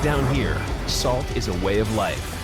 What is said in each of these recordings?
Down here, salt is a way of life.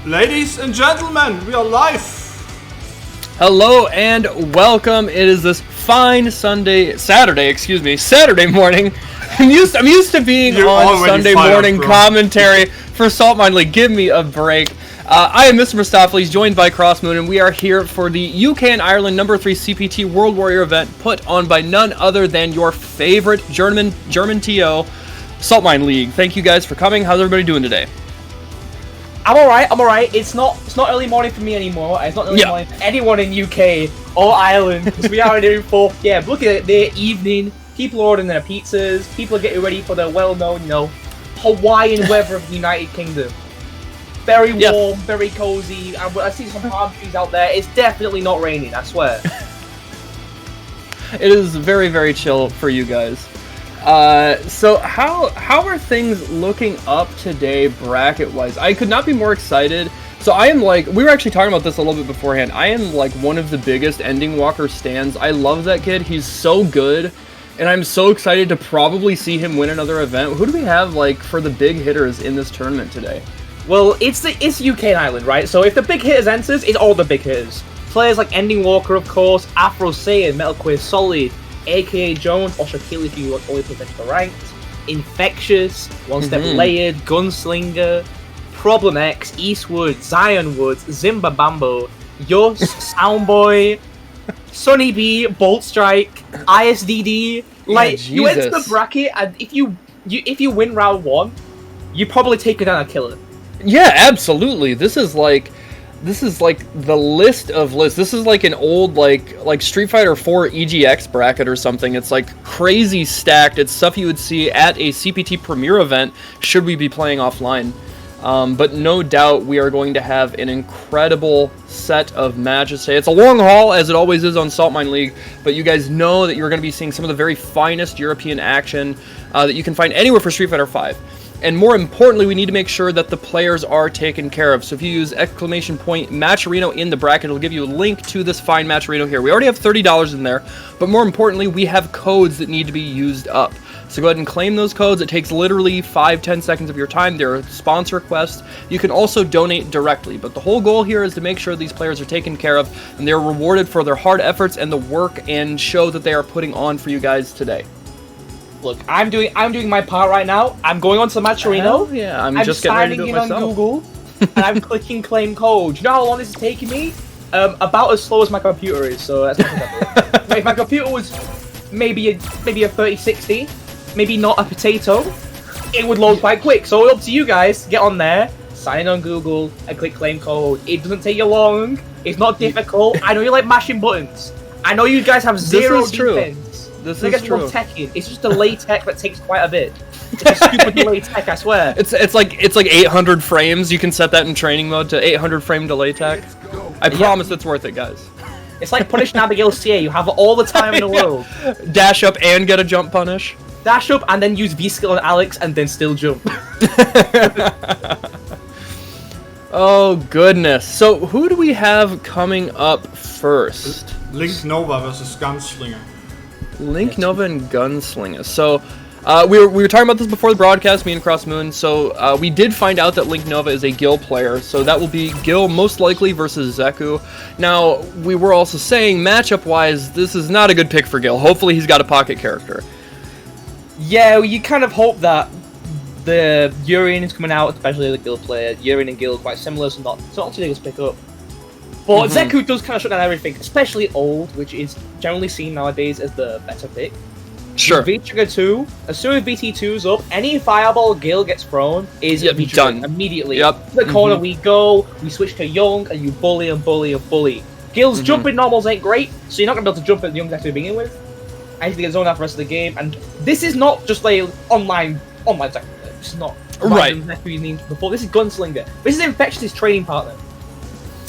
Ladies and gentlemen, we are live! Hello and welcome. It is this fine Saturday morning. I'm used to being on Sunday morning commentary for Saltmine League. Give me a break. I am Mr. Mustopheles, joined by Crossmoon, and we are here for the UK and Ireland #3 CPT World Warrior event put on by none other than your favorite German TO, Saltmine League. Thank you guys for coming. How's everybody doing today? I'm alright. It's not early morning for me anymore. It's not early morning for anyone in UK or Ireland, because we are in for look at it, the evening. People are ordering their pizzas. People are getting ready for the well-known, Hawaiian weather of the United Kingdom. Very warm, very cozy. I see some palm trees out there. It's definitely not raining, I swear. It is very, very chill for you guys. So how are things looking up today bracket-wise? I could not be more excited. So I am we were actually talking about this a little bit beforehand. I am one of the biggest Ending Walker stans. I love that kid. He's so good, and I'm so excited to probably see him win another event. Who do we have for the big hitters in this tournament today? Well, it's UK and Ireland, right? So if the big hitters enters, it's all the big hitters. Players like Ending Walker, of course, Afro Saiyan, Metal Queer Solid, aka Jones, or Shaquille if you only play for ranked, Infectious, One Step Layered, Gunslinger, Problem X, Eastwood, Zion Woods, Zimba Bambo, Yus, Soundboy, Sunny B, Bolt Strike, ISDD. You enter the bracket, and if you win round one, you probably take down a killer. Yeah, absolutely. This is the list of lists. This is an old like Street Fighter 4 EGX bracket or something. It's crazy stacked. It's stuff you would see at a CPT Premier event should we be playing offline. But no doubt we are going to have an incredible set of matches today. It's a long haul, as it always is on Saltmine League, but you guys know that you're going to be seeing some of the very finest European action that you can find anywhere for Street Fighter 5. And more importantly, we need to make sure that the players are taken care of. So if you use ! Matcherino in the bracket, it'll give you a link to this fine Matcherino here. We already have $30 in there, but more importantly, we have codes that need to be used up. So go ahead and claim those codes. It takes literally 5-10 seconds of your time. They're sponsor requests. You can also donate directly, but the whole goal here is to make sure these players are taken care of and they're rewarded for their hard efforts and the work and show that they are putting on for you guys today. Look, I'm doing my part right now. I'm going on to Matcherino. Yeah, I'm just getting ready to do it myself. I'm signing in on Google, and I'm clicking claim code. Do you know how long this is taking me? About as slow as my computer is. So that's not if my computer was maybe a 3060, maybe not a potato, it would load quite quick. So up to you guys. Get on there, sign in on Google, and click claim code. It doesn't take you long. It's not difficult. I know you like mashing buttons. I know you guys have zero defense. This is true. It's just delay tech that takes quite a bit. It's a stupid delay tech, I swear. It's like 800 frames. You can set that in training mode to 800 frame delay tech. I promise it's worth it, guys. It's like punishing Abigail CA. You have all the time in the world. Dash up and get a jump punish. Dash up and then use V-skill on Alex and then still jump. Oh goodness. So who do we have coming up first? Link Nova versus Gunslinger. Link Nova and Gunslinger. So we were talking about this before the broadcast, me and Crossmoon. So we did find out that Link Nova is a Gil player. So that will be Gil most likely versus Zeku. Now, we were also saying matchup-wise, this is not a good pick for Gil. Hopefully he's got a pocket character. Yeah, well, you kind of hope that the Urian is coming out, especially the Gil player. Urian and Gil are quite similar, so not too big to pick up. But Zeku does kind of shut down everything, especially old, which is generally seen nowadays as the better pick. Sure. V-Trigger 2, as soon as VT2's up, any fireball Gil gets thrown is V-Trigger done. Immediately. Yep. To the corner we go, we switch to Young, and you bully and bully and bully. Gil's jumping normals ain't great, so you're not going to be able to jump at the Young to begin with. I need to get zoned out for the rest of the game, and this is not just like online Zaku. This is not right. Before. This is Gunslinger. This is Infectious's training partner.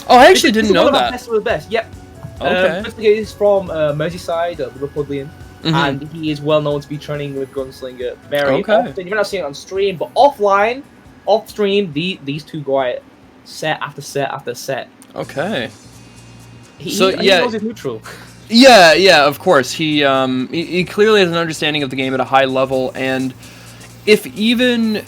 Oh, I actually didn't know that. Best of the best. Yep. Okay. Gunslinger is from Merseyside, Liverpudlian, and he is well known to be training with Gunslinger very often. You might not see it on stream, but off stream, these two go at set after set after set. Okay. He knows his neutral. Yeah, of course. He clearly has an understanding of the game at a high level, and if even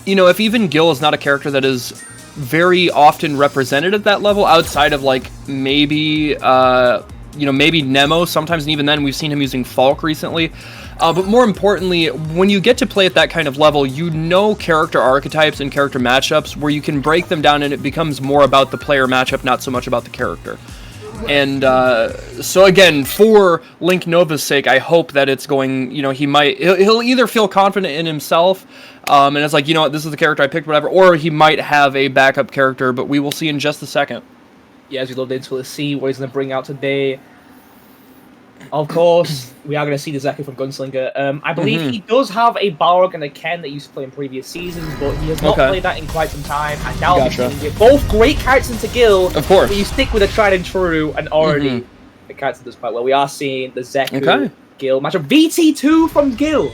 Gil is not a character that is very often represented at that level, outside of like maybe Nemo sometimes, and even then we've seen him using Falk recently. But more importantly, when you get to play at that kind of level, you know character archetypes and character matchups where you can break them down, and it becomes more about the player matchup, not so much about the character. And so again, for Link Nova's sake, I hope that it's going, he'll either feel confident in himself, and it's like, this is the character I picked, whatever, or he might have a backup character, but we will see in just a second. Yeah, as we load into it, see what he's going to bring out today. Of course, we are going to see the Zaku from Gunslinger. I believe he does have a Balrog and a Ken that used to play in previous seasons, but he has not played that in quite some time. And now we're seeing it. Both great characters into Gil. Of course. But you stick with a tried and true, and already the character does quite well. We are seeing the Zaku Gil matchup. VT2 from Gil.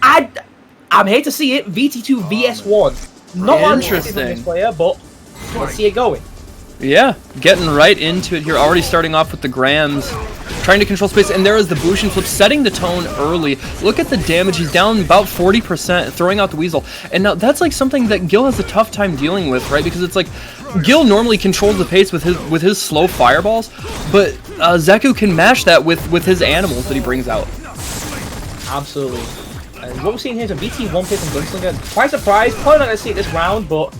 I'm here to see it. VT2 VS1. Not one from this player, but let's see it going. Yeah, getting right into it here. Already starting off with the Grams, trying to control space, and there is the Bushin flip, setting the tone early. Look at the damage. He's down about 40%, throwing out the Weasel. And now that's like something that Gil has a tough time dealing with, right? Because it's like Gil normally controls the pace with his slow fireballs, but Zaku can match that with his animals that he brings out. Absolutely. And what we're seeing here is a VT1 pick from Gunslinger. Quite surprised. Probably not going to see it this round, but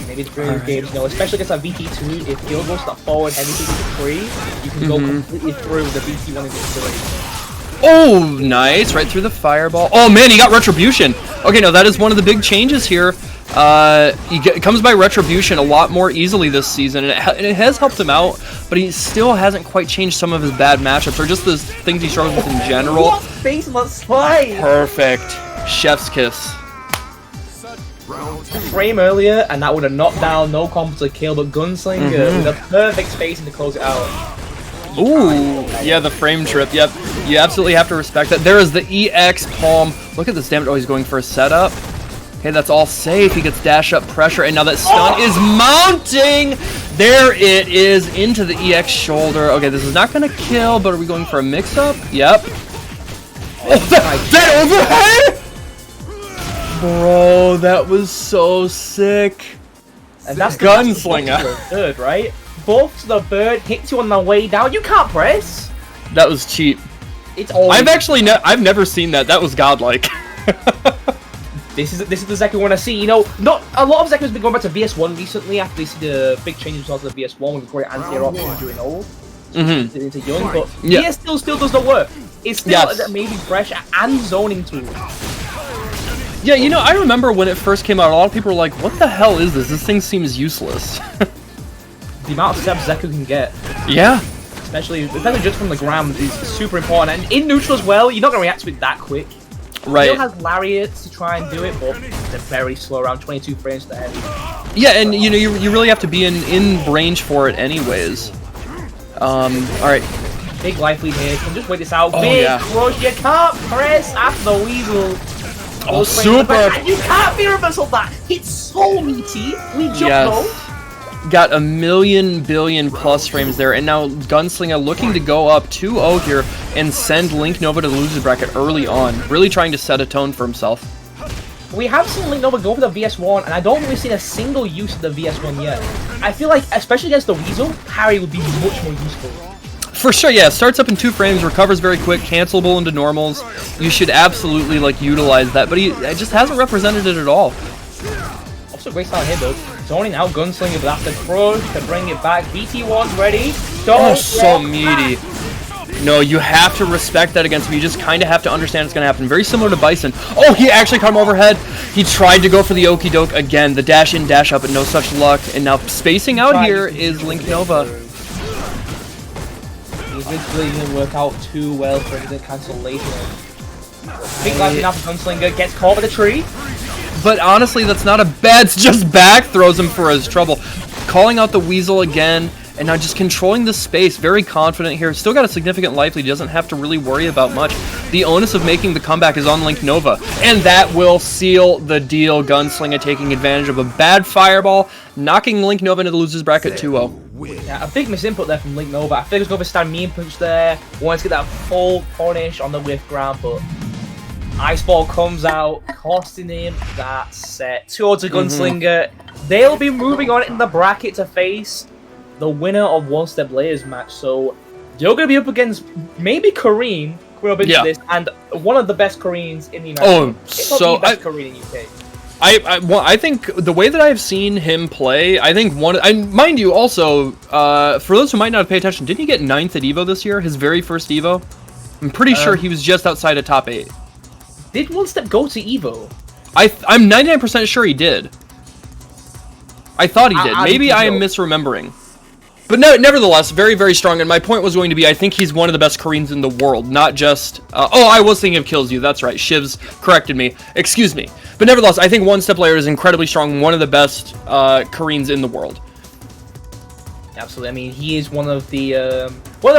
maybe the previous games, especially against that VT2, if Gil goes to that forward heavy VT3, you can go completely through the VT1 and VT3. Oh, nice. Right through the fireball. Oh, man, he got Retribution. Okay, no, that is one of the big changes here. He comes by Retribution a lot more easily this season, and it has helped him out, but he still hasn't quite changed some of his bad matchups, or just the things he struggles with in general. What face on slide? Perfect. Chef's kiss. A frame earlier, and that would have knocked down no combo to kill, but Gunslinger with a perfect spacing to close it out. Ooh, yeah, the frame trip. Yep, you absolutely have to respect that. There is the EX palm. Look at this damage. Oh, he's going for a setup. Okay, that's all safe. He gets dash up pressure, and now that stun is mounting. There it is into the EX shoulder. Okay, this is not going to kill, but are we going for a mix-up? Yep. Oh, that overhead? Bro, that was so sick. And that's Gunslinger. The third, right? Both to the bird hits you on the way down. You can't press. That was cheap. It's all. I've never seen that. That was godlike. This is the Zaku we want to see. Not a lot of Zaku has been going back to VS1 recently after they see the big changes to the VS1 with great anti-air option during old. Into Young, but VS still does the work. It's still an amazing pressure and zoning tool. Yeah, I remember when it first came out, a lot of people were like, what the hell is this? This thing seems useless. The amount of steps Zaku can get. Yeah. Especially just from the ground is super important. And in neutral as well, you're not going to react to it that quick. Right. Still has lariats to try and do it, but they're very slow, around 22 frames to the heavy. Yeah, and you really have to be in range for it anyways. Alright. Big life lead here. Can just wait this out. Oh, Big crush. You can't press after the Weasel. Oh, super! And you can't be reversal that. It's so meaty. We jump though. Got a million billion plus frames there, and now Gunslinger looking to go up 2-0 here and send Link Nova to the loser bracket early on, really trying to set a tone for himself. We have seen Link Nova go for the VS1, and I don't think we've seen a single use of the VS1 yet. I feel like, especially against the Weasel, Harry would be much more useful. For sure, yeah. Starts up in 2 frames, recovers very quick, cancelable into normals. You should absolutely utilize that, but he just hasn't represented it at all. Also, great style here though. Zoning out Gunslinger, but after crush to bring it back. VT1's ready. Oh, so meaty. No, you have to respect that against him. You just kind of have to understand it's going to happen. Very similar to Bison. Oh, he actually caught him overhead. He tried to go for the okie doke again. The dash in, dash up, and no such luck. And now spacing out here is Link Nova. Eventually didn't work out too well for the cancellation. Big life enough, Gunslinger gets caught by the tree. But honestly, that's not a bad. Just back throws him for his trouble. Calling out the Weasel again. And now just controlling the space, very confident here. Still got a significant life lead, doesn't have to really worry about much. The onus of making the comeback is on Link Nova, and that will seal the deal. Gunslinger taking advantage of a bad fireball, knocking Link Nova into the loser's bracket 2-0. Yeah, a big misinput there from Link Nova. I think he was going for stand mean punch there, wanted to get that full punish on the whiff ground, but Ice Ball comes out, costing him that set. Towards a Gunslinger. They'll be moving on in the bracket to face the winner of One Step Layers match. So you're going to be up against maybe Kareem, we're up into this, and one of the best Koreans in the United States. Oh, so the best Korean in UK. I think the way that I've seen him play, I think mind you, also, for those who might not pay attention, didn't he get 9th at EVO this year? His very first EVO? I'm pretty sure he was just outside of top 8. Did One Step go to EVO? I'm 99% sure he did. I thought he did. Maybe I am misremembering. But no, nevertheless, very, very strong. And my point was going to be, I think he's one of the best Koreans in the world, not just... oh, I was thinking of Kills You. That's right. Shivs corrected me. Excuse me. But nevertheless, I think One Step Layer is incredibly strong, one of the best Koreans in the world. Absolutely. I mean, he is one of the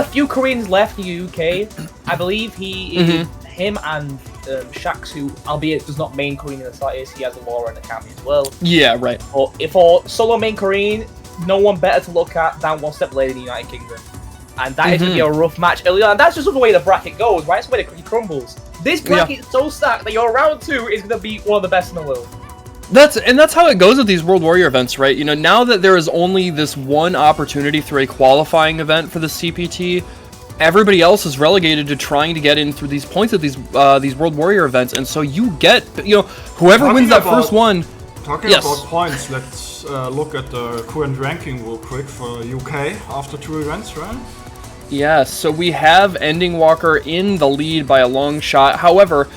few Koreans left in the UK. I believe he is him and Shax, who, albeit does not main Korean in the slightest, he has a Laura and a Cammy as well. Yeah, right. But if for solo main Korean, no one better to look at than One Step Later in the United Kingdom. And that is going to be a rough match early on. And that's just the way the bracket goes, right? It's the way it crumbles. This bracket is so stacked that your round 2 is going to be one of the best in the world. That's how it goes with these World Warrior events, right? You know, now that there is only this one opportunity through a qualifying event for the CPT, everybody else is relegated to trying to get in through these points of these World Warrior events. And so you get, whoever wins that first one... Talking about points, let's look at the current ranking real quick for UK after 2 events, right? Yeah, so we have Ending Walker in the lead by a long shot. However,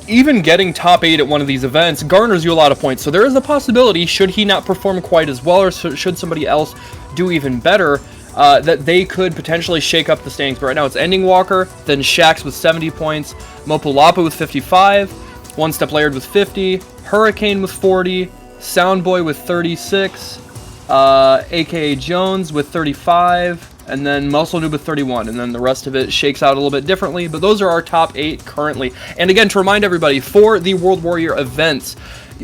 even getting top 8 at one of these events garners you a lot of points. So there is a possibility, should he not perform quite as well, or should somebody else do even better, that they could potentially shake up the standings. But right now it's Ending Walker, then Shax with 70 points, Mopulapa with 55, One Step Layered with 50, Hurricane with 40, Soundboy with 36, aka Jones with 35, and then Muscle Noob with 31, and then the rest of it shakes out a little bit differently, but those are our top 8 currently. And again, to remind everybody, for the World Warrior events,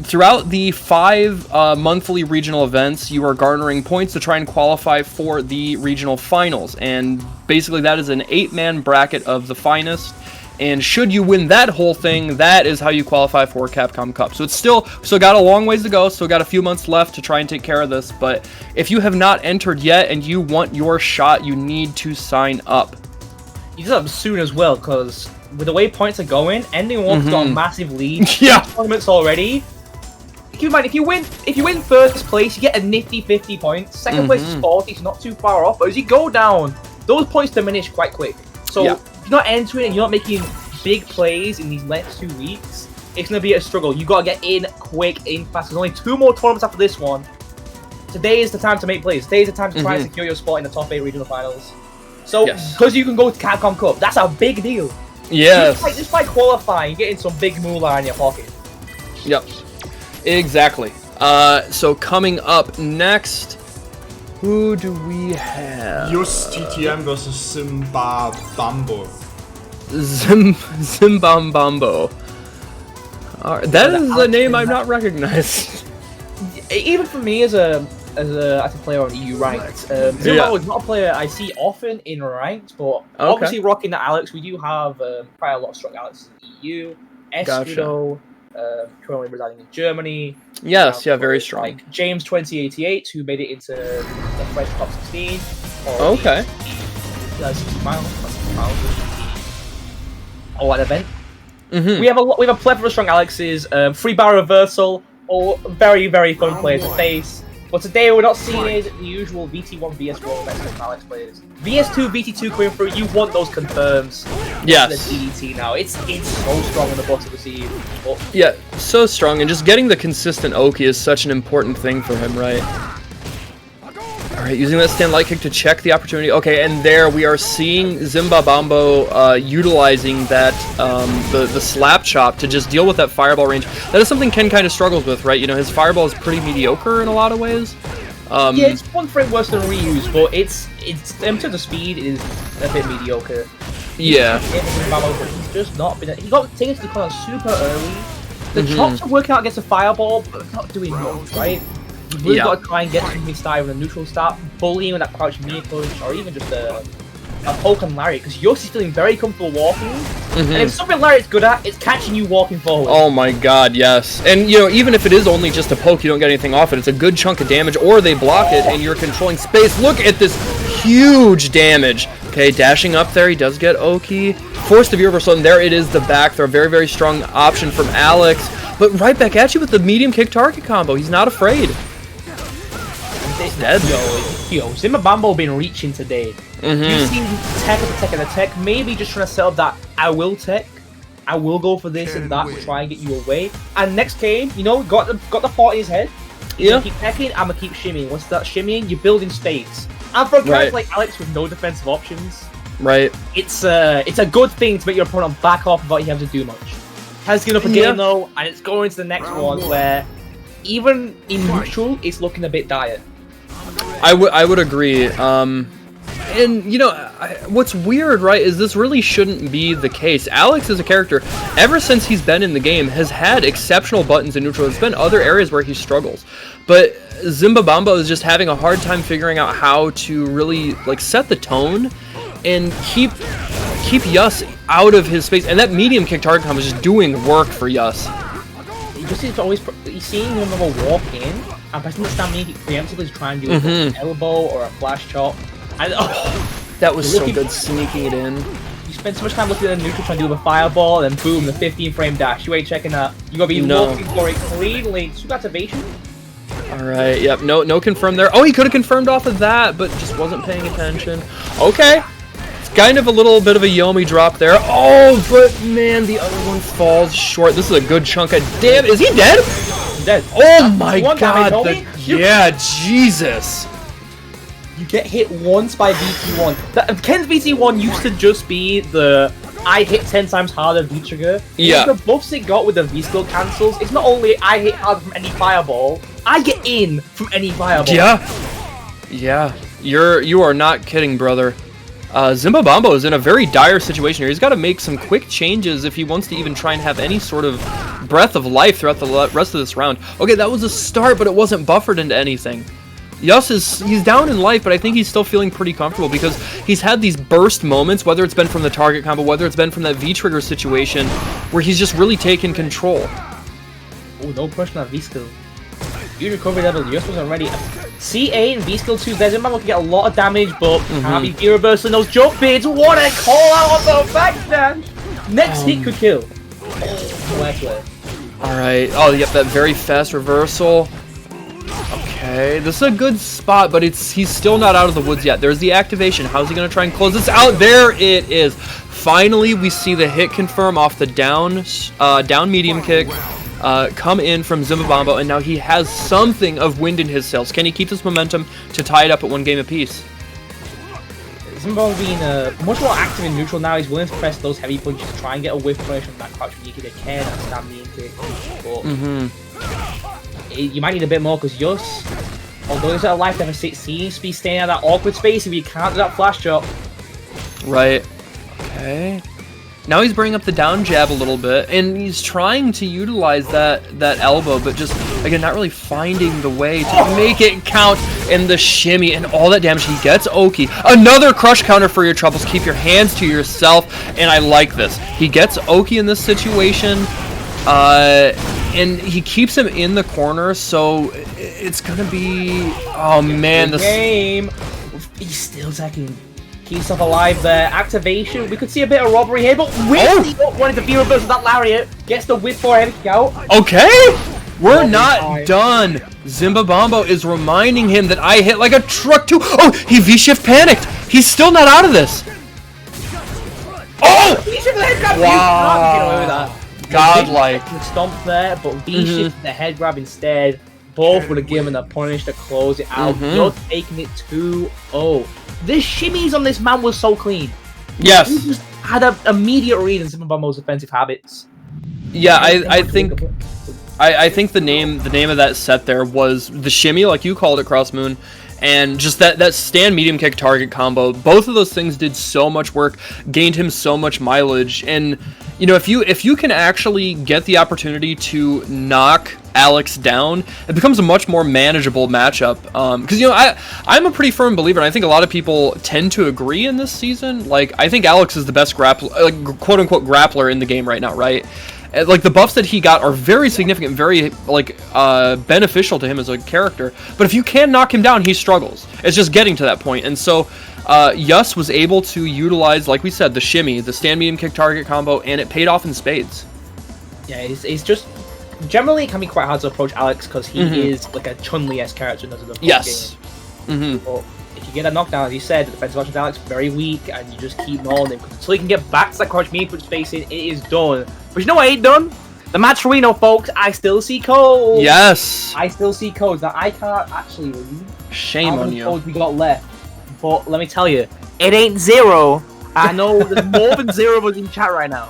throughout the 5 monthly regional events, you are garnering points to try and qualify for the regional finals, and basically that is an 8-man bracket of the finest. And should you win that whole thing, that is how you qualify for Capcom Cup. So it's still got a long ways to go, still got a few months left to try and take care of this. But if you have not entered yet and you want your shot, you need to sign up. You can sign up soon as well, because with the way points are going, Ending Walker's got a massive lead. Tournaments already. Keep in mind, if you win first place, you get a nifty 50 points. Second place is 40, it's not too far off. But as you go down, those points diminish quite quick. So if you're not entering and you're not making big plays in these next 2 weeks, it's going to be a struggle. You got to get in quick, in fast. There's only 2 more tournaments after this one. Today is the time to make plays. Today is the time to try and secure your spot in the top 8 regional finals. So, because you can go to Capcom Cup, that's a big deal. Yes. Just by qualifying, getting some big moolah in your pocket. Yep. Exactly. So coming up next, who do we have? Just TTM versus Zimbabambo. Zimbabambo. That is a name I've not recognized. Even for me as a player on EU ranked, Zimbabwe is not a player I see often in ranked, but obviously rocking the Alex, we do have quite a lot of strong Alex in the EU. Escudo, currently residing in Germany. Yes, very strong. Like James 2088, who made it into the French top 16. Okay. 60 miles. An event. We have a plethora of strong Alexes. Free bar reversal, all very, very fun players to face. But today we're not seeing the usual VT1, VS1 best Alex players. VS2, VT2 coming through, you want those confirms. Yes. The DDT now. It's so strong on the bottom of the seed. But Yeah, so strong, and just getting the consistent Oki is such an important thing for him, right? Alright, using that stand light kick to check the opportunity. Okay, and there we are seeing Zimbabambo utilizing that, the slap chop to just deal with that fireball range. That is something Ken kind of struggles with, right? You know, his fireball is pretty mediocre in a lot of ways. yeah, it's one frame worse than Ryu's, but it's in terms of speed, it is a bit mediocre. Yeah. He's just not been. He got taken to the corner super early. The chops are working out against a fireball, but it's not doing much, right? You've really got to try and get something started with a neutral start, bullying with that crouch knee punch, or even just a poke on Lariat, because Yossi's feeling very comfortable walking, and if something Lariat's good at, it's catching you walking forward. Oh my god, yes. And, you know, even if it is only just a poke, you don't get anything off it, it's a good chunk of damage, or they block it, and you're controlling space. Look at this huge damage. Okay, dashing up there, he does get Oki. Forced to be reversal, and there it is, the back throw. Very, very strong option from Alex, but right back at you with the medium kick target combo. He's not afraid. He's dead. Yo, Zimbabambo been reaching today. You've seen tech after tech after tech, maybe just trying to set up that I will tech, I will go for this and that to try and get you away. And next game, you know, got the thought in his head. Yeah. Keep teching, I'm gonna keep shimmying. Once that shimmying, you're building space. And for a character like Alex with no defensive options, right, it's a good thing to make your opponent back off without you having to do much. Has given up a game though, and it's going to the next one where even in neutral, it's looking a bit dire. I would agree. And, you know, what's weird, right, is this really shouldn't be the case. Alex is a character, ever since he's been in the game, has had exceptional buttons in neutral. There's been other areas where he struggles. But Zimbabambo is just having a hard time figuring out how to really, like, set the tone and keep Yus out of his space. And that medium kick target combo is just doing work for Yus. You just seems to always, he's seeing him walk in, and pressing the stamina preemptively to try and do an elbow or a flash chop. And, that was so good, sneaking it in. You spend so much time looking at the neutral trying to do a fireball, and boom, the 15 frame dash. You ain't checking that. You gotta be looking for it cleanly. Super activation. Alright, yep, no confirm there. Oh, he could have confirmed off of that, but just wasn't paying attention. Okay. It's kind of a little bit of a Yomi drop there. Oh, but man, the other one falls short. This is a good chunk of damn. Is he dead? He's dead. Oh my god. Yeah, Jesus. You get hit once by VT1. Ken's VT1 used to just be the I hit 10 times harder V-trigger. Yeah. The buffs it got with the V-skill cancels, it's not only I hit harder from any fireball, I get in from any fireball. Yeah. You are not kidding, brother. Zimbabambo is in a very dire situation here. He's got to make some quick changes if he wants to even try and have any sort of breath of life throughout the rest of this round. Okay, that was a start, but it wasn't buffered into anything. Yus he's down in life, but I think he's still feeling pretty comfortable because he's had these burst moments, whether it's been from the target combo, whether it's been from that V-trigger situation, where he's just really taken control. Oh, no pressure on V-skill. Huge recovery level, Yus wasn't ready. CA and V-skill 2, Zimbabwe can get a lot of damage, but can't be V-reversing those jump bids. What a call out on the backdash! Next hit could kill. Alright, oh, yep, that very fast reversal. Okay, this is a good spot, but he's still not out of the woods yet. There's the activation. How's he going to try and close this out? There it is. Finally, we see the hit confirm off the down medium kick come in from Zimbabambo, and now he has something of wind in his sails. Can he keep this momentum to tie it up at one game apiece? Zimbabwe being much more active in neutral now. He's willing to press those heavy punches to try and get a whiff punish from that crouch when you get a care, that stamina kick. But you might need a bit more because Yus, although he's at a life deficit, seems to be staying at that awkward space if you can't do that flash chop. Right. Okay. Now he's bringing up the down jab a little bit, and he's trying to utilize that elbow, but just, again, not really finding the way to make it count, and the shimmy, and all that damage. He gets Oki. Another crush counter for your troubles. Keep your hands to yourself, and I like this. He gets Oki in this situation, and he keeps him in the corner, so it's gonna be... Oh, man. This game. He's still attacking. Keep himself alive there. Activation. We could see a bit of robbery here, but really wanted to be reversed with that lariat. Gets the whip for heavy kick out. Okay. We're not done. Zimbabombo is reminding him that I hit like a truck too. Oh, he V-shift panicked. He's still not out of this. Oh! V-shift the head grab. Wow. You can't get away with that. Godlike. The stomp there, but V-shift the head grab instead. Both would have given a punish to close it out. You're taking it 2-0. The shimmies on this man was so clean. Yes. He just had an immediate read in Zimbabombo's offensive habits. Yeah, I think the name of that set there was the shimmy, like you called it, Cross Moon, and just that stand medium kick target combo. Both of those things did so much work, gained him so much mileage, and you know, if you can actually get the opportunity to knock Alex down, it becomes a much more manageable matchup. Because you know, I'm a pretty firm believer, and I think a lot of people tend to agree in this season. Like, I think Alex is the best like, quote unquote grappler in the game right now, right? Like, the buffs that he got are very significant, very like beneficial to him as a character. But if you can knock him down, he struggles. It's just getting to that point. And so Yus was able to utilize, like we said, the shimmy, the stand medium kick target combo, and it paid off in spades. Yeah, he's just generally it can be quite hard to approach Alex because he is like a Chun-Li-esque character in those of the yes. But if you get a knockdown, as you said, the defensive option of Alex very weak, and you just keep mauling him until he can get back to that crouch me put spacing. It is done. But you know what ain't done? The match Reno, folks. I still see codes. Yes. I still see codes. Now I can't actually read shame how on many you. codes we got left, but let me tell you, it ain't 0. I know there's more than 0 of us in chat right now.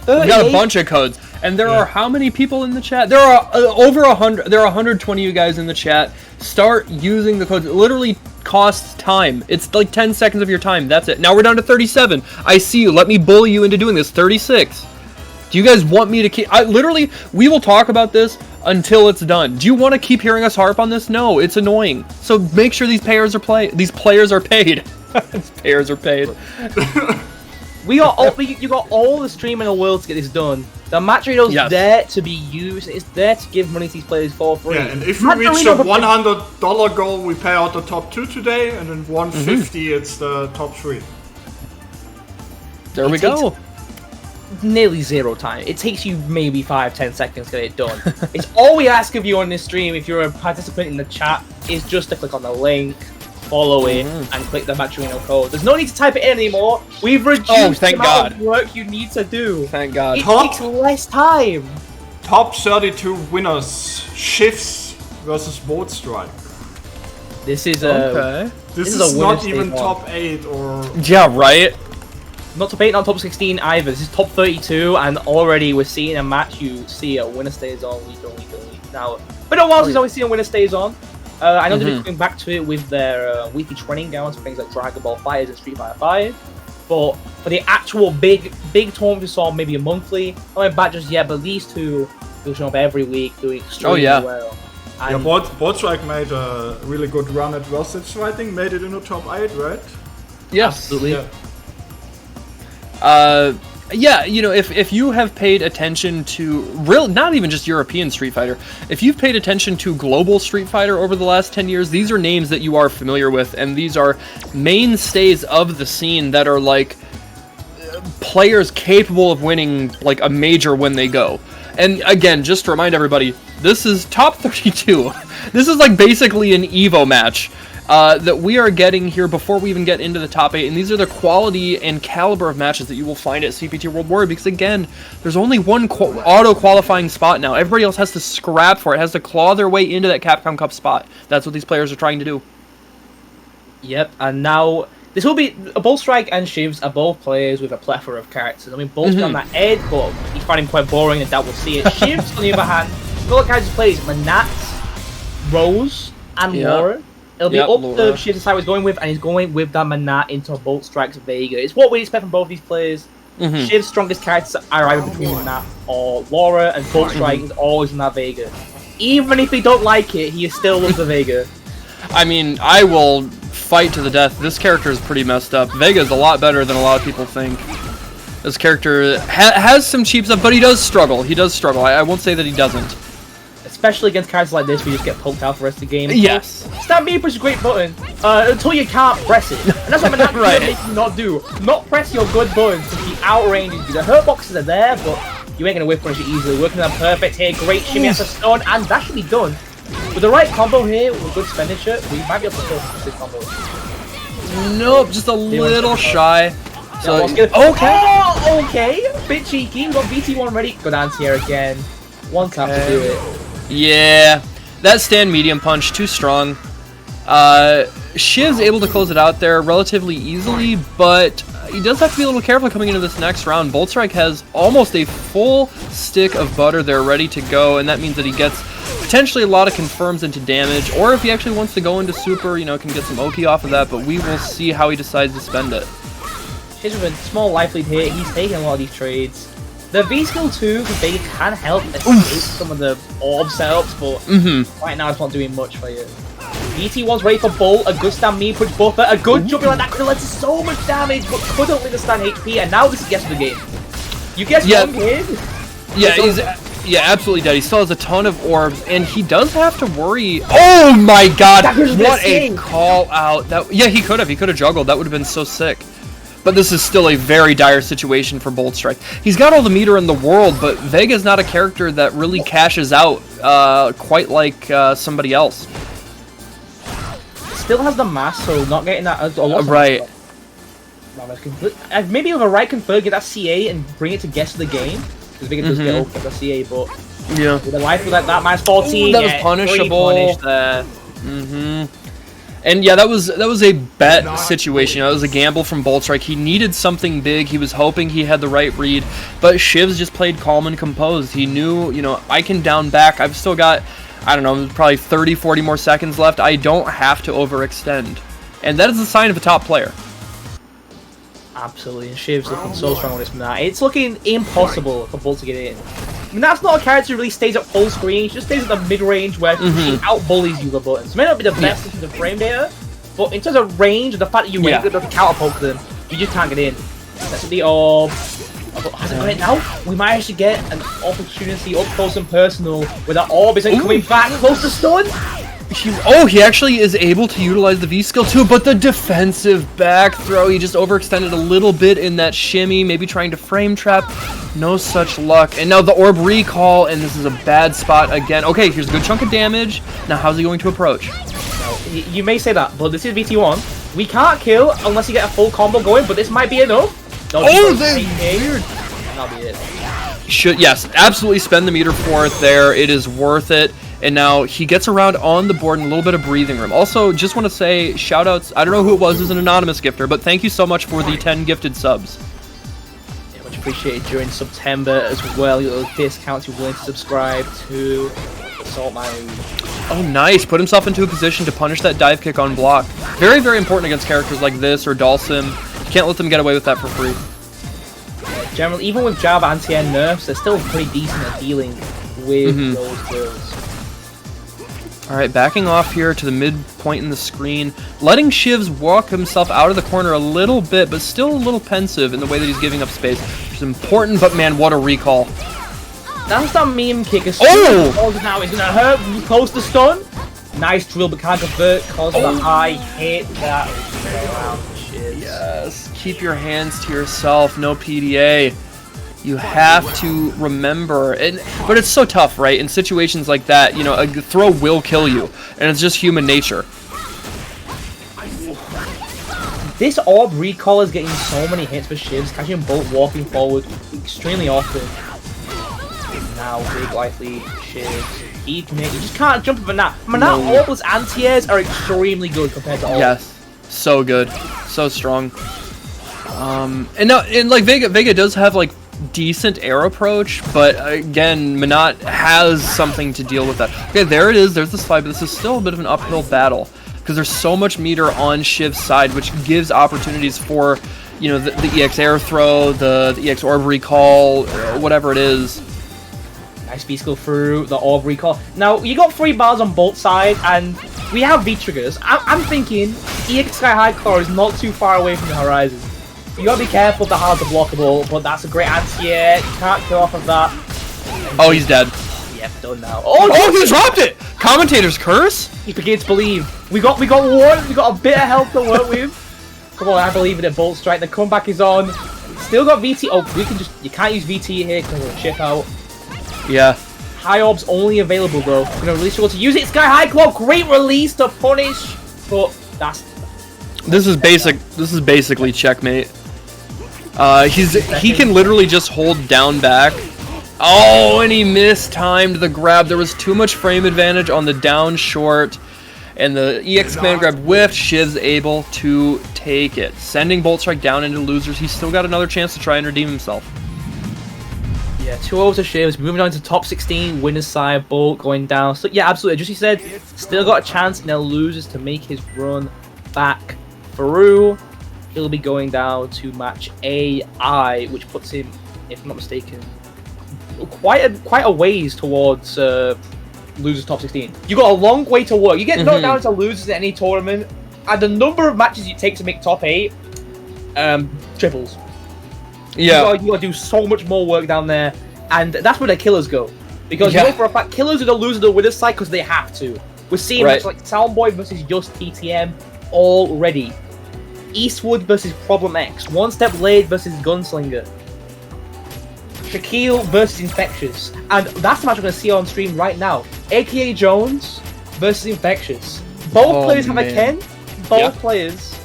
We got a bunch of codes, and there are how many people in the chat? There are over 100. There are 120 of you guys in the chat. Start using the codes. It literally costs time. It's like 10 seconds of your time. That's it. Now we're down to 37. I see you. Let me bully you into doing this. 36. Do you guys want me to keep? Literally, we will talk about this until it's done. Do you want to keep hearing us harp on this? No, it's annoying. So make sure these players are paid. These players are paid. We got all, you got all the stream in the world to get this done. The match radio's there to be used. It's there to give money to these players for free. Yeah, and if we reach the $100 goal, we pay out the top 2 today, and then 150 it's the top 3. There we go. Nearly 0 time. It takes you maybe 5-10 seconds to get it done. It's all we ask of you on this stream, if you're a participant in the chat, is just to click on the link, follow it, and click the Maturino code. There's no need to type it in anymore. We've reduced the amount of work you need to do. Thank God. It takes less time. Top 32 winners. Shifts versus Bolt Strike. This is a... This is not even top 8 or... Yeah, right? Not top 8, not top 16 either. This is top 32, and already we're seeing a match you see a winner stays on week on week on week. Now, but a while since I've seen a winner stays on. I know they've been coming back to it with their weekly training grounds for things like Dragon Ball FighterZ and Street Fighter 5. But for the actual big tournament we saw maybe a monthly, not went back just yet, but these two will show up every week doing extremely well. And Bolt Strike made a really good run at Versus Fighting, made it in the top 8, right? Yes. Absolutely. Yeah, you know, if you have paid attention to not even just European Street Fighter, if you've paid attention to global Street Fighter over the last 10 years, these are names that you are familiar with, and these are mainstays of the scene that are like players capable of winning like a major when they go. And again, just to remind everybody, this is top 32. This is like basically an Evo match. That we are getting here before we even get into the top 8, and these are the quality and caliber of matches that you will find at CPT World Warrior, because again, there's only one auto-qualifying spot now. Everybody else has to scrap for it, has to claw their way into that Capcom Cup spot. That's what these players are trying to do. Yep, and now, this will be, Bolt Strike and Shivs are both players with a plethora of characters. I mean, Bolt's on that edge, but you find him quite boring, and that will see it. Shivs, on the other hand, all the characters he plays, Manat, Rose, and Laura. It'll be up to Shiv's side he's going with, and he's going with that Manat into Bolt Strike's Vega. It's what we expect from both these players. Shiv's strongest characters are either between Manat or Laura, and Bolt Strike is always in that Vega. Even if he don't like it, he still loves the Vega. I mean, I will fight to the death. This character is pretty messed up. Vega's a lot better than a lot of people think. This character has some cheap stuff, but he does struggle. He does struggle. I won't say that he doesn't. Especially against characters like this, where you just get poked out for the rest of the game. Yes. Stand B push is a great button until you can't press it. And that's what I'm not make you not do. Not press your good buttons because he outranges you. The hurt boxes are there, but You ain't gonna whip punish it easily. Working on perfect here. Great shimmy at the stun, and that should be done. With the right combo here, with good expenditure, we might be able to kill this combo. Nope, just a little shy. So, okay. Oh, okay. Bit cheeky. We've got VT1 ready. Good anti-air again. One tap to do it. Yeah, that stand medium punch, too strong. Shiv's able to close it out there relatively easily, but he does have to be a little careful coming into this next round. Bolt Strike has almost a full stick of butter there ready to go, and that means that he gets potentially a lot of confirms into damage, or if he actually wants to go into super, you know, can get some Oki off of that, but we will see how he decides to spend it. Shiv with a small life lead here. He's taking a lot of these trades. The V-Skill 2 for Vega can help escape some of the orb setups, but right now it's not doing much for you. BT1's ready for Bolt, a good stand mean punch buffer, a good jumping like that could have led to so much damage, but couldn't withstand HP, and now this is guess of the game. You guess one kid? Yeah, he's absolutely dead. He still has a ton of orbs, and he does have to worry. Oh my god, what a call out. Yeah, he could have juggled. That would have been so sick. But this is still a very dire situation for Bolt Strike. He's got all the meter in the world, but Vega's not a character that really cashes out quite like somebody else. Still has the mass, so not getting that a lot. Right. Maybe with a right convert, get that CA and bring it to guess of the game. Because Vega does get open with the CA, but yeah, with a life like that, minus 14, that was punishable. There. And yeah, that was a bet situation. That was a gamble from Bolt Strike. He needed something big. He was hoping he had the right read, but Shiv's just played calm and composed. He knew, you know, I can down back. I've still got, I don't know, probably 30, 40 more seconds left. I don't have to overextend. And that is a sign of a top player. Absolutely, and Shiv's looking so strong on this map. It's looking impossible for Bolt to get in. I mean, that's not a character who really stays at full screen. She just stays at the mid-range where she out-bullies you with buttons. May not be the best in terms of frame data, but in terms of range, the fact that you were able to counter-poke them, you just can't get in. That's the orb. Has it got it now? We might actually get an opportunity up close and personal where that orb isn't coming back close to stun. He actually is able to utilize the V-Skill too, but the defensive back throw, he just overextended a little bit in that shimmy, maybe trying to frame trap. No such luck. And now the orb recall, and this is a bad spot again. Okay, here's a good chunk of damage. Now how's he going to approach? You may say that, but this is VT1. We can't kill unless you get a full combo going, but this might be enough. That's weird. That'll be it. Yes, absolutely spend the meter for it there. It is worth it. And now he gets around on the board in a little bit of breathing room. Also, just want to say shout-outs. I don't know who it was an anonymous gifter, but thank you so much for the 10 gifted subs. Yeah, much appreciated during September as well. Your little discounts you're willing to subscribe to Saltmine. Oh, nice. Put himself into a position to punish that dive kick on block. Very, very important against characters like this or Dalsim. You can't let them get away with that for free. Yeah, generally, even with Jab anti-air nerfs, they're still pretty decent at dealing with those kills. Alright, backing off here to the midpoint in the screen. Letting Shivs walk himself out of the corner a little bit, but still a little pensive in the way that he's giving up space. Which is important, but man, what a recall. That's that meme kick. Now it's gonna hurt. Close the stun. Nice drill, but can't convert. Cause the high hit. That is around shit. Yes, keep your hands to yourself. No PDA. You have to remember, but it's so tough, right? In situations like that, you know, a throw will kill you, and it's just human nature. This orb recall is getting so many hits for Shivs, catching Bolt walking forward extremely often. Now, big likely Shivs. You just can't jump over that. I mean, that orbless anti-airs are extremely good compared to all. Yes, so good, so strong. And like Vega does have like decent air approach, but again, Minot has something to deal with that. Okay, there it is. There's the slide, but this is still a bit of an uphill battle because there's so much meter on Shiv's side, which gives opportunities for, you know, the EX air throw, the EX orb recall, whatever it is. Nice beast go through the orb recall. Now, you got 3 bars on both sides, and we have V-triggers. I'm thinking EX Sky High Claw is not too far away from the horizon. You gotta be careful of the hard to blockable, but that's a great anti-air. You can't kill off of that. Oh, he's dead. Yep, done now. Oh, he dropped it! Commentators curse? He begins to believe. We got one. We got a bit of health to work with. Come on, I believe in it. Bolt strike. The comeback is on. Still got VT. Oh, you can't use VT here because of the chip out. Yeah. High Orb's only available though. Gonna really struggle to use it. Sky High Claw, great release to punish, but this is basically checkmate. He can literally just hold down back. Oh, and he mistimed the grab. There was too much frame advantage on the down short, and the EX command grab whiffed. Shiv's able to take it, sending Bolt Strike down into losers. He's still got another chance to try and redeem himself. Yeah, 2-0 to Shivs, moving on to top 16, winner's side, Bolt going down. So yeah, absolutely, just he said, still got a chance in the losers to make his run back through. He'll be going down to match AI, which puts him, if I'm not mistaken, quite a ways towards losers top 16. You got a long way to work. You get knocked down to losers in any tournament, and the number of matches you take to make top 8 triples. Yeah, you gotta do so much more work down there, and that's where the killers go. Because you know for a fact, killers are the loser the winner's side because they have to. We're seeing matches like Soundboy versus Just TTM already. Eastwood versus Problem X. One Step Blade versus Gunslinger. Shaquille versus Infectious. And that's the match we're gonna see on stream right now. AKA Jones versus Infectious. Both players have a Ken. Both players.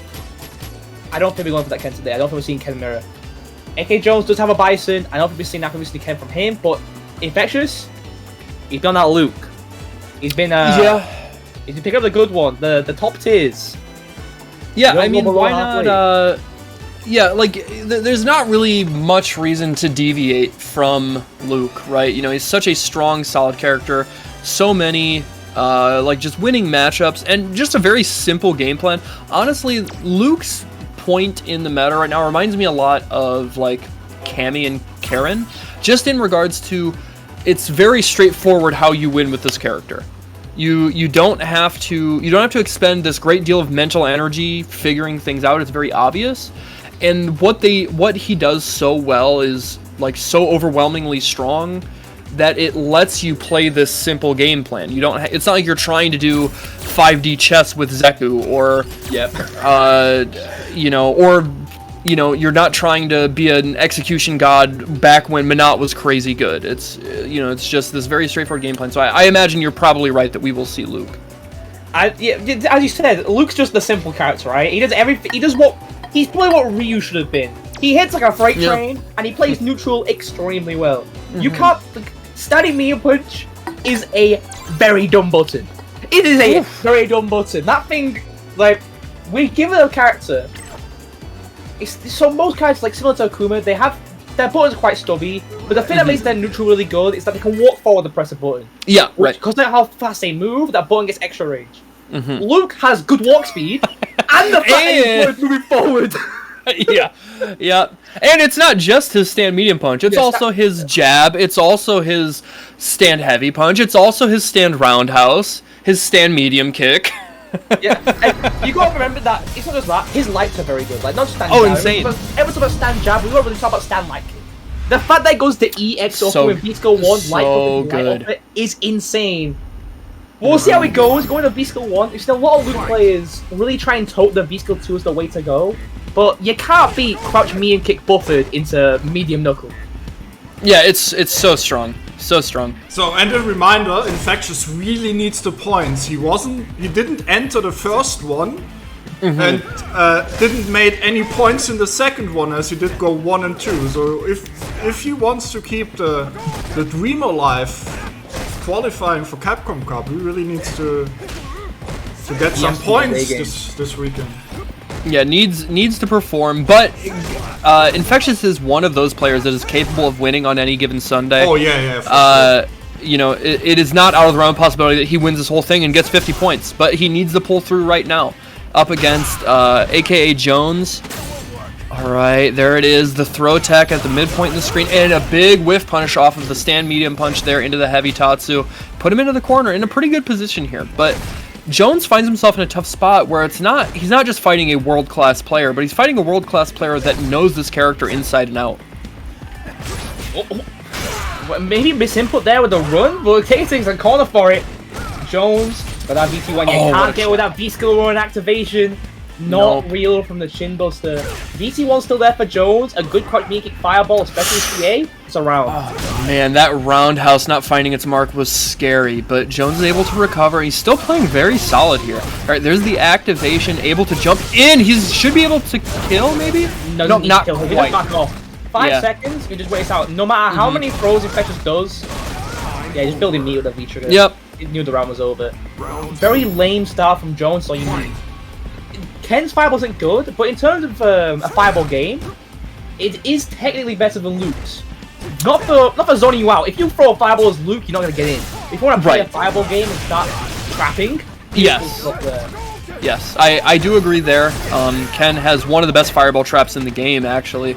I don't think we're going for that Ken today. I don't think we're seeing Ken Mirror. AK Jones does have a Bison. I don't think we've seen that recently Ken from him, but Infectious, he's done that Luke. He's been he's been picking up the good one, the top tiers. Yeah, I mean, why not? Yeah, like there's not really much reason to deviate from Luke, right? You know, he's such a strong, solid character. So many like just winning matchups and just a very simple game plan. Honestly, Luke's point in the meta right now reminds me a lot of like Cammy and Karen, just in regards to it's very straightforward how you win with this character. You don't have to expend this great deal of mental energy figuring things out. It's very obvious, and what he does so well is like so overwhelmingly strong that it lets you play this simple game plan. You don't. It's not like you're trying to do 5D chess with Zeku, or you're not trying to be an execution god back when Minot was crazy good. It's it's just this very straightforward game plan. So I imagine you're probably right that we will see Luke. As you said, Luke's just the simple character, right? He does everything. He's probably what Ryu should have been. He hits like a freight train, and he plays neutral extremely well. You can't. Standing medium punch is a very dumb button. It is a very dumb button. That thing, like, we give it a character. So most characters, like similar to Akuma, they have their buttons are quite stubby, but the thing that makes their neutral really good is that they can walk forward and press a button. Yeah, right. Because of how fast they move, that button gets extra range. Luke has good walk speed, and the fact that he's moving forward. yeah. And it's not just his stand medium punch. It's also his jab. It's also his stand heavy punch. It's also his stand roundhouse. His stand medium kick. And you gotta remember that it's not just that. His lights are very good. Like not just stand. Insane. Everyone's about stand jab. We don't really talk about stand light kick. The fact that it goes to EX up when V-Skill 1 light up is insane. We'll see how it goes. Going to V-Skill 1. We've seen a lot of Luke players really try and tote the V-Skill 2 as the way to go. But you can't beat Crouch Me and Kick Buffered into medium knuckle. Yeah, it's so strong. So strong. So, and a reminder, Infectious really needs the points. He didn't enter the first one and didn't make any points in the second one, as he did go 1 and 2. So if he wants to keep the dream alive, qualifying for Capcom Cup, he really needs to get some points this weekend. Yeah, needs to perform, but Infectious is one of those players that is capable of winning on any given Sunday. Oh yeah. It is not out of the realm of possibility that he wins this whole thing and gets 50 points, but he needs to pull through right now, up against AKA Jones. All right, there it is, the throw tech at the midpoint of the screen, and a big whiff punish off of the stand medium punch there into the heavy Tatsu. Put him into the corner in a pretty good position here, but Jones finds himself in a tough spot where he's not just fighting a world-class player, but he's fighting a world-class player that knows this character inside and out. Maybe misinput there with the run, but taking things and corner for it. Jones, but that VT1, you can't get with that V-Skill run activation. Not real from the chin buster. VC1 still there for Jones. A good crouch knee kick fireball, especially CA. It's a round. Oh, man, that roundhouse not finding its mark was scary, but Jones is able to recover. He's still playing very solid here. All right, there's the activation, able to jump in. He should be able to kill, maybe? No, not kill. He just back off. 5 seconds, you just wait this out. No matter how many throws Infectious does, yeah, just building meat with a V-trigger. Yep. He knew the round was over. Very lame start from Jones, so you need. Ken's fireball isn't good, but in terms of a fireball game, it is technically better than Luke's. Not for zoning you out. If you throw a fireball as Luke, you're not gonna get in. If you want to play a fireball game and start trapping, yes, yes, I do agree there. Ken has one of the best fireball traps in the game, actually.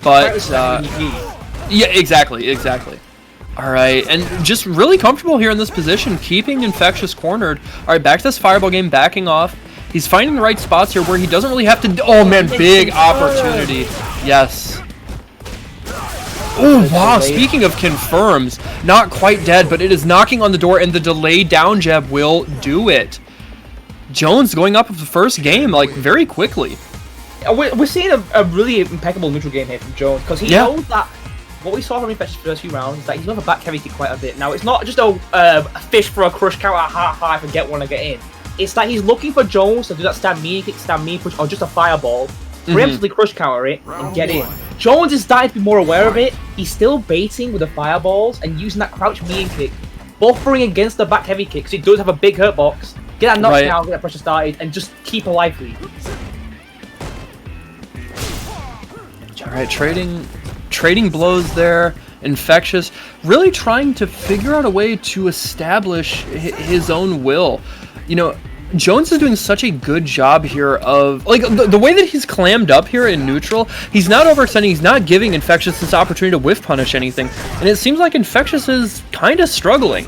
But yeah, exactly. All right, and just really comfortable here in this position, keeping Infectious cornered. All right, back to this fireball game, backing off. He's finding the right spots here where he doesn't really have to. Oh man, big opportunity. Yes. Oh wow, speaking of confirms, not quite dead, but it is knocking on the door, and the delayed down jab will do it. Jones going up with the first game, like, very quickly. We're seeing a really impeccable neutral game here from Jones, because he knows that what we saw from Infectious first few rounds is that he's going to back heavy kick quite a bit. Now, it's not just a fish for a crush counter, ha, if I get one, I get in. It's that he's looking for Jones to do that stand me kick, stand me push, or just a fireball, preemptively crush counter it, and get in. Jones is starting to be more aware of it. He's still baiting with the fireballs and using that crouch me kick, buffering against the back heavy kick, so he does have a big hurt box. Get that knockdown, get that pressure started, and just keep a life lead. Alright, trading blows there. Infectious, really trying to figure out a way to establish his own will. You know, Jones is doing such a good job here of, like, the way that he's clammed up here in neutral. He's not overextending, he's not giving Infectious this opportunity to whiff punish anything. And it seems like Infectious is kind of struggling.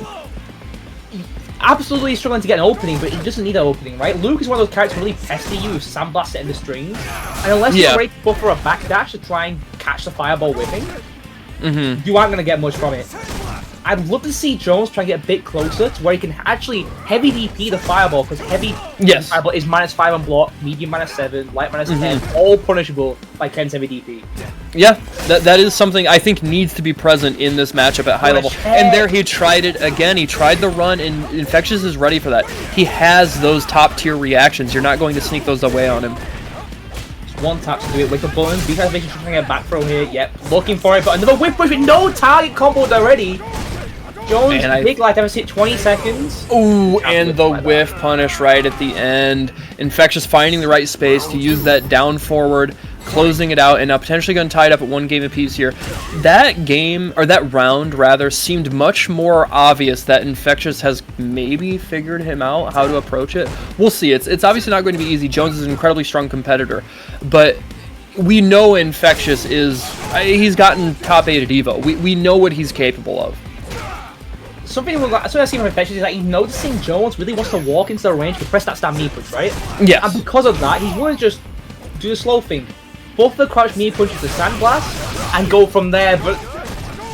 Absolutely struggling to get an opening, but he doesn't need an opening, right? Luke is one of those characters who really pester you with Sandblast in the strings. And unless you're ready to buffer a backdash to try and catch the fireball whipping, you aren't going to get much from it. I'd love to see Jones try and get a bit closer to where he can actually heavy DP the fireball, because heavy fireball is -5 on block, medium -7, light -10, all punishable by Ken's heavy DP. Yeah, that is something I think needs to be present in this matchup at high level. And there he tried it again. He tried the run, and Infectious is ready for that. He has those top tier reactions. You're not going to sneak those away on him. One tap to do it with the button. Because making sure to get a back throw here. Yep, looking for it, but another whip push with no target combo already. Jones, big light deficit, 20 seconds. Ooh, and the whiff punish right at the end. Infectious finding the right space to use that down forward, closing it out, and now potentially going to tie it up at 1 game apiece here. That game, or that round rather, seemed much more obvious that Infectious has maybe figured him out how to approach it. We'll see. It's obviously not going to be easy. Jones is an incredibly strong competitor, but we know Infectious is, he's gotten top 8 at EVO. We know what he's capable of. Something I see from Infectious is that he's noticing Jones really wants to walk into the range to press that stand me punch, right? Yes. And because of that, he's willing to just do the slow thing. Both the crouch knee punch with the sandblast and go from there, but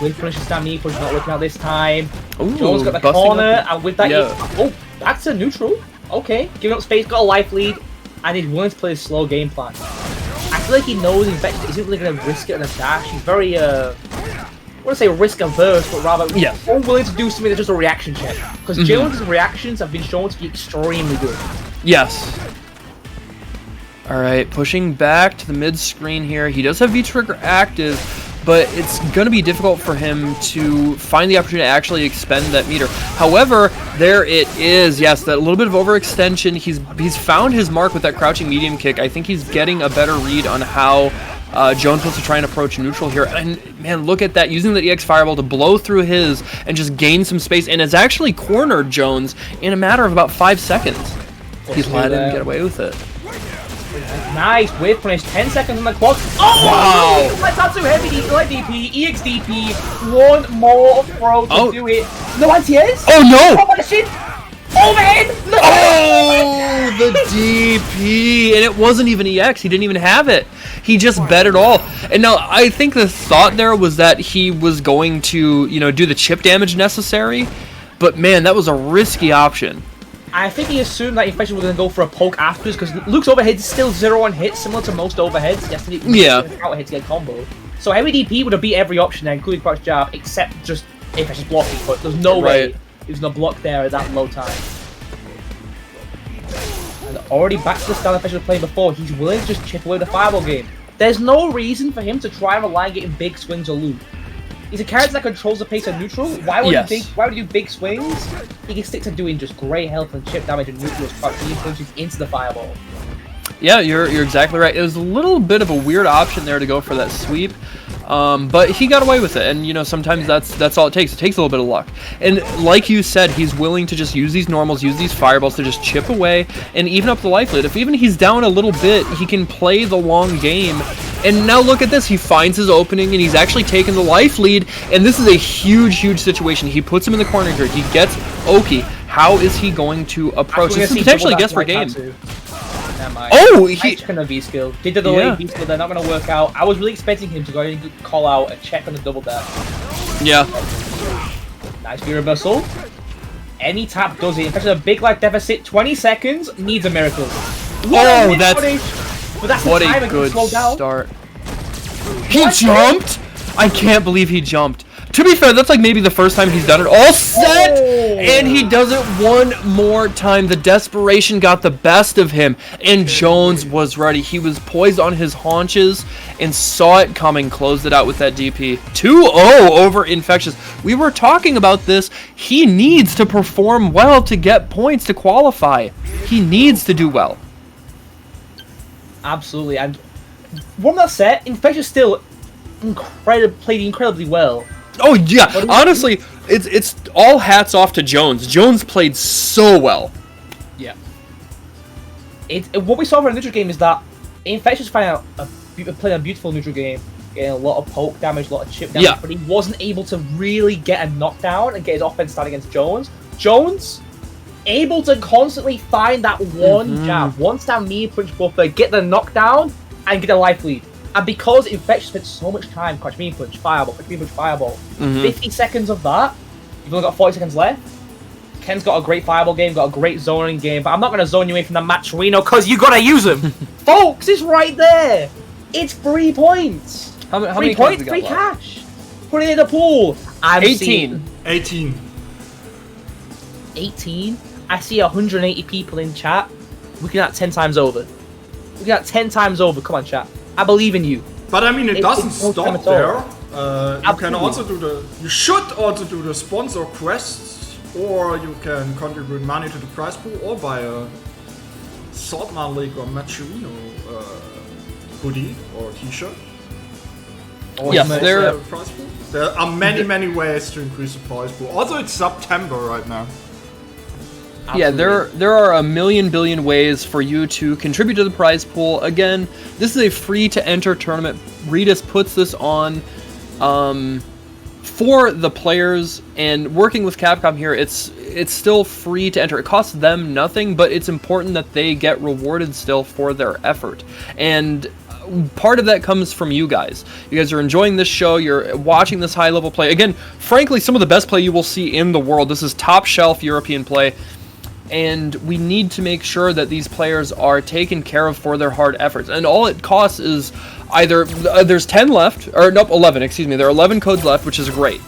with punish the stand knee punch, not looking out this time. Ooh, Jones got the corner, and with that, back to neutral. Okay, giving up space, got a life lead, and he's willing to play a slow game plan. I feel like he knows Infectious isn't really going to risk it on a dash. He's very, I wouldn't say risk averse, but rather unwilling to do something that's just a reaction check. Because Jones' reactions have been shown to be extremely good. Yes. Alright, pushing back to the mid-screen here. He does have V-Trigger active, but it's going to be difficult for him to find the opportunity to actually expend that meter. However, there it is. Yes, that little bit of overextension. He's found his mark with that crouching medium kick. I think he's getting a better read on how Jones wants to try and approach neutral here. And man, look at that, using the EX Fireball to blow through his and just gain some space, and has actually cornered Jones in a matter of about 5 seconds. He's let him get away with it. Nice whip punish, 10 seconds on the clock. Oh! Wow! Let's not too heavy DP, EX DP, one more throw to do it. No anti-airs? Oh no! Overhead! Oh, the DP! And it wasn't even EX, he didn't even have it. He just bet it all. And now, I think the thought there was that he was going to, do the chip damage necessary. But man, that was a risky option. I think he assumed that Infection was going to go for a poke afterwards because Luke's overhead is still 0-1 hit, similar to most overheads. He has to counter hit to get combo. So heavy DP would have beat every option there, including crouch jab, except just Infection's blocking. But there's no way he was going to block there at that low time. And already back to the style Infection was playing before, he's willing to just chip away the fireball game. There's no reason for him to try and rely on getting big swings or loop. He's a character that controls the pace of neutral. Why would he do big swings? He can stick to doing just great health and chip damage and neutral as punches into the fireball. Yeah, you're exactly right. It was a little bit of a weird option there to go for that sweep, but he got away with it. And you know, sometimes that's all it takes. It takes a little bit of luck. And like you said, he's willing to just use these normals, use these fireballs to just chip away and even up the life lead. If even he's down a little bit, he can play the long game. And now look at this. He finds his opening and he's actually taken the life lead. And this is a huge situation. He puts him in the corner here. He gets Oki. How is he going to approach? This is potentially a guess for game. Oh, he check on the V skill. Did the delay V skill, they're not going to work out. I was really expecting him to go and call out a check on the double dash. Yeah. Nice V reversal. Any tap does it. In fact, a big life deficit, 20 seconds, needs a miracle. Oh, that's what a good start. He jumped? I can't believe he jumped. To be fair, that's like maybe the first time he's done it. All set! And he does it one more time. The desperation got the best of him. And Jones was ready. He was poised on his haunches and saw it coming. Closed it out with that DP. 2-0 over Infectious. We were talking about this. He needs to perform well to get points to qualify. He needs to do well. Absolutely. And from that set, Infectious still played incredibly well. Oh yeah, honestly, it's all hats off to Jones. Jones played so well. Yeah. What we saw from the neutral game is that Infectious playing a beautiful neutral game, getting a lot of poke damage, a lot of chip damage, but he wasn't able to really get a knockdown and get his offense started against Jones. Jones, able to constantly find that one jab, one stand knee punch buffer, get the knockdown, and get a life lead. And because Infectious spent so much time catch me punch, fireball, 50 seconds of that, you've only got 40 seconds left. Ken's got a great fireball game, got a great zoning game, but I'm not going to zone you away from the match, Reno, because you got to use them. Folks, it's right there. It's 3 points. How many points? 3 cash. Put it in the pool. 18. 18. 18? I see 180 people in chat. We can at 10 times over. We can at 10 times over. Come on, chat. I believe in you. But I mean, it doesn't stop there. You can also you should also do the sponsor quests, or you can contribute money to the prize pool, or buy a Saltmine League or Maturino hoodie or t-shirt. Yes, there are many ways to increase the prize pool. Also, it's September right now. Yeah, there are a billion ways for you to contribute to the prize pool. Again, this is a free-to-enter tournament. Redis puts this on for the players, and working with Capcom here, it's still free to enter. It costs them nothing, but it's important that they get rewarded still for their effort. And part of that comes from you guys. You guys are enjoying this show. You're watching this high-level play. Again, frankly, some of the best play you will see in the world. This is top-shelf European play. And we need to make sure that these players are taken care of for their hard efforts. And all it costs is either there's 10 left, or nope, 11, excuse me. There are 11 codes left, which is great.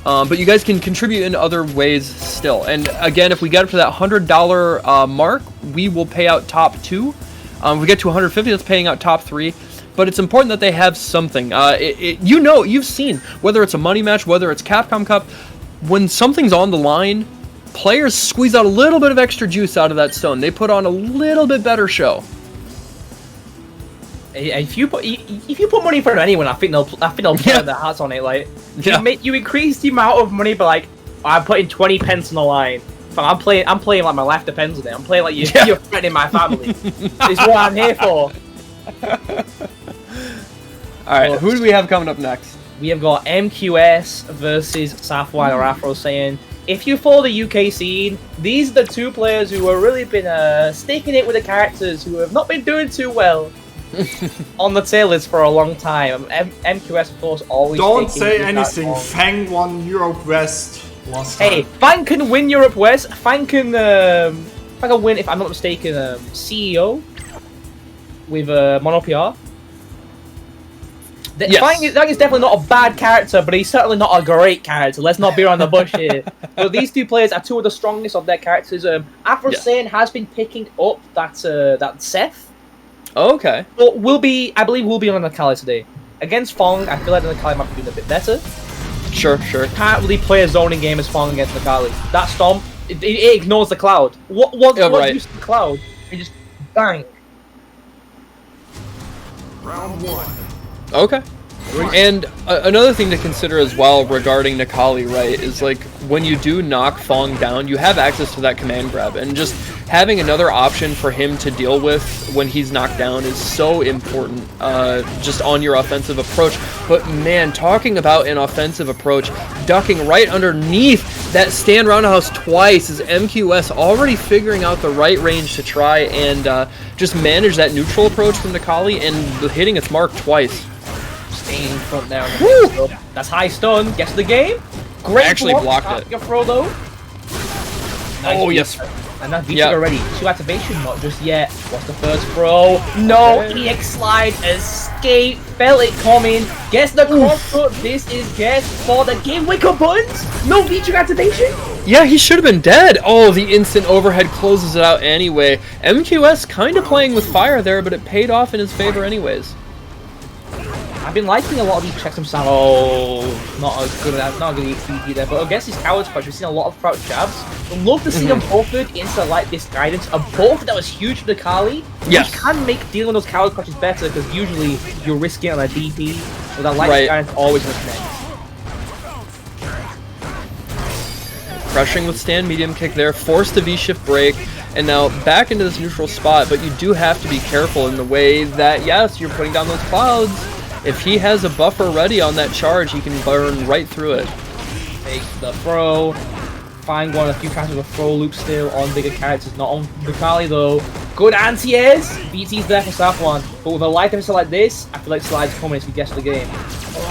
But you guys can contribute in other ways still. And again, if we get up to that $100 mark, we will pay out top 2. If we get to 150, that's paying out top 3. But it's important that they have something. You know, you've seen, whether it's a money match, whether it's Capcom Cup, when something's on the line, players squeeze out a little bit of extra juice out of that stone. They put on a little bit better show. If you put money in front of anyone, I think they'll put their hearts on it. Like, you increase the amount of money, but like, I'm putting 20 pence on the line. I'm playing like my life depends on it. I'm playing like you're threatening my family. It's what I'm here for. All right, who do we have coming up next? We have got MQS versus Southwide or Afro saying, if you follow the UK scene, these are the 2 players who have really been sticking it with the characters who have not been doing too well on the tail list for a long time. MQS, of course, always. Don't say anything. Fang won Europe West last time. Hey, Fang can win Europe West. Fang can if I can win, if I'm not mistaken, CEO with Mono PR. Yes. Fang is definitely not a bad character, but he's certainly not a great character. Let's not beat around the bush here. But these two players are two of the strongest of their characters. Afro Saiyan has been picking up that Seth. Oh, okay. But I believe we'll be on the Nakali today. Against Fong, I feel like the Nakali might be doing a bit better. Sure. Can't really play a zoning game as Fong against Nakali. That Stomp, it ignores the cloud. What right. use of the cloud? It just bang. Round 1. Okay. And another thing to consider as well regarding Nakali, right, is like when you do knock Fong down, you have access to that command grab, and just having another option for him to deal with when he's knocked down is so important, just on your offensive approach. But man, talking about an offensive approach, ducking right underneath that stand roundhouse twice is MQS already figuring out the right range to try and just manage that neutral approach from Nakali and hitting its mark twice. Staying in front there. That's high stun. Gets the game. Great. Actually blocked it. Your throw though. Nice Oh yes. And that V-trigger already. 2 activation, not just yet. What's the first throw? No, EX slide, escape, felt it coming, gets the cross cut. This is guess for the game. Wake up buttons. No V-trigger activation. Yeah, he should have been dead. Oh, the instant overhead closes it out anyway. MQS kind of playing with fire there, but it paid off in his favor anyways. I've been liking a lot of these checks himself. Oh, not a good EPD there, but against these cowards crouch, we've seen a lot of crouch jabs. I'd love to see them both into like this guidance. A both that was huge for Nakali. Yes. Which can make dealing with those coward crouches better because usually you're risking it on a DP, so that light guidance always going to connect. Crushing with stand medium kick there, forced the V-shift break, and now back into this neutral spot, but you do have to be careful in the way that, yes, you're putting down those clouds. If he has a buffer ready on that charge, he can burn right through it. Take the throw. Find one a few times with a throw loop still on bigger characters, not on Nakali though. Good anti-airs. BT's there for Safwan. But with a light deficit like this, I feel like Slide's coming as we guess the game.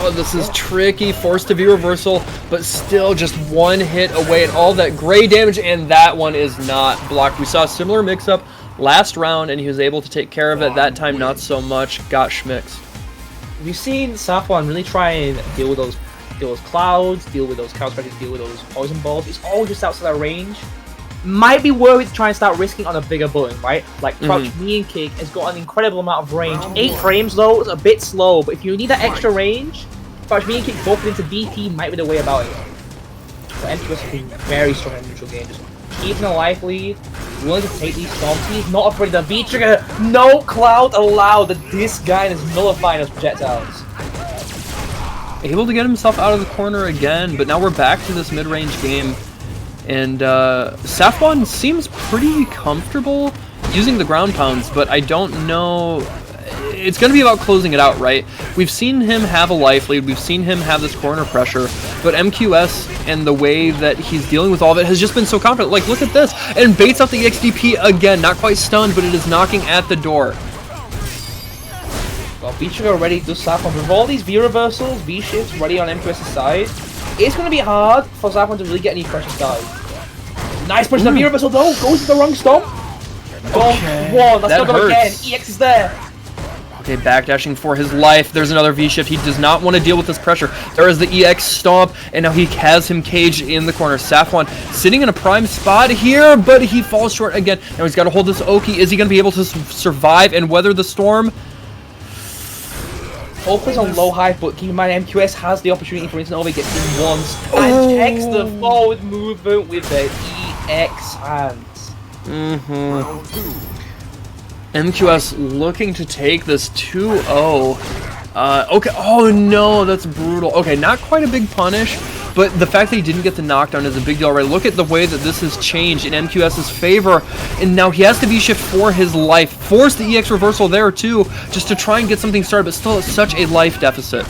Oh, this is tricky. Forced to V reversal, but still just one hit away and all that gray damage, and that one is not blocked. We saw a similar mix-up last round, and he was able to take care of it. That time, not so much. Got schmicks. We've seen Safwan really try and deal with those clouds, deal with those counter pressures, deal with those poison balls. It's all just outside that range. Might be worried to try and start risking on a bigger button, right? Like crouch knee and kick has got an incredible amount of range. 8 frames though is a bit slow, but if you need that extra range, crouch knee and kick both into DP might be the way about it. But MQS has been very strong in the neutral game, just keeping a life lead, willing to take these stomps. He's not afraid of the V-trigger. No cloud allowed. This guy is nullifying those projectiles. Able to get himself out of the corner again, but now we're back to this mid-range game. And Safwan seems pretty comfortable using the ground pounds, but I don't know. It's going to be about closing it out, right? We've seen him have a life lead. We've seen him have this corner pressure, but MQS and the way that he's dealing with all of it has just been so confident. Like, look at this, and baits out the EXDP again. Not quite stunned, but it is knocking at the door. Well, V-trigger ready to Safwan. With all these V reversals, V shifts ready on MQS's side, it's going to be hard for Safwan to really get any pressure started. Nice push, the V reversal though, goes to the wrong stomp. Okay. One, let's That go again. hurts. EX is there. Okay, backdashing for his life. There's another V-shift. He does not want to deal with this pressure. There is the EX stomp, and now he has him caged in the corner. Safwan sitting in a prime spot here, but he falls short again. Now he's got to hold this Oki. Is he going to be able to survive and weather the storm? Focus on low high, but keep in mind MQS has the opportunity for instant over. He gets in once and checks the forward movement with the EX hands. MQS looking to take this 2-0. Okay, oh no, that's brutal. Okay, not quite a big punish, but the fact that he didn't get the knockdown is a big deal, right? Look at the way that this has changed in MQS's favor, and now he has to V-shift for his life. Force the EX reversal there too, just to try and get something started, but still at such a life deficit.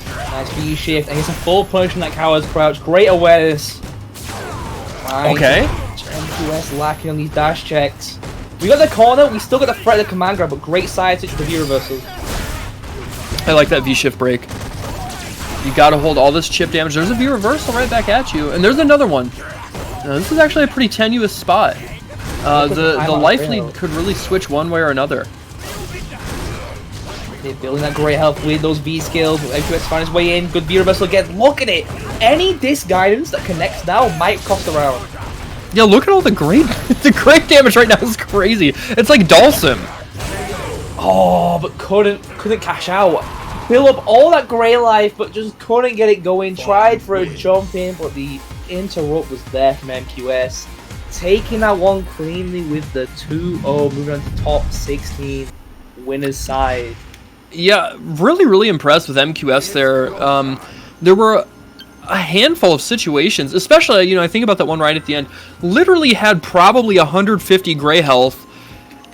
Nice V-shift, and gets a full punch from that coward's crouch. Great awareness. Nice. Okay. MQS lacking on these dash checks. We got the corner, we still got the threat of the command grab, but great side switch to the V reversal. I like that V-shift break. You gotta hold all this chip damage. There's a V reversal right back at you, and there's another one. Now, this is actually a pretty tenuous spot. The life lead could really switch one way or another. They're building that great health with those V skills. MQS finds his way in. Good V reversal again. Look at it. Any disc guidance that connects now might cost a round. Yeah, look at all the great damage right now is crazy. It's like Dhalsim. Oh, but couldn't cash out. Build up all that grey life, but just couldn't get it going. Tried for a jump in, but the interrupt was there from MQS. Taking that one cleanly with the 2-0, moving on to top 16 winners side. Yeah, really impressed with MQS there. There were a handful of situations, especially, you know, I think about that one right at the end, literally had probably 150 gray health,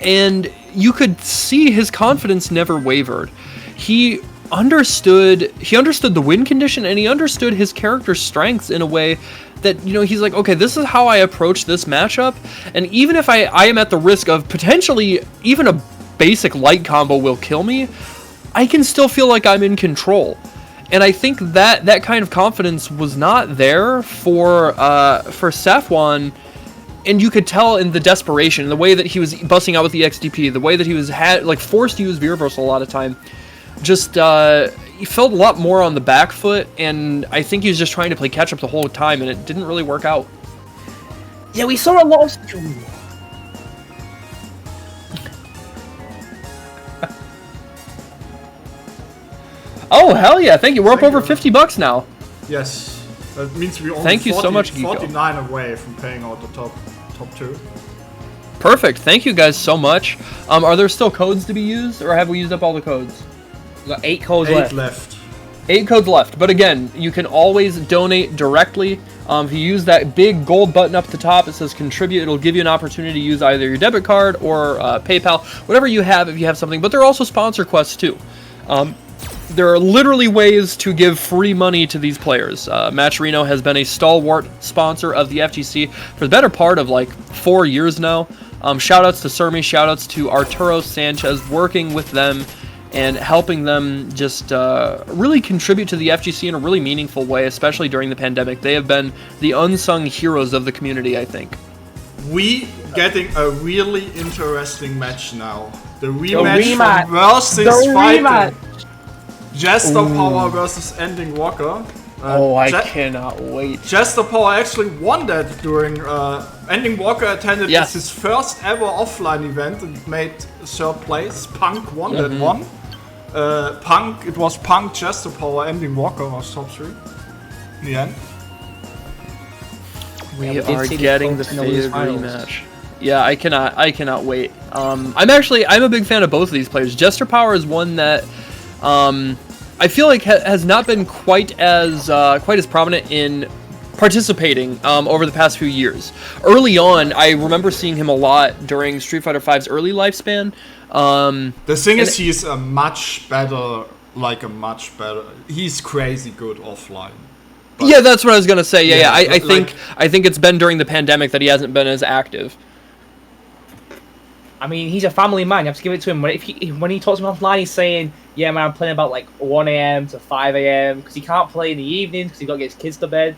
and you could see his confidence never wavered. He understood the win condition, and he understood his character's strengths in a way that, you know, he's like, okay, this is how I approach this matchup, and even if I am at the risk of potentially even a basic light combo will kill me, I can still feel like I'm in control. And I think that kind of confidence was not there for Safwan, and you could tell in the desperation, the way that he was busting out with the XDP, the way that he was forced to use V reversal a lot of time. Just he felt a lot more on the back foot, and I think he was just trying to play catch up the whole time, and it didn't really work out. Yeah, we saw a lot of. Oh, hell yeah, thank you. We're up over $50 now. Yes. That means we only thank you so much, 49 away from paying out the top two. Perfect. Thank you guys so much. Are there still codes to be used, or have we used up all the codes? We got 8 codes left. 8 codes left. But again, you can always donate directly. If you use that big gold button up at the top, it says contribute. It'll give you an opportunity to use either your debit card or PayPal, whatever you have if you have something. But there are also sponsor quests too. There are literally ways to give free money to these players. Match Reno has been a stalwart sponsor of the FGC for the better part of like 4 years now. Shoutouts to Sermi, shoutouts to Arturo Sanchez, working with them and helping them just really contribute to the FGC in a really meaningful way, especially during the pandemic. They have been the unsung heroes of the community, I think. We getting a really interesting match now. The rematch versus fighting. Jester Power versus Ending Walker. I cannot wait. Jester Power actually won that during Ending Walker attended his first ever offline event and made 3rd place. Punk won that one. It was Punk, Jester Power, Ending Walker was top 3 in the end. We are getting the fated rematch. Yeah, I cannot wait. I'm a big fan of both of these players. Jester Power is one that I feel like has not been quite as prominent in participating over the past few years. Early on, I remember seeing him a lot during Street Fighter V's early lifespan. The thing is, he's a much better. He's crazy good offline. But yeah, that's what I was gonna say. Yeah. I think it's been during the pandemic that he hasn't been as active. I mean, he's a family man. You have to give it to him. When he talks to me offline, he's saying, "Yeah, man, I'm playing about like 1 a.m. to 5 a.m. because he can't play in the evenings because he got to get his kids to bed."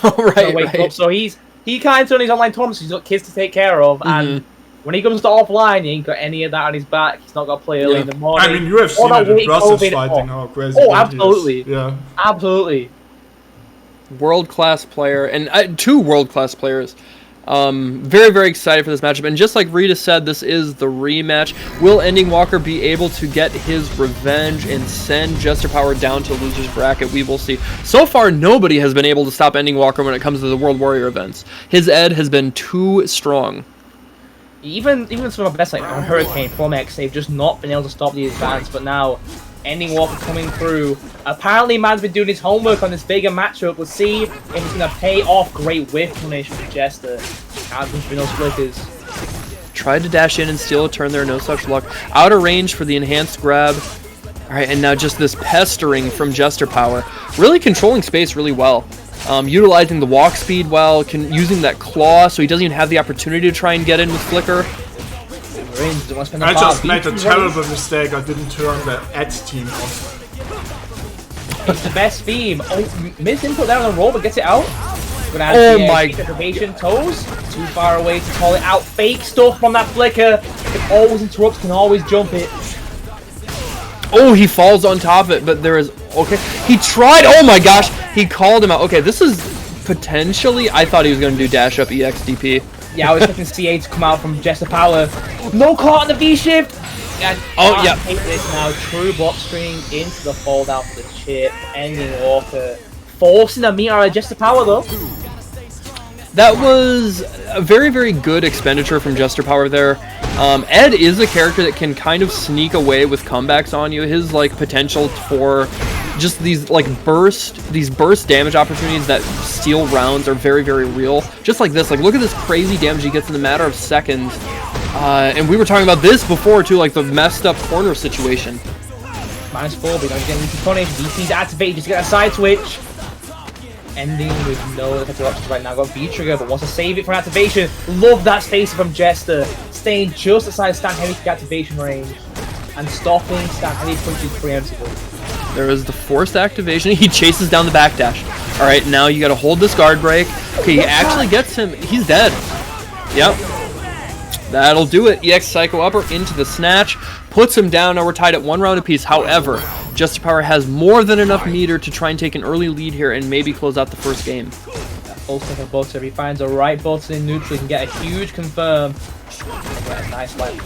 Right. Up. So he kind of doing his online tournaments. He's got kids to take care of, and when he comes to offline, he ain't got any of that on his back. He's not got to play early in the morning. I mean, you have seen it in Brussels fighting how crazy. Oh, absolutely. Yeah, absolutely. World-class player, and 2 world-class players. Very excited for this matchup, and just like Rita said, this is the rematch. Will Ending Walker be able to get his revenge and send Jester Power down to loser's bracket? We will see. So far, nobody has been able to stop Ending Walker when it comes to the World Warrior events. His ed has been too strong. Even some of the best, like on Hurricane, Formex, they've just not been able to stop the advance, but now Ending Walker coming through. Apparently, man's been doing his homework on this bigger matchup. Let's see if he's going to pay off. Great whiff punish for Jester. Can't for no splitters. Tried to dash in and steal a turn there, no such luck. Out of range for the enhanced grab. Alright, and now just this pestering from Jester Power. Really controlling space really well. Utilizing the walk speed well, using that claw so he doesn't even have the opportunity to try and get in with Flicker. I just made a terrible mistake. I didn't turn the Ed team off. It's the best theme. Oh, missed input there on the roll, but gets it out. Oh my god. Toes, too far away to call it out. Fake stuff from that flicker. It always interrupts, can always jump it. Oh, he falls on top of it, but there is... Okay, he tried... Oh my gosh, he called him out. Okay, this is potentially... I thought he was going to do dash up EXDP. Yeah, I was expecting CA to come out from Jester Power. No caught on the V-shift! And yeah. Take this now. True block string into the fall down for the chip. Ending Walker. Forcing a meter out of Jester Power though. That was a very, very good expenditure from Jester Power there. Ed is a character that can kind of sneak away with comebacks on you. His like potential for just these like burst damage opportunities that steal rounds are very, very real. Just like this, like look at this crazy damage he gets in a matter of seconds. And we were talking about this before too, like the messed up corner situation. -4, but don't get into punish. DC's activate, just get a side switch. Ending with no effective options right now. Got V-trigger, but wants to save it for activation. Love that space from Jester. Staying just aside Stan Heavy activation range. And stopping Stan Heavy punches preemptively. There is the forced activation. He chases down the backdash. Alright, now you gotta hold this guard break. Okay, he actually gets him. He's dead. Yep. That'll do it. EX Psycho Upper into the snatch. Puts him down. Now we're tied at 1 round apiece. However, Jester Power has more than enough meter to try and take an early lead here and maybe close out the first game. Full step of butter. If he finds the right button in neutral, he can get a huge confirm. And get a nice light.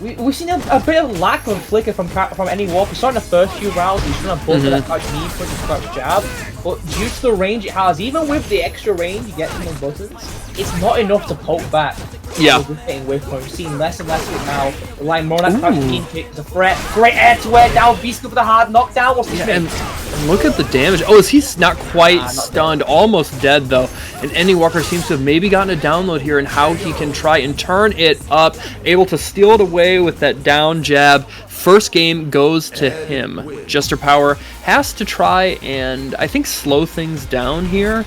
We've seen a bit of lack of flicker from any walk. We saw in the first few rounds, he's trying to buzz that crouch knee, push and crouch jab. But due to the range it has, even with the extra range you get from those buttons, it's not enough to poke back. Yeah. We've seen less and less of it now. Relying more on that crouch knee kick as a threat. Great air to air down, beast with the hard knockdown. What's this and look at the damage. Oh, is he not quite stunned? Dead. Almost dead though. And Ending Walker seems to have maybe gotten a download here and how he can try and turn it up. Able to steal it away with that down jab. First game goes to him. Jester Power has to try and I think slow things down here.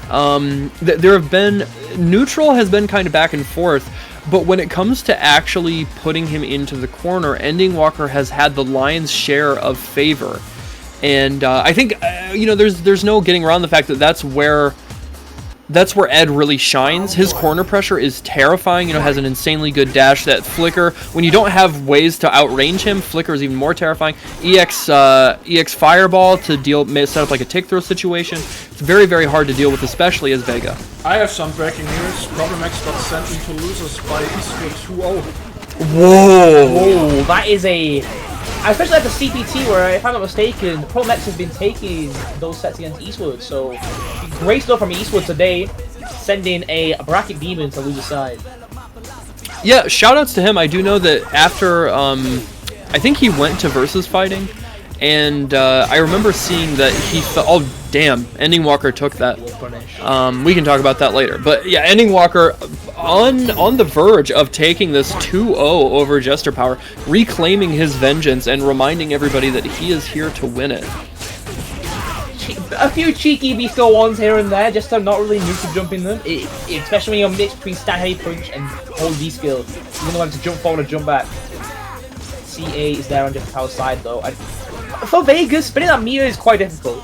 There have been... Neutral has been kind of back and forth, but when it comes to actually putting him into the corner, Ending Walker has had the lion's share of favor. And I think, you know, there's no getting around the fact that that's where Ed really shines. His corner pressure is terrifying, you know, has an insanely good dash. That flicker, when you don't have ways to outrange him, flicker is even more terrifying. EX Fireball to set up like a tick throw situation. It's very, very hard to deal with, especially as Vega. I have some breaking news. Problem X got sent into losers by esports 2-0. Whoa! That is a... Especially at the CPT, where, if I'm not mistaken, Problem X has been taking those sets against Eastwood, so great stuff from Eastwood today, sending a bracket demon to lose a side. Yeah, shoutouts to him. I do know that after, I think he went to Versus Fighting, and I remember seeing that he felt... Oh, damn, Ending Walker took that. We can talk about that later. But yeah, Ending Walker on the verge of taking this 2-0 over Jester Power, reclaiming his vengeance and reminding everybody that he is here to win it. A few cheeky V-skill ones here and there, just to not really neutral jumping them. Especially when you're mixed between Stan Heavy Punch and hold V-skill. You don't want to jump forward or jump back. CA is there on Jester Power's side though. For Vegas, spinning that meter is quite difficult.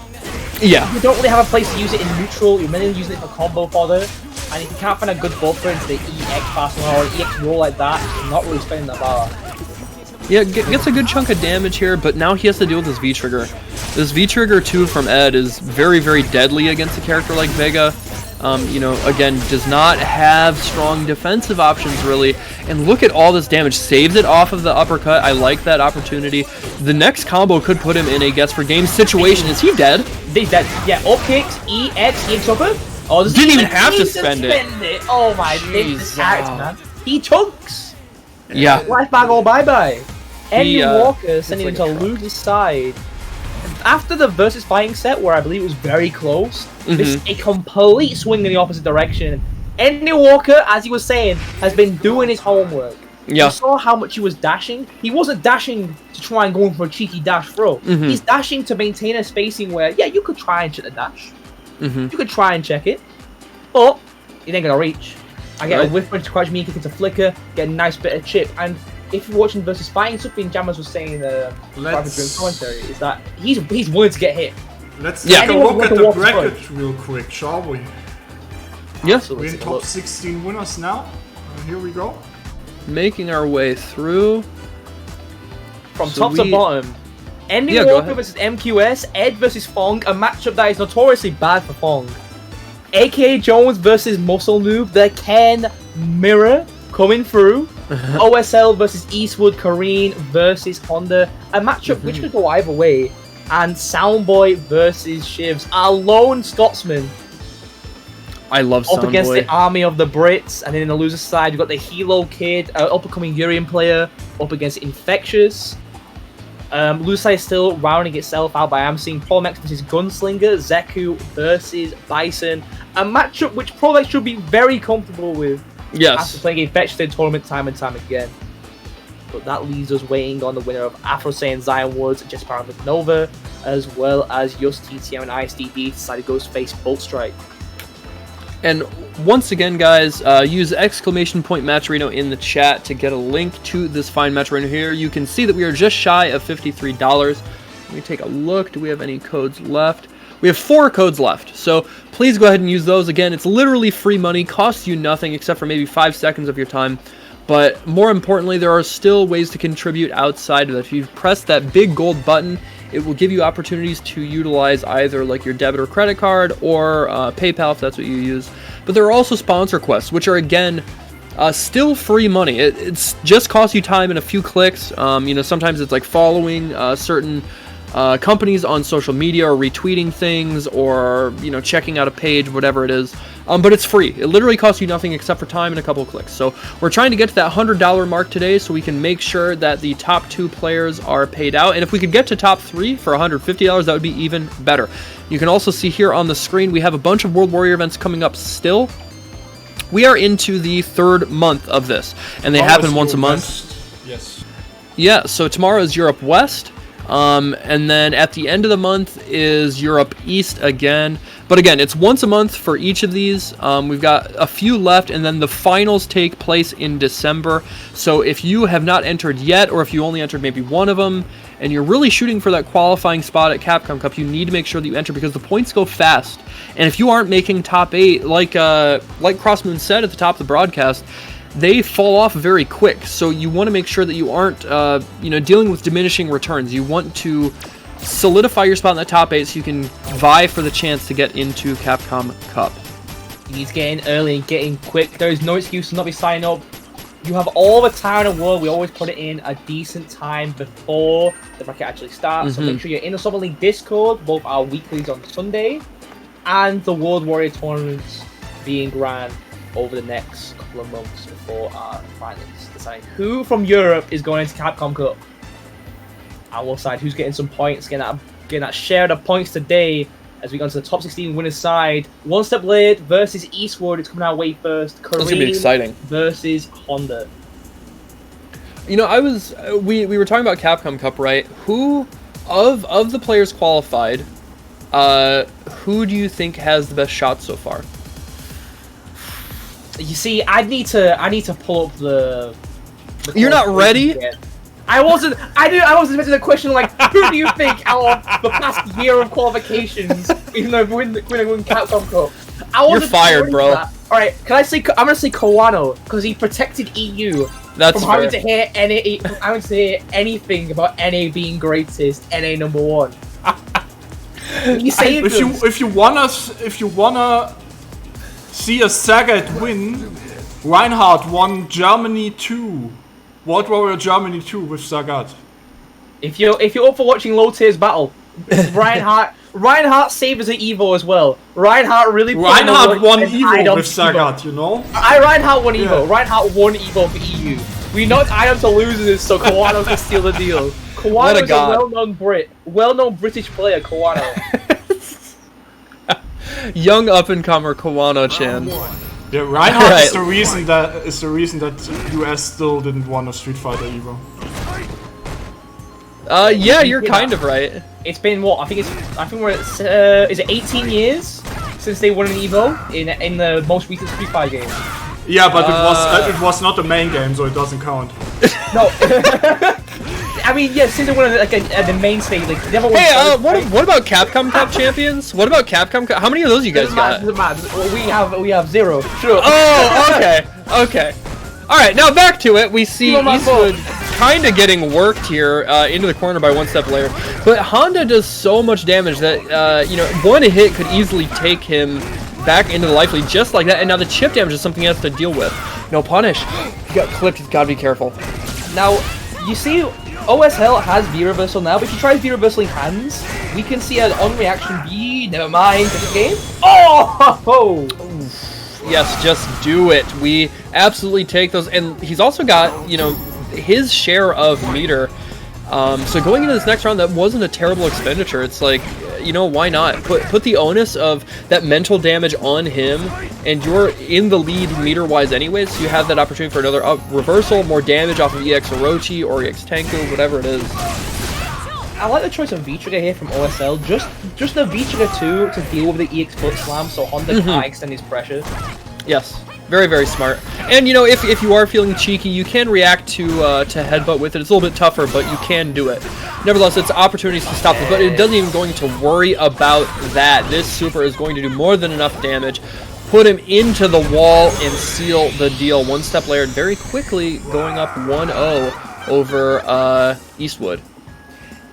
Yeah. You don't really have a place to use it in neutral, you're mainly using it for combo fodder. And if you can't find a good buffer into the EX pass or an EX roll like that, you're not really spinning the bar. Yeah, gets a good chunk of damage here, but now he has to deal with this V-Trigger. This V-Trigger too from Ed is very, very deadly against a character like Vega. You know, again, does not have strong defensive options really. And look at all this damage. Saves it off of the uppercut. I like that opportunity. The next combo could put him in a guess for game situation. Is he dead? He's dead. Yeah, up kicks, EX upper. Oh, this didn't even have to spend it. Oh my goodness, man. He chunks. Yeah. Life bag all bye-bye. Ending Walker sending him to lose his side. After the Versus Fighting set, where I believe it was very close, this is a complete swing in the opposite direction. Ending Walker, as he was saying, has been doing his homework. Yeah. You saw how much he was dashing. He wasn't dashing to try and go in for a cheeky dash throw. He's dashing to maintain a spacing where, yeah, you could try and check the dash. You could try and check it, but it ain't gonna reach. I get a whiff punch to crouch me, kick into flicker, get a nice bit of chip, and if you're watching Versus Fighting, something Jammers was saying during commentary is that he's willing to get hit. Let's take a Anyone look at want to the walk the bracket real quick, shall we? Yes. We're in top 16 winners now. Here we go. Making our way through. From top to bottom. Ending Yeah, go Walker ahead. versus MQS, Ed versus Fong, a matchup that is notoriously bad for Fong. AKA Jones versus Muscle Noob, the Ken Mirror coming through. OSL versus Eastwood, Kareen versus Honda, a matchup which could go either way. And Soundboy versus Shivs, our lone Scotsman. I love Up against Soundboy. the army of the Brits, and then in the loser side, you've got the Hilo Kid, up-and-coming Urian player, up against Infectious. Loser side is still rounding itself out by Amseeing Prolex versus Gunslinger, Zeku versus Bison, a matchup which Prolex should be very comfortable with after Yes. playing Infectious in tournament time and time again. But that leaves us waiting on the winner of Afro Saiyan Zion Woods, Jesper with Nova, as well as Just TTM and ISDD decided goes to face Bolt Strike. And once again, guys, use !Matcherino in the chat to get a link to this fine Matcherino here. You can see that we are just shy of $53. Let me take a look. Do we have any codes left? We have 4 codes left, so please go ahead and use those. Again, it's literally free money, costs you nothing except for maybe 5 seconds of your time. But more importantly, there are still ways to contribute outside of that. If you press that big gold button, it will give you opportunities to utilize either like your debit or credit card or PayPal if that's what you use. But there are also sponsor quests, which are again still free money. It's just costs you time and a few clicks. You know, sometimes it's like following certain companies on social media or retweeting things or, you know, checking out a page, whatever it is. But it's free. It literally costs you nothing except for time and a couple of clicks. So we're trying to get to that $100 mark today so we can make sure that the top 2 players are paid out. And if we could get to top 3 for $150, that would be even better. You can also see here on the screen, we have a bunch of World Warrior events coming up still. We are into the 3rd month of this, and they happen once a month. Yes. Yeah, so tomorrow is Europe West. And then at the end of the month is Europe East again. But again, it's once a month for each of these. We've got a few left, and then the finals take place in December. So if you have not entered yet, or if you only entered maybe one of them, and you're really shooting for that qualifying spot at Capcom Cup, you need to make sure that you enter because the points go fast. And if you aren't making top 8, like Crossmoon said at the top of the broadcast, they fall off very quick, so you want to make sure that you aren't, you know, dealing with diminishing returns. You want to solidify your spot in the top 8 so you can vie for the chance to get into Capcom Cup. He's getting early and getting quick. There is no excuse to not be signing up. You have all the time in the world. We always put it in a decent time before the bracket actually starts. So make sure you're in the Summer League Discord, both our weeklies on Sunday and the World Warrior tournaments being ran over the next couple of months before our finals, deciding who from Europe is going into Capcom Cup. And we'll decide who's getting some points, getting that share of points today as we go into the top 16 winners side. One Step Late versus Eastwood. It's coming our way first. That's gonna be exciting. Versus Honda. You know, we were talking about Capcom Cup, right? Who of the players qualified, who do you think has the best shot so far? You see, I need to pull up the You're not ready? Again. I wasn't expecting a question like, who do you think out of the past year of qualifications even though we're going to win Capcom Cup? You're fired, bro. Alright, I'm gonna say Kawano, because he protected EU That's from fair. having to hear anything about NA being greatest, NA number 1. You say If you wanna see a Sagat win, Reinhardt won Germany 2. World Warrior Germany 2 with Sagat. If you're up for watching low tiers battle, Reinhardt saved as an Evo as well. Reinhardt really Reinhardt won Evo with Sagat, you know? Reinhardt won Evo. Yeah. Reinhardt won Evo for EU. We knocked Iron to losers so Kawano can steal the deal. What a Kawano is god. well-known British player, Kawano. Young up-and-comer Kawano-chan. Yeah, Reinhardt Right. is the reason that US still didn't won a Street Fighter Evo. Yeah, you're kind of right. It's been what? I think we're at, is it 18 years since they won an Evo in the most recent Street Fighter game? Yeah, but it was not the main game, so it doesn't count. No. I mean, yeah, since they were like the main stage, like they never won. Hey, what about Capcom Cup champions? What about Capcom Cup? How many of those you guys got? Doesn't matter. We have 0. Sure. Oh, okay. All right, now back to it. We see Eastwood kind of getting worked here into the corner by One Step Layer, but Honda does so much damage that one hit could easily take him back into the life lead just like that. And now the chip damage is something he has to deal with. No punish. He got clipped. He's got to be careful. Now, you see, OSL has V-Reversal now, but if you try V-Reversaling hands, we can see an on-reaction V, never mind, to the game. Oh! Yes, just do it. We absolutely take those. And he's also got, his share of meter. So going into this next round, that wasn't a terrible expenditure. It's like, why not? Put the onus of that mental damage on him, and you're in the lead meter-wise anyways, so you have that opportunity for another reversal, more damage off of EX Orochi or EX Tenku, whatever it is. I like the choice of V-Trigger here from OSL. Just the V-Trigger 2 to deal with the EX Foot Slam, so Honda can't extend his pressure. Yes. Very, very smart. And, if you are feeling cheeky, you can react to headbutt with it. It's a little bit tougher, but you can do it. Nevertheless, it's opportunities to stop it, but it doesn't even going to worry about that. This super is going to do more than enough damage. Put him into the wall and seal the deal. One Step Layer very quickly going up 1-0 over Eastwood.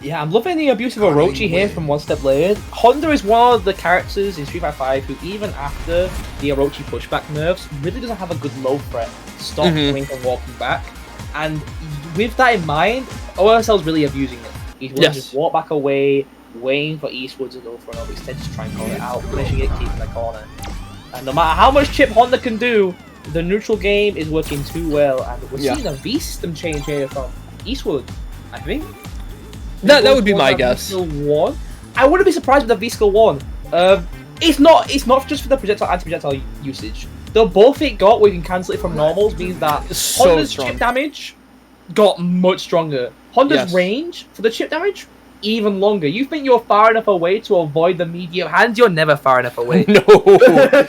Yeah, I'm loving the abuse of Orochi here from One Step Layered. Honda is one of the characters in Street Fighter 5 who, even after the Orochi pushback nerfs, really doesn't have a good low threat to stop coming from walking back. And with that in mind, OSL's really abusing it. He's willing to just walk back away, waiting for Eastwood to go for an overextend to try and call it out, punishing it, keeping the corner. And no matter how much chip Honda can do, the neutral game is working too well. And we're seeing a V-system change here from Eastwood, I think. That would be my guess. V-Skill 1. I wouldn't be surprised with the V-Skill 1. It's not just for the projectile anti-projectile usage. The buff it got where you can cancel it from normals means that Honda's chip damage got much stronger. Honda's range for the chip damage, even longer. You think you're far enough away to avoid the medium hands, you're never far enough away. No.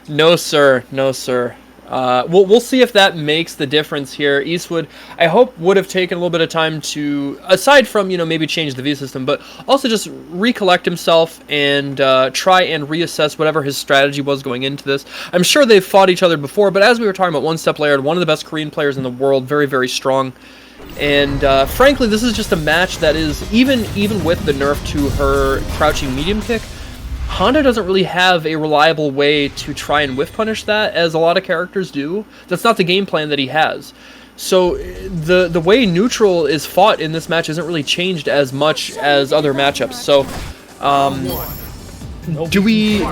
No, sir. No, sir. We'll see if that makes the difference here. Eastwood, I hope, would have taken a little bit of time to, aside from, maybe change the V system, but also just recollect himself and try and reassess whatever his strategy was going into this. I'm sure they've fought each other before, but as we were talking about, One Step Layered, one of the best Korean players in the world, very, very strong. And frankly, this is just a match that is, even with the nerf to her crouching medium kick, Honda doesn't really have a reliable way to try and whiff punish that, as a lot of characters do. That's not the game plan that he has. So the way neutral is fought in this match isn't really changed as much as other matchups. So do we...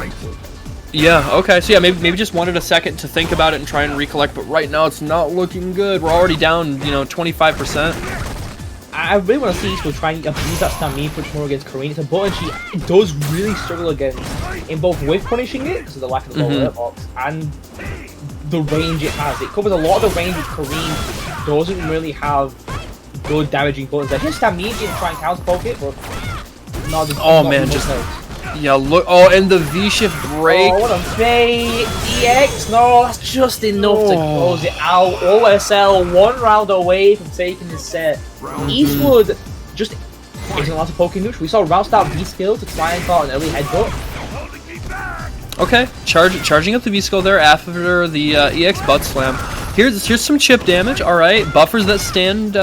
Yeah, okay. So yeah, maybe just wanted a second to think about it and try and recollect, but right now it's not looking good. We're already down, 25%. I really want to see Eastwood try and abuse that stamina push more against Karine. It's a button she does really struggle against in both with punishing it because of the lack of the lower box and the range it has. It covers a lot of the range which Karine doesn't really have good damaging buttons. There's just stamina to try and counter poke it, but not just. Oh man, just yeah, look. Oh, and the V-shift break. Oh, what a bait! EX, no, that's just enough to close it out. OSL 1 round away from taking the set. Eastwood just isn't allowed to poke in neutral. We saw Rouse start V-skill to try and call an early headbutt. Okay, charging up the V-skill there after the EX butt slam. Here's some chip damage. All right, buffers that stand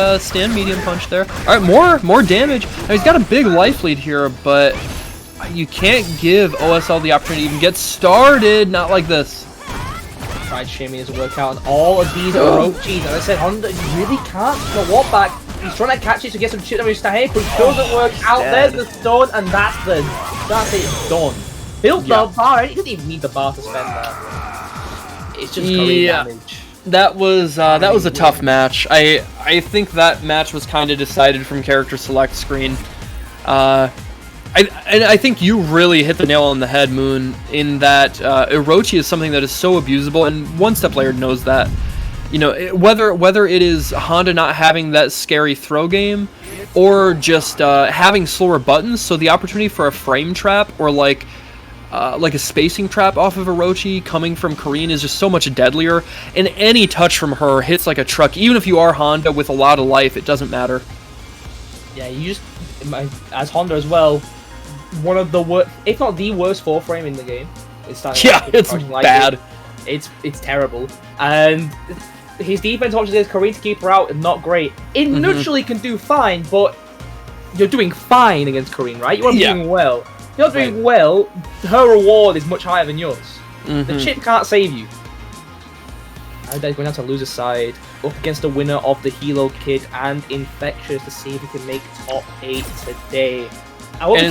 medium punch there. All right, more damage. Now, he's got a big life lead here, but you can't give OSL the opportunity to even get started. Not like this. Tried shimmy doesn't work out on all of these Orochis. As I said, Honda really can't. The walk back. He's trying to catch it to get some chip damage to hit, but it doesn't work out. There's the stun, and that's it done. Built the bar. He doesn't even need the bar to spend that. It's just damage. That was a tough match. I think that match was kind of decided from character select screen. I think you really hit the nail on the head, Moon, in that Orochi is something that is so abusable, and One Step Layer knows that. Whether it is Honda not having that scary throw game, or just having slower buttons, so the opportunity for a frame trap or like a spacing trap off of Orochi coming from Karine is just so much deadlier, and any touch from her hits like a truck. Even if you are Honda with a lot of life, it doesn't matter. Yeah, you just, as Honda as well, one of the worst, if not the worst 4-frame in the game. It's it's bad. It's terrible. And his defense options against Karine to keep her out is not great. In neutral, he can do fine, but you're doing fine against Karine, right? You're doing well. If you're doing well, her reward is much higher than yours. The chip can't save you. And then going down to loser's side, up against the winner of the Hilo Kid and Infectious to see if he can make top 8 today. And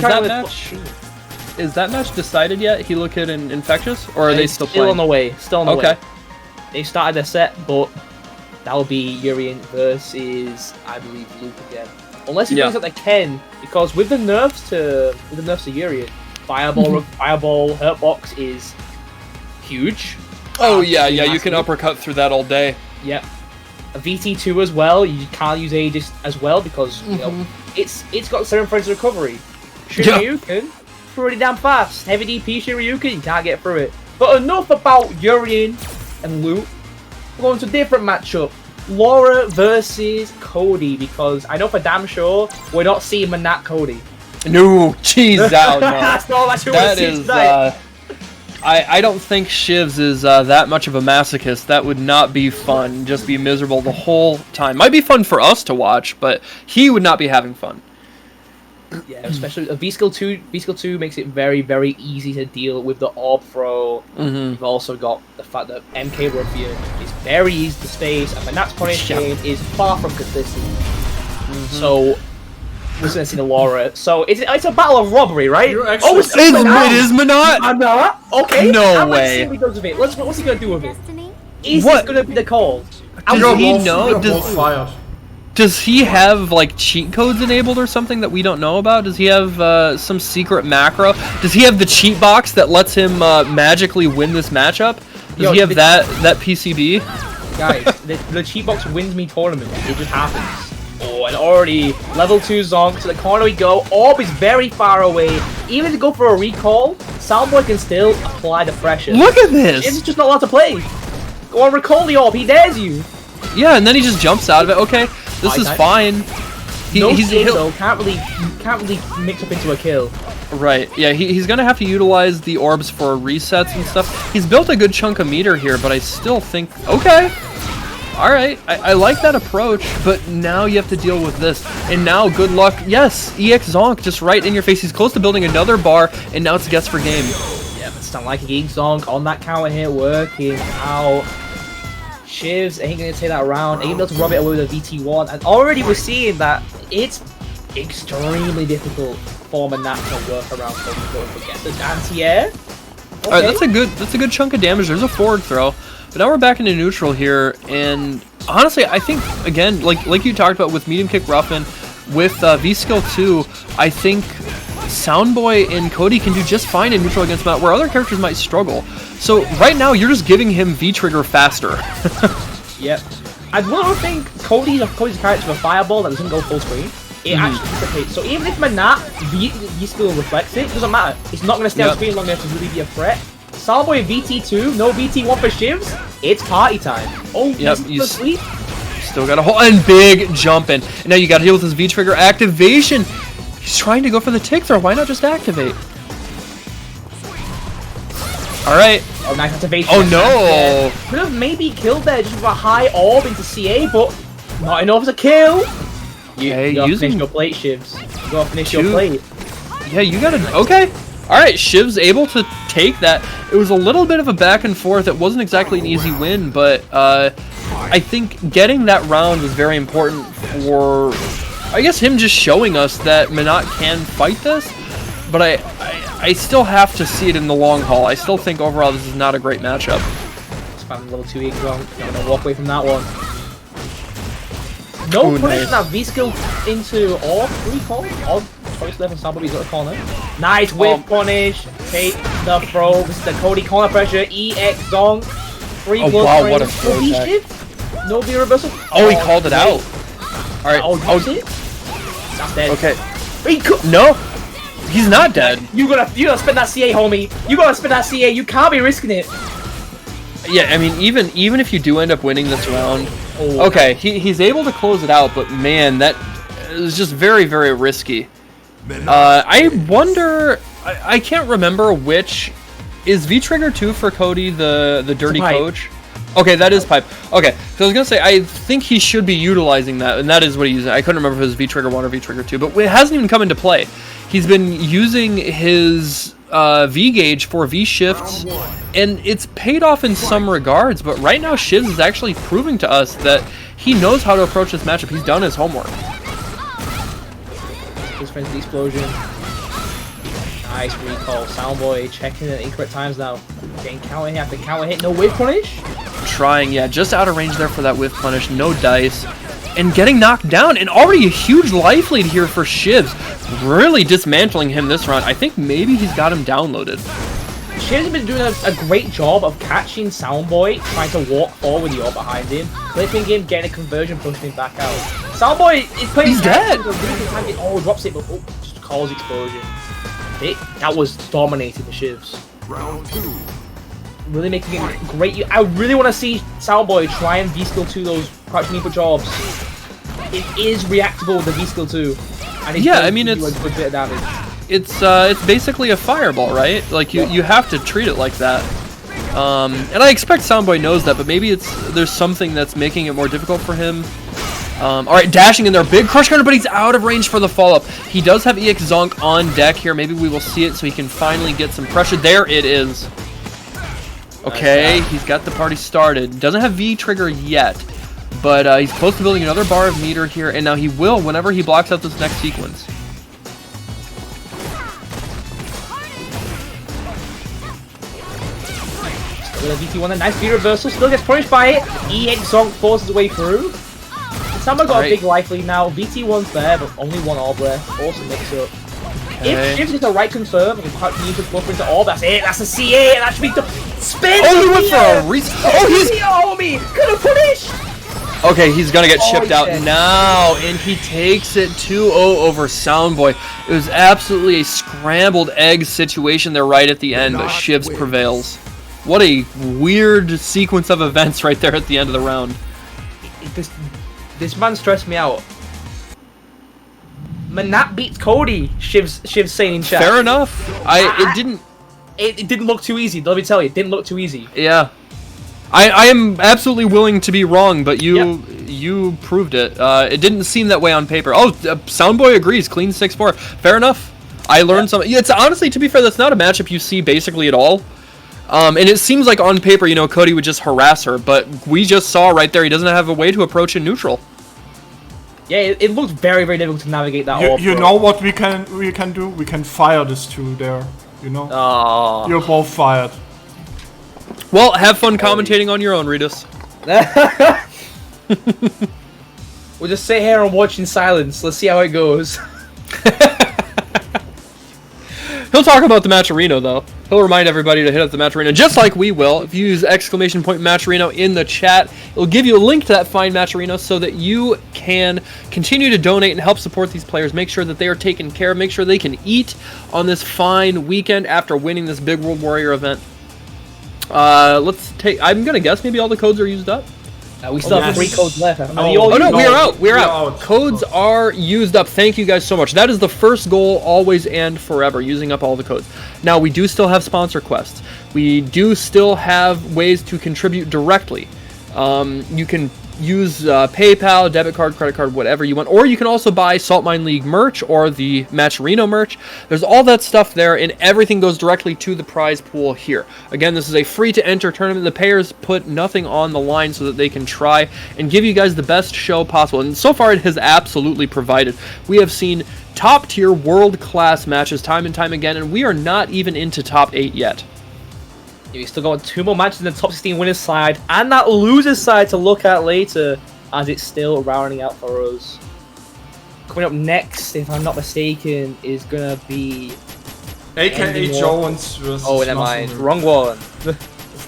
is that match decided yet? Hilo Kid and Infectious, or are they still playing? Still on the way. Still on the way. They started their set, but that will be Urien versus, I believe, Luke again. Unless he brings up the Ken, because with the nerfs to Urien, Fireball Hurtbox is huge. Oh yeah, you can uppercut through that all day. Yep. A VT2 as well. You can't use Aegis as well because you know it's got 7 frames of recovery. Shoryuken, pretty damn fast. Heavy DP Shoryuken, you can't get through it. But enough about Urien and Luke. We're going to a different matchup. Laura versus Cody, because I know for damn sure we're not seeing Manat Cody. No, jeez, no. That's not what that is. I don't think Shivs is that much of a masochist. That would not be fun. Just be miserable the whole time. Might be fun for us to watch, but he would not be having fun. Yeah, especially V-Skill 2. V-Skill 2 makes it very, very easy to deal with the orb throw. You've also got the fact that MK Ruffian is very easy to space, and Manat's punish game is far from consistent. So we're going to see the Laura. So it's a battle of robbery, right? It is Manat. Manat? Okay. No way. Let's see what he does with it. What's he going to do with it? Is this going to be the call? Does he know? Does he have like cheat codes enabled or something that we don't know about? Does he have some secret macro? Does he have the cheat box that lets him magically win this matchup? Does he have that PCB? Guys, the cheat box wins me tournament. It just happens. Oh, and already level 2 Zonk to the corner we go. Orb is very far away. Even to go for a recall, Soundboy can still apply the pressure. Look at this! He's just not allowed to play. Go on, recall the orb. He dares you. Yeah, and then he just jumps out of it. Okay, this is fine. He's can't really mix up into a kill. Right. Yeah, he's gonna have to utilize the orbs for resets and stuff. He's built a good chunk of meter here, but I still think okay. All right, I like that approach, but now you have to deal with this. And now, good luck. Yes, EX Zonk just right in your face. He's close to building another bar, and now it's guess for game. Yeah, but it's not like EX Zonk on that counter hit working out. Shivs ain't going to take that round, ain't able to rub it away with a VT1, and already we're seeing that it's extremely difficult for Manat to work around Cody. Don't forget the anti-air. Okay. Alright, that's a good chunk of damage. There's a forward throw. But now we're back into neutral here, and honestly, I think, again, like you talked about with medium kick Ruffin, with V-Skill 2, I think Soundboy and Cody can do just fine in neutral against Manat, where other characters might struggle. So right now, you're just giving him V-Trigger faster. Yep. I don't think Cody's a character with a fireball that doesn't go full screen. It actually dissipates. So even if Manat V-Skill reflects it, doesn't matter. It's not going to stay on screen long enough to really be a threat. Soundboy VT2, no VT1 for Shivs. It's party time. Oh, he's asleep. Still got a hold and big jump in. And now you got to deal with his V-Trigger activation. He's trying to go for the tick throw. Why not just activate? Alright. Oh, nice activation. Oh, no. Could have maybe killed there just with a high orb into CA, but not enough to kill. You gotta finish your plate, Shivs. You gotta finish your plate. Yeah, you gotta... Okay. Alright, Shiv's able to take that. It was a little bit of a back and forth. It wasn't exactly an easy win, but I think getting that round was very important for, I guess, him just showing us that Manat can fight this. But I still have to see it in the long haul. I still think overall this is not a great matchup. Spam level 2 EX Zonk. Not gonna walk away from that one. No punish from that V-Skill into orb. Recall? Orb. First left and Soundboy got the corner. Nice whip punish. Take the throw. This is the Cody corner pressure. EX Zonk. Free blood. Wow, what a throw attack. No V reversal. Oh, he called it out. Alright. Oh, that's dead. Okay. No. He's not dead. You gotta spin that CA, homie. You gotta spin that CA. You can't be risking it. Yeah, I mean, even if you do end up winning this round, okay, he's able to close it out. But man, that is just very, very risky. I wonder... I can't remember which... Is V-Trigger 2 for Cody the dirty coach? Okay, that is pipe. Okay, so I was going to say, I think he should be utilizing that, and that is what he's using. I couldn't remember if it was V-Trigger 1 or V-Trigger 2, but it hasn't even come into play. He's been using his V-Gauge for V-Shifts, and it's paid off in some regards, but right now Shivs is actually proving to us that he knows how to approach this matchup. He's done his homework. His friend's the explosion. Nice recall. Soundboy checking at incorrect times now. Getting counter hit after counter hit. No whiff punish. Trying, yeah, just out of range there for that whiff punish. No dice. And getting knocked down. And already a huge life lead here for Shivs. Really dismantling him this round. I think maybe he's got him downloaded. Shivs has been doing a great job of catching Soundboy, trying to walk forward with the AWP behind him, clipping him, getting a conversion, pushing him back out. Soundboy is playing. He's dead. Oh, drops it, but just calls explosion. That was dominating the Shivs. Round 2. Really making it great. I really want to see Soundboy try and V-skill 2 those crouching equal jobs. It is reactable with the V-skill 2. And yeah, I mean, it's a good bit of damage. It's basically a fireball, right? Like you have to treat it like that. And I expect Soundboy knows that, but maybe there's something that's making it more difficult for him. Alright, dashing in there, big crush counter, but he's out of range for the follow-up. He does have EX Zonk on deck here. Maybe we will see it so he can finally get some pressure. There it is. Okay, he's got the party started. Doesn't have V-Trigger yet, but he's close to building another bar of meter here, and now he will whenever he blocks out this next sequence. Still a VT1, a nice V reversal, still gets punished by it. EX Zonk forces his way through. Someone got a big life lead now. VT1's there, but only one orb there. Awesome mix up. If Shivs gets the right confirm, he can use the buffer into orb. That's it. That's a CA, and that should be the spin. Oh, he went for a reset. Oh, he's homie. Gonna punish. Okay, he's gonna get shipped out now, and he takes it 2-0 over Soundboy. It was absolutely a scrambled egg situation there right at the end, but Shivs prevails. What a weird sequence of events right there at the end of the round. This man stressed me out. Manat beats Cody. Shiv's saying in chat. Fair enough. It didn't look too easy. Let me tell you, it didn't look too easy. Yeah. I am absolutely willing to be wrong, but you proved it. It didn't seem that way on paper. Oh, Soundboy agrees. Clean 6-4. Fair enough. I learned something. It's honestly, to be fair, that's not a matchup you see basically at all. And it seems like on paper, Cody would just harass her, but we just saw right there he doesn't have a way to approach in neutral. Yeah, it looked very, very difficult to navigate that. You know what we can do? We can fire this two there. Aww. You're both fired. Well, have fun commentating on your own, Redus. We'll just sit here and watch in silence. Let's see how it goes. He'll talk about the Matcherino, though. He'll remind everybody to hit up the Matcherino, just like we will. If you use !Matcherino in the chat, it'll give you a link to that fine Matcherino so that you can continue to donate and help support these players. Make sure that they are taken care of. Make sure they can eat on this fine weekend after winning this big World Warrior event. Let's take... I'm going to guess maybe all the codes are used up. We still have 3 codes left. No, we're out. We're out. Codes are used up. Thank you guys so much. That is the first goal, always and forever, using up all the codes. Now, we do still have sponsor quests. We do still have ways to contribute directly. You can use PayPal, debit card, credit card, whatever you want. Or you can also buy Saltmine League merch or the Matcherino merch. There's all that stuff there, and everything goes directly to the prize pool here. Again, this is a free-to-enter tournament. The payers put nothing on the line so that they can try and give you guys the best show possible. And so far, it has absolutely provided. We have seen top-tier, world-class matches time and time again, and we are not even into top 8 yet. We still got 2 more matches in the top 16 winners side and that losers side to look at later, as it's still rounding out for us. Coming up next, if I'm not mistaken, is gonna be AKA Jones versus... Oh, never mind. Wrong one.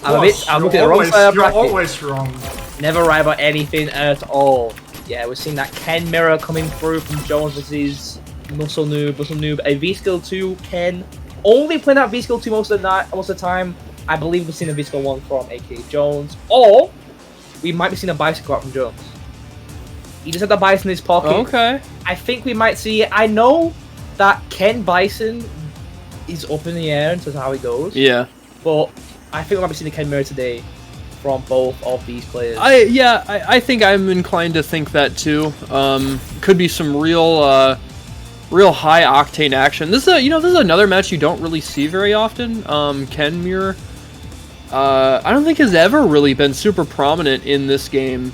I'm looking at the wrong side of the bracket. You're always wrong. Never right about anything at all. Yeah, we're seeing that Ken mirror coming through from Jones versus Muscle Noob. A V-Skill 2, Ken. Only playing that V-Skill 2 most of the time. I believe we've seen a V-Skill 1 from AKA Jones. Or we might be seeing a bicycle out from Jones. He just had the Bison in his pocket. Okay. I think we might see it. I know that Ken Bison is up in the air in terms of how it goes. Yeah. But I think we might be seeing the Ken mirror today from both of these players. I think I'm inclined to think that too. Could be some real high octane action. This is another match you don't really see very often. Ken mirror. I don't think has ever really been super prominent in this game.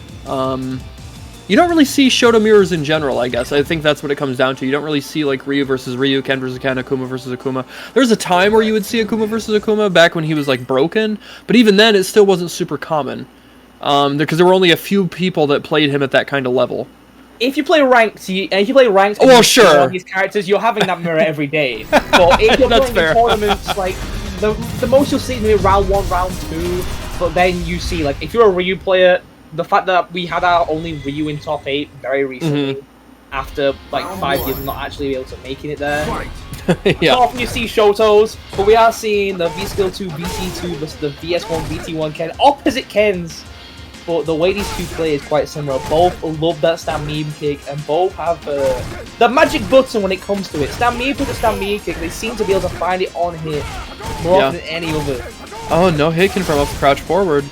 You don't really see Shoto mirrors in general, I guess. I think that's what it comes down to. You don't really see like Ryu versus Ryu, Ken versus Ken, Akuma versus Akuma. There's a time where you would see Akuma versus Akuma back when he was like broken, but even then it still wasn't super common. Because there were only a few people that played him at that kind of level. If you play ranked, well, sure, these characters, you're having that mirror every day. But if you're That's playing fair. in tournaments, like the most you'll see is maybe round 1, round 2. But then you see, like, if you're a Ryu player, the fact that we had our only Ryu in top 8 very recently, after like 5 years of not actually able to making it there. Yeah. So often you see Shotos, but we are seeing the V-Skill 2 BT2 versus the VS1 BT1 Ken, opposite Kens. But the way these two play is quite similar. Both love that stand medium kick, and both have the magic button when it comes to it. Stand medium kick or stand medium kick, they seem to be able to find it on hit more often than any other. Oh, no hit confirm off the crouch forward.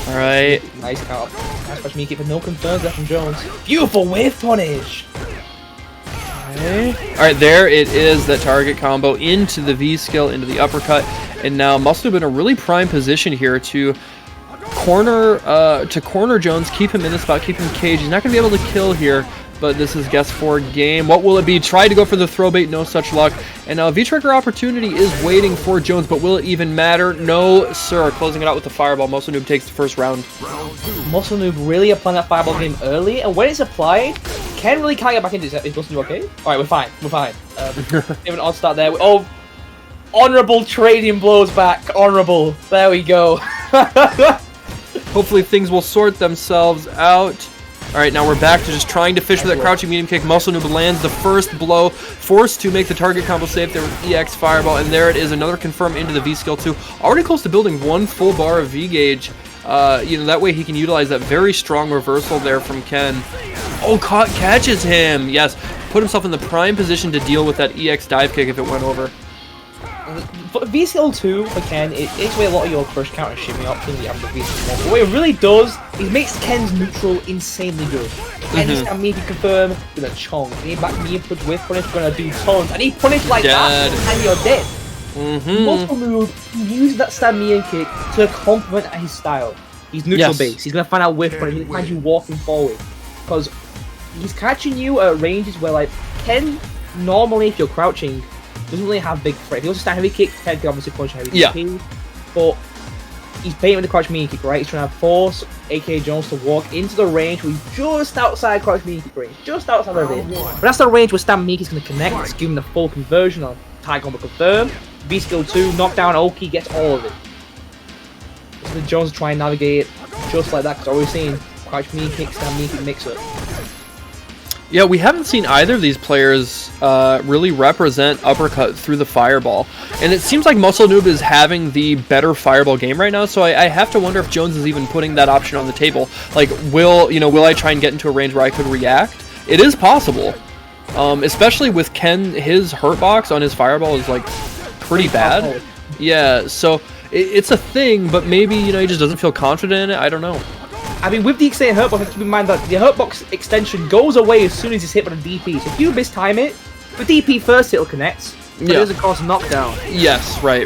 Alright. Nice count. Nice crouch medium kick, but no confirms left from Jones. Beautiful wave punish! Alright, there it is, that target combo into the V-skill, into the uppercut. And now Muscle in a really prime position here to corner Jones, keep him in the spot, keep him caged. He's not going to be able to kill here, but this is guess 4 game. What will it be? Try to go for the throw bait, no such luck. And now V-Trigger opportunity is waiting for Jones, but will it even matter? No, sir. Closing it out with the fireball. Muscle Noob takes the first round. Muscle Noob really applying that fireball game early, and when it's applied, Ken really can't get back into it. Is Muscle Noob okay? Alright, we're fine. We're fine. Give an odd start there. Oh, honorable trading blows back. Honorable. There we go. Hopefully things will sort themselves out. Alright, now we're back to just trying to fish with that crouching medium kick. Muscle Noob lands the first blow, forced to make the target combo safe there with EX Fireball, and there it is, another confirm into the V-Skill 2. Already close to building 1 full bar of V-Gauge. That way he can utilize that very strong reversal there from Ken. Oh, catches him! Yes, put himself in the prime position to deal with that EX dive kick if it went over. But V-Skill 2 for Ken, it takes away a lot of your crush counter shimmy options you have with V-Skill 1. But what it really does is makes Ken's neutral insanely good. And he's going to confirm with a chong. And he back me and with punish, going to do tons. And he punished like that, and you're dead. Multiple move, he uses that stand me and kick to complement his style. He's neutral base. He's going to find out whiff punish, he's going to find you walking forward. Because he's catching you at ranges where, like, Ken, normally if you're crouching, doesn't really have big threat. If he also stand heavy kick, Ken can obviously punch heavy kick. But he's baiting with the crouch medium kick, right? He's trying to force aka Jones to walk into the range where he's just outside crouch medium kick range. Just outside of it. But that's the range where stand medium kick is going to connect. It's giving the full conversion on tag combo confirm. V-Skill 2, knockdown Oki gets all of it. So the Jones try and navigate it just like that, because always seeing crouch medium kick, stand medium kick mix up. Yeah, we haven't seen either of these players really represent uppercut through the fireball. And it seems like Muscle Noob is having the better fireball game right now, so I have to wonder if Jones is even putting that option on the table. Like, will I try and get into a range where I could react? It is possible. Especially with Ken, his hurt box on his fireball is like pretty bad. Yeah, so it's a thing, but maybe, he just doesn't feel confident in it. I don't know. I mean, with the extended hurt box, keep in mind that the hurt box extension goes away as soon as it's hit by the DP. So if you mistime it, the DP first it'll connect, but it doesn't cause a knockdown. Yes, right.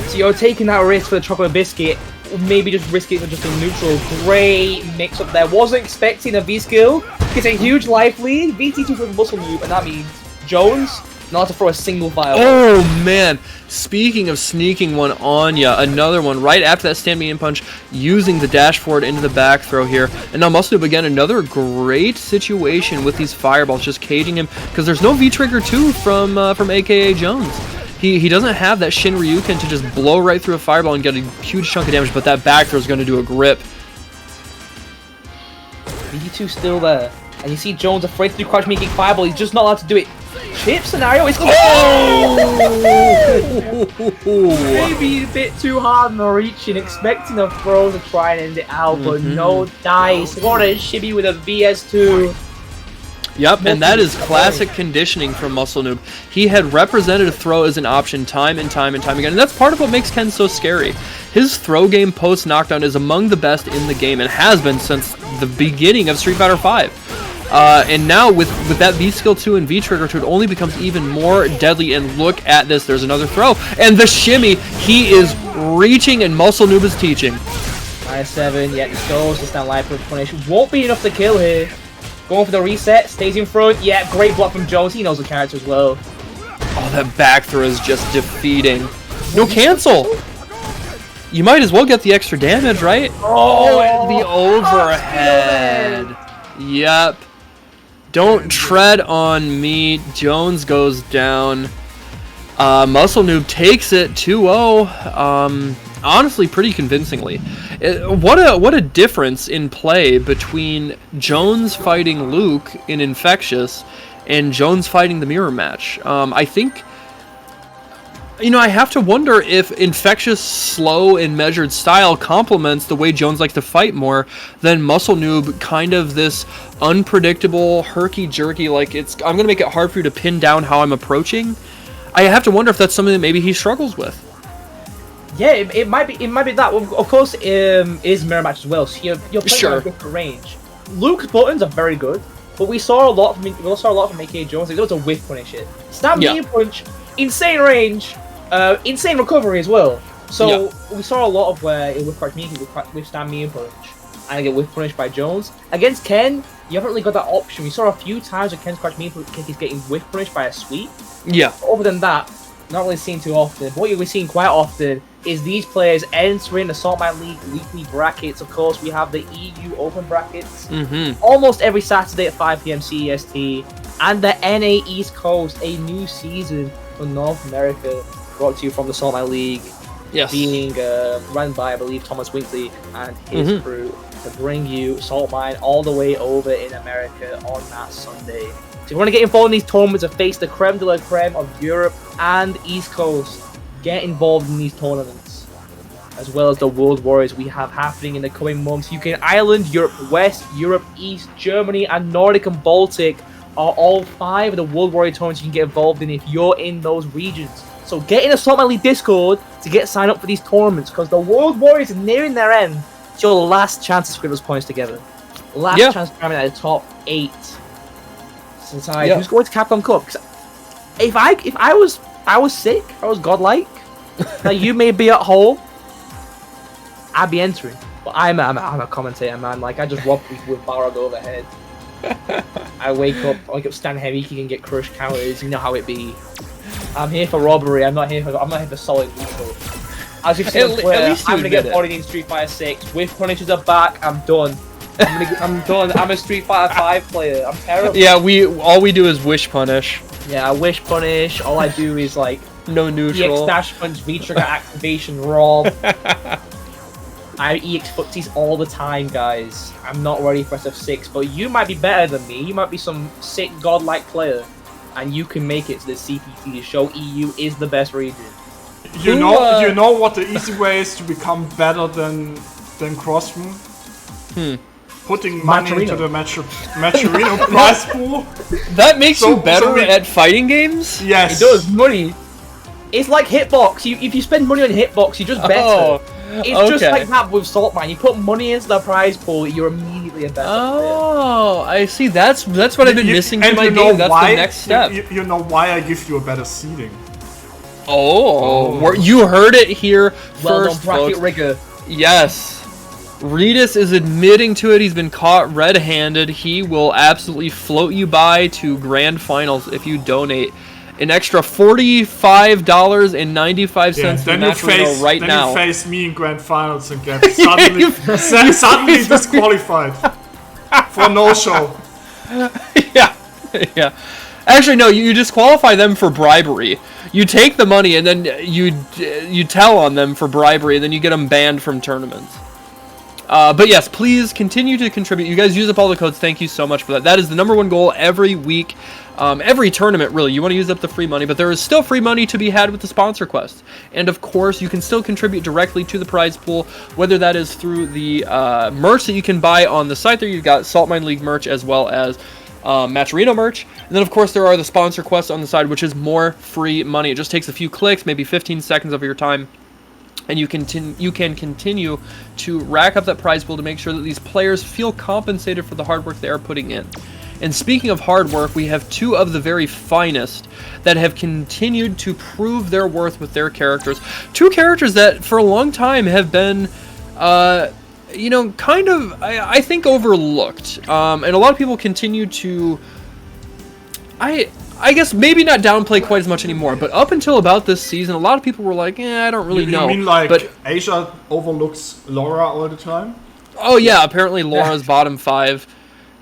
So you're taking that risk for the chocolate biscuit, or maybe just risk it for just a neutral. Great mix up there. Wasn't expecting a V-Skill. Gets a huge life lead. VT2 for the Muscle Noob, and that means Jones not to throw a single fireball. Oh man! Speaking of sneaking one on ya, another one right after that stand medium punch, using the dash forward into the back throw here. And now Muscle Noob again, another great situation with these fireballs, just caging him, because there's no V-Trigger 2 from AKA Jones. He doesn't have that Shin Ryuken to just blow right through a fireball and get a huge chunk of damage, but that back throw is going to do a grip. VT2 still there. And you see Jones afraid to do crouch making fireball, he's just not allowed to do it chip scenario. It's maybe a bit too hard on the reaching, expecting a throw to try and end it out, but no dice. What a shimmy with a VS2. Yep, and that is classic conditioning from Muscle Noob. He had represented a throw as an option time and time and time again, and that's part of what makes Ken so scary. His throw game post-knockdown is among the best in the game, and has been since the beginning of Street Fighter V. And now with that V-Skill 2 and V-Trigger 2, it only becomes even more deadly, and look at this, there's another throw, and the shimmy, he is reaching and Muscle Noob is teaching. -7, yeah, this goes, this down live for punish. Won't be enough to kill here. Going for the reset, stays in front. Yeah, great block from Jones. He knows the character as well. Oh, that back throw is just defeating. No cancel! You might as well get the extra damage, right? Oh, the overhead. Yep. Don't tread on me. Jones goes down. Muscle Noob takes it 2-0. Honestly, pretty convincingly. What a difference in play between Jones fighting Luke in Infectious and Jones fighting the mirror match. I think, I have to wonder if Infectious' slow and measured style complements the way Jones likes to fight more than Muscle Noob, kind of this unpredictable, herky-jerky, like I'm going to make it hard for you to pin down how I'm approaching. I have to wonder if that's something that maybe he struggles with. Yeah, it might be that. Of course, is mirror match as well. So you're playing at a different range. Luke's buttons are very good, but we saw a lot from AKA Jones. There was a whiff punish it. Stand medium punch, insane range, insane recovery as well. So we saw a lot of where it whiff me with stand medium punch, and I get whiff punished by Jones. Against Ken, you haven't really got that option. We saw a few times where Ken's crouch medium punch, he's getting whiff punished by a sweep. Yeah. But other than that, not really seen too often. But what you're seeing quite often is these players entering the Saltmine League weekly brackets. Of course, we have the EU Open brackets almost every Saturday at 5 PM CEST, and the NA East Coast, a new season for North America, brought to you from the Saltmine League, being run by, I believe, Thomas Winkley and his crew, to bring you Saltmine all the way over in America on that Sunday. So if you want to get involved in these tournaments and face the creme de la creme of Europe and East Coast, get involved in these tournaments, as well as the World Warriors we have happening in the coming months. UK Ireland, Europe West, Europe East, Germany, and Nordic and Baltic are all 5 of the World Warrior tournaments you can get involved in if you're in those regions. So get in the Saltmine League Discord to get signed up for these tournaments, because the World Warriors are nearing their end. It's your last chance to scribble those points together. Last chance to come in at the top 8. Since who's going to Capcom Cup? If I was sick, I was godlike, like you may be at home, I'd be entering. But I'm a commentator, man. Like, I just rob people with Balrog overhead. I wake up stand heavy, you can get crushed counters. You know how it be. I'm here for robbery. I'm not here for solid lethal. As you've seen on Twitter, I'm gonna get bodied in Street Fighter 6. With punishes are back. I'm done. I'm done. I'm a Street Fighter 5 player. I'm terrible. Yeah, all we do is wish punish. Yeah, I wish punish. All I do is like no neutral. EX dash punch, V trigger activation, rob. I EX footsies all the time, guys. I'm not ready for SF6, but you might be better than me. You might be some sick godlike player, and you can make it to the CPT to show EU is the best region. You know what the easy way is to become better than Crossman? Putting money into the Matcherino prize pool. That makes you better at fighting games? Yes. It does. Money. It's like Hitbox. If you spend money on Hitbox, you're just better. It's just like that with Saltmine. You put money into the prize pool, you're immediately a better player. I see. That's what I've been missing from my game. That's the next step. You know why I give you a better seeding. You heard it here well first, done, bracket folks. rigger. Yes. Redis is admitting to it. He's been caught red-handed. He will absolutely float you by to grand finals if you donate an extra $45.95 to Matcherino right now. Then you face me in grand finals and get suddenly disqualified for no show. Yeah. Actually, no. You disqualify them for bribery. You take the money and then you tell on them for bribery, and then you get them banned from tournaments. But yes, please continue to contribute. You guys use up all the codes. Thank you so much for that. That is the #1 goal every week. Every tournament, really. You want to use up the free money, but there is still free money to be had with the sponsor quest. And of course, you can still contribute directly to the prize pool, whether that is through the merch that you can buy on the site there. You've got Saltmine League merch as well as Matcherino merch. And then, of course, there are the sponsor quests on the side, which is more free money. It just takes a few clicks, maybe 15 seconds of your time. And you can continue to rack up that prize pool to make sure that these players feel compensated for the hard work they are putting in. And speaking of hard work, we have two of the very finest that have continued to prove their worth with their characters. Two characters that for a long time have been, you know, kind of, I think, overlooked. And a lot of people continue to, I guess maybe not downplay quite as much anymore, but up until about this season, a lot of people were like, I don't really know. You mean like but Asia overlooks Laura all the time? Oh yeah, apparently Laura's bottom 5.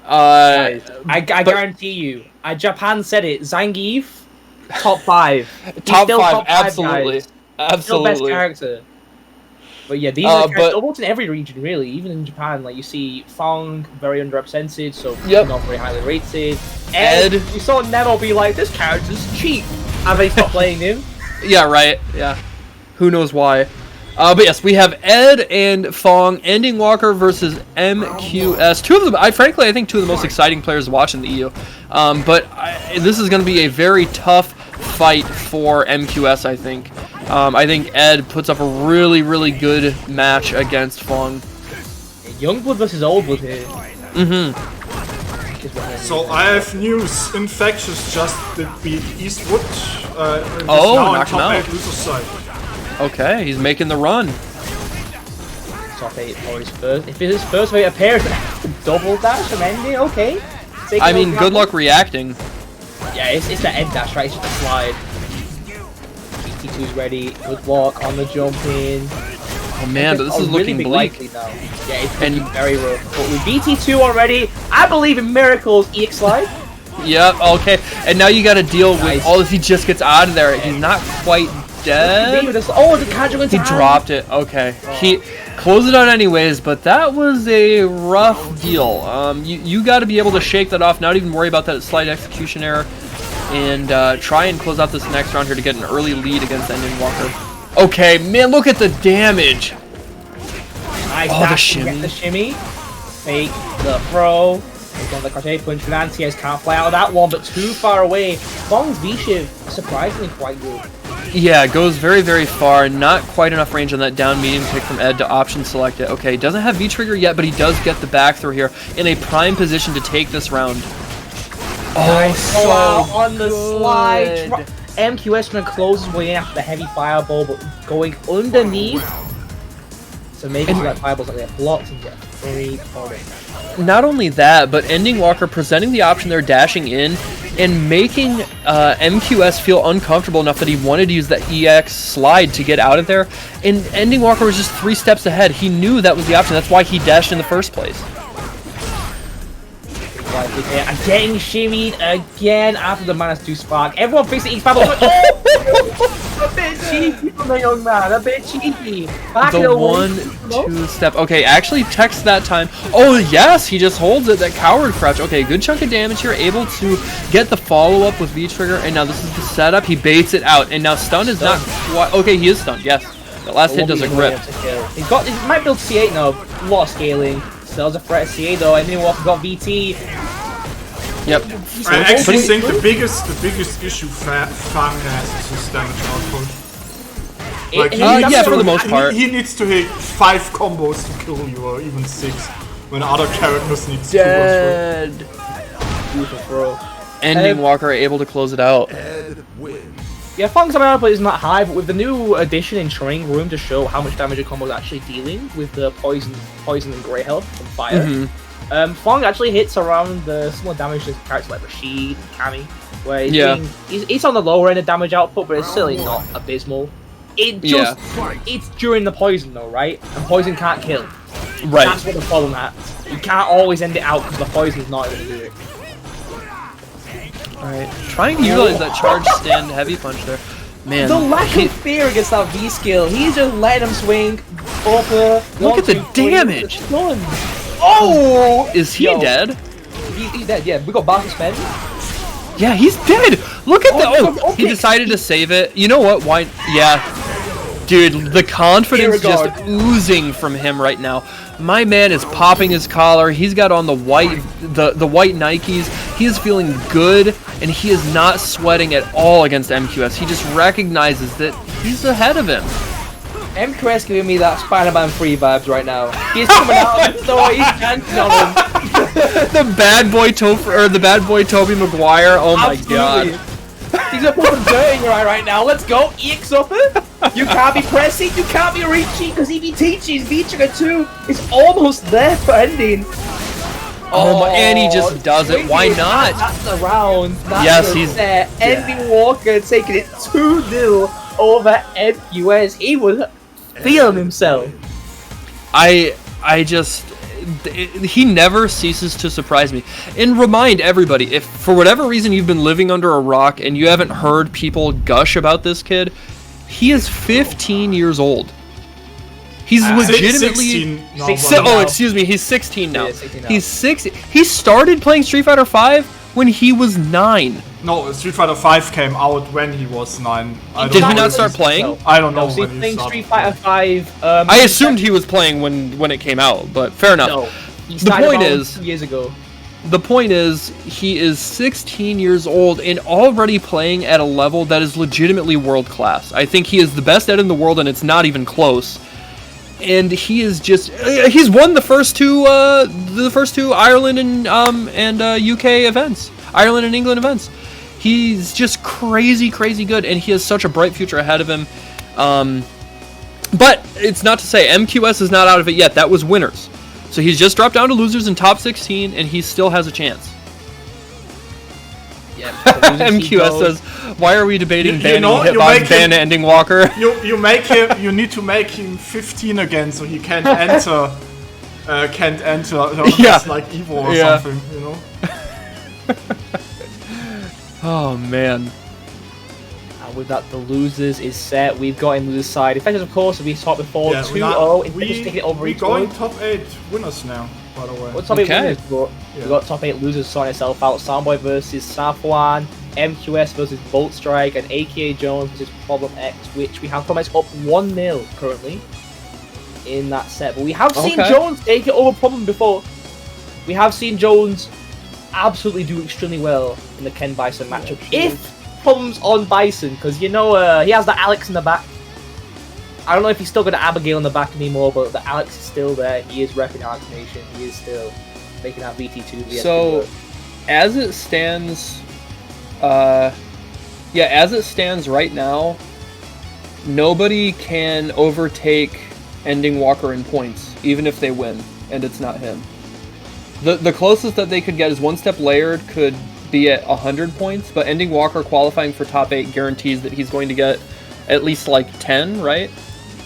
I guarantee you, Japan said it. Zangief, top 5. Top still 5, absolutely, guys. absolutely. Still best character. But yeah, these are characters almost in every region, really. Even in Japan, like you see Fong very underrepresented, so not very highly rated. Ed, you saw Nemo be like, "This character's cheap," and they stopped playing him. Yeah, right. Yeah, who knows why? But yes, we have Ed and Fong, Ending Walker versus MQS. Two of them, frankly, I think two of the most exciting players to watch in the EU. But this is going to be a very tough fight for MQS, I think. I think Ed puts up a really, really good match against Fong. Youngblood versus Oldblood here. So I have news. Infectious just did beat Eastwood. Knocked him out. Loser side. Okay, he's making the run. Top 8 for his first. If it's his first way appearance, double dash from Endy, okay. I mean, good luck reacting. Yeah, it's the end dash, right? It's just a slide. GT2's ready. Good walk on the jump in. Oh man, but this is looking bleak. Now. Yeah, it's looking very rough. But with BT2 already, I believe in miracles. EX slide. Yep. Okay. And now you got to deal with all. If he just gets out of there, he's not quite dead. Oh, the casual. He dropped it. Okay. He closed it out anyways, but that was a rough deal. You got to be able to shake that off. Not even worry about that slight execution error, and try and close out this next round here to get an early lead against Ending Walker. Okay, man, look at the damage. Nice. Oh, the shimmy. Get the shimmy. Fake the throw. Got the crochet punch. Financiers can't fly out of that one, but too far away. Fong's V-shiv surprisingly quite good. Yeah, it goes very, very far. Not quite enough range on that down medium kick from Ed to option select it. Okay, doesn't have V-trigger yet, but he does get the back throw here in a prime position to take this round. Nice. So on the slide. MQS gonna close his way in after the heavy fireball, but going underneath. So making sure that fireball's like they're blocked and get free point. Not only that, but Ending Walker presenting the option there, dashing in, and making MQS feel uncomfortable enough that he wanted to use that EX slide to get out of there. And Ending Walker was just 3 steps ahead. He knew that was the option. That's why he dashed in the first place. I'm getting shimmied again after the -2 spark. Everyone thinks that he's a bit cheeky from the young man. A bit cheeky. Back the 1-2 step. Okay, actually text that time. Oh yes, he just holds it. That coward crouch. Okay, good chunk of damage here. Able to get the follow up with V trigger. And now this is the setup. He baits it out. And now stun is not quite. Okay, he is stunned. Yes. The last hit does a grip. He might build C8 now. A lot of scaling. Still has a threat at C8 though. Ending Walker got VT. Yep. I actually think the biggest issue Fang has is his damage output. Like, yeah, for the most part. He needs to hit 5 combos to kill you, or even 6, when other characters need 2 or 3. Beautiful throw. Ending Walker able to close it out. Yeah, Fang's output is not high, but with the new addition in Training Room to show how much damage a combo is actually dealing with the poison and grey health from fire. Fong actually hits around the similar damage to characters like Rashid and Cammy, where he's on the lower end of damage output, but it's still not abysmal. It's during the poison though, right? And poison can't kill. Right. That's what the problem is. You can't always end it out because the poison is not going to do it. Alright, trying to utilize that charge stand heavy punch there. Man. The lack of fear against that V skill, he's just letting him swing. over. Look at the damage. Oh! Is he dead? He's dead, yeah. We got Barton Spend. Yeah, he's dead. Look at Oh, he decided to save it. You know what? Why? Yeah. Dude, the confidence just oozing from him right now. My man is popping his collar. He's got on the white Nikes. He is feeling good, and he is not sweating at all against MQS. He just recognizes that he's ahead of him. MQS giving me that Spider-Man 3 vibes right now. He's coming out of the door. He's dancing on him. The bad boy Tobey Maguire. Oh my god. He's gonna put some dirt in your eye right now. Let's go. EX upper. You can't be pressing. You can't be reaching because if he teaches Vichika 2 is almost there for ending. Oh, and he just does it. Why not? That's the round. Yes, he's there. Ending Walker taking it 2-0 over MQS. He was feeling himself. He never ceases to surprise me. And remind everybody, if for whatever reason you've been living under a rock and you haven't heard people gush about this kid, he is 15 years old. He's legitimately 16 excuse me, he's 16 now. Yeah, 16 now. He's 16. He started playing Street Fighter V when he was 9. No, Street Fighter V came out when he was 9. Did he not start playing? I don't know No, when he's he playing started Street Fighter 5. I assumed he was playing when it came out, but fair enough. No, he The started point about is- 2 years ago. The point is, he is 16 years old and already playing at a level that is legitimately world class. I think he is the best Ed in the world, and it's not even close. And he is just—he's won the first two Ireland and UK events, Ireland and England events. He's just crazy good, and he has such a bright future ahead of him. But it's not to say MQS is not out of it yet. That was winners. So he's just dropped down to losers in top 16, and he still has a chance. Yeah, MQS says, "Why are we debating banning Hitbox, ban Ending Walker?" You need to make him 15 again, so he can't enter. Like Evo or something, you know. Oh man. And with that, the losers is set. We've got in losers side. Effective, of course, we talked before. 2-0. Just taking it over we're each going one. top 8 winners now, by the way. What's top 8 Okay. winners? We've got top 8 losers sorting itself out. Soundboy versus Safwan, MQS versus Bolt Strike, and AKA Jones versus Problem X, which we have Problem X up 1-0 currently in that set. But we have seen Jones take it over Problem before. We have seen Jones absolutely do extremely well in the Ken Bison matchup. If Problem's on Bison, because you know he has the Alex in the back. I don't know if he's still got the Abigail in the back anymore, but the Alex is still there. He is repping Alex Nation. He is still making that VT2. So, as it stands, as it stands right now, nobody can overtake Ending Walker in points, even if they win, and it's not him. The closest that they could get is One Step Layered could be at 100 points, but Ending Walker qualifying for top 8 guarantees that he's going to get at least like 10, right?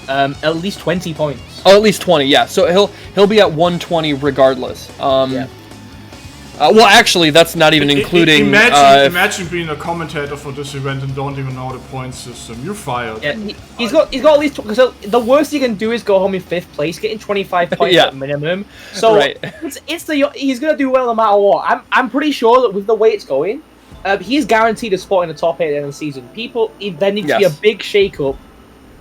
At least 20 points. Oh, at least 20, yeah. So he'll be at 120 regardless. Well, actually, that's not even including... Imagine being a commentator for this event and don't even know the point system. You're fired. Yeah, he's got at least... So the worst he can do is go home in 5th place, getting 25 points at minimum. So he's going to do well no matter what. I'm pretty sure that with the way it's going, he's guaranteed a spot in the top 8 at the end of the season. There needs to be a big shake-up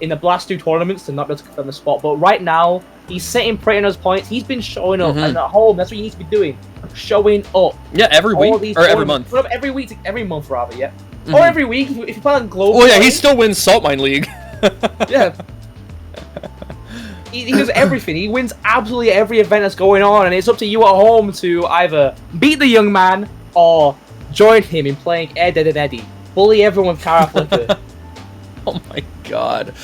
in the last 2 tournaments to not be able to confirm the spot. But right now, he's sitting pretty on his points. He's been showing up, and at home, that's what you need to be doing. Showing up. Yeah, every week. Or every month. Every week, every month, rather, yeah. Or every week, if you play on global. Oh, yeah, he still wins Saltmine League. Yeah. He does everything. He wins absolutely every event that's going on, and it's up to you at home to either beat the young man or join him in playing Ed, Eddie. Bully everyone with Cara Flicker. Oh my god.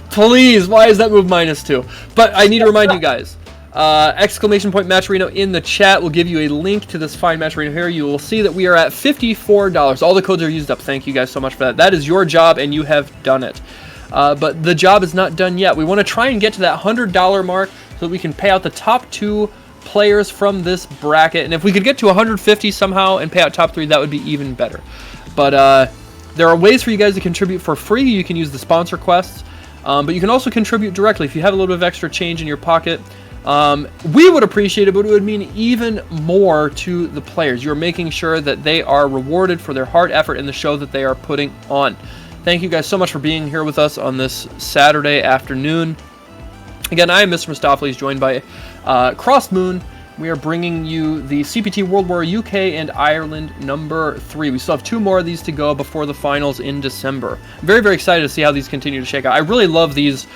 Please, why is that move -2? But I need to remind you guys, exclamation point Match Reno in the chat will give you a link to this fine Match Reno here. You will see that we are at $54. All the codes are used up. Thank you guys so much for that. That is your job, and you have done it. But the job is not done yet. We want to try and get to that $100 mark so that we can pay out the top 2 players from this bracket. And if we could get to 150 somehow and pay out top 3, that would be even better. But there are ways for you guys to contribute for free. You can use the sponsor quests. But you can also contribute directly if you have a little bit of extra change in your pocket. We would appreciate it, but it would mean even more to the players. You're making sure that they are rewarded for their hard effort in the show that they are putting on. Thank you guys so much for being here with us on this Saturday afternoon. Again, I am Mr. Mistopheles, joined by Cross Moon. We are bringing you the CPT World War UK and Ireland number 3. We still have 2 more of these to go before the finals in December. I'm very, very excited to see how these continue to shake out. I really love these.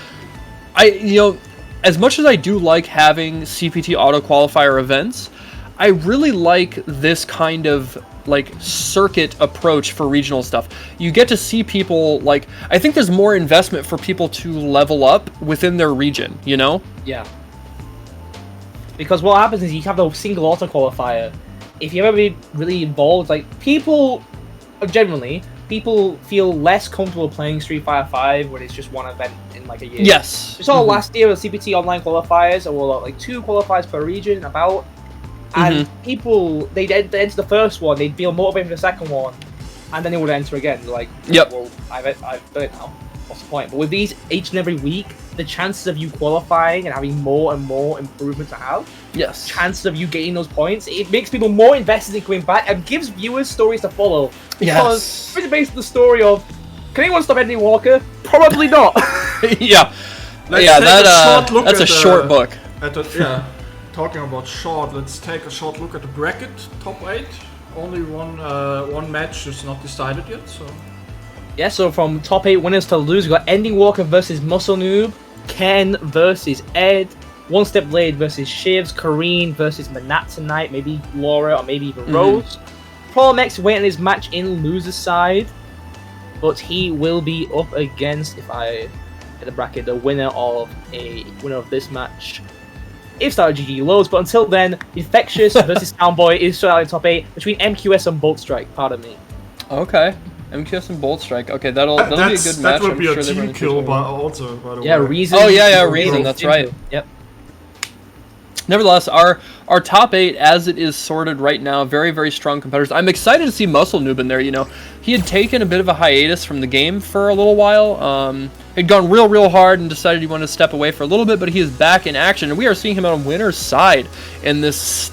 As much as I do like having CPT auto qualifier events, I really like this kind of circuit approach for regional stuff. You get to see people, I think there's more investment for people to level up within their region, you know? Yeah. Because what happens is you have the single auto qualifier. If you ever be really involved, people feel less comfortable playing Street Fighter 5 when it's just one event in a year. Yes. We saw last year with CPT online qualifiers, or 2 qualifiers per region about. And people, they'd enter the first one, they'd feel motivated for the second one, and then they would enter again. They're like, yep. Well, I've done it now. What's the point? But with these each and every week, the chances of you qualifying and having more and more improvement to have, yes, chances of you getting those points, it makes people more invested in coming back and gives viewers stories to follow. Because it's based on the story of, can anyone stop Andy Walker? Probably not. Yeah. That's a short book. Talking about short, let's take a short look at the bracket, top 8. Only one match is not decided yet, so... Yeah, so from top 8 winners to lose, we've got Ending Walker versus Muscle Noob, Ken versus Ed, One Step Blade versus Shivs, Kareen versus Manat tonight, maybe Laura or maybe even Rose. Problem X waiting his match in loser's side, but he will be up against, if I get the bracket, the winner of this match. If started GG loads, but until then, Infectious versus Soundboy is still out in top 8 between MQS and Bolt Strike. Pardon me. Okay, MQS and Bolt Strike. Okay, that'll be a good match. That would be a team kill, by the way. Yeah, Reason. Oh yeah, Reason. That's right. Yep. Nevertheless, our top 8, as it is sorted right now, very, very strong competitors. I'm excited to see Muscle Noob in there. He had taken a bit of a hiatus from the game for a little while. Had gone real hard and decided he wanted to step away for a little bit, but he is back in action, and we are seeing him on winner's side in this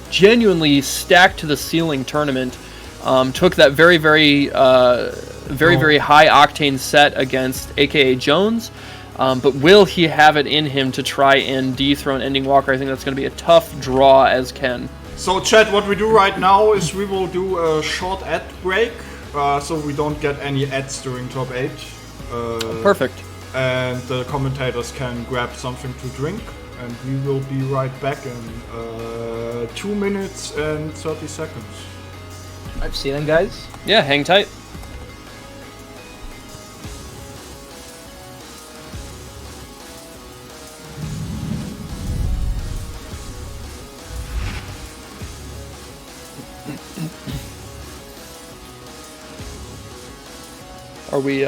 genuinely stacked to the ceiling tournament. Took that very, very high octane set against AKA Jones. But will he have it in him to try and dethrone Ending Walker? I think that's going to be a tough draw as Ken. So, chat, what we do right now is we will do a short ad break, so we don't get any ads during top 8. Perfect. And the commentators can grab something to drink, and we will be right back in 2 minutes and 30 seconds. I've seen them, guys. Yeah, hang tight. Are we,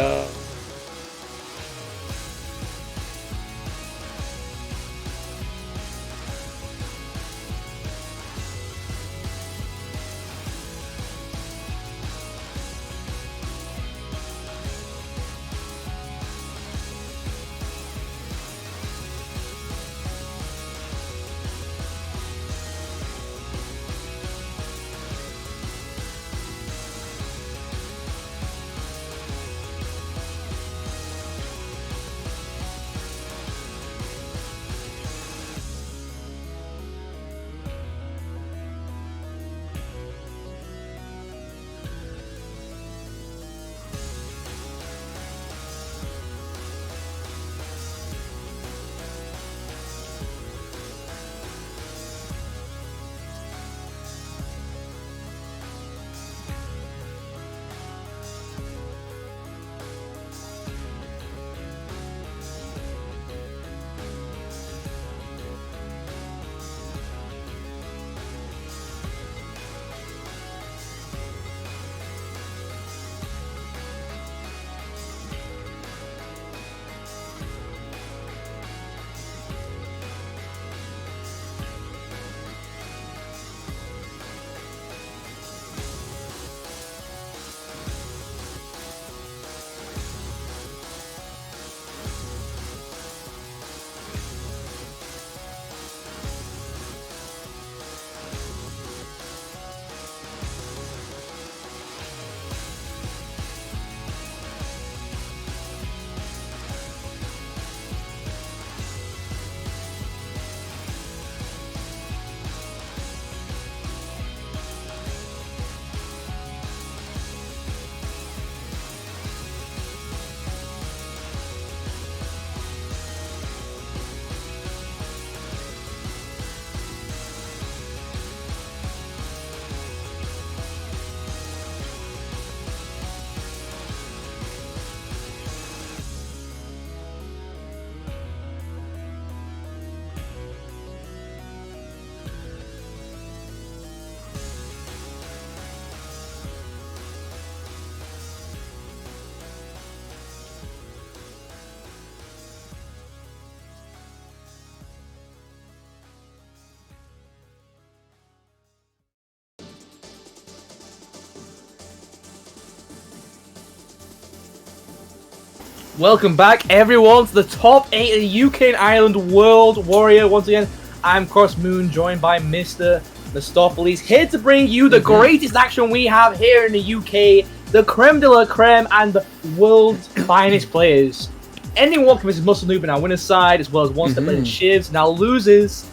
Welcome back, everyone, to the top 8 of the UK and Ireland World Warrior. Once again, I'm Cross Moon, joined by Mr. Mistopheles, here to bring you the greatest action we have here in the UK, the creme de la creme and the world's finest players. Ending Walker versus Muscle Noob in our winner's side, as well as one step later Shivs. Now losers,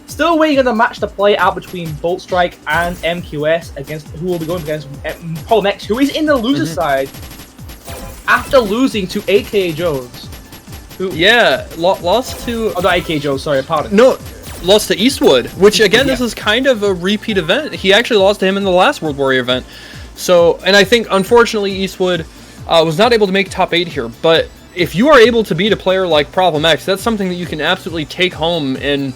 still waiting on the match to play out between Bolt Strike and MQS, against who will be going against Problem X, who is in the loser's side. After losing to AKA Jones. Who, lost to... Oh, not AKA Jones, sorry, pardon. No, lost to Eastwood, which again, this is kind of a repeat event. He actually lost to him in the last World Warrior event. So, and I think, unfortunately, Eastwood was not able to make top 8 here. But if you are able to beat a player like Problem X, that's something that you can absolutely take home and,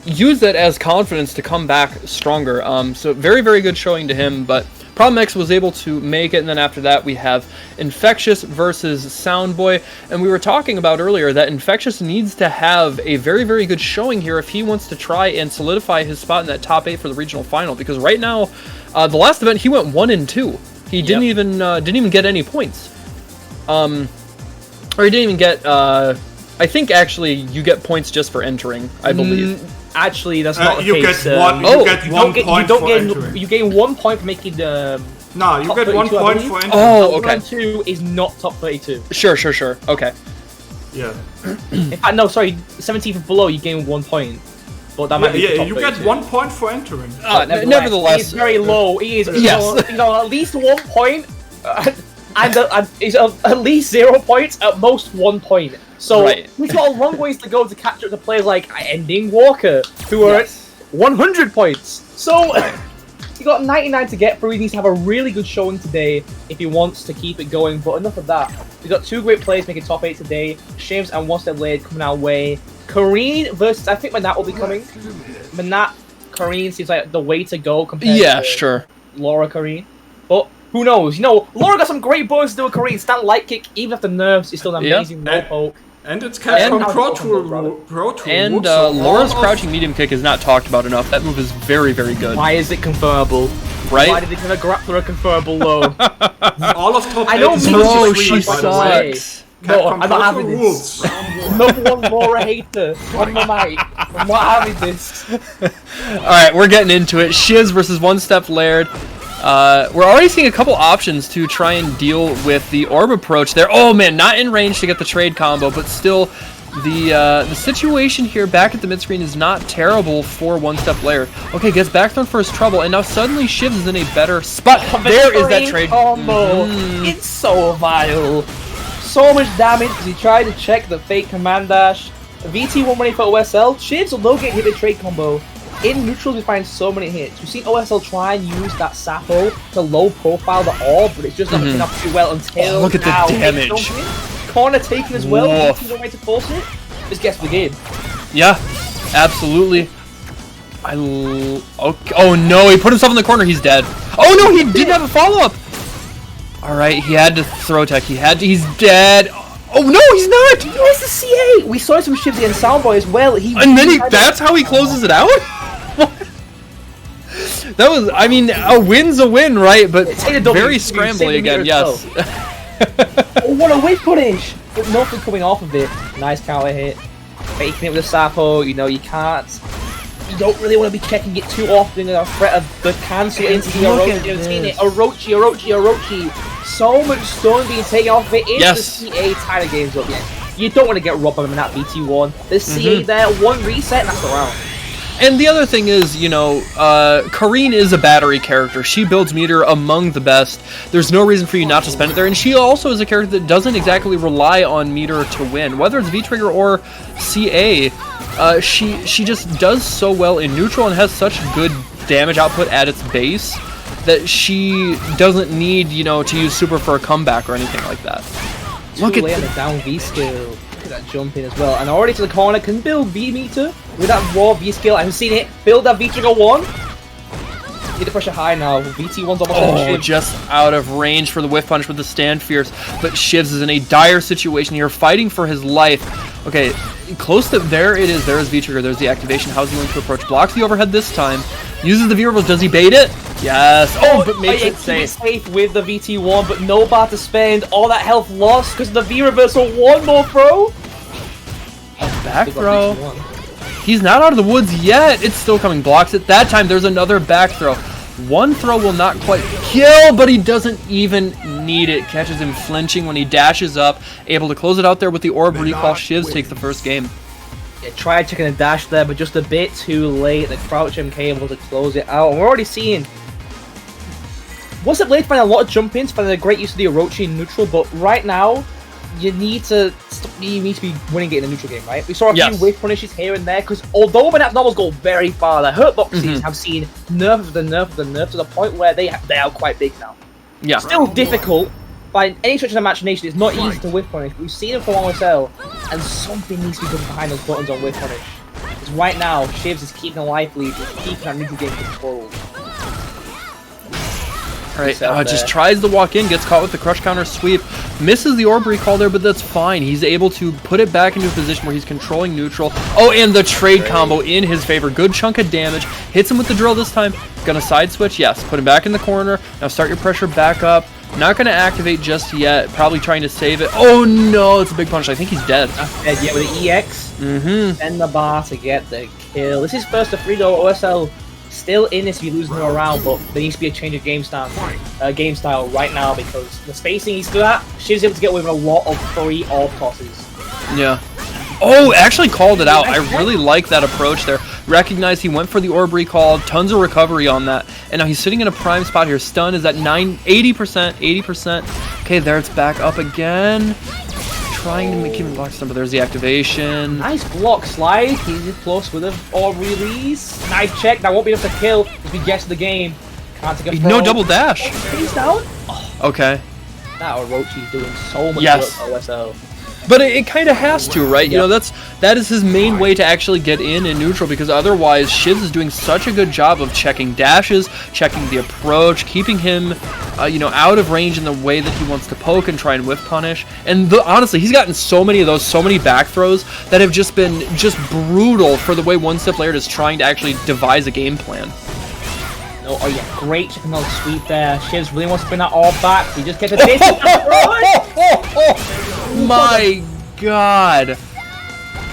use that as confidence to come back stronger. So, very, very good showing to him, but... Problem X was able to make it, and then after that we have Infectious versus Soundboy, and we were talking about earlier that Infectious needs to have a very, very good showing here if he wants to try and solidify his spot in that top 8 for the regional final, because right now, the last event he went 1-2. He didn't even get any points. Or he didn't even get, I think actually you get points just for entering, I believe. Actually, that's not the case. You gain 1 point for making the. No, you get 1 point for entering. Oh, okay. 1-2 is not top 32. Sure. Okay. Yeah. In fact, no, sorry, 17th and below you gain 1 point. But that might be top you 32. get 1 point for entering. Nevertheless, he's very low. He is, yes. At least 1 point, and he's at least 0 points, at most 1 point. So we've got a long ways to go to catch up to players like Ending Walker, who are at 100 points. So he got 99 to get through. He needs to have a really good showing today if he wants to keep it going. But enough of that. We've got 2 great players making top 8 today. Shames and One Step Laid coming our way. Kareen versus, I think Manat will be coming. Manat, Kareen seems like the way to go compared to Laura Kareen. But who knows? You know, Laura got some great boys to do with Kareen. Stand light kick, even after nerfs, is still an amazing low poke. And it's CapcomProTour. And Laura's crouching medium kick is not talked about enough. That move is very, very good. Why is it confirmable? Right? Why did they give a grappler a confirmable low? All of top 8 I know she sucks. No, I'm not having this. Number 1 Laura hater on my mic. I'm not having this. Alright, we're getting into it. Shiz versus One Step Laird. We're already seeing a couple options to try and deal with the orb approach there. Oh man, not in range to get the trade combo, but still, the situation here back at the mid screen is not terrible for One Step Laird. Okay, gets back thrown for his trouble, and now suddenly Shivs is in a better spot. There is that trade combo. It's so vile. So much damage as he tried to check the fake command dash. VT1 running for OSL. Shivs will no get hit the trade combo. In neutrals, we find so many hits. We've seen OSL try and use that Sapo to low profile the orb, but it's just not looking up too well until look at the damage. Corner taken as well. No way to force it. Just gets the game. Yeah, absolutely. Oh no, he put himself in the corner. He's dead. Oh no, he didn't have a follow-up. All right, he had to throw tech. He's dead. Oh no, he's not. No, it's the C8. We saw some Shivsy and Soundboy as well. And then that's how he closes it out. That was, I mean, a win's a win, right? But very scrambly again, yes. Oh, what a whip punish! But nothing coming off of it. Nice counter hit. Faking it with a Sapo, you know, you don't really want to be checking it too often. A threat of the cancel into the Orochi. So much stone being taken off of it. It's the CA tie the games up. You don't want to get robbed by that VT1. The CA there, 1 reset, and that's the round. And the other thing is, you know, Kareen is a battery character. She builds meter among the best. There's no reason for you not to spend it there. And she also is a character that doesn't exactly rely on meter to win. Whether it's V-Trigger or CA, she just does so well in neutral and has such good damage output at its base that she doesn't need, you know, to use super for a comeback or anything like that. Look at the down V skill. Look at that jump in as well. And already to the corner, can build V meter with that raw V skill. I've seen it. Build that V trigger 1. Need the pressure high now. VT1's almost on just out of range for the whiff punch with the stand fierce. But Shivs is in a dire situation here, fighting for his life. Okay, close to there it is. There is V trigger. There's the activation. How's he going to approach? Blocks the overhead this time. Uses the V-Rebels. Does he bait it? Yes. Oh, but makes it safe. Safe with the VT1, but no bar to spend. All that health lost because of the V reversal. One more throw. Back throw. He's not out of the woods yet. It's still coming. Blocks it. That time there's another back throw. One throw will not quite kill, but he doesn't even need it. Catches him flinching when he dashes up. Able to close it out there with the orb recall. Shivs takes the first game. Yeah, tried checking a dash there, but just a bit too late. The crouch MK able to close it out. And we're already seeing What's it Blade finding a lot of jump ins, finding a great use of the Orochi in neutral, but right now you need to be winning it in the neutral game, right? We saw a few whiff punishes here and there, because although Manat's normals go very far, the hurt boxes have seen nerf of the nerf of the nerf to the point where they are quite big now. Yeah. Still difficult. By any stretch of the imagination, it's not easy to whiff punish. We've seen it from OSL, and something needs to be done behind those buttons on whiff punish. Because right now, Shivs is keeping a life lead, is keeping our neutral game controlled. Alright, just tries to walk in, gets caught with the crush counter sweep, misses the orb recall there, but that's fine. He's able to put it back into a position where he's controlling neutral. Oh, and the trade combo in his favor. Good chunk of damage. Hits him with the drill this time. Gonna side switch, yes. Put him back in the corner. Now start your pressure back up. Not gonna activate just yet. Probably trying to save it. Oh no, it's a big punish. I think he's dead. Dead yet with the EX. Send the bar to get the kill. This is first to 3 though. OSL still in this to be losing her around, but there needs to be a change of game style right now because the spacing he's good at, she's able to get away with a lot of free off tosses. Yeah. Oh, actually called it out. I really like that approach there. Recognized he went for the orb recall, tons of recovery on that, and now he's sitting in a prime spot here. Stun is at 80%. Okay, there it's back up again. Trying to make him block stun, but there's the activation. Nice block slide. He's close with an orb release. Nice check. That won't be enough to kill if he gets to the game. Can't take a throw. No double dash. He's down. Oh. Okay. That Orochi's doing so much work for OSL. But it kind of has to, right? You know, that is his main way to actually get in neutral, because otherwise Shivs is doing such a good job of checking dashes, checking the approach, keeping him, you know, out of range in the way that he wants to poke and try and whiff punish. And honestly, he's gotten so many of those, so many back throws that have just been brutal for the way One Step Laird is trying to actually devise a game plan. Oh yeah, great chicken nugget sweep there. Shivs really wants to bring that all back. He just gets a taste. My God!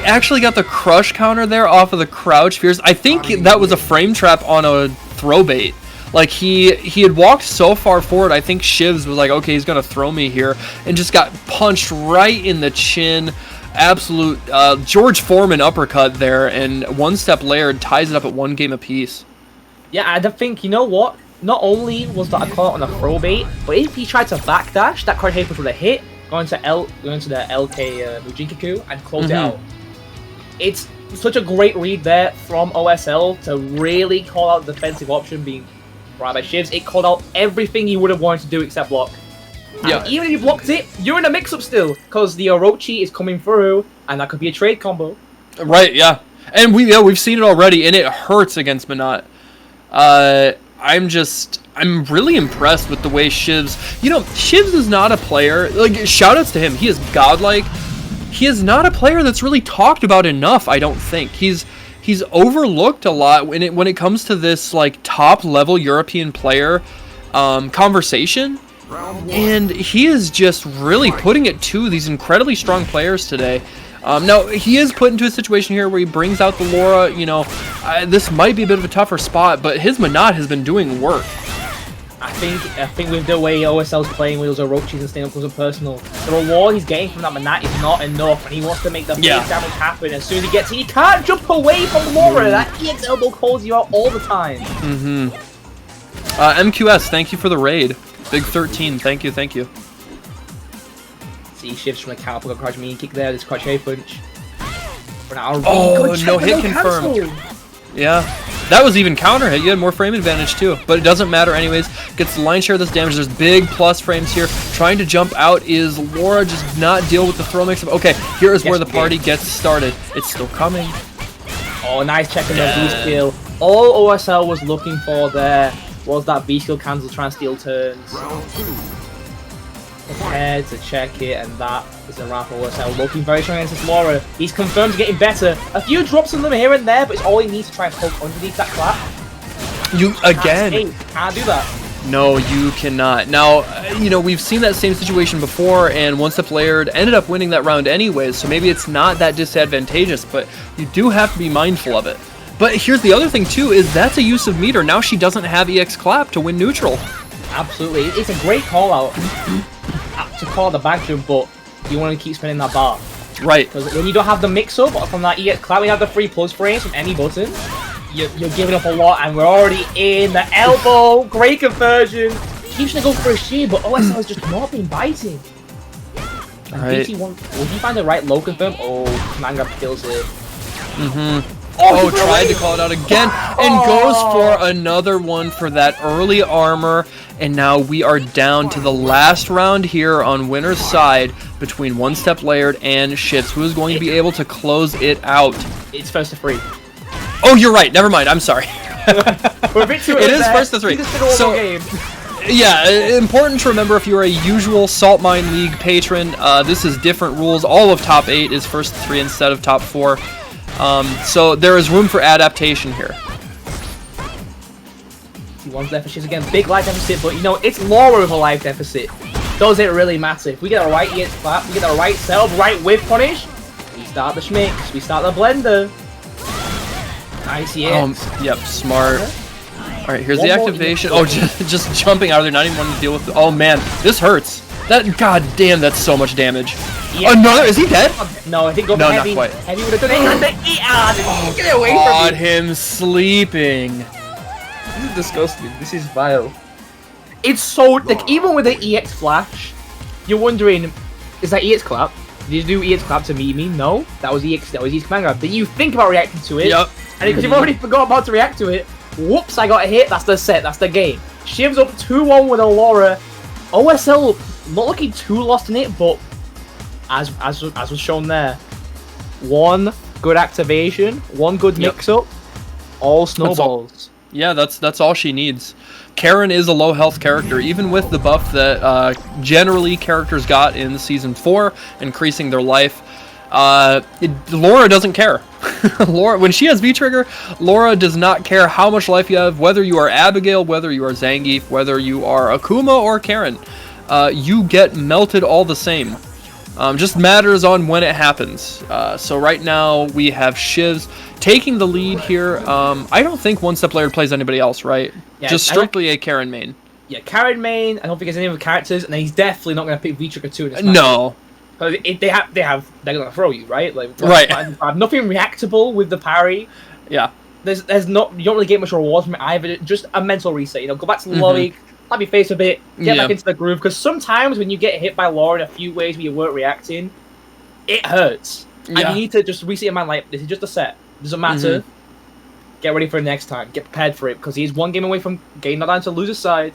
Actually got the crush counter there off of the crouch fears. I think that was a frame trap on a throw bait. Like he had walked so far forward. I think Shivs was like, okay, he's gonna throw me here, and just got punched right in the chin. Absolute George Foreman uppercut there, and One Step Laird ties it up at 1 game apiece. Yeah, I think, you know what? Not only was that a caught on a throw bait, but if he tried to backdash, that card Haper would have hit, going to the LK Mujinkaku and close it out. It's such a great read there from OSL to really call out the defensive option being right by Shivs. It called out everything you would have wanted to do except block. And even if you blocked it, you're in a mix-up still, because the Orochi is coming through, and that could be a trade combo. Right, yeah. And we've seen it already, and it hurts against Manat. I'm really impressed with the way Shivs, you know, Shivs is not a player, like, shoutouts to him, he is godlike. He is not a player that's really talked about enough, I don't think. He's overlooked a lot when it comes to this, like, top level European player conversation. And he is just really putting it to these incredibly strong players today. Now, he is put into a situation here where he brings out the Laura. You know, this might be a bit of a tougher spot, but his Manat has been doing work. I think with the way OSL's playing with those Orochis and staying up close and personal, the reward he's getting from that Manat is not enough, and he wants to make the big damage happen. As soon as he gets it, he can't jump away from Laura. That EX elbow calls you out all the time. MQS, thank you for the raid. Big 13, thank you. See Shivs from the counter, crouch mean kick there, this crouch head punch. Oh, no hit confirmed. Yeah, that was even counter hit. You had more frame advantage too, but it doesn't matter anyways. Gets the line share of this damage. There's big plus frames here. Trying to jump out is Laura, just not deal with the throw mix-up. Okay, here is where the party gets started. It's still coming. Oh, nice check on the V-skill. All OSL was looking for there was that V-skill cancel trying to steal turns. Prepared to check it, and that is a wrap for OSL. Looking very strong against this Laura. He's confirmed to getting better. A few drops on them here and there, but it's all he needs to try and poke underneath that clap. You again. Can't do that. No, you cannot. Now, you know, we've seen that same situation before, and One Step Laird ended up winning that round anyways, so maybe it's not that disadvantageous, but you do have to be mindful of it. But here's the other thing, too, is that's a use of meter. Now she doesn't have EX Clap to win neutral. Absolutely. It's a great call-out to call the back jump, but you want to keep spinning that bar. Right. Because when you don't have the mix-up from that EX Clap, we have the 3+ frames from any button. You're giving up a lot, and we're already in the elbow. Great conversion. Keeps trying to go for a shield, but OSL is just not been biting. Right. Will he find the right low confirm? Oh, Manga kills it. Oh, tried to call it out again, and goes for another one for that early armor. And now we are down to the last round here on winner's side between One Step Laird and Shivs. Who is going to be able to close it out? It's first to 3. Oh, you're right. Never mind. I'm sorry. We're a bit too It is first to 3. So, game. yeah, important to remember if you're a usual Saltmine League patron, this is different rules. All of top 8 is first to 3 instead of top 4. So there is room for adaptation here. One's left for Shivs again. Big life deficit, but you know, it's Laura with a life deficit. Does it really matter? If we get the right EX Clap, we get the right setup, right whip punish, we start the schmicks, we start the blender. Nice, Yep, smart. Alright, here's the activation. Oh, just jumping out of there, not even wanting to deal with it. Oh man, this hurts. That, god damn, that's so much damage. Yeah. Another, is he dead? No, I think go No, not heavy. quite. Heavy would have done it. Get away from God, me. him sleeping. This is disgusting. This is vile. It's so, like, even with the EX Flash, you're wondering, is that EX Clap? Did you do EX Clap to meet me? No, that was EX Manga. Then you think about reacting to it. Yep. And because you've already forgot about to react to it, whoops, I got hit. That's the set. That's the game. Shivs up 2-1 with a Laura. OSL not looking too lost in it, but as was shown there, one good activation, one good mix-up, all snowballs. Yeah, that's all she needs. Karen is a low health character, even with the buff that generally characters got in Season 4, increasing their life. Laura doesn't care. Laura, when she has V-Trigger, Laura does not care how much life you have, whether you are Abigail, whether you are Zangief, whether you are Akuma or Karen. You get melted all the same. Just matters on when it happens. So right now we have Shivs taking the lead here. I don't think One Step Laird plays anybody else, right? Yeah, just strictly a Karen main. Yeah, Karen main. I don't think there's any other characters, and then he's definitely not going to pick V-Trigger 2 in this match. No. They're gonna throw you, right? Like, right. Nothing reactable with the parry. Yeah. There's not, you don't really get much rewards from it either. Just a mental reset. You know, go back to the lobby, slap your face a bit, get back into the groove. Because sometimes when you get hit by Laura in a few ways where you weren't reacting, it hurts. And you need to just reset your mind. Like, this is just a set. Doesn't matter. Get ready for it next time. Get prepared for it because he's one game away from getting knocked down to loser's side.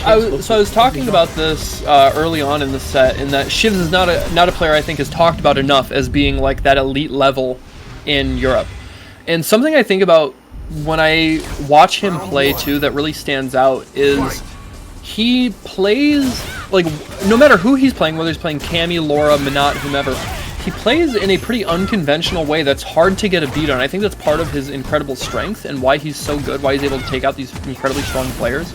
I was talking about this early on in the set, in that Shivs is not a player I think is talked about enough as being like that elite level in Europe. And something I think about when I watch him play too that really stands out is he plays, like, no matter who he's playing, whether he's playing Cammy, Laura, Minot, whomever, he plays in a pretty unconventional way that's hard to get a beat on. I think that's part of his incredible strength and why he's so good, why he's able to take out these incredibly strong players.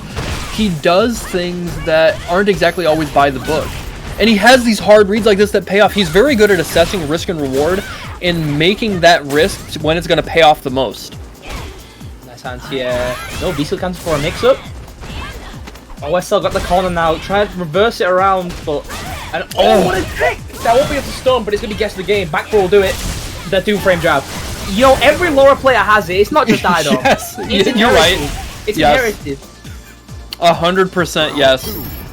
He does things that aren't exactly always by the book. And he has these hard reads like this that pay off. He's very good at assessing risk and reward and making that risk when it's going to pay off the most. Nice anti-air. No, V-Skill cancel for a mix-up. OSL got the corner now. Trying to reverse it around, but... And, what a trick! That won't be up to stun, but it's going to be guess the game. Back four will do it. The 2-frame jab. You know, every Laura player has it. It's not just Ido. Yes, it's you're right. It's inherited. 100% yes.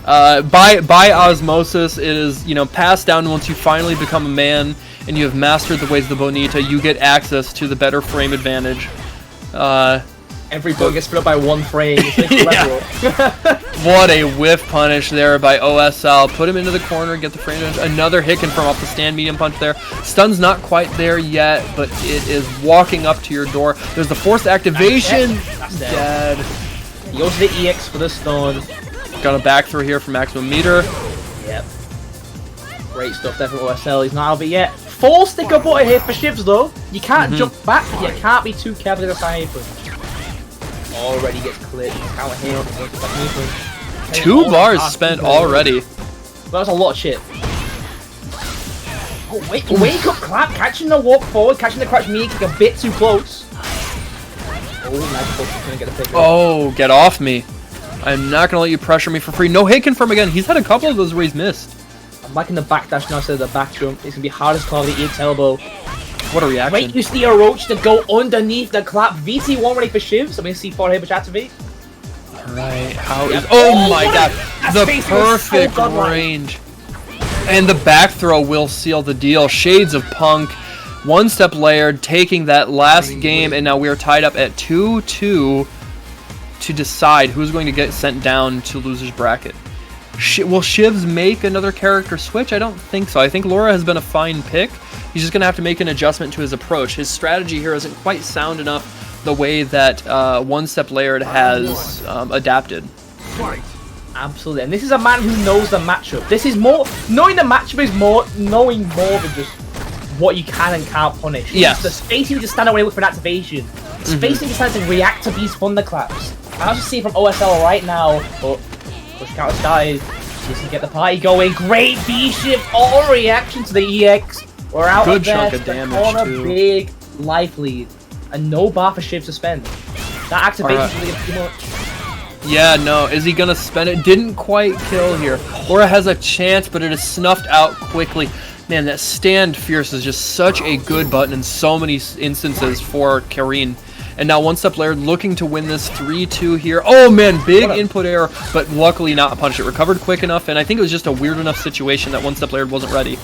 By osmosis, it is, you know, passed down. Once you finally become a man and you have mastered the ways of the Bonita, you get access to the better frame advantage. Every bug gets split up by 1 frame. It's What a whiff punish there by OSL. Put him into the corner, get the frame advantage. Another hit confirm off the stand medium punch there. Stun's not quite there yet, but it is walking up to your door. There's the forced activation. That's dead. He goes to the EX for the stun. Got a back throw here for maximum meter. Yep. Great stuff there from OSL. He's not out of it yet. Full sticker butter here for Shivs though. You can't jump back. You can't be too careful with the side apron. already gets clipped. Counter hit. 2 bars spent already. That was a lot of shit. Oh, wake up clap, catching the walk forward, catching the crouch knee kick a bit too close. Oh, nice push, he's gonna get a pick. Oh, get off me. I'm not gonna let you pressure me for free. No hit confirm again. He's had a couple of those where he's missed. I'm liking the backdash now instead of the back jump. It's gonna be hard as call the EX elbow. What a reaction. Wait, you see a roach to go underneath the clap. VT1 ready for shivs. I'm gonna see 4 hit which activate. Alright, how is... Oh my god! The perfect range. And the back throw will seal the deal. Shades of Punk. One step layered, taking that last game, and now we are tied up at 2-2 to decide who's going to get sent down to loser's bracket. Will Shivs make another character switch? I don't think so. I think Laura has been a fine pick. He's just going to have to make an adjustment to his approach. His strategy here isn't quite sound enough the way that One Step Layered has adapted. Absolutely, and this is a man who knows the matchup. This is more... Knowing the matchup is more... Knowing more than just what you can and can't punish. Yes. The space you need to stand away with for an activation. Space you need to stand to react to these thunderclaps. I also see from OSL right now, but push counter started. Just to get the party going. Great B-shift, all reaction to the EX. We're out Good of there. chunk of damage Corner, too. big life lead. And no bar for Shiv to spend. That activation is really too much. Yeah, no. Is he going to spend it? Didn't quite kill here. Laura has a chance, but it is snuffed out quickly. Man, that stand fierce is just such a good button in so many instances for Karine. And now One Step Layered looking to win this 3-2 here. Oh man, big input error, but luckily not punished. It recovered quick enough, and I think it was just a weird enough situation that One Step Layered wasn't ready.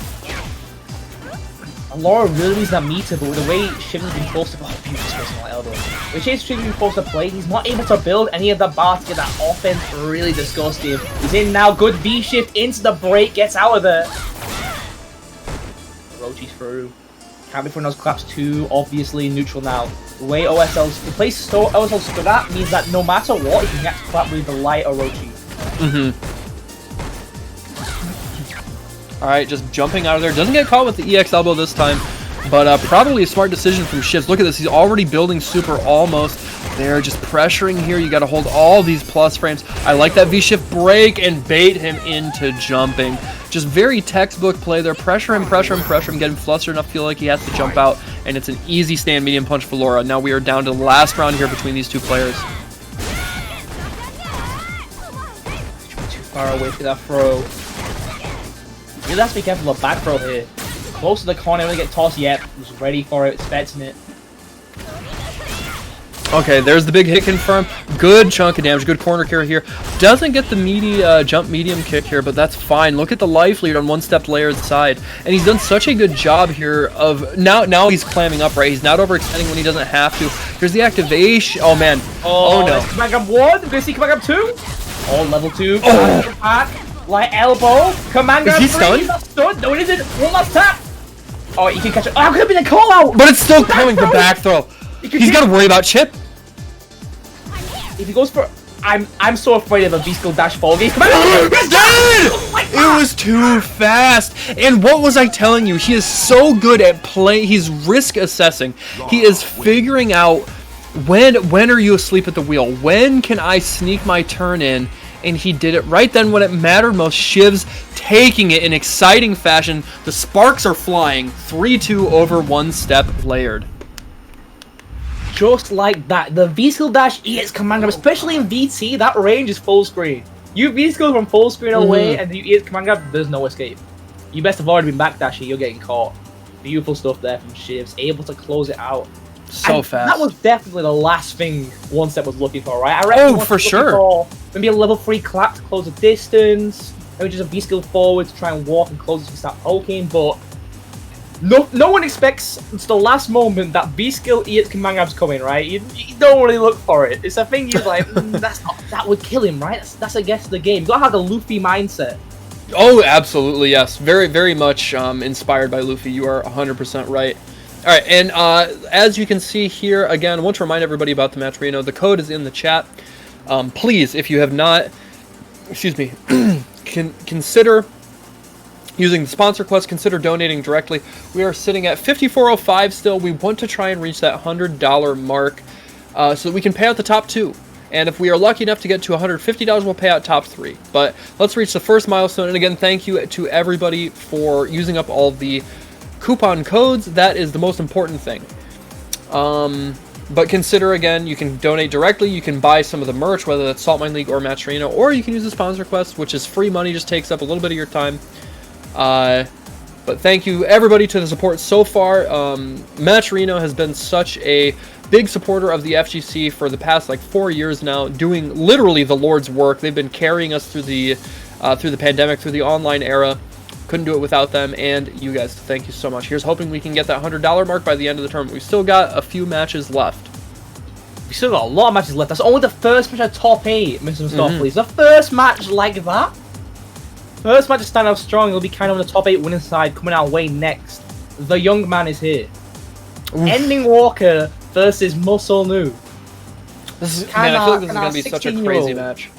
Laura really needs that meter, but with the way Shiv has been forced to... Oh, beautiful personal elbow. With Shiv has been forced to play, he's not able to build any of the bars to get that offense really disgusting. He's in now, good V-shift into the break, gets out of there. Rochi's through. Can't be throwing those claps too obviously neutral now. The way the place OSL stood at means that no matter what, he can get to clap with the light Orochi. Alright, just jumping out of there. Doesn't get caught with the EX elbow this time, but probably a smart decision from Shivs. Look at this, he's already building super almost. They're just pressuring here. You got to hold all these plus frames. I like that V-shift break and bait him into jumping. Just very textbook play there. Pressure him, get him flustered enough, feel like he has to jump out, and it's an easy stand medium punch for Laura. Now we are down to the last round here between these two players. Too far away for that throw. Really have to be careful of the back throw here. Close to the corner, when they get tossed yet. Just ready for it, expecting it. Okay, there's the big hit confirm. Good chunk of damage, good corner carry here. Doesn't get the meaty jump medium kick here, but that's fine. Look at the life lead on One Step Layered side. And he's done such a good job here of... Now he's clamming up, right? He's not overextending when he doesn't have to. There's the activation. Oh, man. Oh no. Command Grab 1. We're going to see Command Grab 2. Oh, level 2. Oh. Back. Light elbow. Command Grab 3. Is he stunned? He's not stunned. No, it isn't. One last tap. Oh, you can catch it. Oh, could have been a call out. But it's still coming for back throw. He's got to worry about chip. If he goes for... I'm so afraid of a V-skill dash fall game. It was too fast. And what was I telling you? He is so good at playing. He's risk assessing. He is figuring out when are you asleep at the wheel? When can I sneak my turn in? And he did it right then when it mattered most. Shivs taking it in exciting fashion. The sparks are flying. 3-2 over One Step Layered. Just like that, the V-skill dash EX command grab, especially in VT, that range is full screen. You V-skill from full screen away and you EX command grab, there's no escape. You best have already been backdashing, you're getting caught. Beautiful stuff there from Shivs, able to close it out. So fast. That was definitely the last thing One Step was looking for, right? I reckon for sure. For maybe a level 3 clap to close the distance, maybe just a V-skill forward to try and walk and close it to start poking, but no one expects until the last moment that V-skill EX command grab's coming, right? You don't really look for it. It's a thing you're like, that would kill him, right? That's against the game. You gotta have the Luffy mindset. Oh, absolutely, yes. Very, very much inspired by Luffy. You are 100% right. All right, and as you can see here, again, I want to remind everybody about the match Reno. The code is in the chat. Please, if you have not, consider using the sponsor quest, consider donating directly. We are sitting at 5405 still. We want to try and reach that $100 mark so that we can pay out the top 2. And if we are lucky enough to get to $150, we'll pay out top 3. But let's reach the first milestone. And again, thank you to everybody for using up all the coupon codes. That is the most important thing. But consider, again, you can donate directly. You can buy some of the merch, whether that's Saltmine League or Match Arena, or you can use the sponsor quest, which is free money, just takes up a little bit of your time. But thank you, everybody, to the support so far. Match Arena has been such a big supporter of the FGC for the past, like, 4 years now, doing literally the Lord's work. They've been carrying us through the pandemic, through the online era. Couldn't do it without them, and you guys, thank you so much. Here's hoping we can get that $100 mark by the end of the tournament. We've still got a few matches left. We still got a lot of matches left. That's only the first match at top 8, Mr. Mustafa. The first match like that. First match to stand out strong. It'll be kind of on the top 8 winning side coming our way next. The young man is here. Oof. Ending Walker versus Muscle Noob. This is, man, I feel like this is going to be such a crazy match.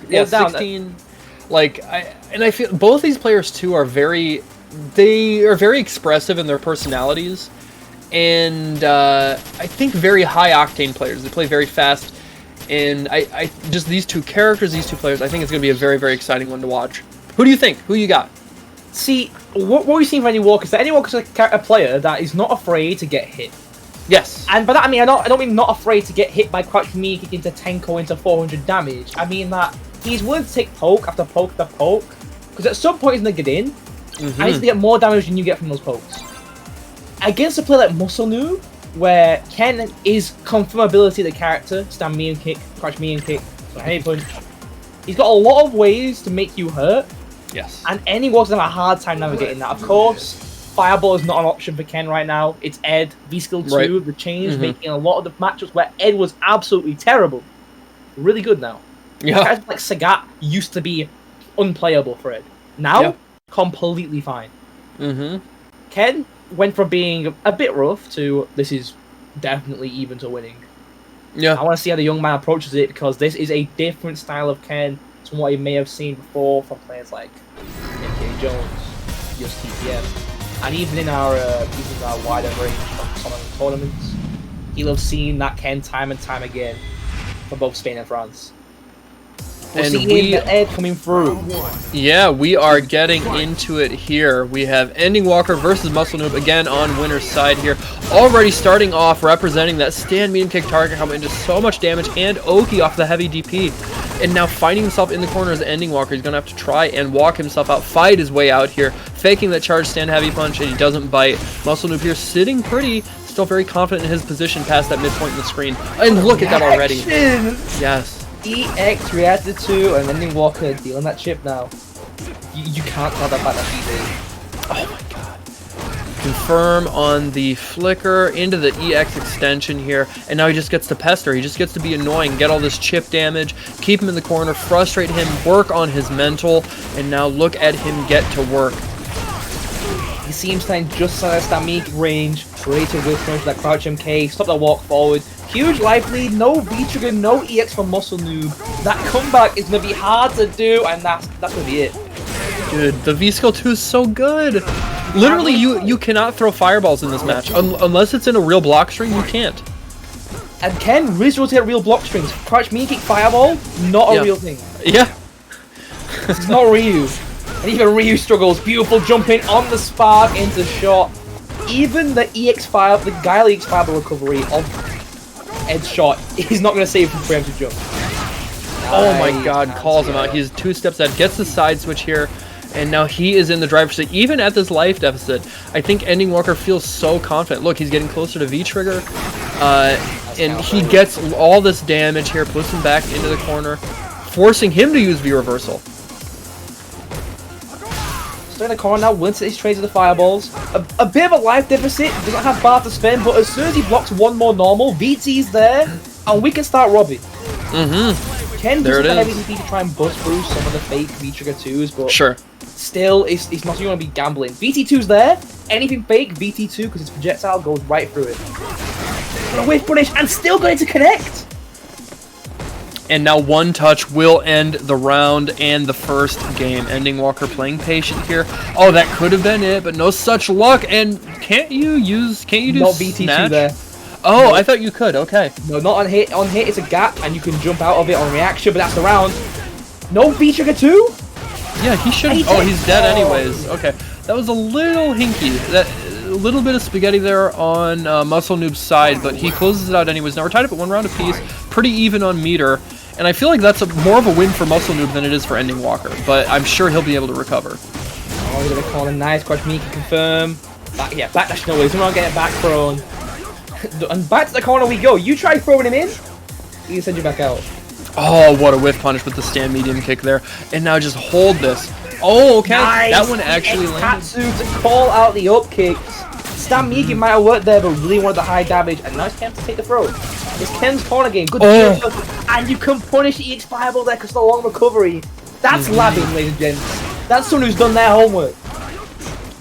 Yeah, 16. Like, I feel both these players too are very expressive in their personalities, and I think very high octane players. They play very fast, and I just these two characters, these two players, I think it's going to be a very, very exciting one to watch. Who do you think? Who you got? See, what we've seen from Ending Walker is that Ending Walker is a player that is not afraid to get hit. Yes. And by that I mean I don't mean not afraid to get hit by crouch me kick into 10 into 400 damage. I mean that he's willing to take poke after poke after poke, because at some point he's going to get in, and he's going to get more damage than you get from those pokes. Against a player like Muscle Noob, where Ken is confirmability of the character, stand me and kick, crouch me and kick, heavy punch. He's got a lot of ways to make you hurt. Yes. And anyone has a hard time navigating that. Of course, Fireball is not an option for Ken right now. It's Ed, V-Skill 2, the change, making a lot of the matchups where Ed was absolutely terrible really good now. Yeah. Guys like Sagat used to be unplayable for Ed. Now, completely fine. Ken went from being a bit rough to this is definitely even to winning. Yeah. I want to see how the young man approaches it, because this is a different style of Ken from what you may have seen before from players like MK Jones, just TPM, and even in our wider range of some of the tournaments, he'll have seen that Ken time and time again from both Spain and France. And we Ed coming through. Yeah, we are getting into it here. We have Ending Walker versus Muscle Noob again on winner's side here. Already starting off representing that stand medium kick target coming into so much damage, and Oki off the heavy DP. And now finding himself in the corner as Ending Walker. He's going to have to try and walk himself out, fight his way out here, faking that charge stand heavy punch, and he doesn't bite. Muscle Noob here sitting pretty, still very confident in his position past that midpoint in the screen. And look at that already. Yes. EX reacted to, and Ending Walker dealing that chip now. You can't tell that back that easy. Oh my god. Confirm on the flicker into the EX extension here, and now he just gets to pester. He just gets to be annoying, get all this chip damage, keep him in the corner, frustrate him, work on his mental, and now look at him get to work. He seems to just that meek range, ready to whiff that crouch MK, stop that walk forward. Huge life lead, no V-trigger, no EX from Muscle Noob. That comeback is going to be hard to do, and that's going to be it. Dude, the V-Skill 2 is so good. Literally, you cannot throw fireballs in this match. Unless it's in a real block string, you can't. And Ken really rotate real block strings. Crouch me kick fireball, not a real thing. Yeah. It's not Ryu. And even Ryu struggles. Beautiful jumping on the spark into shot. Even the EX5, the Guile EX5 recovery of Ed's shot, he's not going to save from preemptive jump. Oh my god, calls him out. He's 2 steps ahead, gets the side switch here, and now he is in the driver's seat. Even at this life deficit, I think Ending Walker feels so confident. Look, he's getting closer to V-trigger, and he gets all this damage here, puts him back into the corner, forcing him to use V-reversal. In the corner now, willing to his trades with the fireballs. A bit of a life deficit, doesn't have bar to spend, but as soon as he blocks one more normal, VT's there, and we can start robbing. Ken doesn't have everything to try and bust through some of the fake V-trigger 2s, but still, it's not going to be gambling. VT2's there, anything fake, VT2, because its projectile goes right through it. Gonna whiff punish, and still going to connect! And now one touch will end the round and the first game. Ending Walker playing patient here. Oh, that could have been it, but no such luck. And can't you do not VT2 snatch? there. Oh, I thought you could. Okay. No, not on hit. On hit, it's a gap, and you can jump out of it on reaction, but that's the round. No B trigger 2? Yeah, he should. Oh, he's dead anyways. Okay, that was a little hinky. That a little bit of spaghetti there on Muscle Noob's side, but he closes it out anyways. Now we're tied up at 1 round apiece, pretty even on meter, and I feel like that's more of a win for Muscle Noob than it is for Ending Walker. But I'm sure he'll be able to recover. Oh, he's gonna call a nice crush. Me can confirm. Backdash no ways. We're not getting back thrown. And back to the corner we go. You try throwing him in, he can send you back out. Oh, what a whiff punish with the stand medium kick there. And now just hold this. Oh, okay. Nice. That one actually landed. Tatsu to call out the up kicks. Stand medium might have worked there, but really wanted the high damage. And now it's Ken to take the throw. It's Ken's corner game. Good job. And you can punish the EX Fireball there because the long recovery. That's labbing, ladies and gents. That's someone who's done their homework.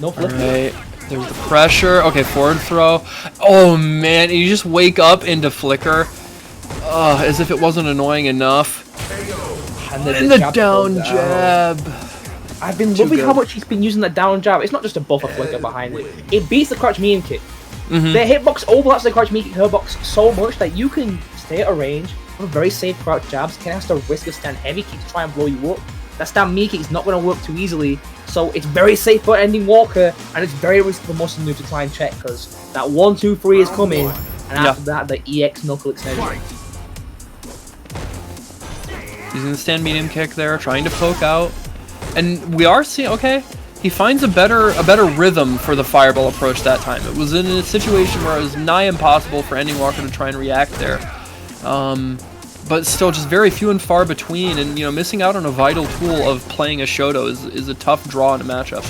No flip. Right. There's the pressure. Okay, forward throw. Oh, man. You just wake up into Flicker. As if it wasn't annoying enough. And the down jab. I've been loving how much he's been using that down jab. It's not just a buffer flicker behind it. It beats the crouch medium kick. Their hitbox overlaps the crouch medium kick hitbox so much that you can stay at a range with very safe crouch jabs. Ken has to risk a stand heavy kick to try and blow you up. That stand medium kick is not going to work too easily. So it's very safe for Ending Walker, and it's very risky for Muscle Noob to try and check because that 1-2-3 is coming, and after that the EX knuckle extension. Using the stand medium kick there, trying to poke out. And we are seeing, okay, he finds a better rhythm for the fireball approach that time. It was in a situation where it was nigh impossible for Ending Walker to try and react there. But still just very few and far between, and missing out on a vital tool of playing a Shoto is a tough draw in a matchup.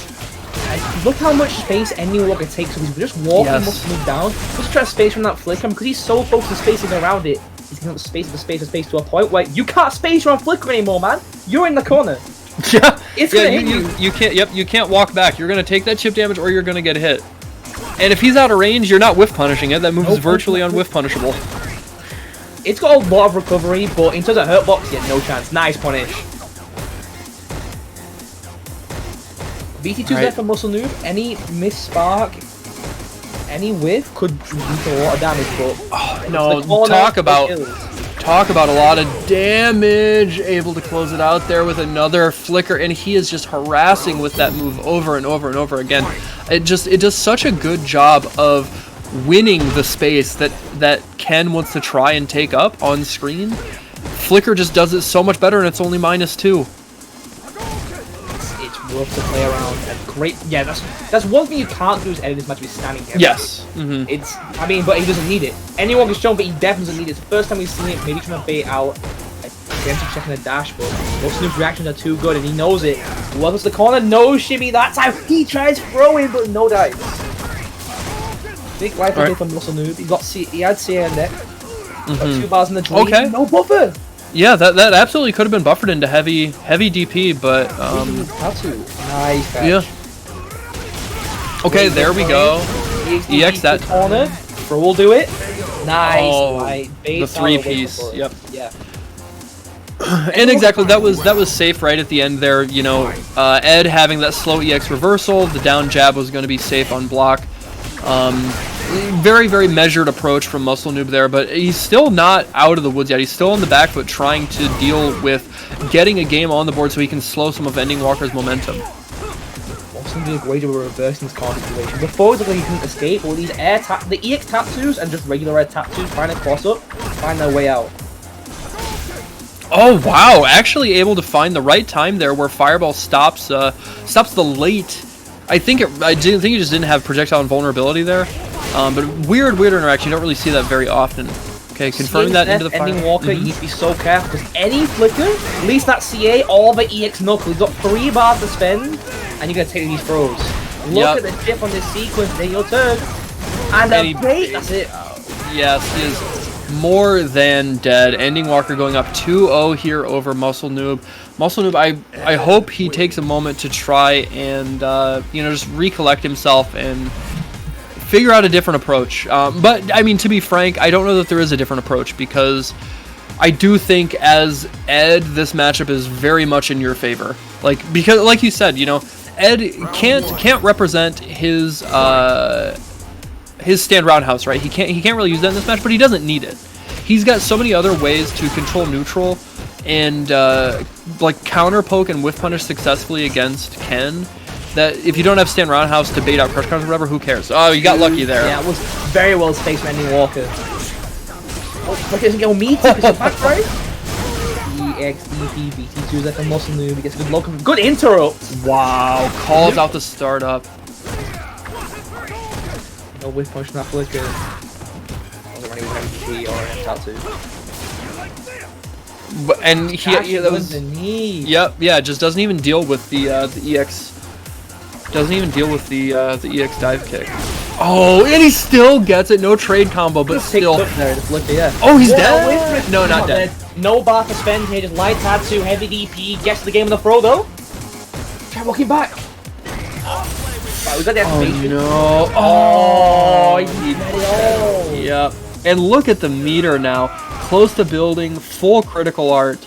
And look how much space Ending Walker takes, so he's just walking Muscle Noob down, just trying to space from that flicker, and because he's so focused on spacing around it, he's going to space to a point where you can't space around flicker anymore, man. You're in the corner. Yeah, it's gonna hit you. You can't. Yep, you can't walk back. You're gonna take that chip damage, or you're gonna get hit. And if he's out of range, you're not whiff punishing it. That move is virtually unwhiff punishable. It's got a lot of recovery, but in terms of hurtbox, yeah, no chance. Nice punish. BT2's there for Muscle Noob. Any miss spark, any whiff could do a lot of damage, but talk about a lot of damage. Able to close it out there with another flicker, and he is just harassing with that move over and over and over again. It does such a good job of winning the space that Ken wants to try and take up on screen. Flicker just does it so much better, and it's only -2. It's worth to play around. Great, yeah. That's one thing you can't do is edit this match with standing here. Yes. But he doesn't need it. Anyone can show him, but he definitely doesn't need it. It's the first time we've seen it. Maybe trying to bait out. Again, checking the dash, but most Noob's reactions are too good, and he knows it. Welcome to the corner. No shimmy that time. He tries throwing, but no dice. Big life hit from Muscle Noob. He had CA in deck. Got 2 bars in the dream. Okay. No buffer. Yeah, that absolutely could have been buffered into heavy DP, but nice catch. Yeah. Okay, there we go. EX that corner. Throw will do it. Nice. Oh, the 3-piece. Yep. Yeah. And exactly, that was safe right at the end there. Ed having that slow EX reversal, the down jab was going to be safe on block. Very, very measured approach from Muscle Noob there, but he's still not out of the woods yet. He's still on the back foot trying to deal with getting a game on the board so he can slow some of Ending Walker's momentum. Muscle Noob way to reversing this card situation. Before it looked like he couldn't escape, but with these the EX tap-twos and just regular air tap-twos trying to cross up, find their way out. Oh wow, actually able to find the right time there where Fireball stops the late. I think he just didn't have projectile invulnerability there. But weird interaction. You don't really see that very often. Okay, confirming that into the fire. Ending Walker, you need to be so careful because any flicker, at least that CA or the EX knuckle, he's got 3 bars to spend, and you're gonna take these throws. Look at the dip on this sequence, then your turn. And the bait, that's it. Yes, he is more than dead. Ending Walker going up 2-0 here over Muscle Noob. Muscle Noob, I hope he takes a moment to try and just recollect himself and figure out a different approach. But I mean, to be frank, I don't know that there is a different approach because I do think as Ed, this matchup is very much in your favor. Because like you said, Ed can't represent his his stand roundhouse, right? He can't really use that in this match, but he doesn't need it. He's got so many other ways to control neutral and like counter poke and whiff punish successfully against Ken, that if you don't have stand roundhouse to bait out crush counters or whatever, who cares? Oh, you got lucky there. Yeah, it was very well spaced from Ending Walker. Oh, look, it doesn't go meaty because of back right. EXDP BT2 like a muscle move. He gets a good look. Good interrupt. Wow, calls out the startup. No whiff punch, not flicker. Wasn't running with MVP or an Tattoo. But, and that was the knee. Yep, yeah, just doesn't even deal with the EX. Doesn't even deal with the EX dive kick. Oh, and he still gets it. No trade combo, but still. There, the flicker, yeah. Oh, he's dead. No, not dead. No bar for spend here. Just light Tatsu, heavy DP. Gets to the game with the throw though. Try walking back. Right, we got the activation. No. Oh, he had it all. Yep. And look at the meter now. Close to building, full critical art.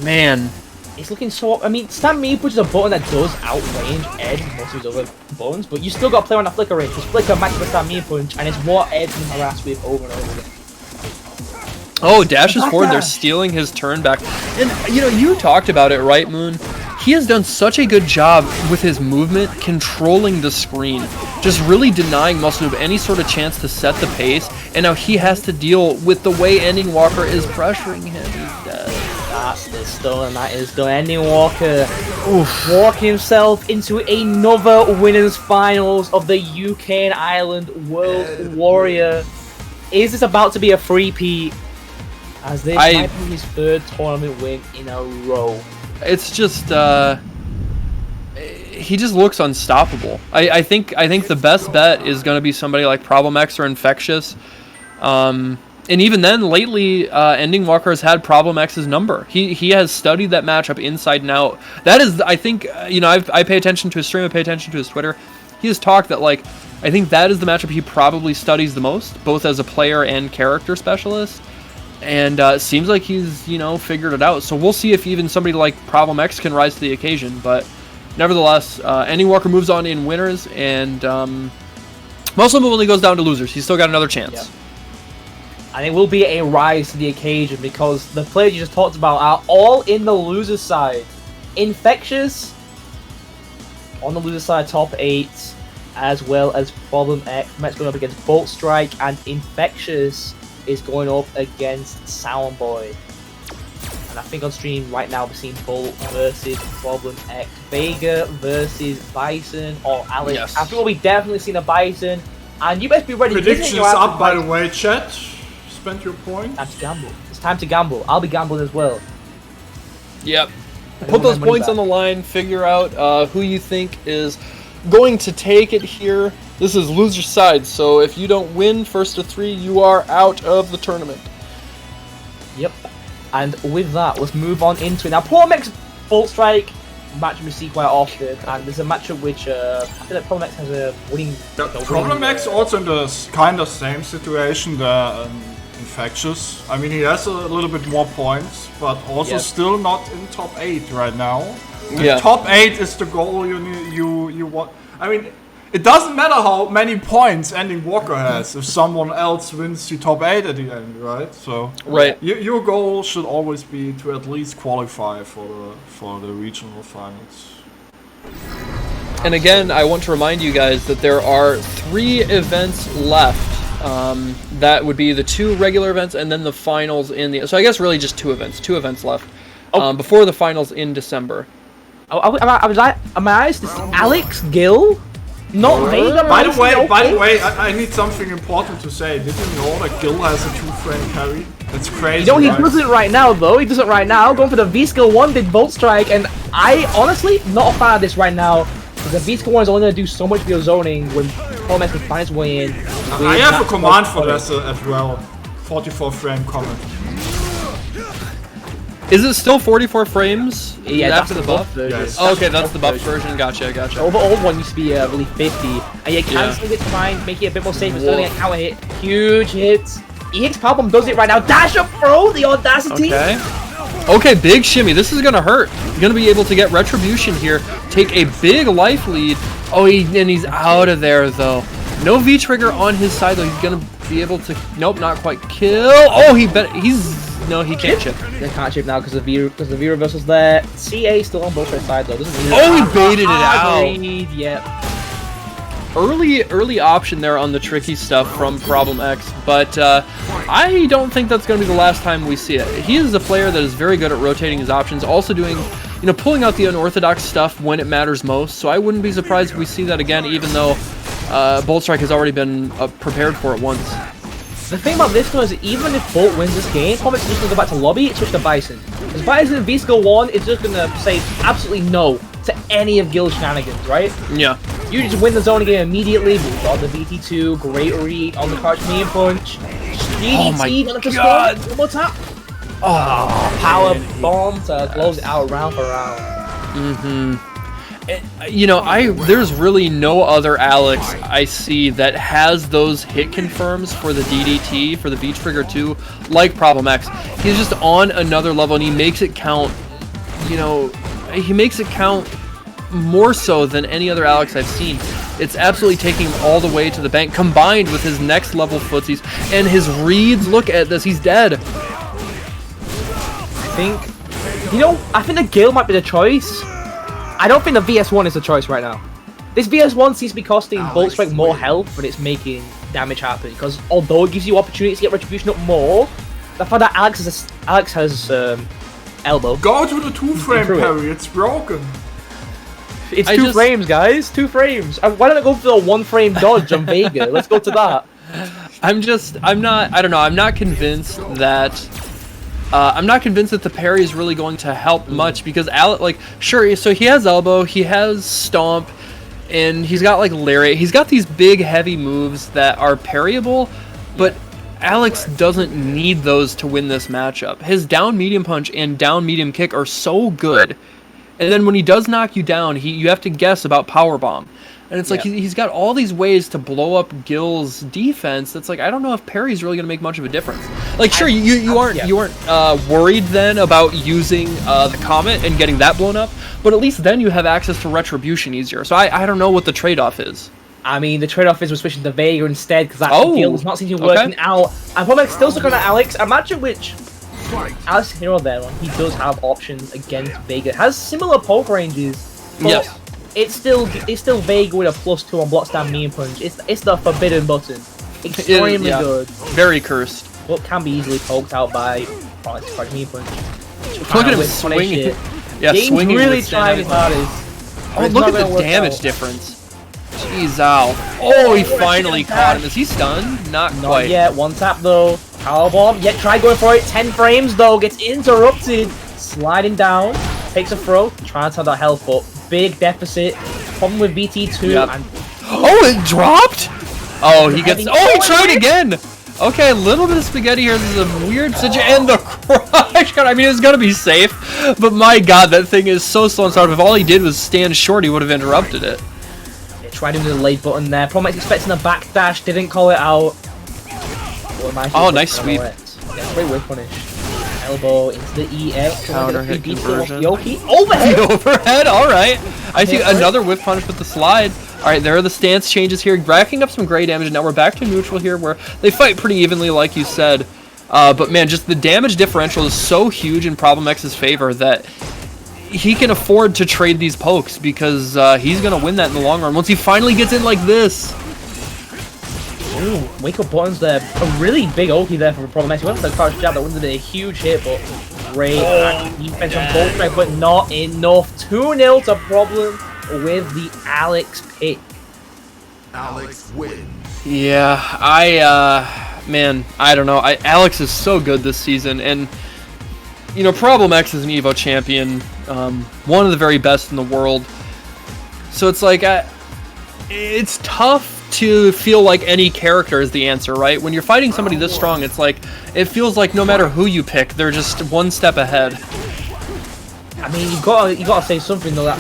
Man. It's looking so... I mean, Stand Me pushes a button that does outrange Ed and most of his other buttons, but you still got to play on that flicker range, because flicker matches the Stand Me punch, and it's what Ed can harass with over and over again. Oh, dashes forward, they're stealing his turn back. And, you know, you talked about it, right, Moon? He has done such a good job with his movement, controlling the screen, just really denying Muscle Noob any sort of chance to set the pace, and now he has to deal with the way Ending Walker is pressuring him. He's dead. That's the stone, and that is done. Ending Walker walking himself into another winners finals of the UK and Ireland World Warrior. Is this about to be a three-peat? As this might be his third tournament win in a row. It's just he just looks unstoppable. I think the best bet is going to be somebody like Problem X or Infectious. And even then, lately, Ending Walker has had Problem X's number. He has studied that matchup inside and out. That is, I think, you know, I pay attention to his stream, I pay attention to his Twitter. He has talked that, like, I think that is the matchup he probably studies the most, both as a player and character specialist. And it seems like he's, you know, figured it out. So we'll see if even somebody like Problem X can rise to the occasion. But nevertheless, Ending Walker moves on in winners, and Muscle Move only goes down to losers. He's still got another chance. Yep. And it will be a rise to the occasion because the players you just talked about are all in the loser side. Infectious on the loser side, top 8, as well as Problem X. Met's going up against Bolt Strike, and Infectious is going up against Soundboy. And I think on stream right now we're seeing Bolt versus Problem X, Vega versus Bison or Alex. Yes. I think we'll be definitely seeing a Bison, and you best be ready. Predictions up, by the way, chat. Spend your points. Time to gamble. It's time to gamble. I'll be gambling as well. Yep. Put those points on the line. Figure out who you think is going to take it here. This is loser side, so if you don't win first to 3, you are out of the tournament. Yep. And with that, let's move on into it. Now, Problem X Bolt Strike match we see quite often, and there's a matchup which I feel like Problem X has a winning. Problem X also in the kind of same situation that Infectious. I mean, he has a little bit more points, but also still not in top 8 right now. The top 8 is the goal you want. I mean, it doesn't matter how many points Ending Walker has if someone else wins the top 8 at the end, right? So your goal should always be to at least qualify for the regional finals. And again, I want to remind you guys that there are 3 events left. That would be the 2 regular events and then the finals in the... So I guess really just 2 events left before the finals in December. Am I this Alex Gill? Not Vega. By the way, I need something important to say. Did you know that Gill has a 2-frame carry? That's crazy. You know, he doesn't right now, though. He doesn't right now. Going for the V-Skill 1 did Bolt Strike, and I honestly not a fan of this right now. Because the V-Skill 1 is only going to do so much for your zoning when Problem X can find his way in. I have a command for this as well. 44-frame comment. Is it still 44 frames? Yeah, after the buff? Yes. Oh, okay, that's the buff version. Gotcha. The old one used to be really 50. And you can still get to find, make it a bit more safe, still get counter hit. Huge hits. EX Problem does it right now. Dash up throw, the audacity. Okay. Okay, big shimmy. This is going to hurt. He's going to be able to get retribution here. Take a big life lead. Oh, and he's out of there, though. No V-trigger on his side, though. He's going to be able to... Nope, not quite kill. Oh, No, he can't chip. They can't chip now because the V reversal's there. CA still on both their sides, though. This is he baited it out. Yep. Early option there on the tricky stuff from Problem X, but I don't think that's going to be the last time we see it. He is a player that is very good at rotating his options, also doing, pulling out the unorthodox stuff when it matters most, so I wouldn't be surprised if we see that again, even though Bolt Strike has already been prepared for it once. The thing about this though is that even if Bolt wins this game, Comet's just going to go back to lobby, switch to Bison. Because Bison in V-Skill 1 is just going to say absolutely no to any of Gil's shenanigans, right? Yeah. You just win the zone game immediately, move on the VT2, great read on the crouch knee and punch. Oh my god! One more tap. Oh, power bomb to close it out round for round. There's really no other Alex I see that has those hit confirms for the DDT, for the V-Trigger 2, like Problem X. He's just on another level, and he makes it count, he makes it count more so than any other Alex I've seen. It's absolutely taking him all the way to the bank, combined with his next level footsies and his reads. Look at this, he's dead. I think the Gale might be the choice. I don't think the VS1 is the choice right now. This VS1 seems to be costing Bolt Strike more health, but it's making damage happen. Because although it gives you opportunity to get retribution up more, the fact that Alex has elbow. Go to the 2-frame parry, it's broken. It's 2 frames, guys. 2 frames. Why don't I go for the 1-frame dodge on Vega? Let's go to that. I'm not convinced that the parry is really going to help much, because Alex, sure, so he has elbow, he has stomp, and he's got lariat. He's got these big heavy moves that are parryable, but Alex doesn't need those to win this matchup. His down medium punch and down medium kick are so good. And then when he does knock you down, you have to guess about power bomb. And it's he's got all these ways to blow up Gil's defense. That's I don't know if parry's really going to make much of a difference. Sure, you aren't worried then about using the Comet and getting that blown up, but at least then you have access to retribution easier. So I don't know what the trade-off is. I mean, the trade-off is we're switching to Vega instead, because that Gil does not seem to be working out. I'm probably still stuck on Alex. Imagine which Alex Hero there, he does have options against Vega. It has similar poke ranges, but it's still Vega with a +2 on block stand knee and punch. It's the forbidden button. Extremely good. Very cursed. But can be easily poked out by knee punch. Look at him swinging. Yeah, Game's swinging. Really trying his hardest. Oh, look at the damage difference. Jeez, ow. Oh, he finally caught him. Is he stunned? Not quite. Not yet. 1 tap though. Powerbomb. Yet try going for it. 10 frames though. Gets interrupted. Sliding down. Takes a throw. Trying to have that health up. Big deficit. Problem with BT2. Yep. And oh, it dropped? Oh, he gets... Oh, he tried again! Okay, a little bit of spaghetti here. This is a weird situation. And the crush. I mean, it's going to be safe. But my god, that thing is so slow and started. If all he did was stand short, he would have interrupted it. Tried him with the late button there. Promex expecting a backdash, didn't call it out. Oh, nice sweep. Yeah, great whip punish. Elbow into the EX. Counter hit conversion. Yoki. Overhead! The overhead, alright. I see another whip punish with the slide. Alright, there are the stance changes here. Racking up some great damage. Now we're back to neutral here, where they fight pretty evenly, like you said. But man, just the damage differential is so huge in Problem X's favor that he can afford to trade these pokes, because he's going to win that in the long run once he finally gets in like this. Ooh, wake up buttons there. A really big ulti there for Problem X. He went for the crouch jab, that would have been a huge hit, but great defense on Bolt Strike, but not enough. 2-0 to Problem with the Alex pick. Alex wins. Yeah, man, I don't know. Alex is so good this season, and Problem X is an EVO champion, one of the very best in the world. So it's it's tough to feel like any character is the answer, right? When you're fighting somebody this strong, it's it feels like no matter who you pick, they're just one step ahead. I mean, you gotta say something though. That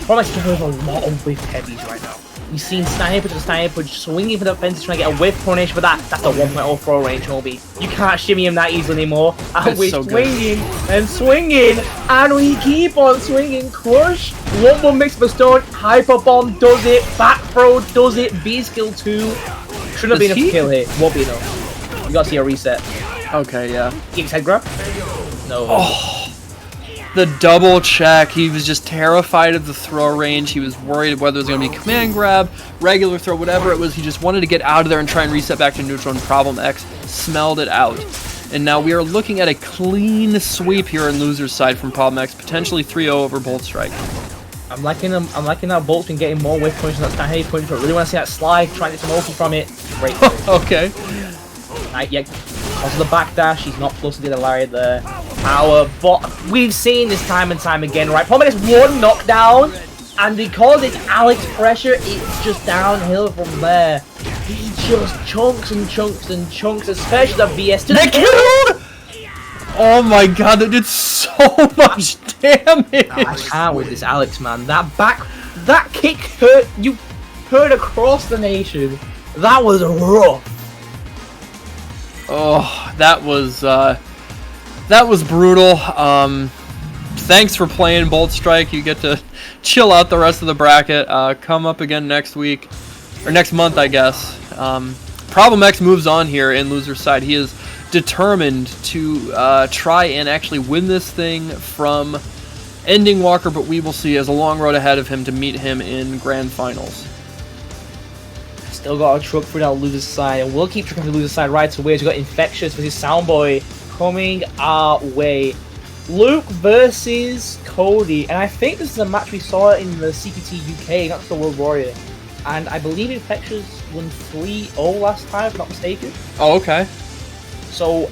Problem X can have a lot of whiff heavies right now. We've seen Sniper to Sniper swinging for the fences, trying to get a whiff punish, but that's a 1.0 throw range, Obi. You can't shimmy him that easily anymore. And we're swinging and swinging, and we keep on swinging. Crush, 1-1 mix for stone, Hyper Bomb does it, back throw does it, B skill 2. Shouldn't have been enough to kill here, won't be enough. You gotta see a reset. Okay, yeah. Geeks head grab? No. Oh. The double check, he was just terrified of the throw range. He was worried whether it was going to be command grab, regular throw, whatever it was. He just wanted to get out of there and try and reset back to neutral, and Problem X smelled it out. And now we are looking at a clean sweep here on loser's side from Problem X, potentially 3-0 over Bolt Strike. I'm liking that Bolt's been getting more whiff punch than that stand heavy punch, but I really want to see that slide, trying to get some open from it. Great. Okay. Right, yeah. Also the backdash, he's not close to the lariat there. Power, but we've seen this time and time again, right? Problem is one knockdown, and because it's Alex pressure, it's just downhill from there. He just chunks and chunks and chunks, especially the VS. They killed! Oh my god, that did so much damage! I can't with this Alex, man. That kick hurt, you heard across the nation. That was rough. Oh, that was brutal. Thanks for playing Bolt Strike. You get to chill out the rest of the bracket. Come up again next week, or next month, I guess. Problem X moves on here in loser's side. He is determined to try and actually win this thing from Ending Walker, but we will see. As a long road ahead of him to meet him in grand finals. Still got a truck for that loser's side, and we'll keep trucking the loser's side right away. We've got Infectious versus Soundboy coming our way. Luke versus Cody, and I think this is a match we saw in the CPT UK, not the World Warrior. And I believe Infectious won 3-0 last time, if I'm not mistaken. Oh, okay. So,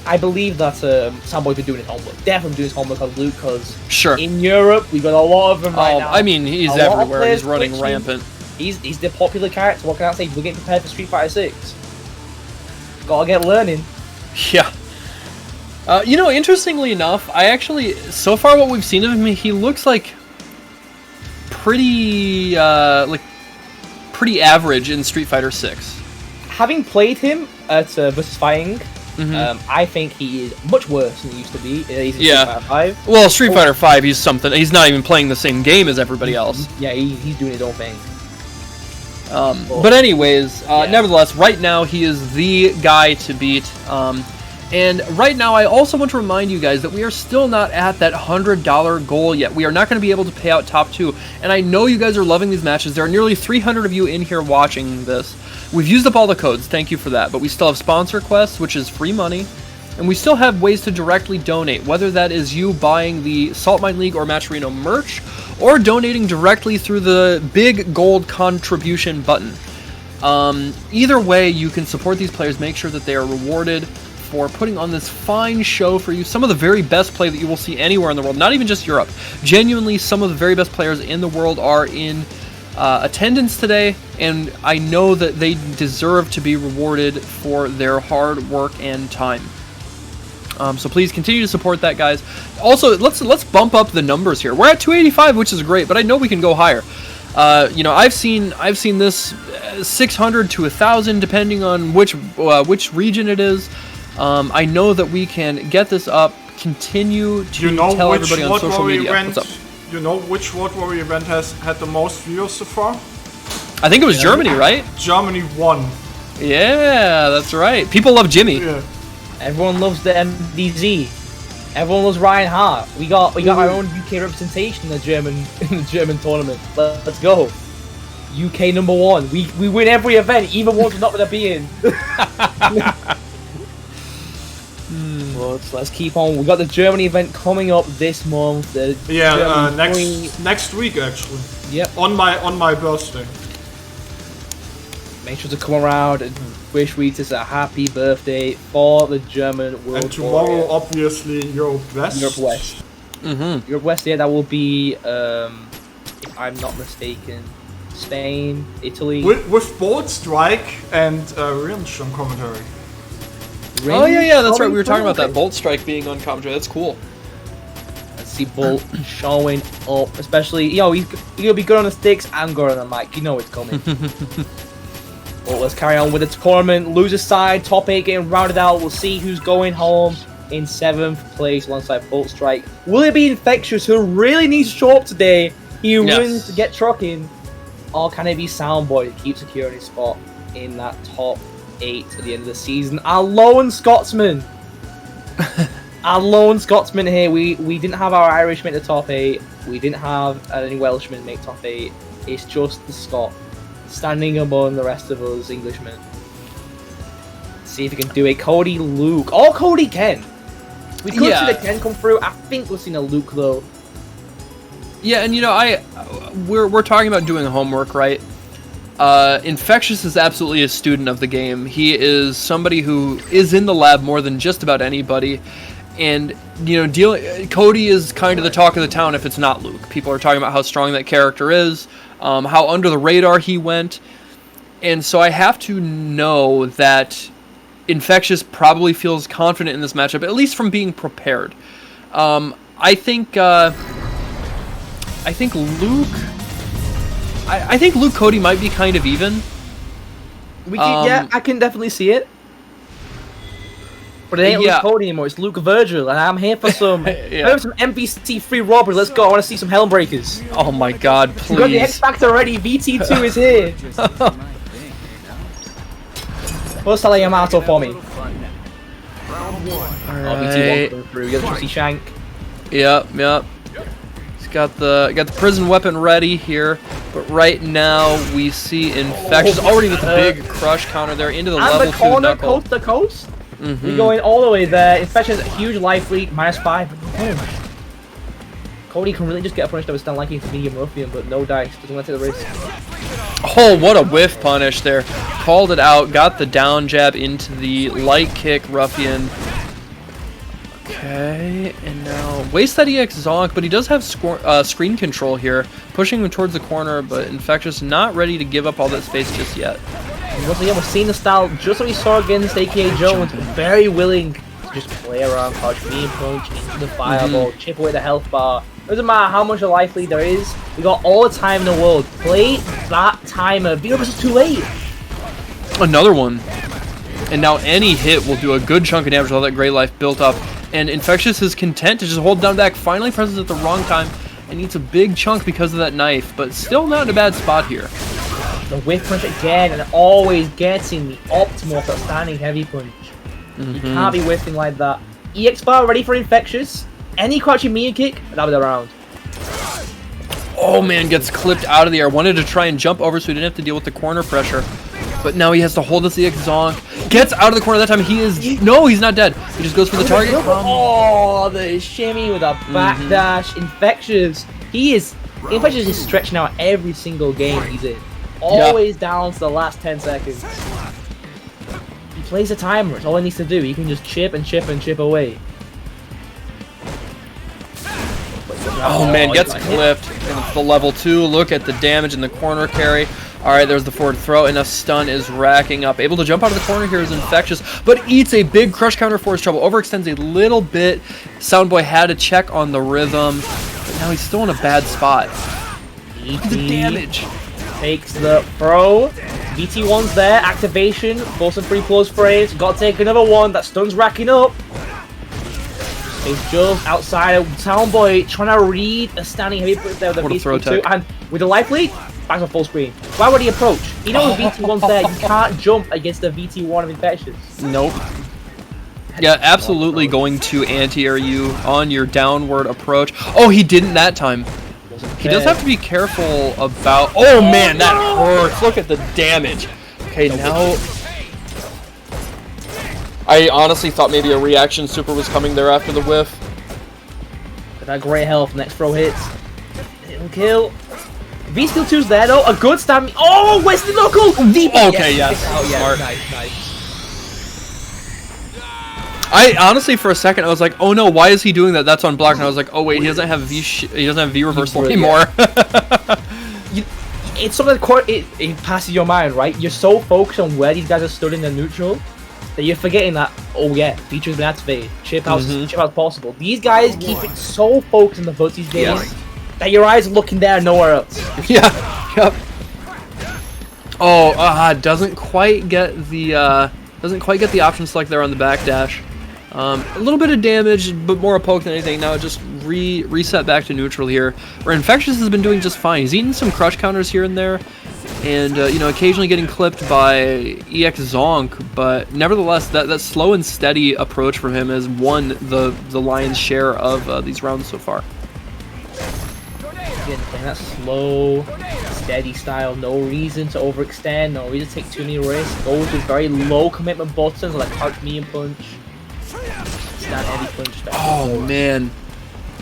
I believe that Soundboy's been doing his homework, definitely doing his homework on Luke, because sure, in Europe, we've got a lot of them right now. I mean, he's everywhere, he's running rampant. He's the popular character walking out saying, we're getting prepared for Street Fighter 6. Gotta get learning. Yeah. You know, interestingly enough, I actually, so far what we've seen of him, he looks like pretty pretty average in Street Fighter 6. Having played him at versus Fighting, I think he is much worse than he used to be. He's in Street Fighter 5. Well, Street Fighter 5, he's something. He's not even playing the same game as everybody else. Yeah, he's doing his own thing. But anyways, nevertheless, right now he is the guy to beat. And right now, I also want to remind you guys that we are still not at that $100 goal yet. We are not going to be able to pay out top 2. And I know you guys are loving these matches. There are nearly 300 of you in here watching this. We've used up all the codes. Thank you for that. But we still have sponsor quests, which is free money. And we still have ways to directly donate, whether that is you buying the Saltmine League or Matcherino merch, or donating directly through the big gold contribution button. Either way, you can support these players, make sure that they are rewarded for putting on this fine show for you. Some of the very best play that you will see anywhere in the world, not even just Europe. Genuinely, some of the very best players in the world are in attendance today, and I know that they deserve to be rewarded for their hard work and time. So please continue to support that, guys. Also, let's bump up the numbers here. We're at 285, which is great, but I know we can go higher. You know, I've seen this 600 to 1,000, depending on which region it is. I know that we can get this up. Continue to tell everybody on social media. What's up? You know which World Warrior event has had the most viewers so far? I think it was Germany, right? Germany won. Yeah, that's right. People love Jimmy. Yeah. Everyone loves the MDZ. Everyone loves Ryan Hart. We got our own UK representation in the German tournament. Let's go. UK #1. We win every event, even ones we're not gonna be in. Well, let's keep on. We got the Germany event coming up this month. Next week actually. Yep. On my birthday. Make sure to come around and wish Wheatus a happy birthday for the German World And tomorrow, Warrior. Obviously, Europe West. Europe West. Europe West, yeah, that will be, if I'm not mistaken, Spain, Italy. With Bolt Strike and Rinch on commentary. Oh yeah, that's right. We were talking about that Bolt Strike being on commentary. That's cool. See Bolt showing up, especially, you know, he's gonna be good on the sticks and good on the mic. You know it's coming. Well, let's carry on with the tournament. Loser side, top 8 getting rounded out. We'll see who's going home in 7th place alongside Bolt Strike. Will it be Infectious, who really needs to show up today? He wins to get trucking. Or can it be Soundboy to keep securing his spot in that top 8 at the end of the season? Our lone Scotsman. Our lone Scotsman here. We didn't have our Irishman in the top 8. We didn't have any Welshmen make top 8. It's just the Scot standing among the rest of us Englishmen. See if he can do it. Cody, Luke. Oh, Cody Ken. We could see the Ken come through. I think we've seen a Luke though. Yeah, and you know, we're talking about doing homework, right? Infectious is absolutely a student of the game. He is somebody who is in the lab more than just about anybody. And, you know, Cody is kind of the talk of the town if it's not Luke. People are talking about how strong that character is, how under the radar he went. And so I have to know that Infectious probably feels confident in this matchup, at least from being prepared. I think Luke... I think Luke Cody might be kind of even. Yeah, I can definitely see it. But it ain't Luke Cody anymore, it's Luke Virgil, and I'm here for some some NPC free robbery. Let's go, I want to see some Helm Breakers. Oh my god, please. We've got the X Factor already, VT2 is here. What's telling Yamato for me? Alright. VT1 through, you got the Trusty Shank. Yep. He's got the prison weapon ready here, but right now we see Infectious already with the big crush counter there into the level 2 corner, knuckle. coast to coast. We're going all the way there. Infectious, huge life lead, -5. Cody can really just get a punish that was done liking to medium ruffian, but no dice. Doesn't want to take the risk. Oh, what a whiff punish there. Called it out, got the down jab into the light kick ruffian. Okay, and now waste that EX Zonk, but he does have screen control here, pushing him towards the corner, but Infectious not ready to give up all that space just yet. And once again, we're seeing the style just like we saw against AKA Jones, very willing to just play around, crouch, beam punch into the fireball, chip away the health bar. Doesn't matter how much a life lead there is, we got all the time in the world. Play that timer. Be is too late. Another one. And now any hit will do a good chunk of damage with all that great life built up. And Infectious is content to just hold down back, finally presses at the wrong time, and eats a big chunk because of that knife, but still not in a bad spot here. The whiff punch again, and always getting the optimal for standing heavy punch. You can't be whiffing like that. EX bar ready for Infectious. Any crouching mean kick, that'll be the round. Oh man, gets clipped out of the air. Wanted to try and jump over so he didn't have to deal with the corner pressure. But now he has to hold this EX Zonk. Gets out of the corner that time. No, he's not dead. He just goes for the target. Oh, the shimmy with a backdash. Infectious. Infectious is stretching out every single game he's in. Always down to the last 10 seconds. He plays a timer. It's all he needs to do. He can just chip and chip and chip away. Oh man, gets clipped. And the level 2. Look at the damage in the corner carry. Alright, there's the forward throw, and a stun is racking up. Able to jump out of the corner here is Infectious, but eats a big crush counter for his trouble. Overextends a little bit. Soundboy had to check on the rhythm, but now he's still in a bad spot. The damage. Takes the throw. VT1's there. Activation. Force some free plus frames. Got to take another one. That stun's racking up. It's just outside of Soundboy trying to read a standing heavy punch there with a VT2. And with the life lead, back on full screen. Why would he approach? He knows VT1's there. You can't jump against the VT1 of Infectious. Nope. Yeah, absolutely going to anti-air you on your downward approach. Oh, he didn't that time. He does have to be careful about... Oh man, that hurts. Look at the damage. Okay, now... I honestly thought maybe a reaction super was coming there after the whiff. That great health. Next throw hits. It'll kill. V-Skill 2's there though. A good stamina. Oh, where's the knuckle? Deep. Okay, yes. Smart. Nice. I honestly, for a second, I was like, "Oh no, why is he doing that?" That's on block, and I was like, "Oh wait, he doesn't have V reversal anymore." It's something that it passes your mind, right? You're so focused on where these guys are stood in the neutral that you're forgetting that, oh yeah, feature's been activated, chip out's possible. These guys keep it so focused on the votes these days that your eyes are looking there and nowhere else. Yeah, yep. Oh, doesn't quite get the option select there on the backdash. A little bit of damage, but more a poke than anything. Now it just reset back to neutral here. Where Infectious has been doing just fine. He's eating some crush counters here and there, and you know, occasionally getting clipped by EX Zonk. But nevertheless, that slow and steady approach from him has won the lion's share of these rounds so far. Again, playing that slow, steady style, no reason to overextend, no reason to take too many risks. Goes with very low commitment buttons like crouch medium punch, stand heavy punch. Oh man,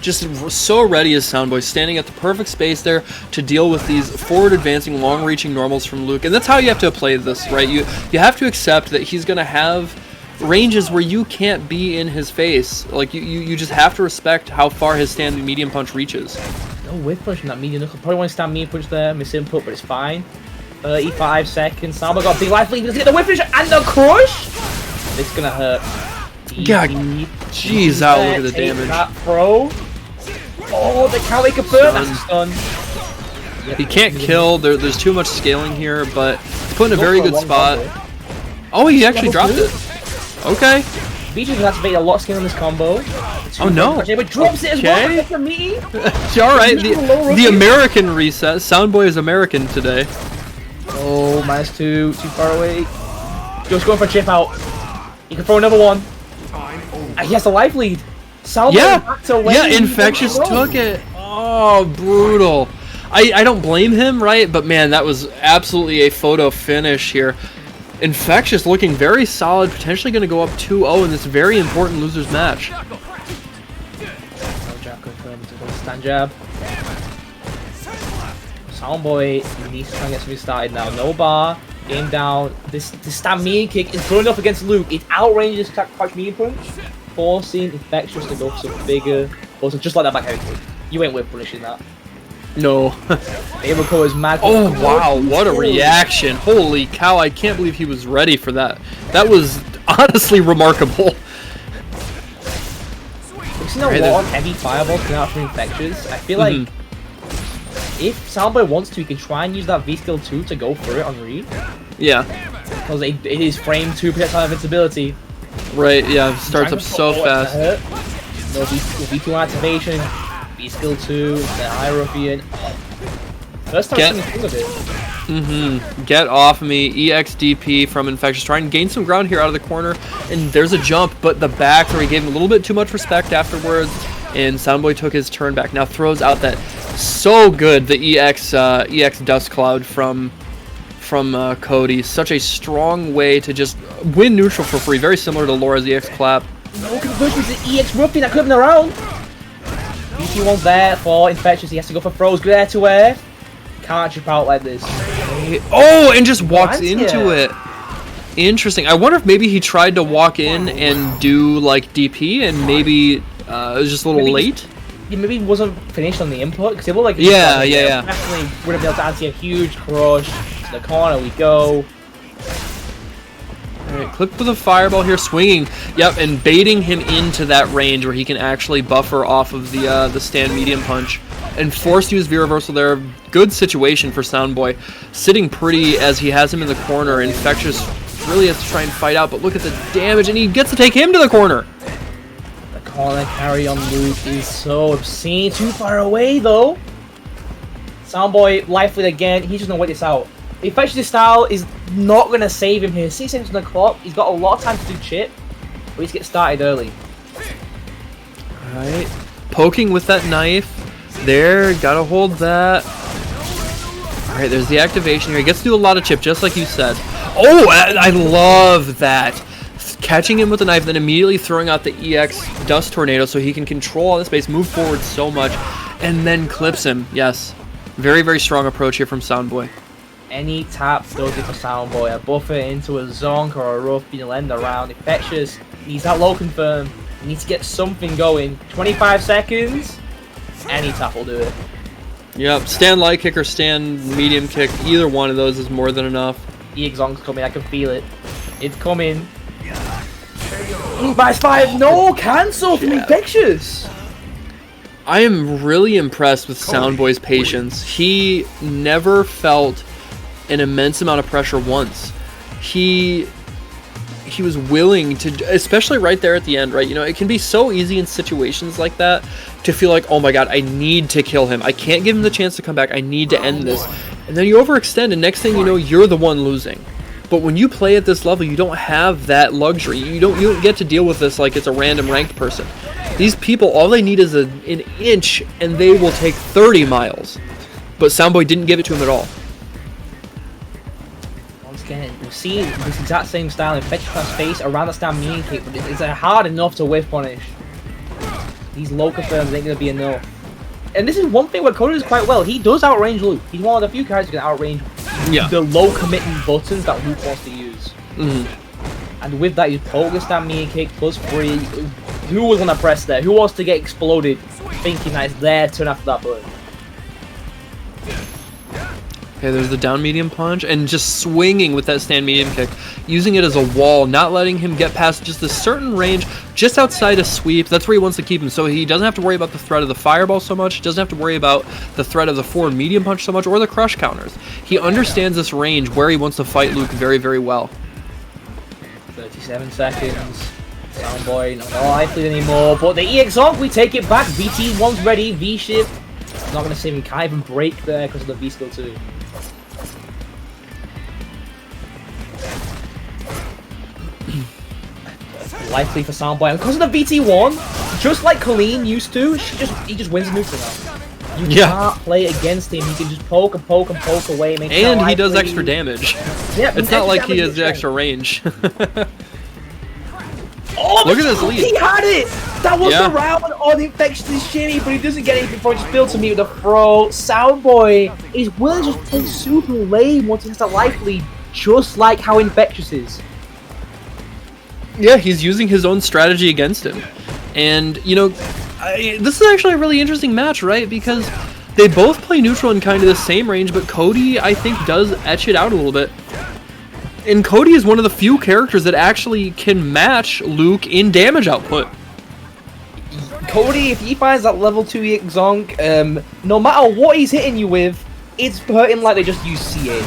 just so ready as Soundboy, standing at the perfect space there to deal with these forward advancing, long reaching normals from Luke. And that's how you have to play this, right? You have to accept that he's gonna have ranges where you can't be in his face. Like you just have to respect how far his standing medium punch reaches. No whip punch from that medium knuckle. Probably want to stand medium punch there, miss input, but it's fine. 35 seconds. Salma got a big life lead. Let's get the whip punch and the crush. It's gonna hurt. God, jeez, out look at the damage. That pro. Oh, the Cali confirmed. That's a stun. He can't kill. There's too much scaling here, but he's put in a very good spot. Oh, he actually dropped it. Okay. Beaches has activated a lot of skill on this combo. Oh no! But drops it as well for me. All right, the American reset. Soundboy is American today. Oh, -2, too far away. Just going for a chip out. He can throw another one. He has a life lead. Soundboy backed away. Yeah, Infectious took it. Oh, brutal. I don't blame him, right? But man, that was absolutely a photo finish here. Infectious looking very solid, potentially going to go up 2-0 in this very important losers match. No jab confirmed to go stand jab. Soundboy needs to try and get something started now. No bar, game down. This stand medium kick is good enough against Luke. It outranges crouch medium punch, forcing Infectious to go for some bigger. Also, just like that back heavy kick. You ain't whip punishing that. No. Abelko is mad. Oh wow, what a reaction. Holy cow, I can't believe he was ready for that. That was honestly remarkable. We've seen a lot of heavy fireballs coming out from Infectious. I feel like if Soundboy wants to, he can try and use that V-Skill 2 to go through it on read. Yeah. Because it is frame 2 projectile invincibility. Right, yeah, starts up so fast. No V2 activation. Skill 2, the high ruffian. First time I've seen of it. Get off me. EXDP from Infectious. Trying to gain some ground here out of the corner. And there's a jump, but the back where he gave him a little bit too much respect afterwards. And Soundboy took his turn back. Now throws out that so good, the EX Dust Cloud from Cody. Such a strong way to just win neutral for free. Very similar to Laura's EX Clap. No conversion to EX Ruffian that could have been around. BT one's there for Infectious. He has to go for throws. Good air to air. Can't chip out like this. Oh, and just walks into it. Interesting. I wonder if maybe he tried to walk in and do like DP, and maybe it was just a little late. Maybe he wasn't finished on the input because it looked like yeah. Definitely would have been able to anti a huge crush. To the corner we go. Alright, clip with a fireball here, swinging, yep, and baiting him into that range where he can actually buffer off of the stand medium punch and force to use V-reversal there. Good situation for Soundboy, sitting pretty as he has him in the corner. Infectious really has to try and fight out, but look at the damage, and he gets to take him to the corner. The corner carry on Luke is so obscene. Too far away though. Soundboy life lead again. He's just gonna wait this out. Infectious style is not going to save him here. 6 seconds on the clock. He's got a lot of time to do chip. But he's get started early. Alright. Poking with that knife. There. Gotta hold that. Alright, there's the activation here. He gets to do a lot of chip, just like you said. Oh, I love that. Catching him with the knife, then immediately throwing out the EX Dust Tornado so he can control all the space, move forward so much, and then clips him. Yes. Very, very strong approach here from Soundboy. Any tap does it for Soundboy. A buffer into a zonk or a ruffian, you'll end around. Infectious needs that low confirm. He needs to get something going. 25 seconds. Any tap will do it. Yep, stand light kick or stand medium kick. Either one of those is more than enough. EX zonk's coming. I can feel it. It's coming. -5, no, cancel from Infectious. I am really impressed with Soundboy's patience. He never felt an immense amount of pressure once. He was willing to, especially right there at the end, right? You know, it can be so easy in situations like that to feel like, oh my god, I need to kill him. I can't give him the chance to come back. I need to end this. And then you overextend, and next thing you know, you're the one losing. But when you play at this level, you don't have that luxury. You don't get to deal with this like it's a random ranked person. These people, all they need is an inch, and they will take 30 miles. But Soundboy didn't give it to him at all. Once again, we've seen this exact same style in Infectious face around the stand mean kick, but it's hard enough to whiff punish. These low confirms ain't going to be enough. And this is one thing where Cody does quite well. He does outrange Luke. He's one of the few characters who can outrange the low committing buttons that Luke wants to use. And with that, you poke the stand mean kick +3. Who was going to press there? Who wants to get exploded thinking that it's their turn after that button? Okay, there's the down medium punch, and just swinging with that stand medium kick, using it as a wall, not letting him get past just a certain range, just outside a sweep. That's where he wants to keep him, so he doesn't have to worry about the threat of the fireball so much, doesn't have to worry about the threat of the forward medium punch so much, or the crush counters. He understands this range where he wants to fight Luke very, very well. 37 seconds. Soundboy, not life lead anymore, but the EX Zonk, we take it back. VT1's ready, V-shift. Not going to save him, can't even break there because of the V-skill too. Life lead for Soundboy, and because of the VT1, just like Colleen used to, he just wins the neutral now. You can't play against him, you can just poke and poke and poke away. And he does extra damage. Yeah, it's not like he has the extra range. Oh, look at this lead. He had it! That was the round on Infectious shimmy, but he doesn't get anything for it. Just builds to me with a throw. Soundboy is willing to just play super lame once he has a life lead, just like how Infectious is. Yeah, he's using his own strategy against him. And, you know, this is actually a really interesting match, right? Because they both play neutral in kind of the same range, but Cody, I think, does etch it out a little bit. And Cody is one of the few characters that actually can match Luke in damage output. Cody, if he finds that level 2 EX Zonk, no matter what he's hitting you with, it's hurting like they just use CA.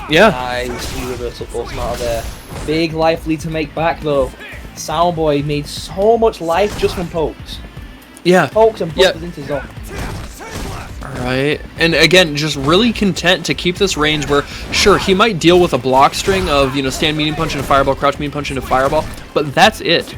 Yeah. Nice reversal force out there. Big life lead to make back though. Soundboy made so much life just from pokes. Yeah. Pokes and busters into Zonk. Alright, and again, just really content to keep this range where, sure, he might deal with a block string of, you know, stand medium punch into fireball, crouch medium punch into fireball, but that's it.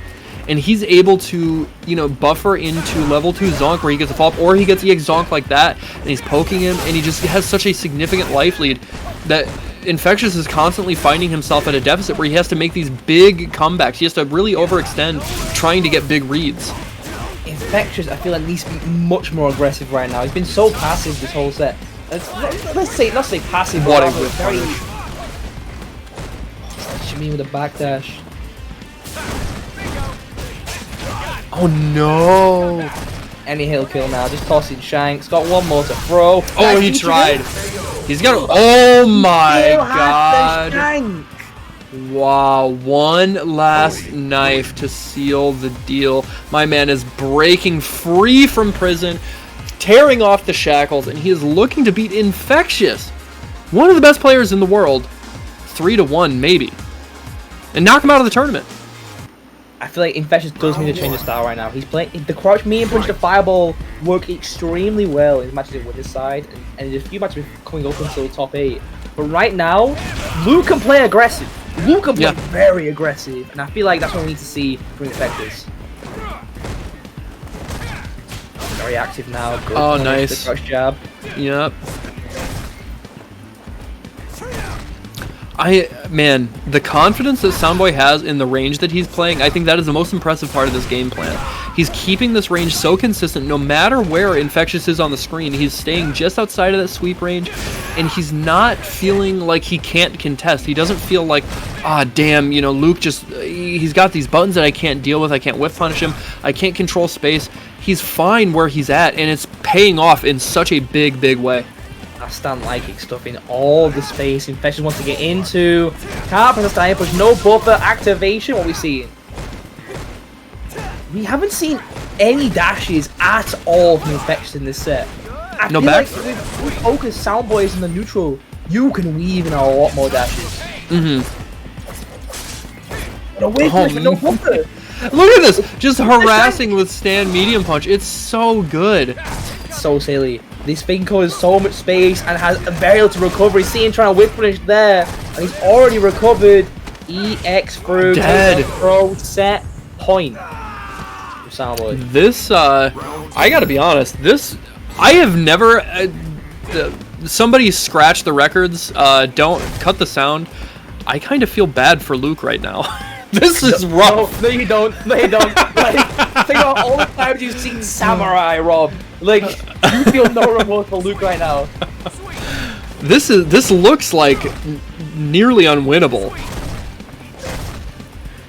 And he's able to, you know, buffer into level 2 Zonk where he gets a follow-up, or he gets EX Zonk like that, and he's poking him, and he just has such a significant life lead that Infectious is constantly finding himself at a deficit where he has to make these big comebacks. He has to really overextend trying to get big reads. Infectious, I feel like needs to be much more aggressive right now. He's been so passive this whole set. Let's say passive. What a whip very. Shimmy with a backdash. Oh no! Any hill kill now, just tossing shanks. Got one more to throw. Oh, he tried. He's got. Oh my god! Wow, one last knife to seal the deal. My man is breaking free from prison, tearing off the shackles, and he is looking to beat Infectious, one of the best players in the world, 3-1 maybe, and knock him out of the tournament. I feel like Infectious does need to change the style right now. He's playing the crouch medium punch, the fireball work extremely well in matches with his side, and there's a few matches coming up until top 8. But right now, Luke can play aggressive. Luke can play very aggressive, and I feel like that's what we need to see from Infectious. Very active now. Good. Oh, nice. The crouch jab. Yep. Man, the confidence that Soundboy has in the range that he's playing, I think that is the most impressive part of this game plan. He's keeping this range so consistent, no matter where Infectious is on the screen, he's staying just outside of that sweep range, and he's not feeling like he can't contest. He doesn't feel like, ah, damn, you know, Luke he's got these buttons that I can't deal with, I can't whip punish him, I can't control space. He's fine where he's at, and it's paying off in such a big, big way. I stand liking stuff in all the space Infectious wants to get into. Can't press the stand push, no buffer activation. What we seeing? we haven't seen any dashes at all from Infectious in this set. I No feel back? like if we focus Soundboys in the neutral, you can weave in a lot more dashes. Mm-hmm. But away from it, no buffer. Look at this! Just harassing with stand medium punch. It's so good. So silly. This thing covers so much space and has very little recovery. See him trying to whip punish there, and he's already recovered. EX through Dead. pro set point. Soundboy. This, I gotta be honest, this, I have never, somebody scratch the records, don't cut the sound. I kind of feel bad for Luke right now. This is rough. No, you don't. No, you don't. Like, think about all the times you've seen Samurai, Rob. Like, you feel no remorse for Luke right now. This looks like nearly unwinnable.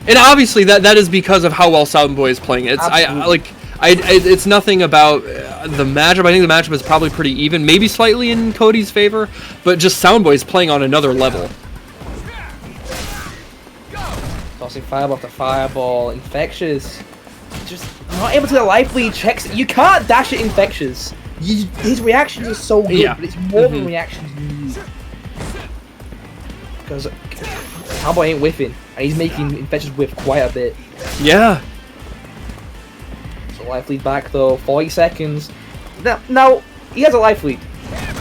And obviously that is because of how well Soundboy is playing. It's it's nothing about the matchup. I think the matchup is probably pretty even, maybe slightly in Cody's favor, but just Soundboy is playing on another level. Tossing fireball after fireball, Infectious. Just not able to get life lead checks. You can't dash at Infectious. His reactions are so good, Yeah. but it's more than reactions you need. Because Soundboy ain't whiffing, and he's making Infectious whiff quite a bit. Yeah. So life lead back though, 40 seconds. Now he has a life lead.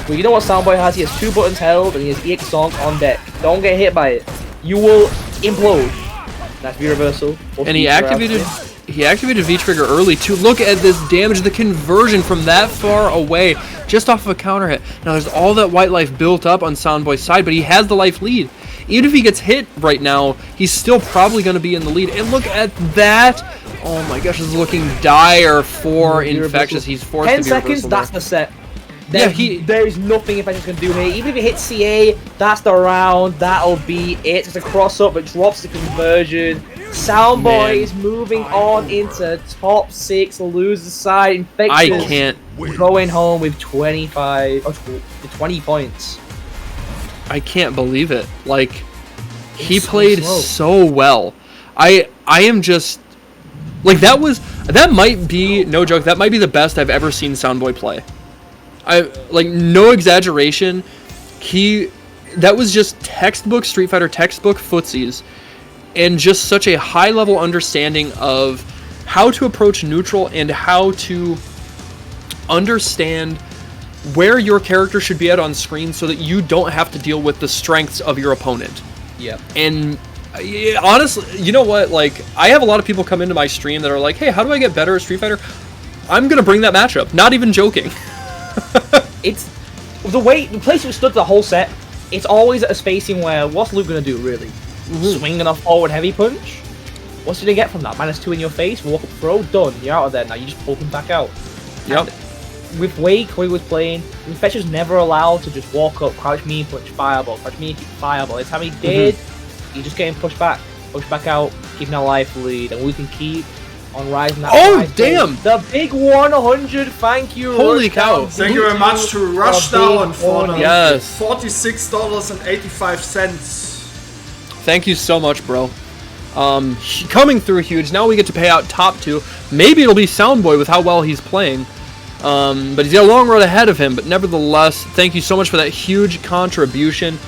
But you know what Soundboy has? He has 2 buttons held and he has EX Song on deck. Don't get hit by it. You will implode. That's V-reversal. And he activated V-trigger early too. Look at this damage, the conversion from that far away, just off of a counter hit. Now there's all that white life built up on Soundboy's side, but he has the life lead. Even if he gets hit right now, he's still probably going to be in the lead. And look at that! Oh my gosh, this is looking dire for Infectious. He's forced 10 to be seconds, that's the set. There is nothing Infectious can do here. Even if he hits CA, that's the round. That'll be it. It's a cross up, but drops the conversion. Soundboy is moving on into top 6, loser side. Infectious I can't. going home with 20 points. I can't believe it. Like, he It's so played slow. so well. I am just like that might be, no joke, that might be the best I've ever seen Soundboy play. No exaggeration. That was just textbook Street Fighter, textbook footsies, and just such a high level understanding of how to approach neutral and how to understand where your character should be at on screen so that you don't have to deal with the strengths of your opponent. Yeah. And honestly, you know what? Like, I have a lot of people come into my stream that are like, hey, how do I get better at Street Fighter? I'm going to bring that matchup. Not even joking. It's the place we stood the whole set. It's always at a spacing where what's Luke gonna do really? Swinging a forward heavy punch. What's he gonna get from that? -2 in your face. Walk up throw. Done. You're out of there now. You just pull him back out. Yep. And with Wake, Corey was playing. Infectious never allowed to just walk up, crouch me, punch fireball, crouch me, fireball. Every time he did, he just getting pushed back out, keeping a life lead, and we can keep on rising that. Oh, rise damn! The big 100, thank you. Holy Rush cow. Down. Thank you very much to Rush A big Down for the Yes. $46.85. Thank you so much, bro. Coming through huge. Now we get to pay out top 2. Maybe it'll be Soundboy with how well he's playing. But he's got a long road ahead of him. But nevertheless, thank you so much for that huge contribution.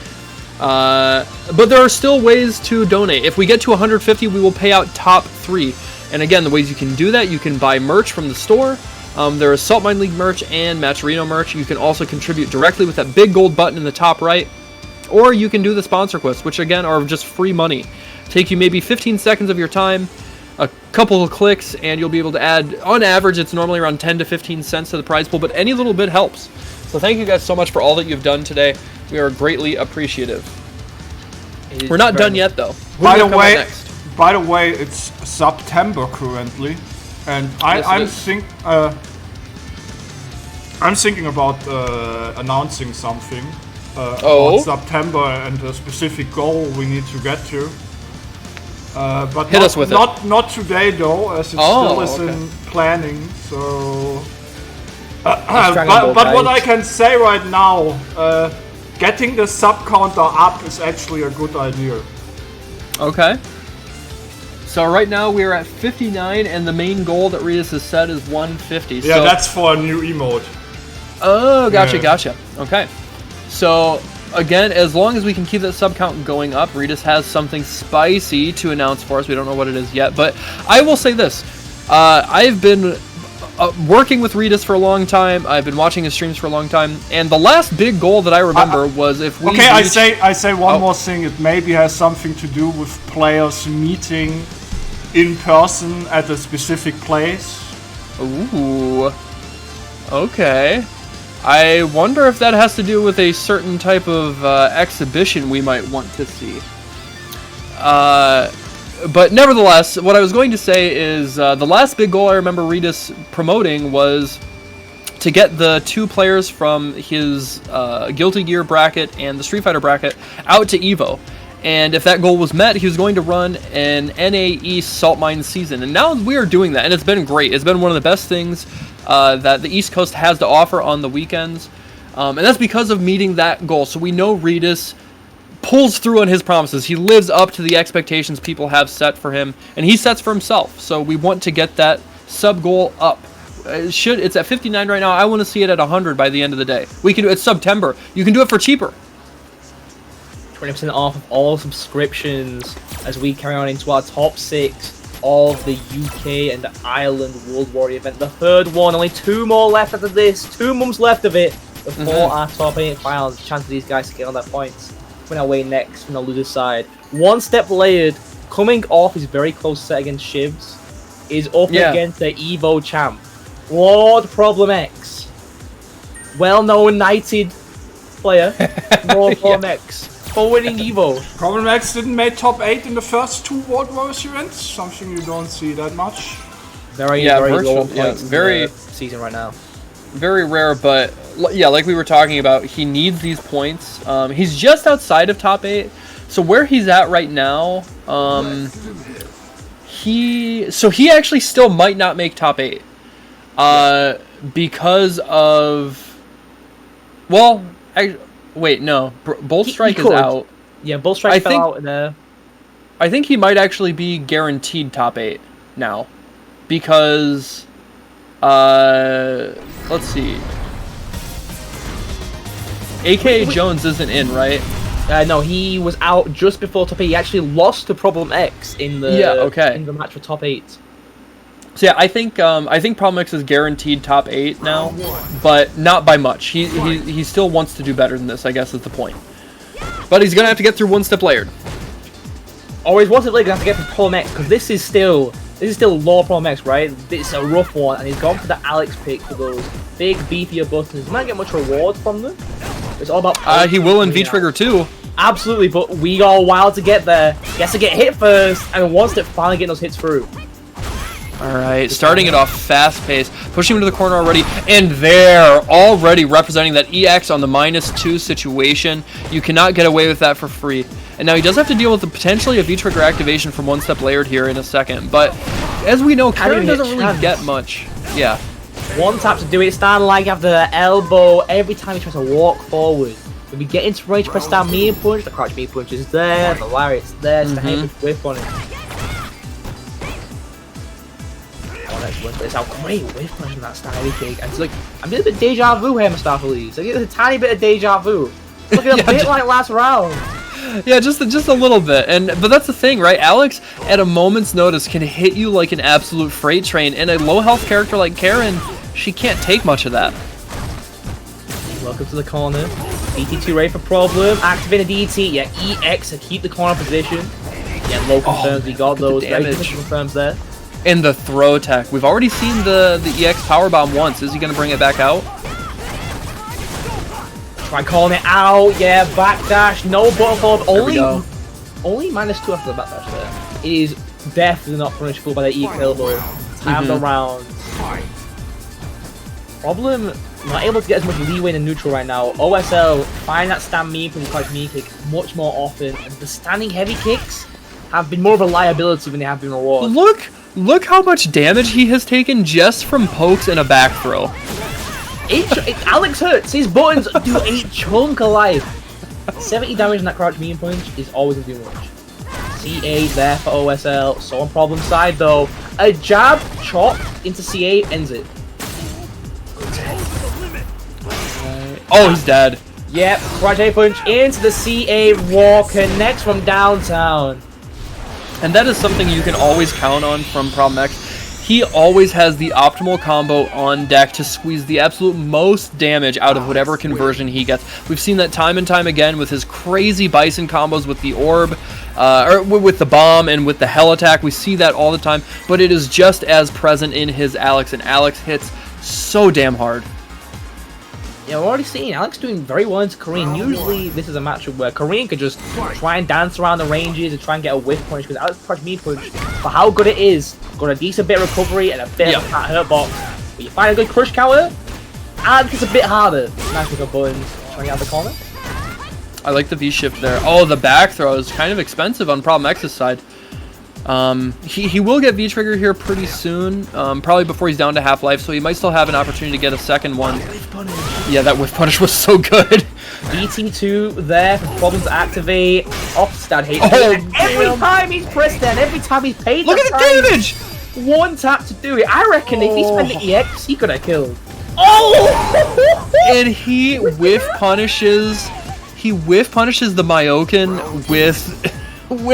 But there are still ways to donate. If we get to 150, we will pay out top 3. And again, the ways you can do that, you can buy merch from the store. There is Saltmine League merch and Matcherino merch. You can also contribute directly with that big gold button in the top right. Or you can do the sponsor quests, which again are just free money. Take you maybe 15 seconds of your time, a couple of clicks, and you'll be able to add, on average, it's normally around 10 to 15 cents to the prize pool, but any little bit helps. So thank you guys so much for all that you've done today. We are greatly appreciative. We're not done yet, though. What do we have coming next? By the way, it's September currently, and I'm thinking about announcing something about September and a specific goal we need to get to. But Hit us with not today though, as it still is in planning. So, but what I can say right now, getting the sub counter up is actually a good idea. Okay. So right now we are at 59, and the main goal that Regis has set is 150. Yeah, so, that's for a new emote. Oh, gotcha, Yeah. gotcha. Okay. So, again, as long as we can keep that sub count going up, Regis has something spicy to announce for us. We don't know what it is yet, but I will say this. I've been working with Regis for a long time. I've been watching his streams for a long time, and the last big goal that I remember was if we Okay, reached- I say one more thing. It maybe has something to do with players meeting in person at a specific place. Ooh. Okay. I wonder if that has to do with a certain type of exhibition we might want to see. But nevertheless, what I was going to say is the last big goal I remember Regis promoting was to get the 2 players from his Guilty Gear bracket and the Street Fighter bracket out to EVO. And if that goal was met, he was going to run an NA East Saltmine season. And now we are doing that, and it's been great. It's been one of the best things that the East Coast has to offer on the weekends. And that's because of meeting that goal. So we know Regis pulls through on his promises. He lives up to the expectations people have set for him, and he sets for himself. So we want to get that sub goal up. It's at 59 right now. I want to see it at 100 by the end of the day. We can do it September. You can do it for cheaper. 20% off of all subscriptions as we carry on into our top 6 of the UK and the Ireland World Warrior event. The 3rd one, only 2 more left after this. 2 months left of it before our top 8 finals. Chance of these guys to get on their points. Coming our way next from the loser's side. One step layered, coming off his very close set against Shivs, is up against the EVO champ, Lord Problem X. Well-known knighted player, Lord Problem X. For winning EVO. Problem X didn't make top 8 in the first 2 World Warriors events. Something you don't see that much. Very low points in the season right now. Very rare, but yeah, like we were talking about, he needs these points. He's just outside of top 8. So where he's at right now, he actually still might not make top 8. Because of, well, wait, no. Bull Strike is out. Yeah, Bull Strike fell out in there. I think he might actually be guaranteed top 8 now. Because, let's see. AKA Jones isn't in, right? No, he was out just before top 8. He actually lost to Problem X in the in the match for top 8. So yeah, I think Problem X is guaranteed top 8 now, but not by much. He still wants to do better than this, I guess is the point. But he's gonna have to get through one step layered. Always one step layered, gonna have to get through Problem X, because this is still low Problem X, right? It's a rough one, and he's gone for the Alex pick for those big beefier buttons. He might get much reward from them. It's all about. He will in V-Trigger too. Absolutely, but we got a while to get there. Gets to get hit first, and wants to finally get those hits through. Alright, starting it off fast-paced, pushing him to the corner already, and there, already representing that EX on the -2 situation. You cannot get away with that for free. And now he does have to deal with the potentially a V-Trigger activation from one step layered here in a second, but as we know, Karen doesn't really get much. Yeah. One tap to do it, stand like after the elbow, every time he tries to walk forward. When we get into range, press down mean punch, the crouch mean punch is there, the lariat's there, it's the heavy whip on it. It's a great whiff on that styly kick. And it's like, I'm getting a bit deja vu here, Mustafa. I get a tiny bit of deja vu. Looking a bit like last round. Yeah, just a little bit. But that's the thing, right? Alex, at a moment's notice, can hit you like an absolute freight train. And a low health character like Karen, she can't take much of that. Welcome to the corner. DT2 ready for problem. Activate a DT. Yeah, EX to keep the corner position. Yeah, low confirms. We got those. Damage confirms there. And the throw tech. We've already seen the EX powerbomb once. Is he going to bring it back out? Try calling it out. Yeah, backdash. No button forward. Only -2 after the backdash there. It is definitely not punishable by the EX elbow. Time the round. Problem, not able to get as much leeway in the neutral right now. OSL, find that stand me from the crouch me kick much more often. And the standing heavy kicks have been more of a liability than they have been reward. Look how much damage he has taken just from pokes and a back throw. Alex hurts. His buttons do a chunk of life. 70 damage in that crouch mean punch is always going to do much. CA there for OSL. So on problem side though, a jab chop into CA ends it. Oh, he's dead. Yep, Crunch A punch into the CA wall, connects from downtown. And that is something you can always count on from Problem X. He always has the optimal combo on deck to squeeze the absolute most damage out of whatever conversion he gets. We've seen that time and time again with his crazy Bison combos with the orb, or with the bomb and with the hell attack. We see that all the time, but it is just as present in his Alex, and Alex hits so damn hard. Yeah, we're already seeing Alex doing very well into Korean. Usually, this is a matchup where Korean could just try and dance around the ranges and try and get a whiff punch, because Alex punch me punch, for how good it is, got a decent bit of recovery and a bit of a hurt box. But you find a good crush counter, Alex is a bit harder. Nice with the buttons, trying to get out the corner. I like the V-shift there. Oh, the back throw is kind of expensive on Problem X's side. He will get V-trigger here pretty soon, probably before he's down to half-life, so he might still have an opportunity to get a second one. Yeah, that whiff punish was so good. DT2 there for Problem to activate. Offstab hate. Oh, every time he's pressed down, every time he's paid. Look at the damage! One tap to do it. I reckon if he spent the EX, he could have killed. Oh! And he whiff punishes the Myokin with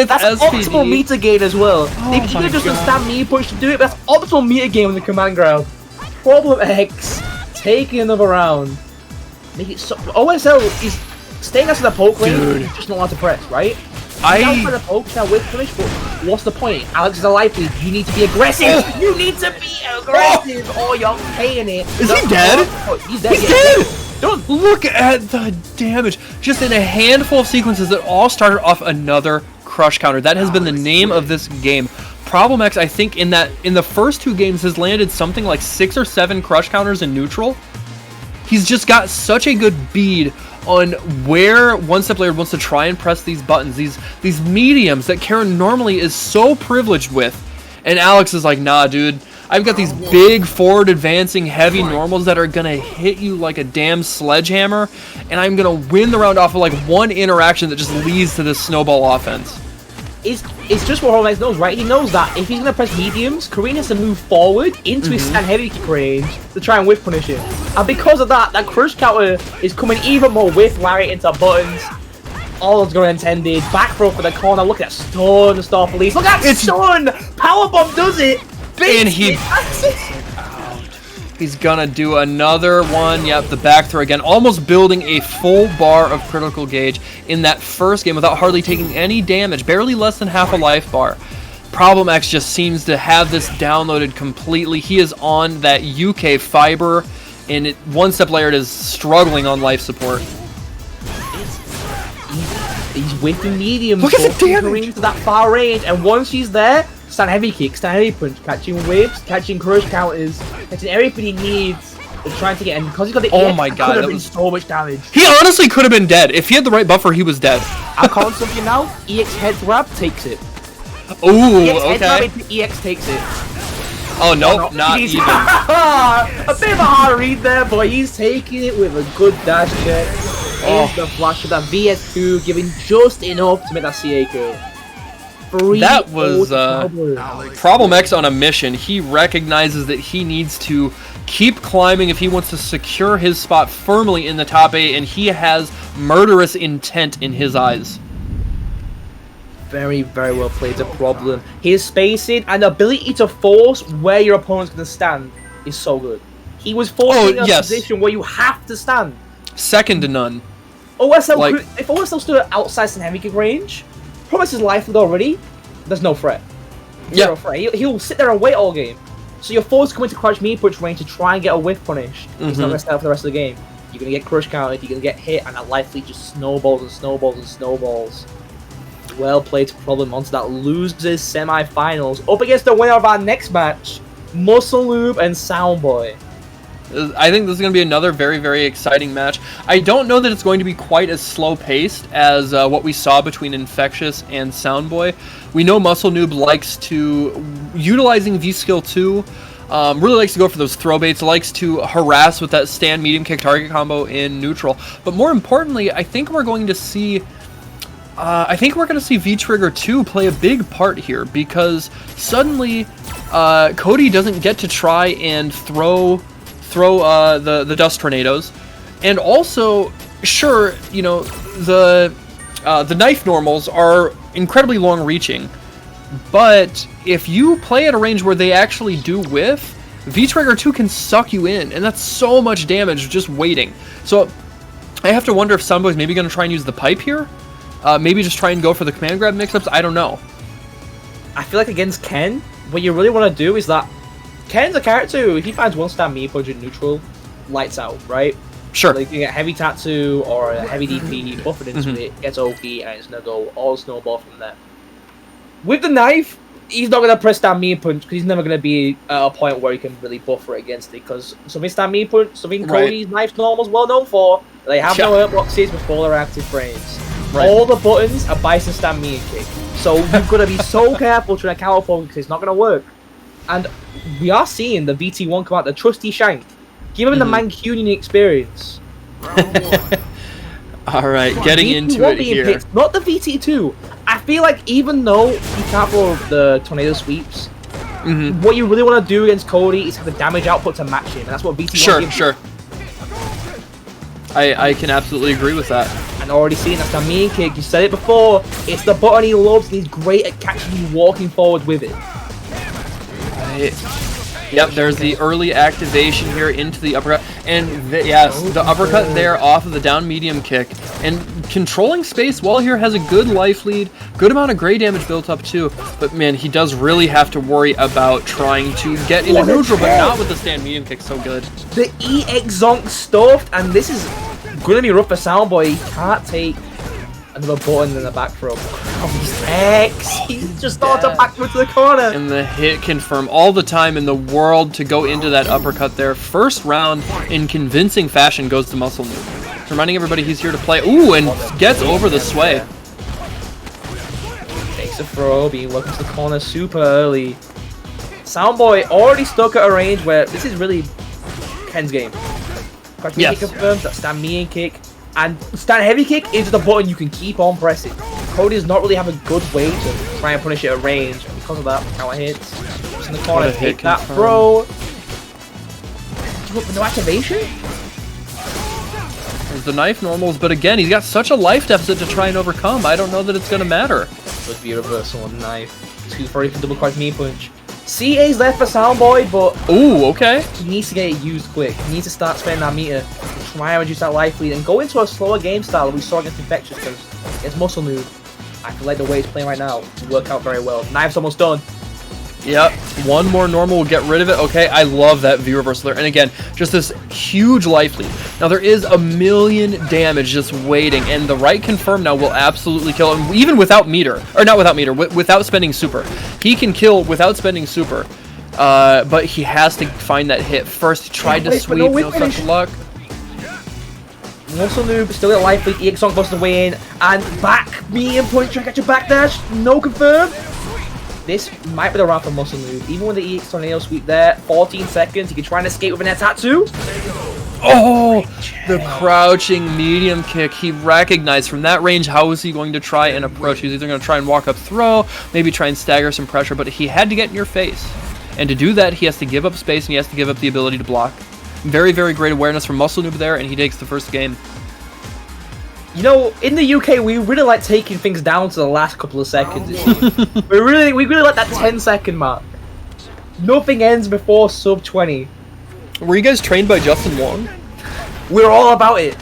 that's SPD. optimal meter gain as well. He could have just done stab me punch to do it, but that's optimal meter gain on the command grab. Problem X taking another round. Make it so OSL is staying out of the poke range, just not allowed to press, right? Down for the poke, now with punish, but what's the point? Alex is a life lead. You need to be aggressive. You need to be aggressive, or you're paying it. Is he dead? He's dead. He's dead. Don't look at the damage. Just in a handful of sequences that all started off another crush counter. That has been the name of this game. Problem X, I think, in the first two games has landed something like 6 or 7 crush counters in neutral. He's just got such a good bead on where one step player wants to try and press these buttons, these mediums that Karen normally is so privileged with. And Alex is like, nah, dude, I've got these big forward advancing heavy normals that are gonna hit you like a damn sledgehammer, and I'm gonna win the round off of like one interaction that just leads to this snowball offense. It's just what Hormax knows, right? He knows that if he's gonna press mediums, Korean has to move forward into his stand heavy kick range to try and whiff punish him. And because of that, that crush counter is coming even more with lariat into buttons. All is going intended. Back throw for the corner. Look at that stun, star police. Look at that stun! Powerbomb does it! And he's gonna do another one. Yep, the back throw again. Almost building a full bar of critical gauge in that first game without hardly taking any damage. Barely less than half a life bar. Problem X just seems to have this downloaded completely. He is on that UK fiber, and one step layered is struggling on life support. He's whipping medium. Look at the damage! Into that far range, and once he's there, stand heavy kick, stand heavy punch, catching whips, catching crush counters, catching everything he needs. They're trying to get, and because he's got the EX, my God, could have been so much damage. He honestly could have been dead. If he had the right buffer, he was dead. I'll call something now. EX head grab takes it. Ooh, EX okay. head grab, EX takes it. Oh, nope, not even. A bit of a hard read there, but he's taking it with a good dash check. Here's the flash of that VS2, giving just enough to make that CA kill. That was Problem X on a mission. He recognizes that he needs to keep climbing if he wants to secure his spot firmly in the top 8, and he has murderous intent in his eyes. Very, very well played. The Problem. His spacing and ability to force where your opponent's going to stand is so good. He was forcing a position where you have to stand. Second to none. OSL if OSL stood outside some heavy kick range, Promise his life already, there's no threat. Zero threat. He'll sit there and wait all game. So you're forced to come into crouch me punch range to try and get a whiff punish. He's not going to stay up for the rest of the game. You're going to get crush counted, you're going to get hit, and that life lead just snowballs and snowballs and snowballs. Well played to Problem onto that losers semi-finals. Up against the winner of our next match, Muscle Noob and Soundboy. I think this is going to be another very, very exciting match. I don't know that it's going to be quite as slow-paced as what we saw between Infectious and Soundboy. We know Muscle Noob likes to, utilizing V-Skill 2, really likes to go for those throw baits, likes to harass with that stand medium kick target combo in neutral. But more importantly, I think we're going to see I think we're going to see V-Trigger 2 play a big part here, because suddenly Cody doesn't get to try and throw the dust tornadoes, and also, sure, you know, the knife normals are incredibly long-reaching, but if you play at a range where they actually do whiff, V-Trigger 2 can suck you in, and that's so much damage just waiting. So I have to wonder if Soundboy's maybe going to try and use the pipe here. Maybe just try and go for the command grab mix-ups. I don't know. I feel like against Ken, what you really want to do is that Ken's a character who, if he finds one star meat punch in neutral, lights out, right? Sure. Like you get heavy tattoo or a heavy DP, buff it into it, gets OP, and it's gonna go all snowball from there. With the knife, he's not gonna press down meat punch because he's never gonna be at a point where he can really buffer against it. Because something stand meat punch, something Cody's knife normal's well known for, they have no hurt boxes before their active frames. Right. All the buttons are bison stand me and kick. So you've got to be so careful trying to counter focus because it's not going to work. And we are seeing the VT1 come out, the trusty shank. Give him the Mancunian experience. Alright, getting into it here. Picked, not the VT2. I feel like even though you can't throw the tornado sweeps, what you really want to do against Cody is have the damage output to match him. And that's what VT1 gives you. I can absolutely agree with that. And already seen that's the mean kick. You said it before. It's the button he loves, and he's great at catching you walking forward with it. Yep, there's the early activation here into the uppercut. And yes, the uppercut there off of the down medium kick. And controlling space while here has a good life lead. Good amount of gray damage built up too. But man, he does really have to worry about trying to get into neutral, but not with the stand medium kick so good. The EX Zonk stuffed, and this is going to be rough for Soundboy. He can't take another button in the back throw. Oh, he's X! He's just started to backward to the corner! And the hit confirm all the time in the world to go into that uppercut there. First round in convincing fashion goes to Muscle Noob. Reminding everybody he's here to play. Ooh, and gets over the sway. Takes a throw, being welcome to the corner super early. Soundboy already stuck at a range where this is really Ken's game. Crash me confirms that stand me and kick. And stand heavy kick is the button you can keep on pressing. Cody does not really have a good way to try and punish it at range, and because of that, counter hits. Just in the corner, take that throw. No activation? There's the knife normals, but again, he's got such a life deficit to try and overcome. I don't know that it's going to matter. Would be a reversal on the knife. 240 for double crouch knee punch. CA's left for Soundboy, but ooh, okay. He needs to get it used quick. He needs to start spending that meter, try and reduce that life lead, and go into a slower game style that we saw against Infectious, because against Muscle Noob, I feel like the way he's playing right now will work out very well. Knife's almost done. Yep, one more normal will get rid of it. Okay, I love that V reversal there. And again, just this huge life lead. Now there is a million damage just waiting, and the right confirm now will absolutely kill him, even without meter. Or not without meter, without spending super. He can kill without spending super. But he has to find that hit first. He tried to sweep, no such luck. Muscle Noob still at life lead, EX Zonk busts the way in, and back medium punch, try to catch a backdash, no confirm. This might be the round for Muscle Noob. Even with the EX Tornado sweep there, 14 seconds, he can try and escape with an Tattoo. Oh, the crouching medium kick. He recognized from that range how was he going to try and approach. He was either going to try and walk up throw, maybe try and stagger some pressure, but he had to get in your face. And to do that, he has to give up space and he has to give up the ability to block. Very, very great awareness from Muscle Noob there, and he takes the first game. You know, in the UK, we really like taking things down to the last couple of seconds. we really like that 10-second mark. Nothing ends before sub 20. Were you guys trained by Justin Wong? We're all about it.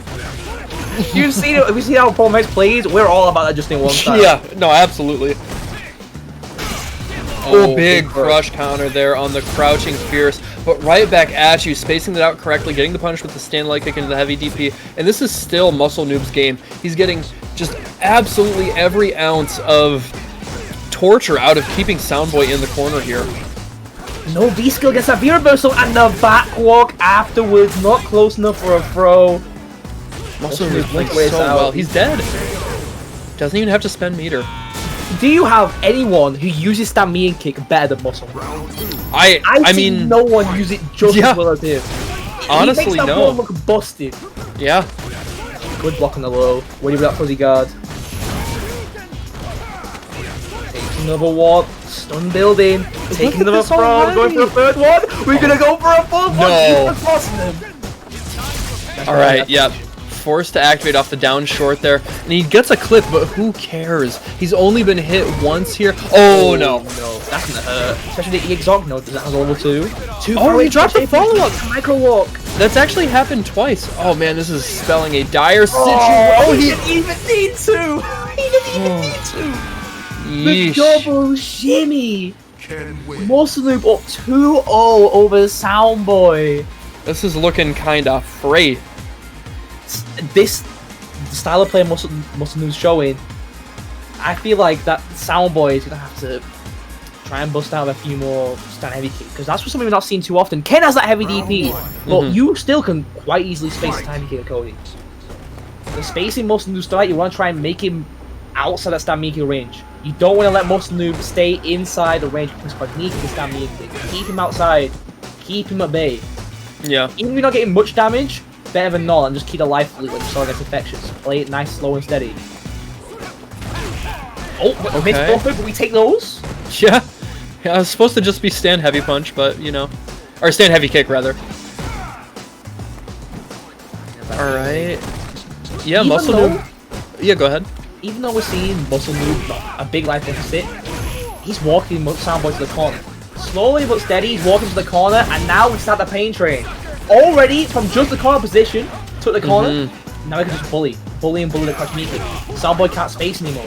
You've seen it. We see how Paul Max plays. We're all about that Justin Wong style. Yeah, no, absolutely. Oh, big crush counter there on the crouching fierce, but right back at you, spacing that out correctly, getting the punish with the stand leg kick into the heavy DP, and this is still Muscle Noob's game. He's getting just absolutely every ounce of torture out of keeping Soundboy in the corner here. No V-skill gets a V-reversal, and the back walk afterwards, not close enough for a throw. Muscle Noob plays so well. He's dead. Doesn't even have to spend meter. Do you have anyone who uses stand me and kick better than Muscle? I mean, no one use it just as well as him. Honestly, he makes that no. look busted. Yeah. Good block on the low. What do you got, fuzzy guard? another one. Stun building. Taking at another this frog. Going for a third one. We're gonna go for a fourth one. No. That's Alright, yep. Forced to activate off the down short there. And he gets a clip, but who cares? He's only been hit once here. Oh, no. No, that's gonna hurt. Especially the Exog node, that has a level 2. Oh, he dropped the follow-up. Micro walk. That's actually happened twice. Oh, man, this is spelling a dire situation. Oh, he didn't even need to. He didn't even need to. The Yeesh. double shimmy. Can win. Muscle Noob up 2-0 over Soundboy. This is looking kinda free. This style of play Muscle Noob's showing, I feel like that Soundboy is gonna have to try and bust out a few more stand heavy kicks, because that's something we're not seeing too often. Ken has that heavy DP, but you still can quite easily space the time kick Cody. The spacing Muscle Noob style, you want to try and make him outside that stand kick range. You don't want to let Muscle Noob stay inside the range because Magnetic can stand kick. Keep him outside, keep him at bay. Yeah. Even if you're not getting much damage, better than not, and just keep the life lead like you saw against Infectious. Play it nice, slow, and steady. Oh, Okay. missed both, but we take those. Yeah. Yeah, I was supposed to just be stand heavy punch, but, you know. Or stand heavy kick, rather. Alright. Yeah, Even Muscle though- Noob. Yeah, go ahead. Even though we're seeing Muscle Noob a big life deficit, he's walking Soundboy to the corner. Slowly but steady, he's walking to the corner, and now we start the pain train. Already, from just the corner position, took the corner, now we can just bully and bully the crush meeting. Soundboy can't space anymore.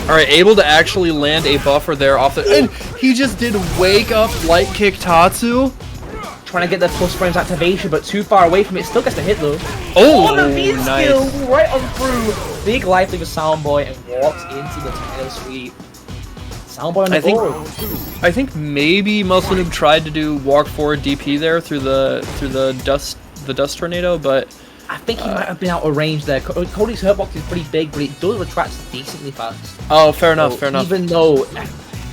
Alright, able to actually land a buffer there off the... And he just did wake up light kick Tatsu. Trying to get the plus frames activation, but too far away from it. Still gets the hit though. Oh, the V nice. skill right on through. Big life leave a Soundboy and walks into the tail sweep. Soundboy on the board. I think maybe Muscle Noob tried to do walk forward DP there through the dust tornado, but I think he might have been out of range there. Cody's hurtbox is pretty big, but it does retract decently fast. oh, fair enough, So fair enough. Even though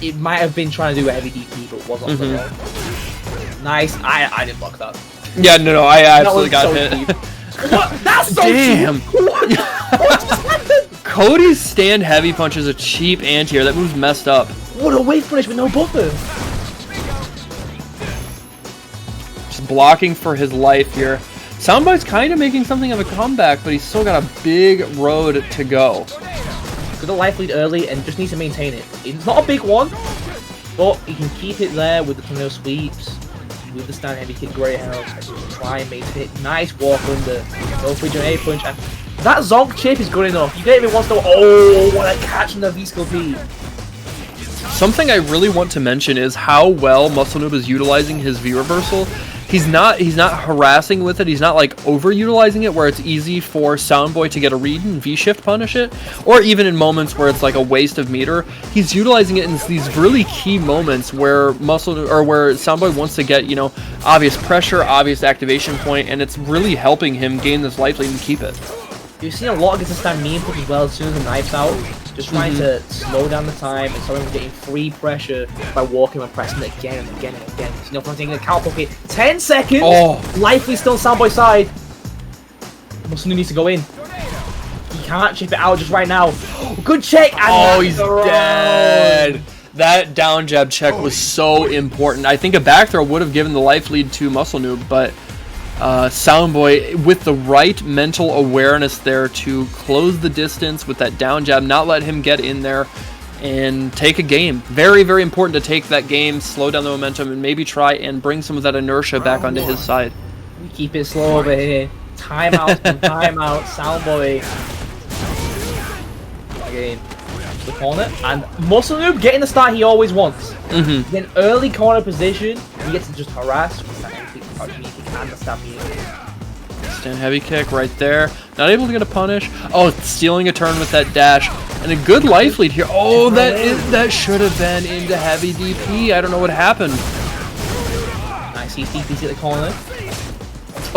it might have been trying to do a heavy DP, but was off the wall. Nice. I didn't block that. Yeah, no, I That absolutely was got so hit. cheap. What? That's so Damn. cheap. What just happened? Cody's stand heavy punch is a cheap anti-air. That move's messed up. What a wave punish with no buffer. Just blocking for his life here. Soundboy's kind of making something of a comeback, but he's still got a big road to go. Got a life lead early and just needs to maintain it. It's not a big one, but he can keep it there with the tornado sweeps, with the stand heavy kick, great health, and just try and maintain it. Nice walk under, go for your A punch, and that Zonk chip is good enough. You get it once though. Oh, what a catch from the V-Skill P. Something I really want to mention is how well Muscle Noob is utilizing his V reversal. He's not harassing with it. He's not like overutilizing it where it's easy for Soundboy to get a read and V-shift punish it, or even in moments where it's like a waste of meter. He's utilizing it in these really key moments where where Soundboy wants to get, you know, obvious pressure, obvious activation point, and it's really helping him gain this life lead and keep it. You've seen a lot against the stand meme push as well as soon as the knife's out. Just trying to slow down the time and start getting free pressure by walking and pressing it again and again and again. You know, from taking a counter pocket, 10 seconds. Oh. Likely still on Soundboy's side. Muscle Noob needs to go in. He can't chip it out just right now. Good check. And Oh, that's he's the round. dead. That down jab check was so important. I think a back throw would have given the life lead to Muscle Noob, but Soundboy with the right mental awareness there to close the distance with that down jab, not let him get in there and take a game. Very, very important to take that game, slow down the momentum, and maybe try and bring some of that inertia back onto his side. We keep it slow over here. Timeout and timeout. Soundboy. Again. The corner. And Muscle Noob getting the start he always wants. Then early corner position, he gets to just harass with that empty and the stab me. Stand heavy kick right there. Not able to get a punish. Oh, stealing a turn with that dash. And a good life lead here. Oh, that should have been into heavy DP. I don't know what happened. Nice DP at the corner.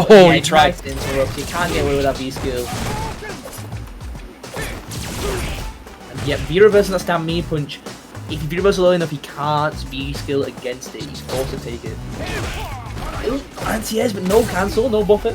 Oh, he tried. Nice interrupt. You can't get away with that V-skill. And yet, V-reverse and that stand me punch. If you V-reverse low enough, he can't V-skill against it. He's forced to take it. Anti-airs, but no cancel, no buffer.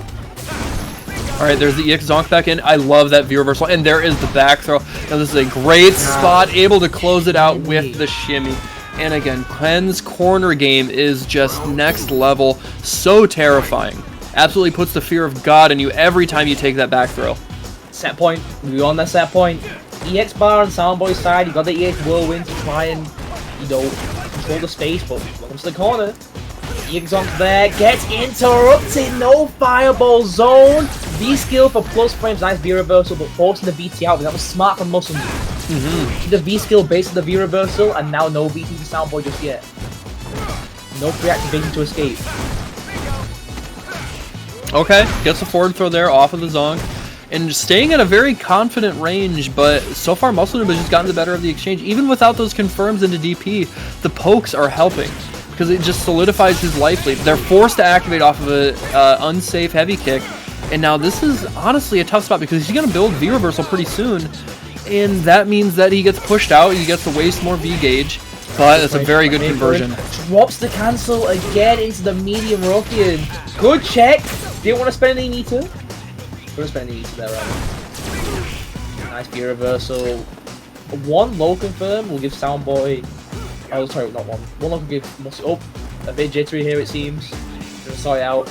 All right, there's the EX zonk back in. I love that V reversal, and there is the back throw. Now this is a great spot, able to close it out with the shimmy. And again, Ken's corner game is just next level, so terrifying. Absolutely puts the fear of God in you every time you take that back throw. Set point, we on that set point. EX bar on Soundboy's side, you got the EX whirlwind to try and, you know, control the space, but welcome to the corner. EX zonk there, gets interrupted, no fireball zone. V-skill for plus frames, nice V-reversal, but forcing the VT out. That was smart from Muscle. The V-skill based on the V-reversal, and now no VT to Soundboy just yet. No free activation to escape. Okay, gets a forward throw there off of the zonk. And staying at a very confident range, but so far Muscle Noob has just gotten the better of the exchange. Even without those confirms into DP, the pokes are helping, because it just solidifies his life lead. They're forced to activate off of a unsafe heavy kick, and now this is honestly a tough spot because he's going to build V-reversal pretty soon, and that means that he gets pushed out, he gets to waste more V-gauge, but it's a very good conversion. Drops the cancel again into the medium ruffian. Good check. Didn't want to spend any meter. Gonna spend the easy there, right? Nice V reversal. One low confirm will give Soundboy. Oh, sorry, not one. One low can give Muscle. Oh, a bit jittery here, it seems. Gonna sort it out.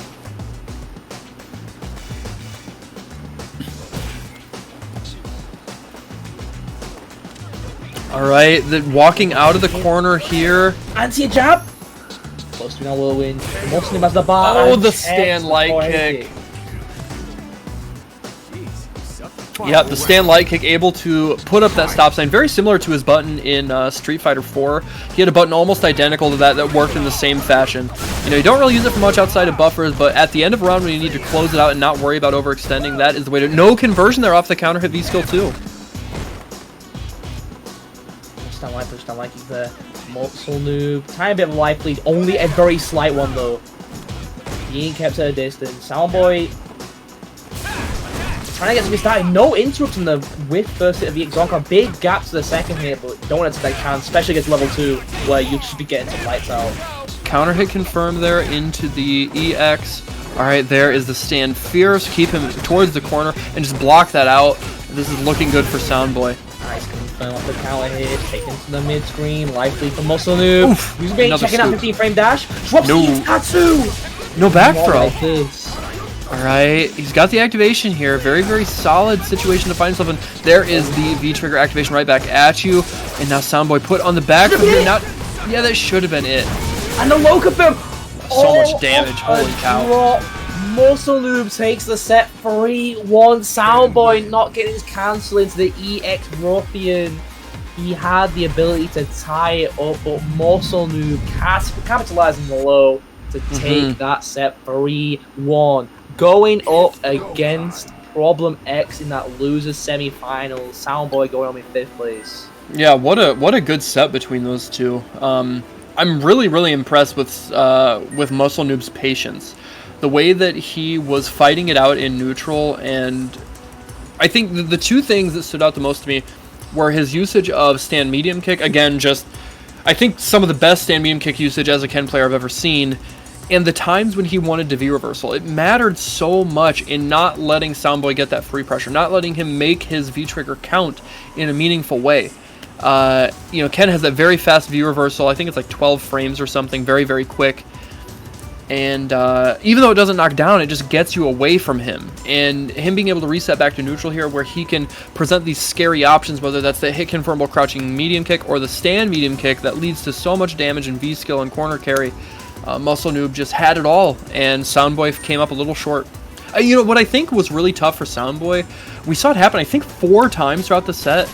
Alright, walking out of the corner here. Anti jab. Close to now, whirlwind. Muscle has the bar. Oh, the stand light kick. Yeah, the stand light kick, able to put up that stop sign, very similar to his button in Street Fighter 4. He had a button almost identical to that worked in the same fashion. You know, you don't really use it for much outside of buffers, but at the end of a round when you need to close it out and not worry about overextending, that is the way to... No conversion there off the counter hit V-skill too. Push down light kick there. Muscle Noob. Tiny bit of a life lead, only a very slight one though. Being kept at a distance. Soundboy trying to get to be started. No interrupts in the whiff first hit of the Zonka. Big gap to the second hit, but don't want to take that chance, especially against level 2, where you should be getting some lights out. Counter hit confirmed there into the EX. Alright, there is the stand fierce. Keep him towards the corner and just block that out. This is looking good for Soundboy. Nice confirm off the counter hit, taken to the mid screen, life lead for Muscle Noob. Oof, He's been checking out 15 frame dash. Drops No. the Tatsu! No back throw. Like this. Alright, he's got the activation here. Very, very solid situation to find himself in. There is the V-trigger activation right back at you. And now Soundboy put on the back from here. Yeah, that should have been it. And the low confirm. So much damage, holy cow. Drop. Muscle Noob takes the set 3-1. Soundboy not getting his cancel into the EX Ruffian. He had the ability to tie it up, but Muscle Noob capitalizing the low to take that set 3-1. Going up against Problem X in that losers semi-finals. Soundboy going on in 5th place. Yeah, what a good set between those two. I'm really impressed with Muscle Noob's patience. The way that he was fighting it out in neutral, and I think the two things that stood out the most to me were his usage of stand medium kick. Again, just I think some of the best stand medium kick usage as a Ken player I've ever seen. And the times when he wanted to V-reversal, it mattered so much in not letting Soundboy get that free pressure, not letting him make his V-trigger count in a meaningful way. You know, Ken has that very fast V-reversal. I think it's like 12 frames or something, very, very quick. And even though it doesn't knock down, it just gets you away from him. And him being able to reset back to neutral here, where he can present these scary options, whether that's the hit confirmable crouching medium kick or the stand medium kick that leads to so much damage in V-skill and corner carry. Muscle Noob just had it all, and Soundboy came up a little short. You know, what I think was really tough for Soundboy, we saw it happen, I think, 4 times throughout the set.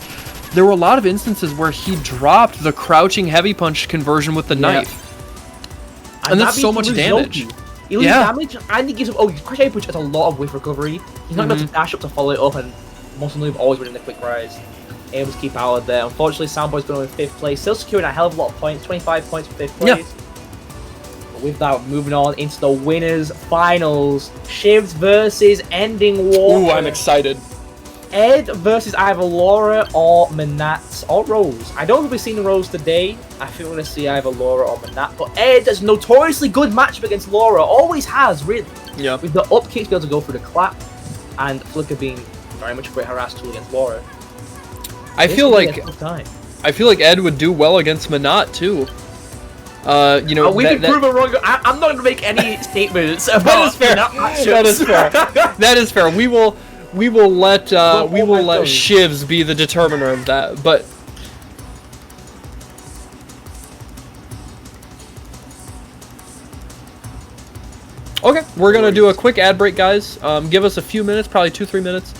There were a lot of instances where he dropped the crouching heavy punch conversion with the knife. And that's so much damage. He loses damage, and he gives up. Oh, crouching heavy punch has a lot of whiff recovery. He's not able to dash up to follow it up, and Muscle Noob always winning the quick rise. Able to keep out of there. Unfortunately, Soundboy's going in 5th place, still securing a hell of a lot of points, 25 points for 5th place. Yeah. With that, moving on into the winners finals. Shivs versus Ending War. Ooh, I'm excited. Ed versus either Laura or Manat or Rose. I don't think we've seen Rose today. I think we're going to see either Laura or Manat. But Ed has notoriously good matchup against Laura. Always has, really. Yeah. With the up kicks, be able to go through the clap. and Flicker being very much a great harass tool against Laura. I This feel could be like a tough time. Ed would do well against Manat too. You know, We can prove it wrong. I'm not going to make any statements about that is fair. that matchups. That is fair. That is fair. We will let Shivs be the determiner of that. But okay, we're gonna do a quick ad break, guys. Give us a few minutes, probably 2-3 minutes.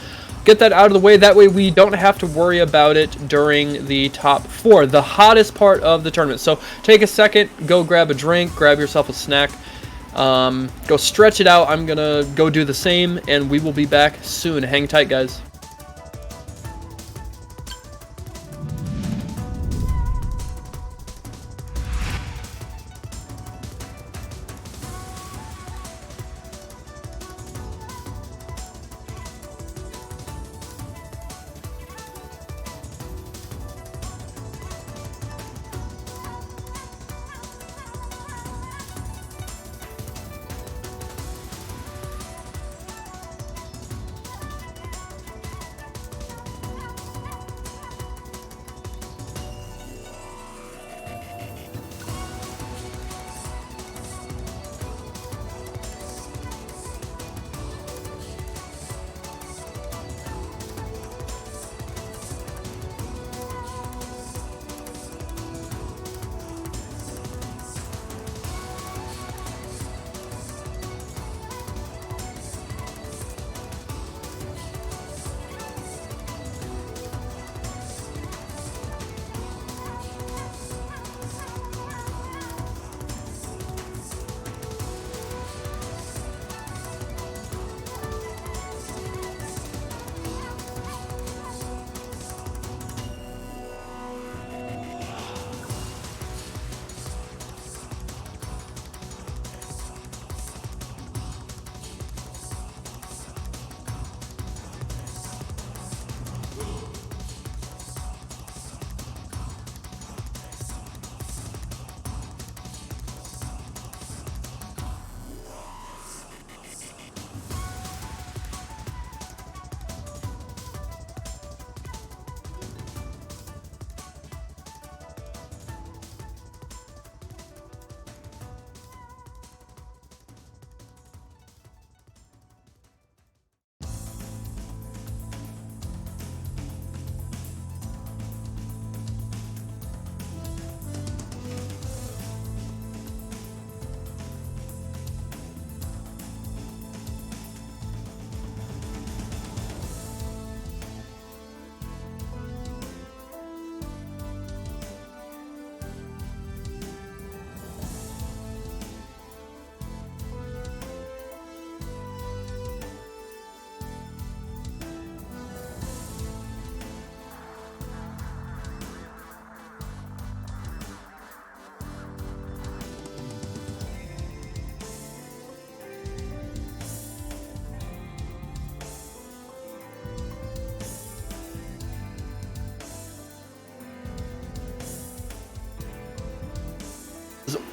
Get that out of the way. That way we don't have to worry about it during the top 4, the hottest part of the tournament. So take a second, go grab a drink, grab yourself a snack, go stretch it out. I'm gonna go do the same, and we will be back soon. Hang tight, guys.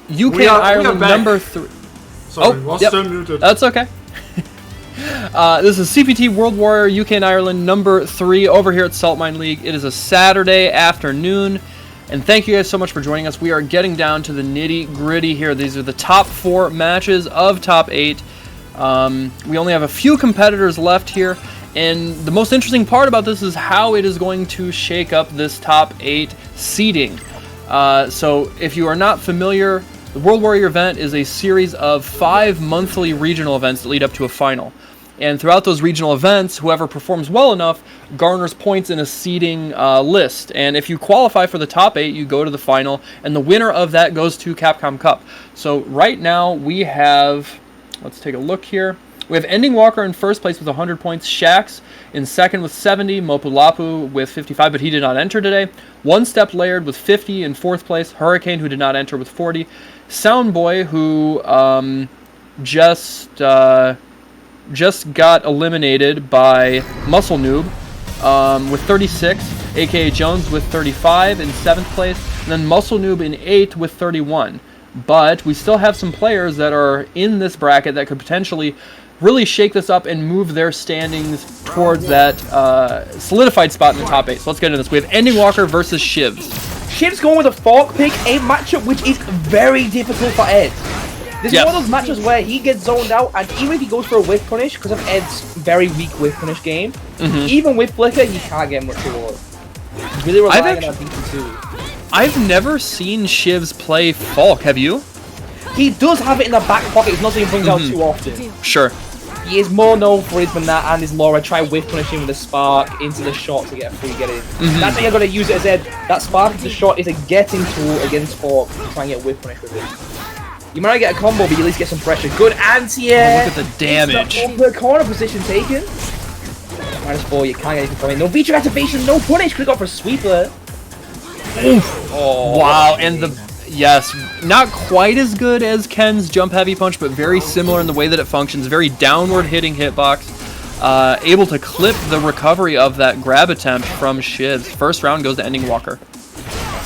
UK We are Ireland back. number 3. Sorry, was yep. still muted. That's okay. This is CPT World Warrior UK and Ireland number 3 over here at Saltmine League. It is a Saturday afternoon, and thank you guys so much for joining us. We are getting down to the nitty gritty here. These are the top 4 matches of top 8. We only have a few competitors left here, and the most interesting part about this is how it is going to shake up this top 8 seeding. So if you are not familiar, the World Warrior event is a series of 5 monthly regional events that lead up to a final. And throughout those regional events, whoever performs well enough garners points in a seeding list. And if you qualify for the top 8, you go to the final, and the winner of that goes to Capcom Cup. So right now we have, let's take a look here. We have Ending Walker in first place with 100 points, Shax in second with 70, Mopulapu with 55, but he did not enter today. One Step Laird with 50 in fourth place, Hurricane, who did not enter, with 40. Soundboy, who just got eliminated by Muscle Noob with 36, aka Jones with 35 in 7th place, and then Muscle Noob in 8th with 31. But we still have some players that are in this bracket that could potentially really shake this up and move their standings towards that solidified spot in the top 8. So let's get into this. We have Ending Walker versus Shivs. Shiv's going with a fork pick, a matchup which is very difficult for Ed. This is one of those matches where he gets zoned out, and even if he goes for a whiff punish, because of Ed's very weak whiff punish game, even with Flicker, he can't get much reward. He's really relying on DP2. I've never seen Shivs play Falk, have you? He does have it in the back pocket, it's not something he brings out too often. Sure. He is more known for his Manat and his Laura. Try whiff punishing with a spark into the shot to get a free get in. That's how you're going to use it as Ed. That spark into the shot is a getting tool against Falk to try and get whiff punish with it. You might not get a combo, but you at least get some pressure. Good anti-air. Look at the damage. The corner position taken. -4, you can't get anything from it. No feature activation, no punish. Could have gone for a sweeper. Oh, wow, and yes, not quite as good as Ken's jump heavy punch, but very similar in the way that it functions. Very downward hitting hitbox. Able to clip the recovery of that grab attempt from Shivs. First round goes to Ending Walker.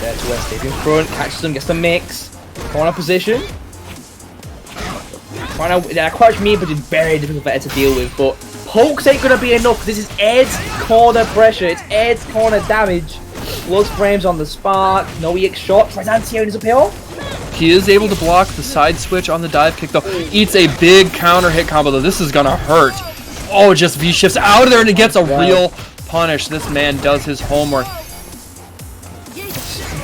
That's West stays in front, catches him, gets the mix. Corner position. That crouch me, but it's very difficult for Ed to deal with. But pokes ain't gonna be enough. This is Ed's corner pressure. It's Ed's corner damage. Plus frames on the spark. No EX shot. Tries anti-air in his appeal. He is able to block the side switch on the dive kick though. Eats a big counter hit combo though. This is gonna hurt. Oh, just V shifts out of there and it gets a real punish. This man does his homework.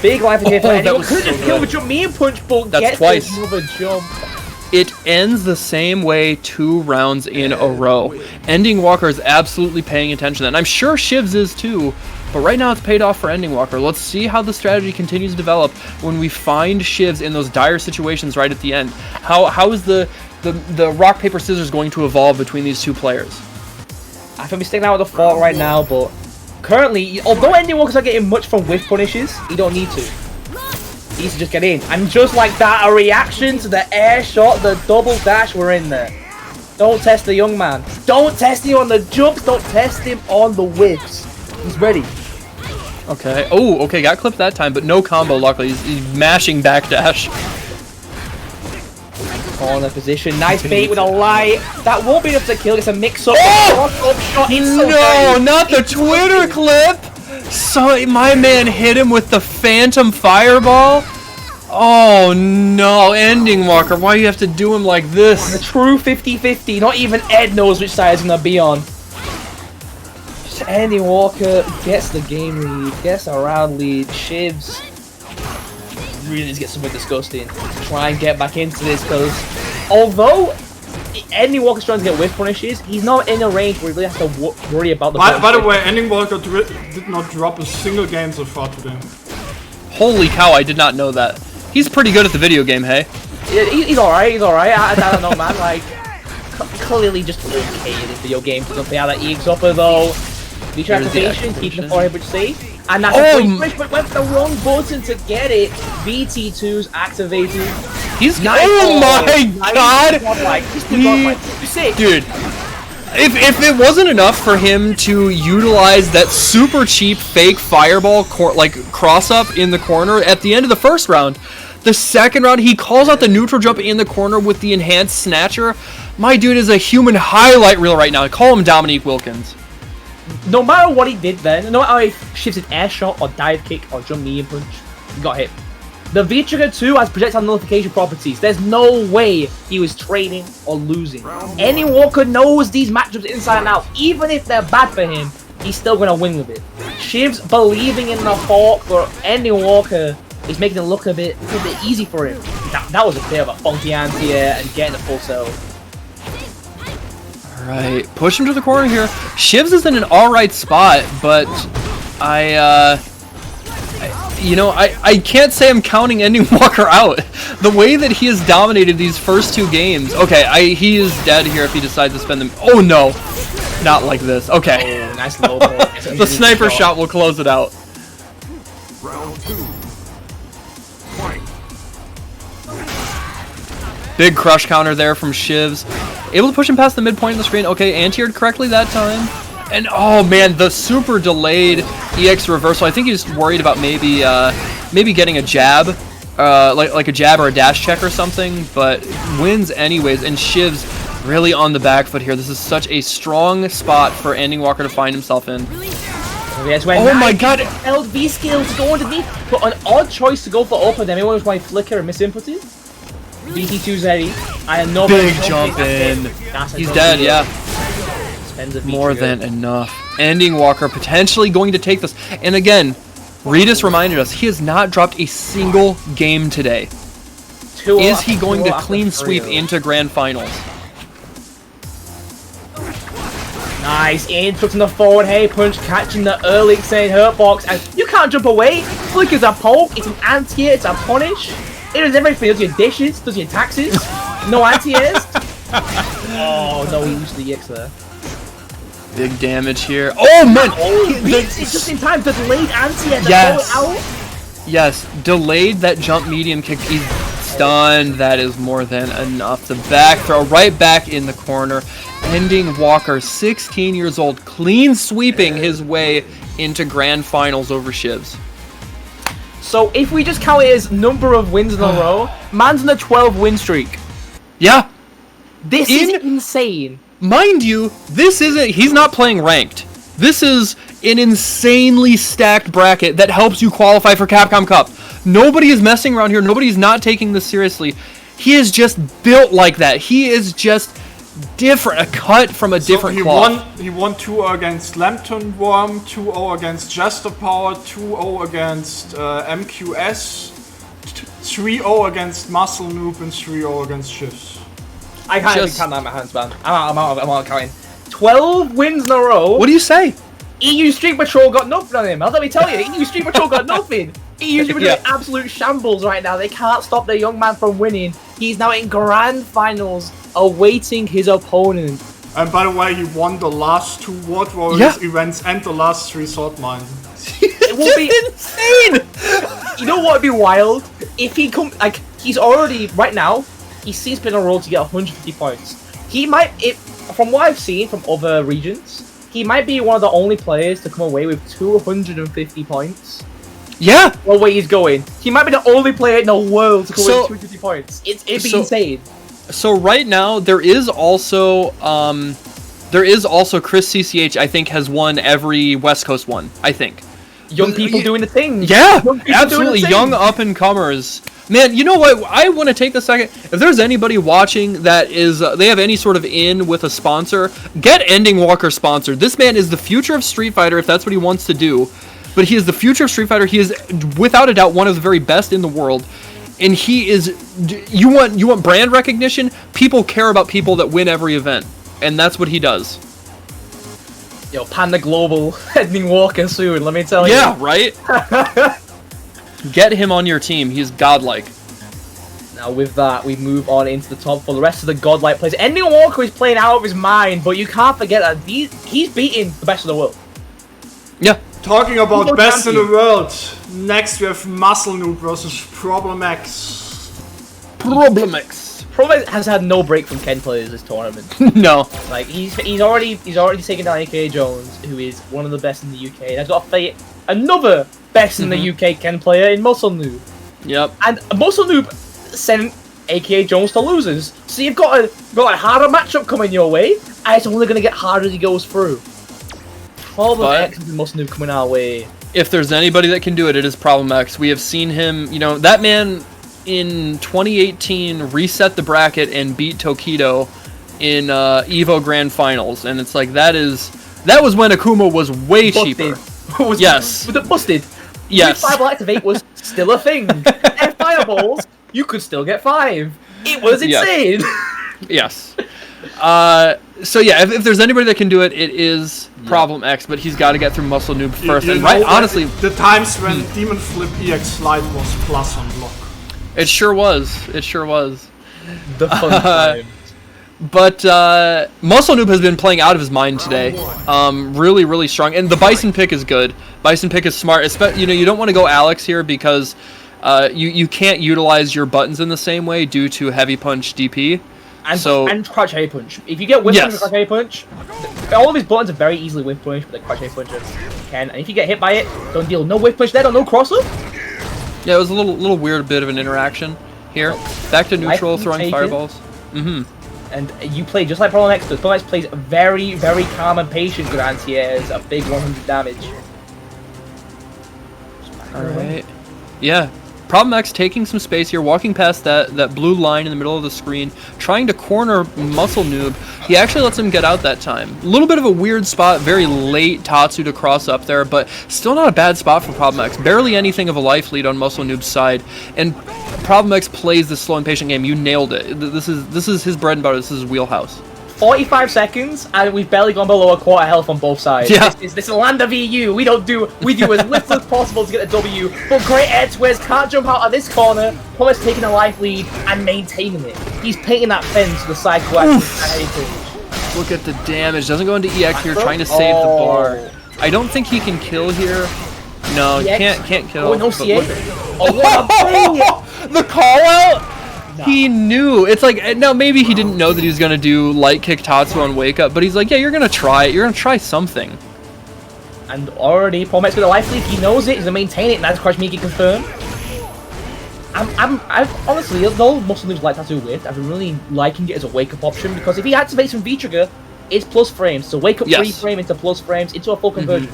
Big life in here for anyone. Was Could so just kill with jump me and punch, but that's gets twice. Another jump. It ends the same way 2 rounds in a row. Ending Walker is absolutely paying attention, and I'm sure Shivs is too, but right now it's paid off for Ending Walker. Let's see how the strategy continues to develop when we find Shivs in those dire situations right at the end. How is the rock, paper, scissors going to evolve between these two players? I think we're sticking out with the fault right now, but currently, although Ending Walker's not getting much from whiff punishes, he don't need to. He needs to just get in. And just like that, a reaction to the air shot, the double dash, we're in there. Don't test the young man. Don't test him on the jumps. Don't test him on the whiffs. He's ready. Okay. Oh, okay. Got clipped that time, but no combo, luckily. He's mashing backdash. Corner position. Nice bait with a light. That won't be enough to kill. It's a mix-up. Oh! Shot. No, not the Twitter clip! So my man hit him with the Phantom Fireball? Oh no, Ending Walker, why do you have to do him like this? The true 50-50. Not even Ed knows which side he's going to be on. Just Ending Walker gets the game lead, gets a round lead. Shivs really needs to get something disgusting to try and get back into this, because although Ending Walker's trying to get whiff punishes, he's not in a range where he really has to worry about the By the way, Ending Walker did not drop a single game so far today. Holy cow, I did not know that. He's pretty good at the video game, hey? He's alright, he's alright. I don't know, man. Like, clearly just okay in this video game. Doesn't play out that EX upper though. Feature activation, keeping the 4 safe. And that's a push, but went the wrong button to get it. VT2's activated. He's nice. Oh my god! Dude, if it wasn't enough for him to utilize that super cheap fake fireball cross up in the corner at the end of the first round, the second round he calls out the neutral jump in the corner with the enhanced snatcher. My dude is a human highlight reel right now. Call him Dominique Wilkins. No matter what he did then, no matter if he shifted air shot or dive kick or jump medium punch, he got hit. The V-Trigger 2 has projectile nullification properties. There's no way he was trading or losing. Ending Walker knows these matchups inside and out. Even if they're bad for him, he's still going to win with it. Shivs believing in the fork, but Ending Walker is making it look a bit easy for him. That was a bit of a funky anti-air and getting the full sell. Alright, push him to the corner here. Shivs is in an alright spot, but I can't say I'm counting Ending Walker out. The way that he has dominated these first 2 games. Okay, he is dead here if he decides to spend them. Oh no, not like this. Okay. Oh, nice low ball. The sniper shot will close it out. Round 2. Fight. Big crush counter there from Shivs. Able to push him past the midpoint of the screen. Okay, anti-aired correctly that time. And oh man, the super delayed EX reversal. I think he's worried about maybe getting a jab, like a jab or a dash check or something, but wins anyways. And Shivs really on the back foot here. This is such a strong spot for Ending Walker to find himself in. Oh my god! LV skills to go underneath, but an odd choice to go for open. Everyone was my flicker and misinputted. BT2 Zeddy. I have no big jump in. He's dead, yeah. More than enough. Ending Walker potentially going to take this. And again, Redis reminded us, he has not dropped a single game today. Is he going to clean sweep into grand finals? Nice input in the forward hey punch, catching the early insane hurt box, and you can't jump away. Flicker's a poke, it's an anti-air, it's a punish. It does everything, does your dishes, does your taxes. No anti-airs. Oh no, he used the EX there. Big damage here. Oh man! It's just in time, the delayed anti-air to yes. pull it out. Yes, delayed that jump medium kick. He's stunned. That is more than enough. The back throw right back in the corner. Ending Walker, 16 years old, clean sweeping his way into grand finals over Shivs. So if we just count it as number of wins in a row, man's on a 12 win streak. Yeah. This is insane. Mind you, this isn't, he's not playing ranked. This is an insanely stacked bracket that helps you qualify for Capcom Cup. Nobody is messing around here. Nobody's not taking this seriously. He is just built like that. He is just different, a cut from a different cloth. He won 2-0 against Lambton Worm, 2-0 against Jester Power, 2-0 against MQS, 3-0 against Muscle Noob, and 3-0 against Shifts. I can't even count that in my hands, man. I'm out of counting. 12 wins in a row. What do you say? EU Street Patrol got nothing on him. Let me tell you, EU Street Patrol got nothing. EU Street Patrol are absolute shambles right now. They can't stop their young man from winning. He's now in grand finals, awaiting his opponent. And by the way, he won the last 2 World Warriors events and the last 3 Saltmine. It will be insane. You know what would be wild? If he he's already right now. He seems to be on a roll to get 150 points. He might, from what I've seen from other regions, he might be one of the only players to come away with 250 points. Yeah. Well, where he's going, he might be the only player in the world to come away with 250 points. It'd be insane. So right now there is also Chris CCH. I think has won every West Coast one. I think. Young people doing the thing. Yeah, absolutely. Young up and comers. Man, you know what? I want to take a second. If there's anybody watching that is, they have any sort of in with a sponsor, get Ending Walker sponsored. This man is the future of Street Fighter, if that's what he wants to do. But he is the future of Street Fighter. He is, without a doubt, one of the very best in the world. And he is, you want brand recognition? People care about people that win every event. And that's what he does. Yo, Panda Global, Ending Walker soon, let me tell you. Yeah, right? Get him on your team. He's godlike. Now with that, we move on into the top for the rest of the godlike players. Ending Walker is playing out of his mind, but you can't forget that he's beating the best of the world. Yeah. Talking about best in the world, next we have Muscle Noob versus Problem X. Problem X has had no break from Ken players this tournament. No. Like he's already taken down AKA Jones, who is one of the best in the UK. And I've got to fight another best in the UK Ken player in Muscle Noob. Yep. And Muscle Noob sent AKA Jones to losers. So you've got a harder matchup coming your way, and it's only gonna get harder as he goes through. Problem X and Muscle Noob coming our way. If there's anybody that can do it, it is Problem X. We have seen him, you know, that man in 2018 reset the bracket and beat Tokido in Evo Grand Finals, and it's like that was when Akuma was way cheaper. Yes. Was it busted? Yes. Fireball Activate was still a thing. And Fireballs, you could still get 5. It was insane. Yes. So yeah, if there's anybody that can do it, it is Problem X, but he's got to get through Muscle Noob first. And right, honestly, the times when Demon Flip EX Slide was plus on block. It sure was. It sure was. The fun times. But Muscle Noob has been playing out of his mind today. Really, really strong. And the Bison pick is good. Bison pick is smart. You know, you don't want to go Alex here because you can't utilize your buttons in the same way due to heavy punch DP. And crouch heavy punch. If you get whip punch and crouch heavy punch, all of his buttons are very easily whip punch, but the crouch heavy punch can. And if you get hit by it, don't deal. No whip punch there, no cross up. Yeah, it was a little weird bit of an interaction here. Back to neutral, throwing fireballs. And you play just like Problem X does. Problem X plays very, very calm and patient. Good anti-airs, a big 100 damage. Alright. Yeah. Problem X taking some space here, walking past that blue line in the middle of the screen, trying to corner Muscle Noob. He actually lets him get out that time. A little bit of a weird spot, very late Tatsu to cross up there, but still not a bad spot for Problem X. Barely anything of a life lead on Muscle Noob's side. And Problem X plays this slow and patient game. You nailed it. This is his bread and butter. This is his wheelhouse. 45 seconds, and we've barely gone below a quarter health on both sides. Yeah. This is land of EU. We do as little as possible to get a W, but great air twist, can't jump out of this corner. Promise taking a life lead and maintaining it. He's painting that fence to the side quest. Look at the damage. Doesn't go into EX here, trying to save the bar. I don't think he can kill here. No, he can't kill. Oh, no CA. Oh, what a the call out! He knew. It's like, no, maybe he didn't know that he was going to do light kick Tatsu on wake up, but he's like, yeah, you're going to try it. You're going to try something. And already, Pomex with a life lead, he knows it, he's going to maintain it, and that's Crush Miki confirmed. I've honestly, though Muscle Noob's light Tatsu with, I've been really liking it as a wake up option, because if he activates from V-Trigger, it's plus frames. So wake up 3 frame into plus frames, into a full conversion.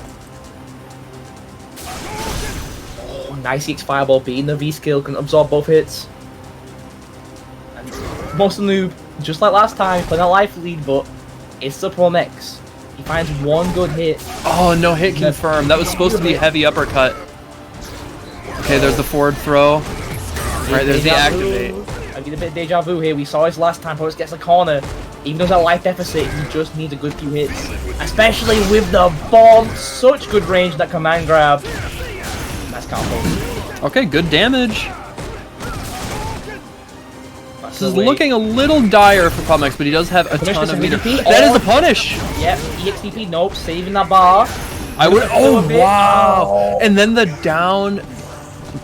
Oh, nice EX Fireball beating the V skill, can absorb both hits. Muscle Noob, just like last time, playing a life lead, but it's the Problem X. He finds one good hit. Oh, no hit confirmed. That was supposed to be a heavy uppercut. Okay, there's the forward throw. Right, there's the activate. I get a bit of deja vu here. We saw this last time. Problem X gets the corner. Even though he's at life deficit, he just needs a good few hits. Especially with the bomb. Such good range, that command grab. Nice combo. Okay, good damage. This is looking a little dire for Problem X, but he does have a ton of meter. That is the punish! Yep, EXDP, nope, saving that bar. I would. Oh, wow! And then the down.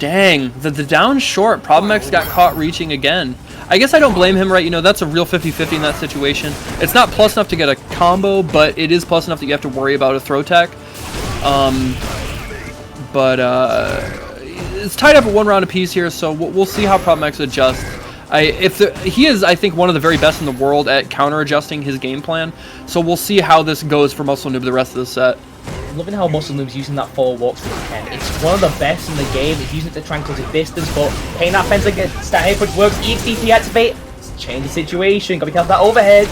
Dang. The down short. Problem X got caught reaching again. I guess I don't blame him, right? You know, that's a real 50-50 in that situation. It's not plus enough to get a combo, but it is plus enough that you have to worry about a throw tech. It's tied up at 1 round apiece here, so we'll see how Problem X adjusts. He is, I think, one of the very best in the world at counter-adjusting his game plan. So we'll see how this goes for Muscle Noob the rest of the set. I'm loving how Muscle Noob's using that forward walk with Ken. It's one of the best in the game. He's using it to try and close the distance, but paying that fence against that hit, which works. EXDP activate. Change the situation. Gotta be careful of that overhead.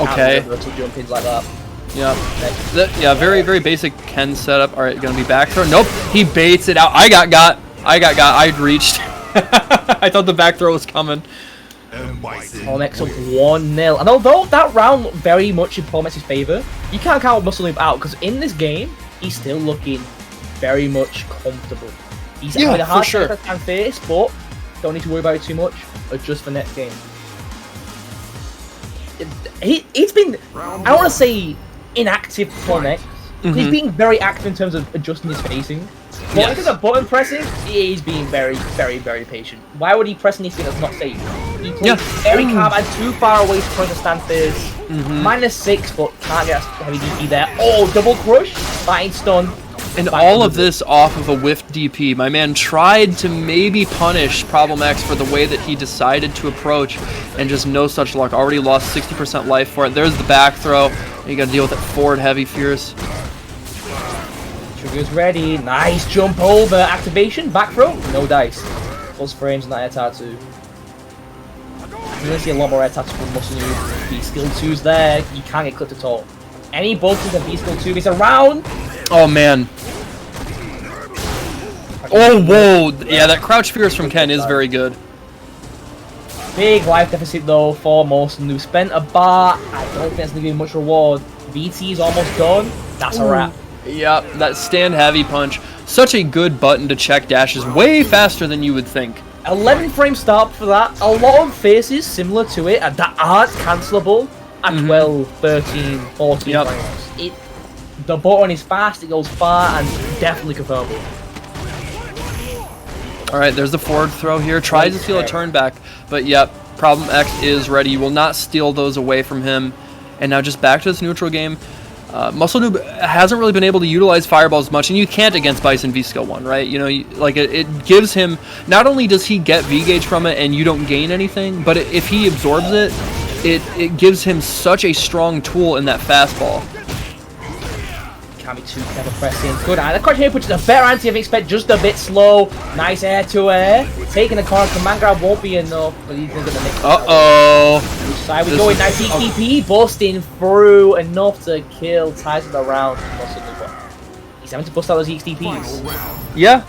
Okay. Jump ins like that. Yeah, very, very basic Ken setup. All right, gonna be back throw. Nope, he baits it out. I got. I'd reached. I thought the back throw was coming. Problem X up 1-0. And although that round very much in Problem X's favour, you can't count Muscle Noob out, because in this game, he's still looking very much comfortable. He's having a hard time and face, but don't need to worry about it too much. Adjust for next game. He's been, I don't want to say inactive Problem X. He's being very active in terms of adjusting his facing. But in terms of button pressing, he's being very, very, very patient. Why would he press anything that's not safe? He plays very calm and too far away to press the stances. -6, but can't get heavy DP there. Oh, double crush, fine stun. And all of this off of a whiffed DP. My man tried to maybe punish Problem X for the way that he decided to approach, and just no such luck. Already lost 60% life for it. There's the back throw. You gotta deal with it forward heavy fierce. Trigger's ready. Nice jump over. Activation. Back throw. No dice. Plus frames on that air tattoo. You're going to see a lot more air tattoo from Muscle Noob. B-Skill 2's there. You can't get clipped at all. Any buttons of B-Skill 2 is around. Oh, man. Oh, whoa. Yeah, that crouch fierce from Ken is very good. Big life deficit, though, for Muscle Noob. Spent a bar. I don't think that's going to give much reward. VT is almost done. That's a wrap. Yep, that stand heavy punch. Such a good button to check dashes, way faster than you would think. 11 frame start for that. A lot of faces similar to it that aren't cancelable at 12, 13, 14 frames. The button is fast, it goes far, and definitely confirmable. Alright, there's the forward throw here. Tries to steal a turn back, but yep, Problem X is ready. You will not steal those away from him. And now just back to this neutral game. Muscle Noob hasn't really been able to utilize fireballs much, and you can't against Bison V-Skill 1, right? You know, it gives him, not only does he get V-Gauge from it and you don't gain anything, but if he absorbs it, it gives him such a strong tool in that fastball. Can't be too clever pressing. Good. And the question here, which is a better anti I expect, just a bit slow. Nice air to air. Taking the corner, command grab won't be enough, but he's going to make it. Uh-oh. Side we go with nice DP, busting through enough to kill, ties the round. He's having to bust out those EXDPs. Yeah,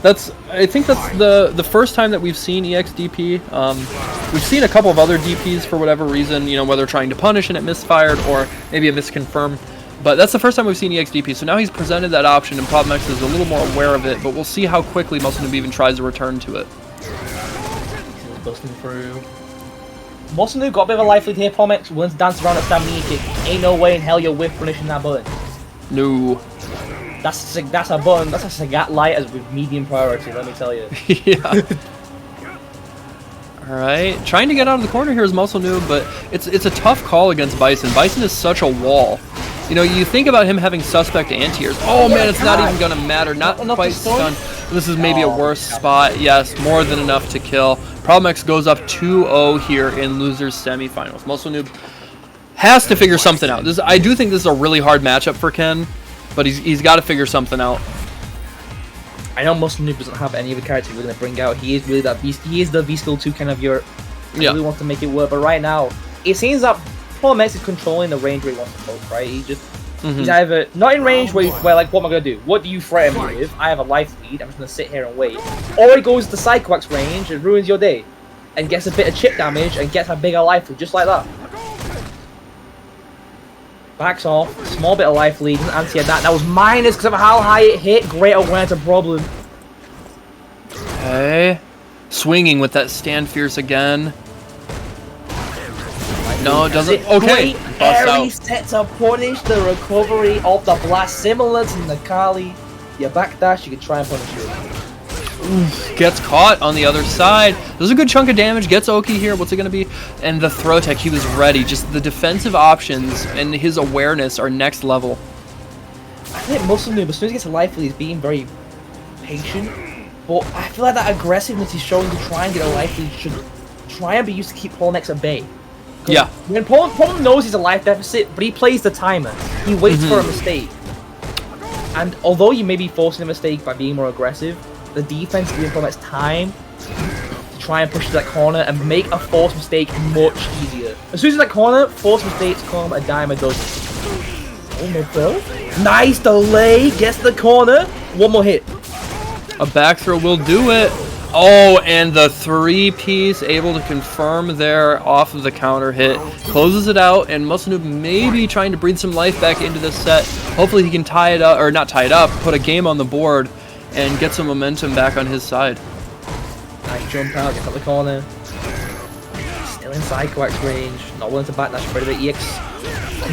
I think that's the first time that we've seen EXDP. We've seen a couple of other DPs for whatever reason, you know, whether trying to punish and it misfired or maybe a misconfirm. But that's the first time we've seen EXDP, so now he's presented that option and Problem X is a little more aware of it, but we'll see how quickly Muscle Noob even tries to return to it. Busting through. Muscle Noob got a bit of a life lead here, Problem X, willing to dance around at stamina kick. Ain't no way in hell you're whiff punishing that button. No. That's a button, that's a Sagat light as with medium priority, let me tell you. Yeah. Alright, trying to get out of the corner here is Muscle Noob, but it's a tough call against Bison. Bison is such a wall. You know, you think about him having suspect anti-airs. Oh man, it's not even gonna matter. Not quite stunned. This is maybe a worse spot. Yes, more than enough to kill. Problem X goes up 2-0 here in losers semifinals. Muscle Noob has to figure something out. I do think this is a really hard matchup for Ken, but he's got to figure something out. I know Muscle Noob doesn't have any of the characters we're going to bring out. He is really that beast. He is the V-Skill 2 kind of your... He really wants to make it work. But right now, it seems that Problem X is controlling the range where he wants to poke, right? He's either not in range where like, what am I going to do? What do you threaten me with? I have a life lead. I'm just going to sit here and wait. Or he goes to Psycho X range and ruins your day. And gets a bit of chip damage and gets a bigger life lead, just like that. Backs off, small bit of life lead, and anti that. That was minus because of how high it hit. Great awareness of problem. Okay. Swinging with that stand fierce again. No, it doesn't. Okay. Great airy set to punish the recovery of the blast. Similar to Nakali. You backdash, you can try and punish it. Oof, gets caught on the other side. There's a good chunk of damage. Gets Oki here. What's it going to be? And the throw tech, he was ready. Just the defensive options and his awareness are next level. I think Muscle Noob, as soon as he gets a life lead, he's being very patient. But I feel like that aggressiveness he's showing to try and get a life lead should try and be used to keep Paul Nex at bay. Yeah. When Paul knows he's a life deficit, but he plays the timer. He waits for a mistake. And although you may be forcing a mistake by being more aggressive, the defense gives Paul Nex time to try and push to that corner and make a forced mistake much easier. As soon as that corner, forced mistakes come a dime a dozen. Oh no, bro. Nice delay, gets the corner. One more hit. A back throw will do it. Oh, and the 3-piece able to confirm there off of the counter hit. Closes it out, and Muscle Noob maybe trying to breathe some life back into this set. Hopefully he can tie it up, or not tie it up, put a game on the board and get some momentum back on his side. Nice jump out, gets up the corner. Still in Psycho X range. Not willing to backdash for the EX.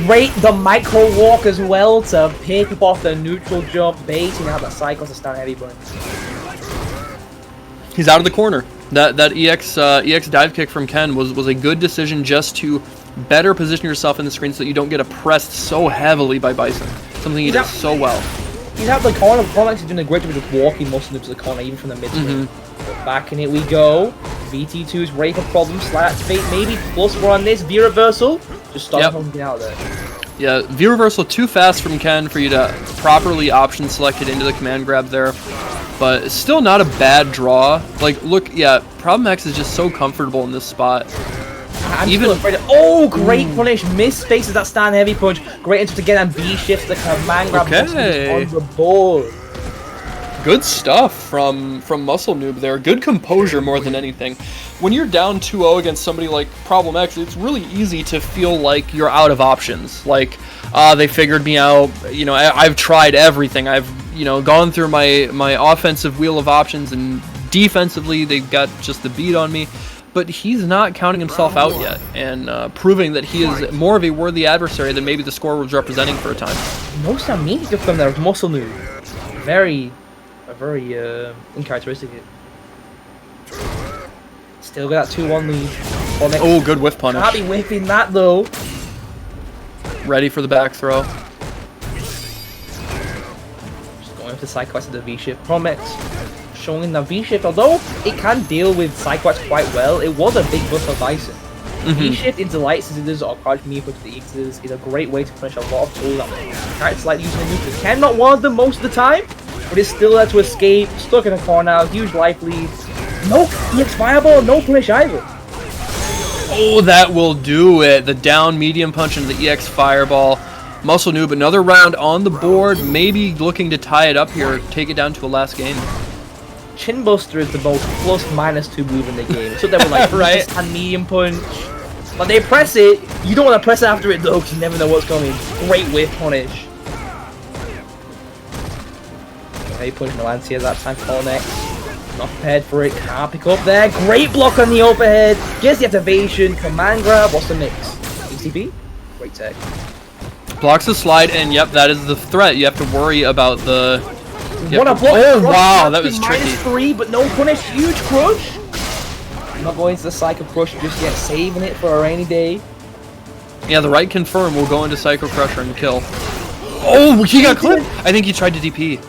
Great, the micro walk as well to pick up off the neutral jump, baiting out that Psycho to stand heavy button. He's out of the corner. That EX dive kick from Ken was a good decision just to better position yourself in the screen so that you don't get oppressed so heavily by Bison. Something he does so well. He's out of the corner. Comment is doing a great job of just walking Muscle Noob to the corner, even from the mid-screen. Back in it we go. VT2's ready for problem. Slight fate maybe plus more on this. V-reversal. Just stop him getting out of there. Yeah, V-reversal too fast from Ken for you to properly option select it into the command grab there. But it's still not a bad draw. Like, look, yeah, Problem X is just so comfortable in this spot. I'm still afraid of... Oh, great punish. Miss faces that stand heavy punch. Great into again and B shifts the command grab on the board. Good stuff from Muscle Noob there. Good composure more than anything. When you're down 2-0 against somebody like Problem X, it's really easy to feel like you're out of options. Like, they figured me out. You know, I've tried everything. I've, you know, gone through my offensive wheel of options, and defensively they've got just the beat on me. But he's not counting himself out yet, and proving that he is more of a worthy adversary than maybe the score was representing for a time. Most amazing from there, Muscle Noob. Very uncharacteristic. Still got that 2-1 lead. Oh, good whiff punish. Can't be whiffing that though. Ready for the back throw. Just going for Psycho X to the V-shift. Problem X showing the V-shift, although it can deal with Psycho X quite well, it was a big boost for Bison. V-shift into light scissors or crouch me to the X's is a great way to punish a lot of tools that characters like using the neutral. Ken not one of them most of the time, but it's still there to escape, stuck in a corner, huge life lead. No EX fireball, no punish either. Oh, that will do it. The down medium punch into the EX fireball. Muscle Noob, another round on the board, maybe looking to tie it up here, take it down to a last game. Chin Buster is the most +/-2 move in the game. So they were like, right? And medium punch. But they press it. You don't want to press it after it though, because you never know what's coming. Great whiff punish. Okay, punch no anti at that time. Call next. Not prepared for it. Can't pick up there. Great block on the overhead. Gets the activation. Command grab. What's the mix? ECB? Great tech. Blocks the slide, and yep, that is the threat. You have to worry about the... What a block! Oh, wow, that was tricky. -3, but no punish. Huge crush. Not going to the Psycho Crush just yet. Saving it for a rainy day. Yeah, the right confirm will go into Psycho Crusher and kill. Oh, he got clipped! I think he tried to DP.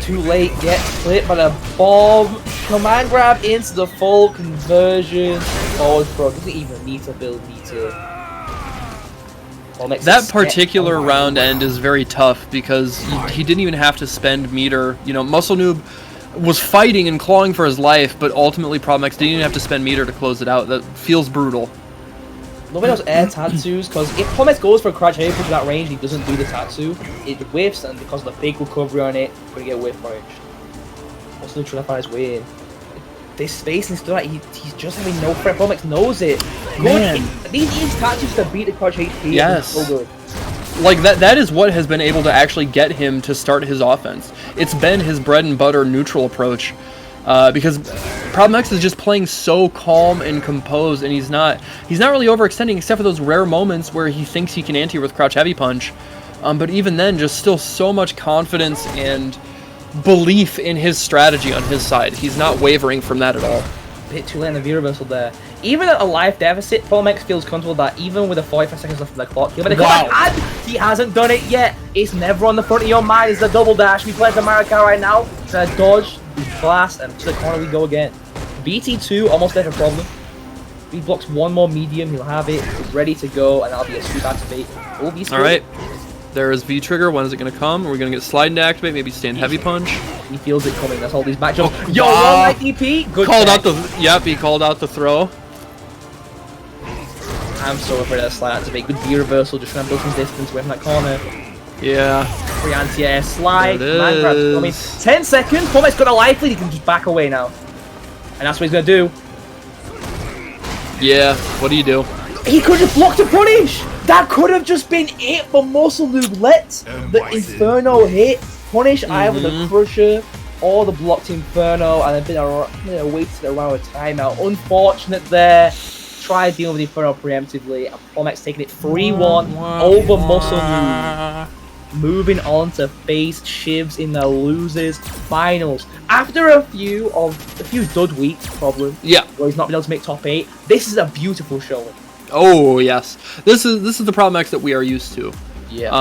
Too late. Gets clipped by the bomb. Command grab into the full conversion. Forward throw. Doesn't even need to build meter. That particular round end is very tough because he didn't even have to spend meter. You know, Muscle Noob was fighting and clawing for his life, but ultimately Problem X didn't even have to spend meter to close it out. That feels brutal. Nobody knows air tattoos, because if Problem X goes for a crouch heavy push that range, he doesn't do the tattoo. It whiffs, and because of the big recovery on it, we're going to get whiff range. Muscle Noob trying to find his way in. This spacing still like he's just having no threat. Problem X knows it. These EX tattoos to beat the crouch HP. Yes. So good. Like that is what has been able to actually get him to start his offense. It's been his bread and butter neutral approach. Because Problem X is just playing so calm and composed, and he's not really overextending except for those rare moments where he thinks he can anti with crouch heavy punch. But even then, just still so much confidence and belief in his strategy on his side. He's not wavering from that at all. Bit too late in the V reversal there. Even at a life deficit, Problem X feels comfortable that even with the 45 seconds left of the clock, he'll be like, and he hasn't done it yet. It's never on the front of your mind. It's the double dash. We play the America right now. It's a dodge, blast, and to the corner we go again. BT2 almost there for Problem. If he blocks one more medium, he'll have it. It's ready to go, and that'll be a sweep activate. All right. There is V trigger. When is it going to come? Are we going to get slide to activate? Maybe stand heavy punch. He feels it coming. That's all these matchups. Oh, Yo, one light DP. Good. Called out the. Yep, he called out the throw. I'm so afraid of that slide activate. Good V reversal. Just trying to build some distance away from that corner. Yeah. Free anti-air slide. There it Man grab's coming. 10 seconds. Pomet's got a life lead. He can just back away now. And that's what he's going to do. Yeah. What do you do? He could have blocked a punish! That could have just been it, but Muscle Noob let the Inferno hit. Punish either the Crusher or the blocked Inferno, and then waited around a timeout. Unfortunate there. Try dealing with the Inferno preemptively, and Promex taking it 3-1 over Muscle Noob. Moving on to face Shivs in the losers finals. After a few dud weeks, probably. Yeah. Where he's not been able to make top 8. This is a beautiful showing. Oh yes, this is the Problem X that we are used to. Yeah.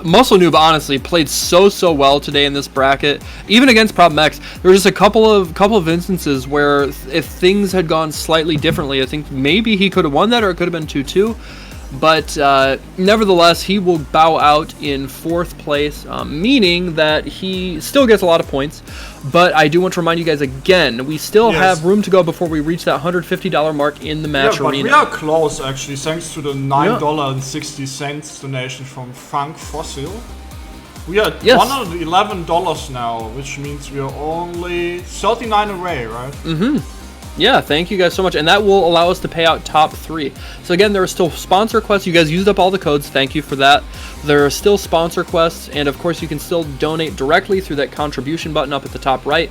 Muscle Noob honestly played so well today in this bracket. Even against Problem X, there were just a couple of instances where if things had gone slightly differently, I think maybe he could have won that, or it could have been 2-2. But nevertheless, he will bow out in 4th place, meaning that he still gets a lot of points. But I do want to remind you guys again, we still have room to go before we reach that $150 mark in the match arena. We are close actually, thanks to the $9.60 donation from Frank Fossil. We are $111 now, which means we are only 39 away, right? Mm-hmm. Yeah, thank you guys so much, and that will allow us to pay out top 3. So again, there are still sponsor quests. You guys used up all the codes. Thank you for that. There are still sponsor quests, and of course you can still donate directly through that contribution button up at the top right.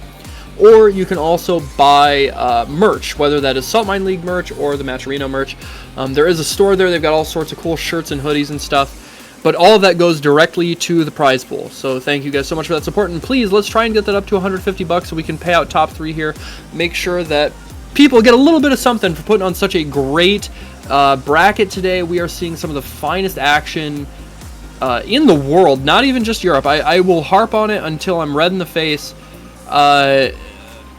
Or you can also buy merch, whether that is Saltmine League merch or the Matcherino merch. There is a store there. They've got all sorts of cool shirts and hoodies and stuff. But all of that goes directly to the prize pool. So thank you guys so much for that support. And please, let's try and get that up to $150 so we can pay out top 3 here. Make sure that people get a little bit of something for putting on such a great bracket today. We are seeing some of the finest action in the world, not even just Europe. I will harp on it until I'm red in the face.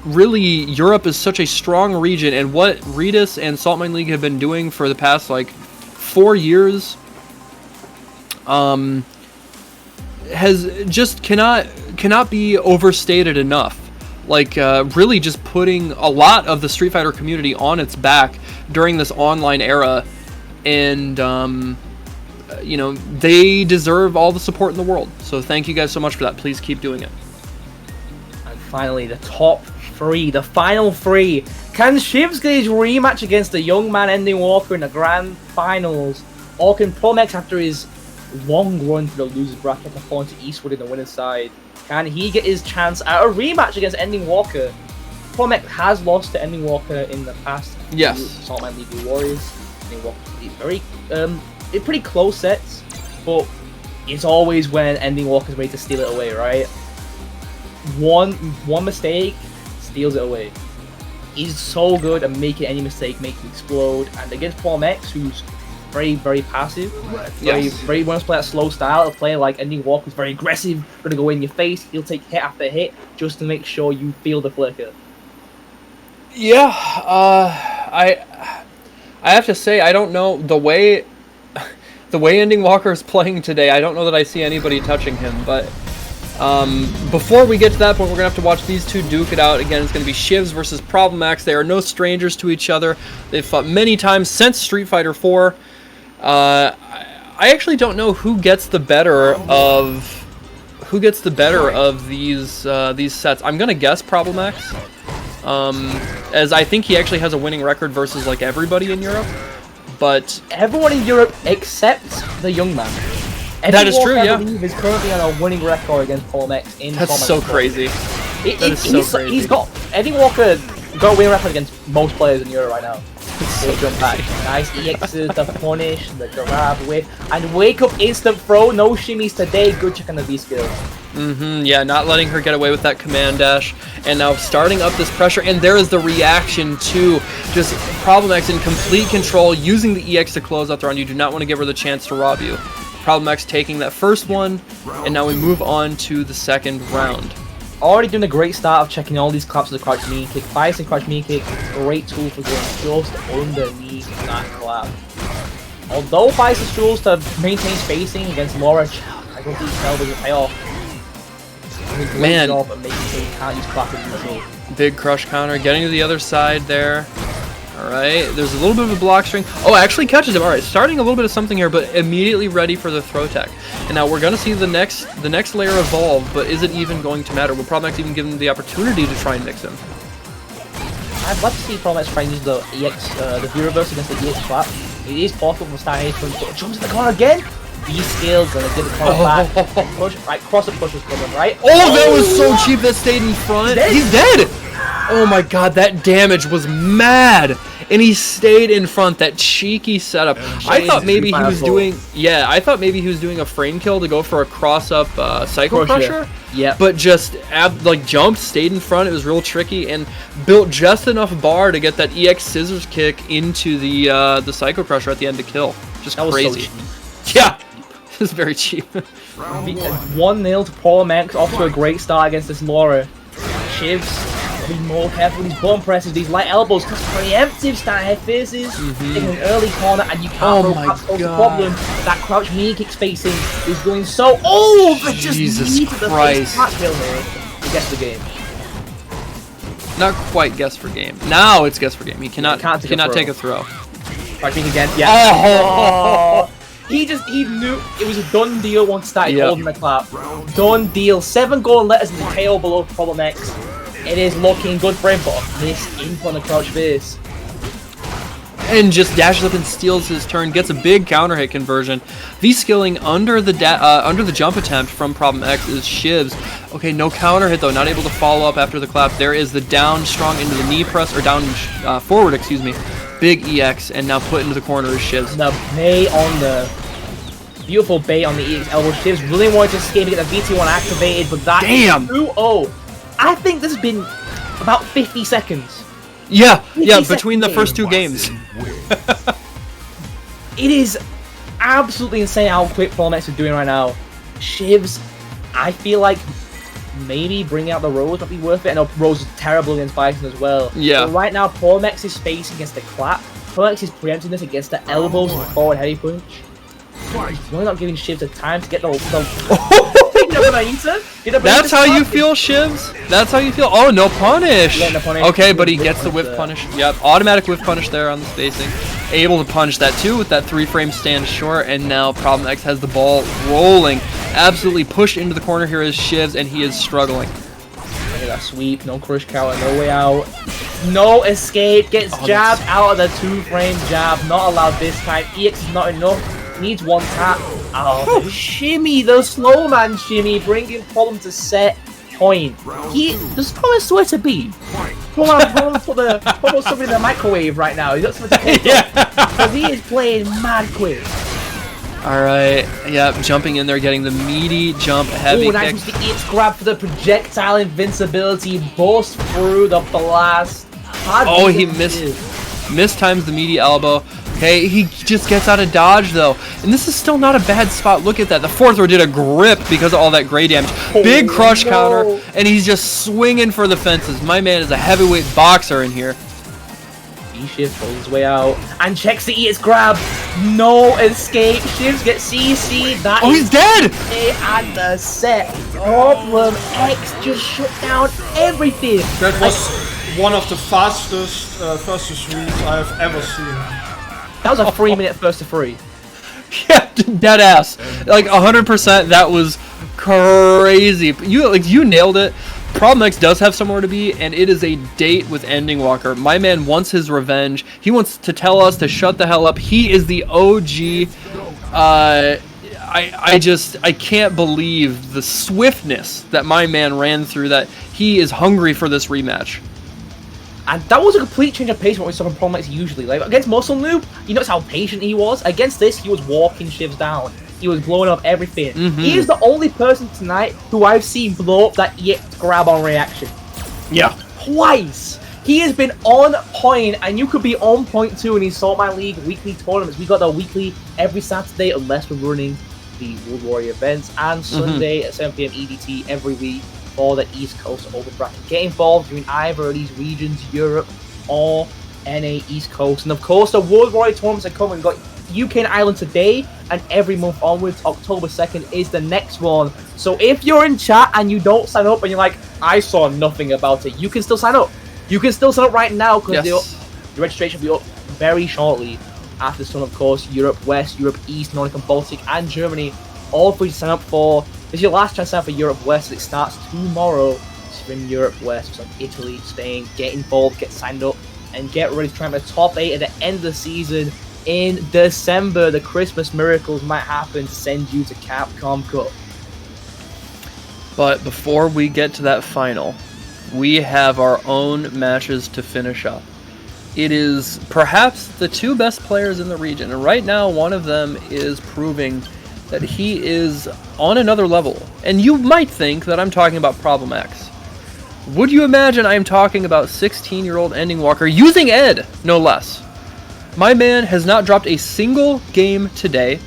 really Europe is such a strong region, and what Redis and Saltmine League have been doing for the past like 4 years has just cannot be overstated enough. Like really just putting a lot of the Street Fighter community on its back during this online era, and you know, they deserve all the support in the world. So thank you guys so much for that. Please keep doing it. And finally, the top 3, the final 3. Can Shivs get his rematch against the young man Ending Walker in the grand finals? Or can Promex, after his long run to the loser's bracket, fall to Eastwood in the winner's side? Can he get his chance at a rematch against Ending Walker? Promex has lost to Ending Walker in the past. Yes. Saltmine League Warriors. Ending Walker is very pretty close sets, but it's always when Ending Walker's ready to steal it away, right? One mistake steals it away. He's so good at making any mistake make you explode, and against Promex, who's very, very passive, very wants to play that slow style of play, like Ending Walker's very aggressive, gonna go in your face, he'll take hit after hit just to make sure you feel the flicker. Yeah, I have to say, I don't know the way Ending Walker is playing today. I don't know that I see anybody touching him, but before we get to that point, we're gonna have to watch these two duke it out. Again, it's gonna be Shivs versus Problem X. They are no strangers to each other. They've fought many times since Street Fighter 4. I actually don't know who gets the better of these sets. I'm gonna guess Problem X, as I think he actually has a winning record versus like everybody in Europe. But everyone in Europe except the young man. That is true, yeah. I believe is currently on a winning record against Problem X in That's so crazy. He's got Ending Walker got a winning record against most players in Europe right now. They jump back. Nice EXs, the punish, the grab, whip, and wake up instant throw. No shimmies today. Good check on the V skills. Yeah, not letting her get away with that command dash, and now starting up this pressure, and there is the reaction to just Problem X in complete control, using the EX to close out the round. You do not want to give her the chance to rob you. Problem X taking that first one, and now we move on to the second round. Already doing a great start of checking all these claps of the crouch knee kick. Bias and crouch knee kick, great tool for going just underneath that clap. Although Bias struggles to maintain spacing against Laura, I don't think Tell doesn't pay off. Man, job at making sure you can't use clap as usual. Big crush counter, getting to the other side there. Alright, there's a little bit of a block string. Oh, actually catches him. Alright, starting a little bit of something here, but immediately ready for the throw tech. And now we're going to see the next layer evolve, but is it even going to matter? Will Problem X even give him the opportunity to try and mix him? I'd love to see Problem X try and use the EX, the V reverse against the EX clap. It is possible from starting H, but jumps in the corner again. B skills, gonna get the corner back. Push, right, cross the push is coming, right? Oh, that was so cheap that stayed in front. He's dead! Oh my god, that damage was mad! And he stayed in front, that cheeky setup. I thought maybe he was doing... Yeah, I thought maybe he was doing a frame kill to go for a cross-up Psycho Crusher. Yeah. But just, jumped, stayed in front, it was real tricky, and built just enough bar to get that EX scissors kick into the Psycho Crusher at the end to kill. Just that crazy. Was so cheap. Yeah! It was very cheap. 1-0 to Problem X, off to a great start against this Laura. Shivs. Be more careful with these button presses, these light elbows, because preemptive start head faces in an early corner, and you can't throw past the problem. That crouch knee kick spacing is going so. Oh, but just knee to the face. Can't kill her. He gets the game. Not quite guess for game. Now it's guess for game. He cannot take a throw. Crouch knee again. Yeah. Oh. He knew it was a done deal once started holding the clap. Done deal. 7 golden letters in the tail below Problem X. It is looking good for him, but this in on the crouch base. And just dashes up and steals his turn, gets a big counter hit conversion. V-skilling under the jump attempt from Problem X is Shivs. Okay, no counter hit though, not able to follow up after the clap. There is the down strong into the knee press, or down forward, excuse me. Big EX, and now put into the corner is Shivs. The bait on the beautiful bait on the EX elbow. Shivs really wanted to escape and get the VT1 activated, but that is 2-0. I think this has been about 50 seconds. Yeah, between the first 2 games. It is absolutely insane how quick Problem X is doing right now. Shivs, I feel like maybe bringing out the Rose might be worth it. I know Rose is terrible against Bison as well. Yeah. But right now, Pormex is facing against the clap. Pormex is preempting this against the elbows and the forward heavy punch. He's really not giving Shivs the time to get the That's how you feel, Shivs? That's how you feel? Oh, no punish! Okay, but he gets the whiff punish. Yep, automatic whiff punish there on the spacing. Able to punish that too with that 3-frame stand short, and now Problem X has the ball rolling. Absolutely pushed into the corner here is Shivs, and he is struggling. Look at that sweep, no crush counter, no way out. No escape, gets jabbed out of the 2-frame jab, not allowed this time. EX is not enough. Needs one tap. Oh, the shimmy, the slow man shimmy, bringing Problem to set point. There's probably somewhere to be. Problem put something in the microwave right now. He's got something to cook up. Because he is playing mad quick. Alright, yep, jumping in there, getting the meaty jump, heavy kick. Nice with the EX grab for the projectile invincibility, burst through the blast. Oh, he mistimes the meaty elbow. Okay, he just gets out of dodge though. And this is still not a bad spot. Look at that. The 4th row did a grip because of all that gray damage. Big crush counter, and he's just swinging for the fences. My man is a heavyweight boxer in here. Shivs pulls his way out and checks the EX grab. No escape. Shivs gets CC. Oh, he's dead! And the set. Problem X just shut down everything. That was one of the fastest versus reads I have ever seen. That was a 3-minute first to 3. Yeah, dead ass. Like 100%. That was crazy. You nailed it. Problem X does have somewhere to be, and it is a date with Ending Walker. My man wants his revenge. He wants to tell us to shut the hell up. He is the OG. I can't believe the swiftness that my man ran through that. He is hungry for this rematch. And that was a complete change of pace from what we saw from Problem X usually. Like against Muscle Noob, you notice how patient he was. Against this, he was walking Shivs down. He was blowing up everything. He is the only person tonight who I've seen blow up that EX grab on reaction. Yeah. Twice! He has been on point, and you could be on point too in these Saltmine League weekly tournaments. We got the weekly every Saturday, unless we're running the World Warrior events, and Sunday at 7 PM EDT every week for the East Coast Open Bracket. Get involved in either of these regions, Europe or NA East Coast. And of course, the World Warrior tournaments are coming. We've got UK and Ireland today, and every month onwards, October 2nd is the next one. So if you're in chat and you don't sign up and you're like, I saw nothing about it, you can still sign up. You can still sign up right now because the registration will be up very shortly. After this one, of course, Europe West, Europe East, Nordic and Baltic, and Germany, all free to sign up for. This is your last chance to sign up for Europe West. It starts tomorrow. So in Europe West, so Italy, Spain, get involved, get signed up, and get ready to try and make the top 8 at the end of the season. In December, the Christmas miracles might happen to send you to Capcom Cup. But before we get to that final, we have our own matches to finish up. It is perhaps the 2 best players in the region, and right now one of them is proving that he is on another level. And you might think that I'm talking about Problem X. Would you imagine I am talking about 16-year-old Ending Walker using Ed, no less? My man has not dropped a single game today.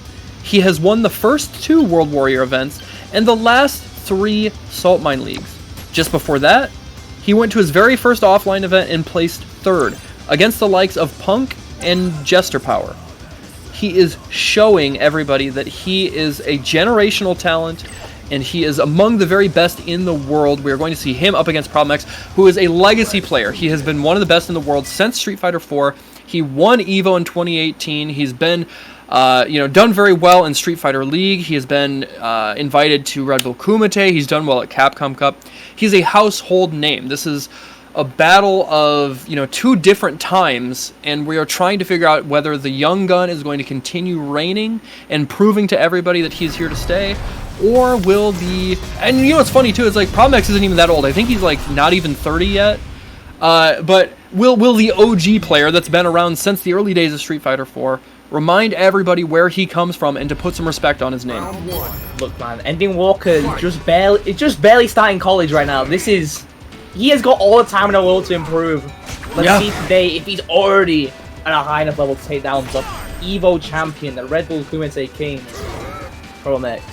He has won the first 2 World Warrior events and the last 3 Saltmine Leagues. Just before that, he went to his very first offline event and placed 3rd against the likes of Punk and Jester Power. He is showing everybody that he is a generational talent, and he is among the very best in the world. We are going to see him up against Problem X, who is a legacy player. He has been one of the best in the world since Street Fighter IV. He won EVO in 2018. He's been, done very well in Street Fighter League. He has been invited to Red Bull Kumite. He's done well at Capcom Cup. He's a household name. This is a battle of 2 different times, and we are trying to figure out whether the young gun is going to continue reigning and proving to everybody that he's here to stay, or will the... And what's funny too, is like Problem X isn't even that old. I think he's like not even 30 yet. But will the OG player that's been around since the early days of Street Fighter IV remind everybody where he comes from and to put some respect on his name? Look, man, Ending Walker just barely starting college right now. He has got all the time in the world to improve. Let's see today if he's already at a high enough level to take down the EVO champion, the Red Bull Kumite Kings, Problem X.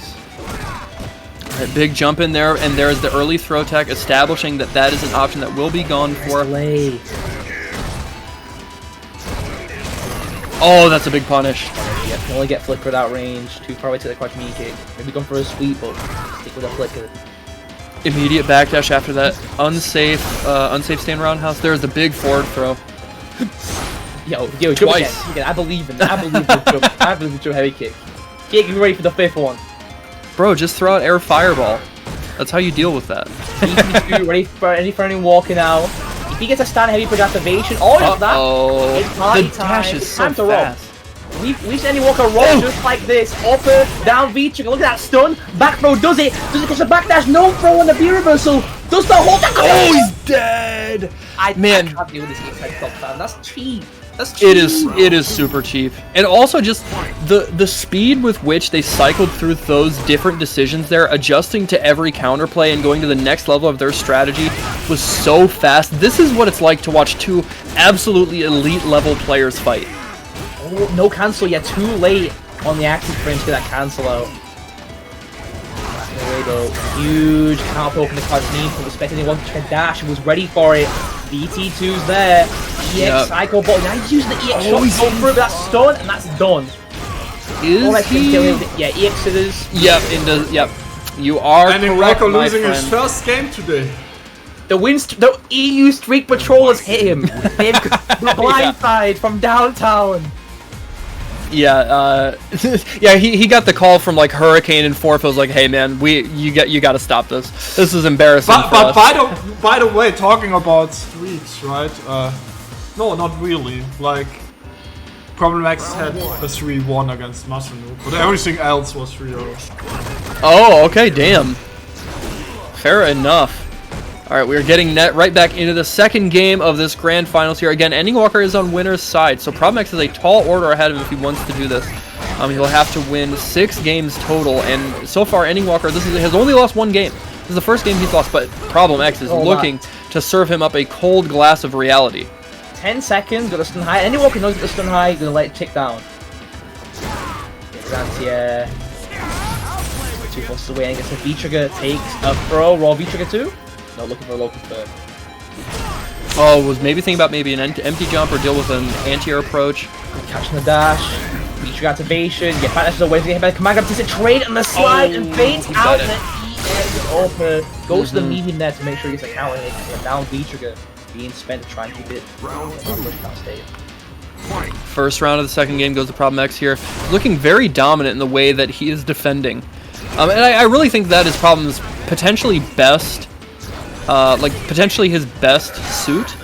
Alright, big jump in there, and there's the early throw tech, establishing that that is an option that will be gone for. Delay. Oh, that's a big punish. Yeah, can only get flicker without range. Too far away to the crouch me kick. Maybe going for a sweep, but stick with a flicker. Immediate backdash after that. Unsafe stand roundhouse. There's the big forward throw. Yo, jump Twice. again. I believe in I believe in the jump. I believe in the jump heavy kick. Kick, you ready for the 5th one? Bro, just throw out air fireball. That's how you deal with that. Ready for anyone walking out. If he gets a stand heavy for activation, all of that, Oh, it's party the time. dash is It's so time to rob. fast. We've seen any walker roll just like this. Upper, down V trigger. Look at that stun. Back throw does it. Does it catch the backdash? No throw on the V reversal. Does the whole thing. Oh, he's dead. Man, I can't deal with this inside top fan. That's cheap. That's cheap. It is super cheap. And also just the speed with which they cycled through those different decisions there, adjusting to every counterplay and going to the next level of their strategy was so fast. This is what it's like to watch two absolutely elite level players fight. Oh, no cancel yet. Too late on the active frame to get that cancel out. There we go. Huge counter poke in the crouch knee from respecting the one dash and was ready for it. BT2's there. EX cycle ball. Now he's using the EX shot. Go for it, but that's stun and that's done. Is he? Yeah, EX scissors. Yep. You are And correct, Rocco my losing his friend. first game today. The EU Street Patrollers hit him. They've blindside from downtown. Yeah, yeah. He got the call from like Hurricane and Forf. Was like, hey man, you got to stop this. This is embarrassing. But by the way, talking about streaks, right? No, not really. Like, Problem X had a 3-1 against Masunu, but everything else was 3-0. Oh, okay, damn. Fair enough. Alright, we're getting right back into the second game of this grand finals here. Again, Ending Walker is on winner's side, so Problem X is a tall order ahead of him if he wants to do this. He'll have to win 6 games total, and so far Ending Walker has only lost 1 game. This is the first game he's lost, but Problem X is looking to serve him up a cold glass of reality. 10 seconds, got a stun high. Ending Walker knows the stun high, gonna let it tick down. Anti-air. 2 forces away and gets a V-trigger, takes a throw, raw V-trigger 2. No, looking for a low confirm. Oh, was maybe thinking about maybe an empty jump or deal with an anti-air approach. Catching the dash, V-trigger activation, get back dashes away, get by the command grab, takes a trade and the slide and fades out and EX open. Goes to the medium there to make sure he gets a counter hit and a down V-trigger being spent to try and keep it. First round of the second game goes to Problem X here. Looking very dominant in the way that he is defending. And I really think that is Problem's potentially best, potentially his best suit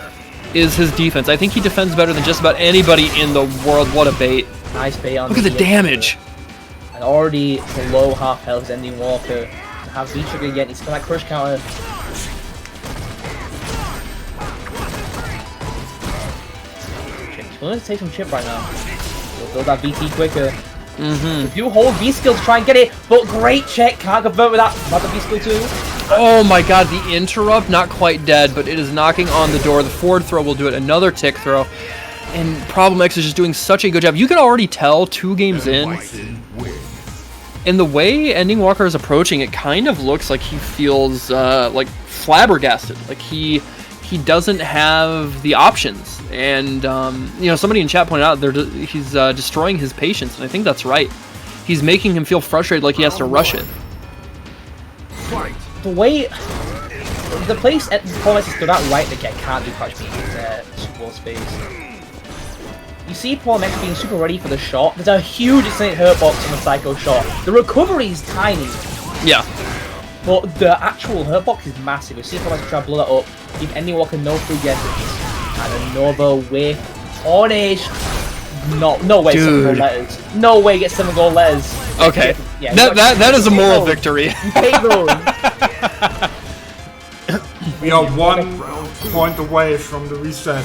is his defense. I think he defends better than just about anybody in the world. What a bait. Nice bait on Look at the damage. And already below half health is Ending Walker. To have V-trigger again, he's got that crush counter. He's willing to take some chip right now. He'll build that VT quicker. If you hold V-skill to try and get it, but great check, can't convert with that. Not the V-skill too. Oh my god, the interrupt, not quite dead, but it is knocking on the door. The forward throw will do it, another tick throw. And Problem X is just doing such a good job. You can already tell 2 games in, and the way Ending Walker is approaching, it kind of looks like he feels like flabbergasted. Like he doesn't have the options. And somebody in chat pointed out he's destroying his patience, and I think that's right. He's making him feel frustrated, like he has to rush it. The way the place at Problem X is stood out right, that can't do crouch beam super wall space. You see Problem X being super ready for the shot. There's a huge extended hurt box on the Psycho shot. The recovery is tiny. Yeah. But the actual hurt box is massive. You see Problem X try to blow that up. Give Ending Walker no free guesses. And another whip. Punish. No way, 7 gold letters. No way gets 7 gold letters. Okay. Yeah, that is a moral victory. You take those. We are 1 point away from the reset.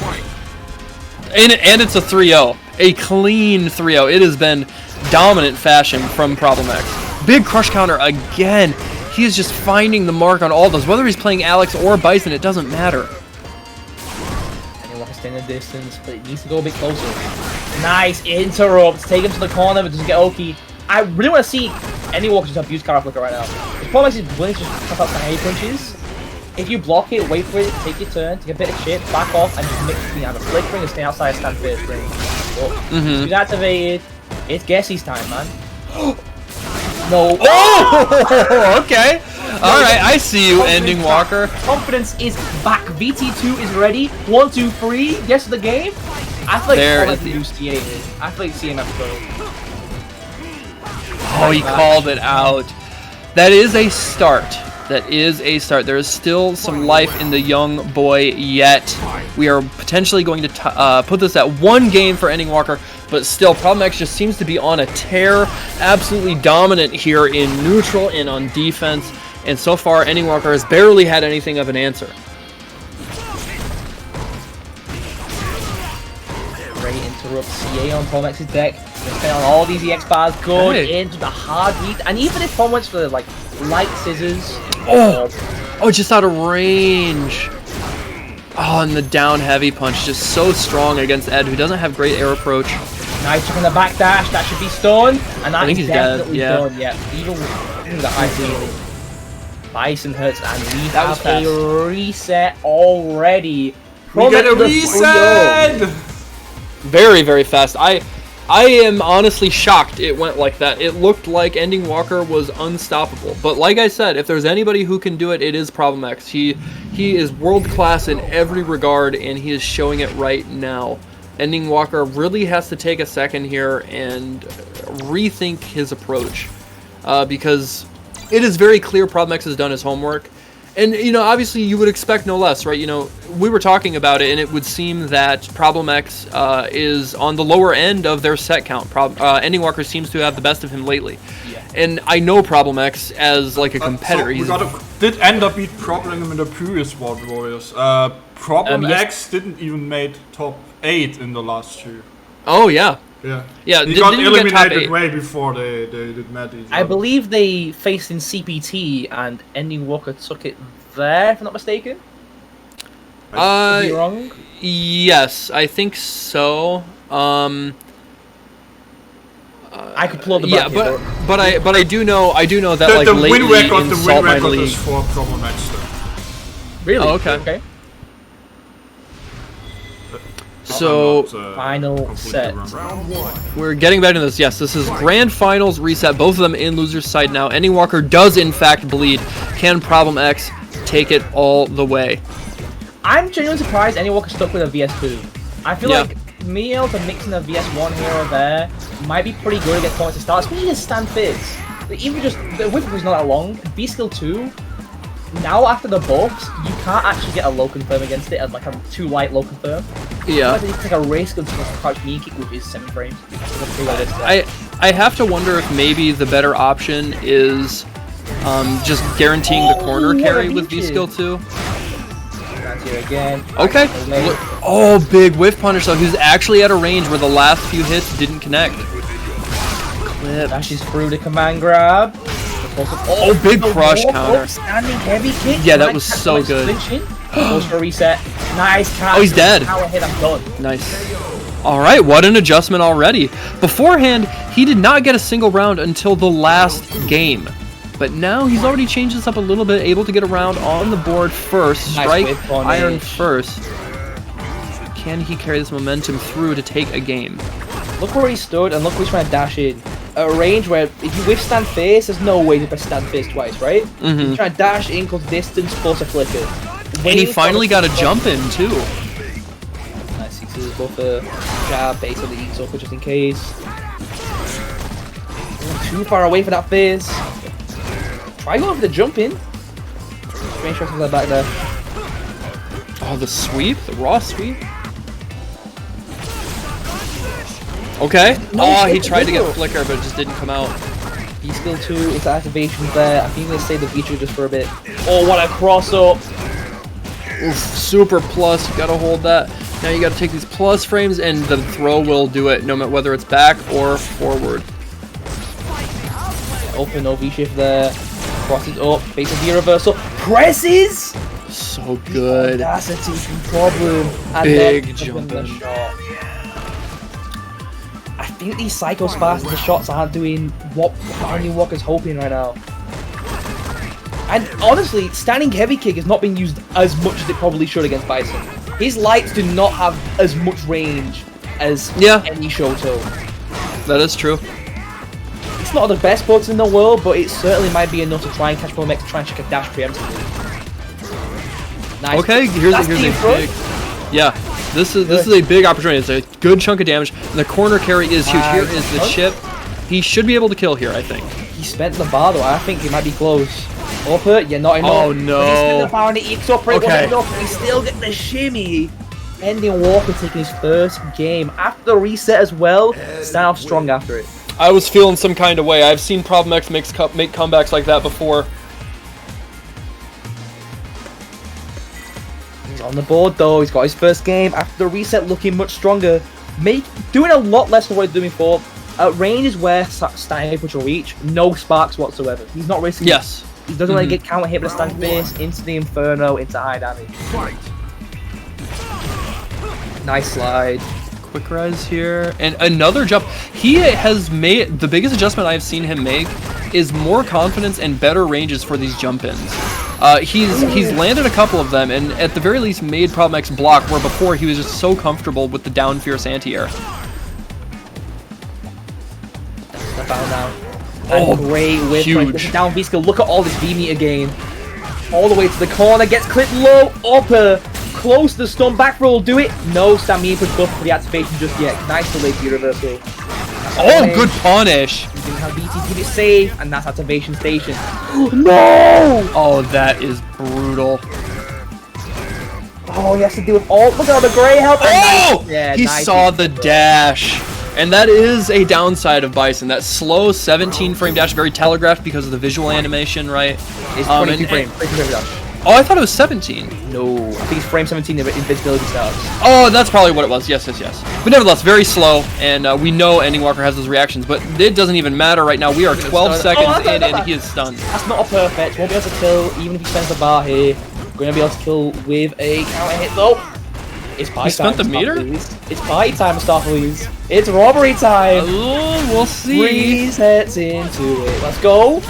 And it's a 3-0. A clean 3-0. It has been dominant fashion from Problem X. Big crush counter again. He is just finding the mark on all those. Whether he's playing Alex or Bison, it doesn't matter. Ending Walker staying in the distance, but it needs to go a bit closer. Nice interrupt. Take him to the corner, but doesn't get Oki. I really want to see Any walker just abuse Cara Flicker right now. The problem is he's willing to just cut out the heavy punches. If you block it, wait for it, take your turn, take a bit of chip, back off, and just mix between either flickering and stay outside stand first range. He's activated. It's Guessy's time, man. No. Oh! Okay. Alright, I see you, Ending Walker. Confidence is back. VT2 is ready. 1, 2, 3. Guess the game. I feel like There all is I do CA here. I feel like CMF go. Oh, he called it out. That is a start. That is a start. There is still some life in the young boy yet. We are potentially going to put this at 1 game for Ending Walker, but still, Problem X just seems to be on a tear. Absolutely dominant here in neutral and on defense. And so far, Ending Walker has barely had anything of an answer. Ready to interrupt CA on Problem X's deck. Spend on all these EX bars, going into the hard beat. And even if Tom went for the like light scissors. Oh, just out of range. Oh, and the down heavy punch just so strong against Ed, who doesn't have great air approach. Nice check on the back dash. That should be stunned. And that is definitely done. Yeah, even with the high ceiling. Bison hurts, and we have a reset already. We get a reset! Very, very fast. I am honestly shocked it went like that. It looked like Ending Walker was unstoppable. But like I said, if there's anybody who can do it, it is Problem X. He is world class in every regard, and he is showing it right now. Ending Walker really has to take a second here and rethink his approach. Because it is very clear Problem X has done his homework. And, you know, obviously you would expect no less, right? You know, we were talking about it, and it would seem that Problem X is on the lower end of their set count. Ending Walker seems to have the best of him lately. Yeah. And I know Problem X as, like, a competitor. So did end up beat Problem in the previous World Warriors. Problem X didn't even make top 8 in the last 2. Oh, yeah. Yeah, he got eliminated way before they did met each other. I believe they faced in CPT and Ending Walker took it there, if I'm not mistaken. Could be wrong? Yes, I think so. I could pull up the back but I do know that like the lately win record, in the win Saltmine record League. is for Problem X. Really? Oh, okay. Okay. So final set. We're getting back to this. Yes, this is grand finals reset. Both of them in loser's side now. Ending Walker does in fact bleed. Can Problem X take it all the way? I'm genuinely surprised Ending Walker stuck with a VS2. I feel like me able to mix in a VS1 here or there might be pretty good against points to start, especially his stand fits. Even just the whip was not that long. B skill 2. Now after the buffs, you can't actually get a low confirm against it as like a too light low confirm. Yeah. Like it's like a race gun to crouch knee kick which is 7 frames. I have to wonder if maybe the better option is just guaranteeing the corner carry with V skill 2. Again. Okay. Oh, big whiff punish though. He's actually at a range where the last few hits didn't connect. Clip. Dashes through the command grab. Oh, big crush counter. Standing heavy kick. Yeah, that was so good. Goes for a reset. Nice counter. Oh, he's dead. Power hit, I'm done. Nice. All right, what an adjustment already. Beforehand, he did not get a single round until the last game. But now he's already changed this up a little bit, able to get around on the board first. Strike iron first. Can he carry this momentum through to take a game? Look where he stood and look where he's trying to dash in. A range where if you withstand face, there's no way to press stand face twice, right? He's trying to dash in, close distance, close a flicker. And he finally got a jump in too. Nice, he sees both the jab, base of the eat circle just in case. Too far away for that phase. Try going for the jump in. Strange shots on the back there. Oh, the sweep, the raw sweep. Okay. Oh, he tried to get flicker, but it just didn't come out. B skill 2, it's activation there. I think they save the feature just for a bit. Oh, what a cross up! Oof, super plus. You gotta hold that. Now you gotta take these plus frames, and the throw will do it, no matter whether it's back or forward. Open OV shift there. Crosses up, faces the reversal. Presses! So good. Audacity from Problem. And big jump in. I think these Psycho Sparks and the shots aren't doing what Ending Walker's hoping right now. And honestly, standing heavy kick is not being used as much as it probably should against Bison. His lights do not have as much range as any Shoto. That is true. It's not the best bugs in the world, but it certainly might be enough to try and catch Problem X, try and check a dash preemptively. Nice. Okay, here's a big. Yeah, this is a big opportunity. It's a good chunk of damage. And the corner carry is huge. Here is the chip. He should be able to kill here, I think. He spent the bar though. I think he might be close. Upper, yeah, not enough. Oh no. But he spent the bar and he ekes up. Okay. He still get the shimmy. Ending Walker taking his first game after the reset as well. Stand off strong after it. I was feeling some kind of way. I've seen Problem X make comebacks like that before. He's on the board though. He's got his first game after the reset, looking much stronger. Doing a lot less than what he's doing before. Range is where starting able to reach. No sparks whatsoever. He's not risking. Yes. He doesn't want to get counter hit with a stand base into the Inferno, into high damage. Nice slide. Quick rise here. And another jump. He has made, the biggest adjustment I've seen him make is more confidence and better ranges for these jump-ins. He's landed a couple of them and at the very least made Problem X block where before he was just so comfortable with the down fierce anti-air. Found out. Oh, great whip. Huge. Down V skill. Look at all this V-meter gain. All the way to the corner. Gets clipped low. Upper. Close to the stun. Back roll. Do it. No stamina push buff for the activation just yet. Nice delayed reversal. Oh, good punish. You can have BT keep it safe. And that's activation station. No! Oh, that is brutal. Oh, he has to deal with all. Look at all the gray help. Oh! Nice. Yeah, he nice. saw the dash. And that is a downside of Bison. That slow 17 frame dash, very telegraphed because of the visual animation, right? It's 22 frames. 22 frame dash. Oh, I thought it was 17. No, I think it's frame 17 of invincibility starts. Oh, that's probably what it was. Yes. But nevertheless, very slow, and we know Ending Walker has those reactions, but it doesn't even matter right now. We are 12 seconds in, and he is stunned. That's not a perfect. Won't be able to kill, even if he spends the bar here. Going to be able to kill with a counter hit, though. It's party time. He spent the meter? It's party time, Starfleet. It's robbery time. We'll see. Freeze heads into it. Let's go.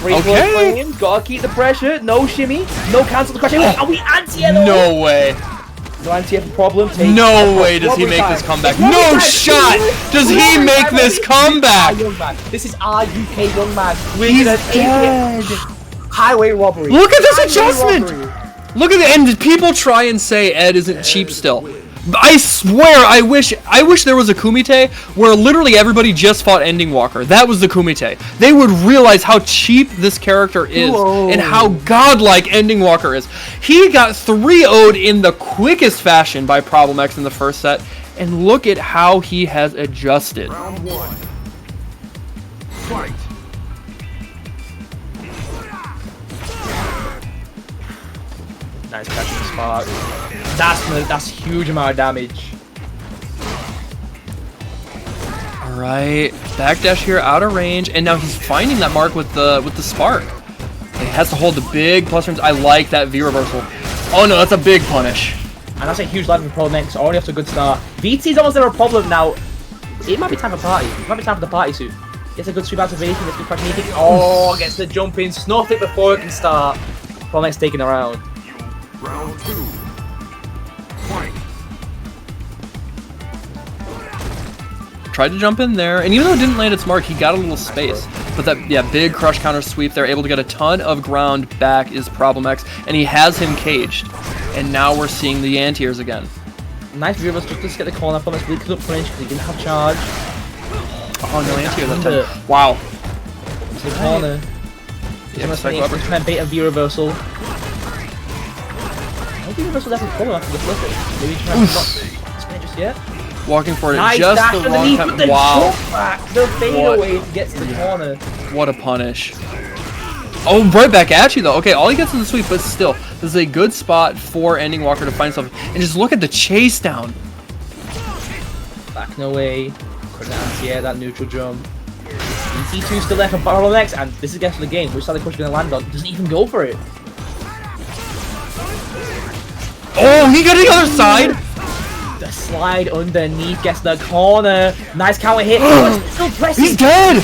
Okay. Gotta keep the pressure. No shimmy. No cancel the crash. Are we anti-air? No way. No anti-air problem. No way does he make this comeback. No shot does he make this comeback. This is our UK young man. He's dead. Highway robbery. Look at this adjustment. Look at it, and people try and say Ed isn't cheap still. I swear, I wish there was a Kumite where literally everybody just fought Ending Walker. That was the Kumite. They would realize how cheap this character is and how godlike Ending Walker is. He got 3-0'd in the quickest fashion by Problem X in the first set, and look at how he has adjusted. Round one. Fight. Nice catching the spark. That's huge amount of damage. All right, backdash here, out of range, and now he's finding that mark with the spark. He has to hold the big plus turns. I like that V reversal. Oh no, that's a big punish. And that's a huge line for Problem X. Already off to a good start. VT's almost never a problem now. It might be time for party. It might be time for the party suit. Gets a good sweep activation. Gets a good crash knee kick. Oh, gets the jump in. Snuff it before it can start. Problem X taking around. Round two. Fight. Tried to jump in there, and even though it didn't land its mark, he got a little space. But that, yeah, big crush counter sweep there, able to get a ton of ground back is Problem X, and he has him caged. And now we're seeing the anti-airs again. Nice view of us just to get the corner. Problem X really could up flinch because he didn't have charge. Oh, no anti-air that time. Wow. To the corner. Yeah, He's going to try and bait a V reversal. I think reversal doesn't follow after the flip it. Maybe try and not spin it just yet. Walking for it Nice just dash the wrong underneath time. with the Wow. jump back. The fadeaway gets to the corner. What a punish. Oh, right back at you, though. Okay, all he gets is the sweep, but still, this is a good spot for Ending Walker to find something. And just look at the chase down. Back no way. Couldn't anti-air that neutral jump. ET2 still there for Problem X, and this is against the game. Which side the push going to land on? Doesn't even go for it. Oh, he got the other side. The slide underneath gets the corner. Nice counter hit. Still pressing. He's dead!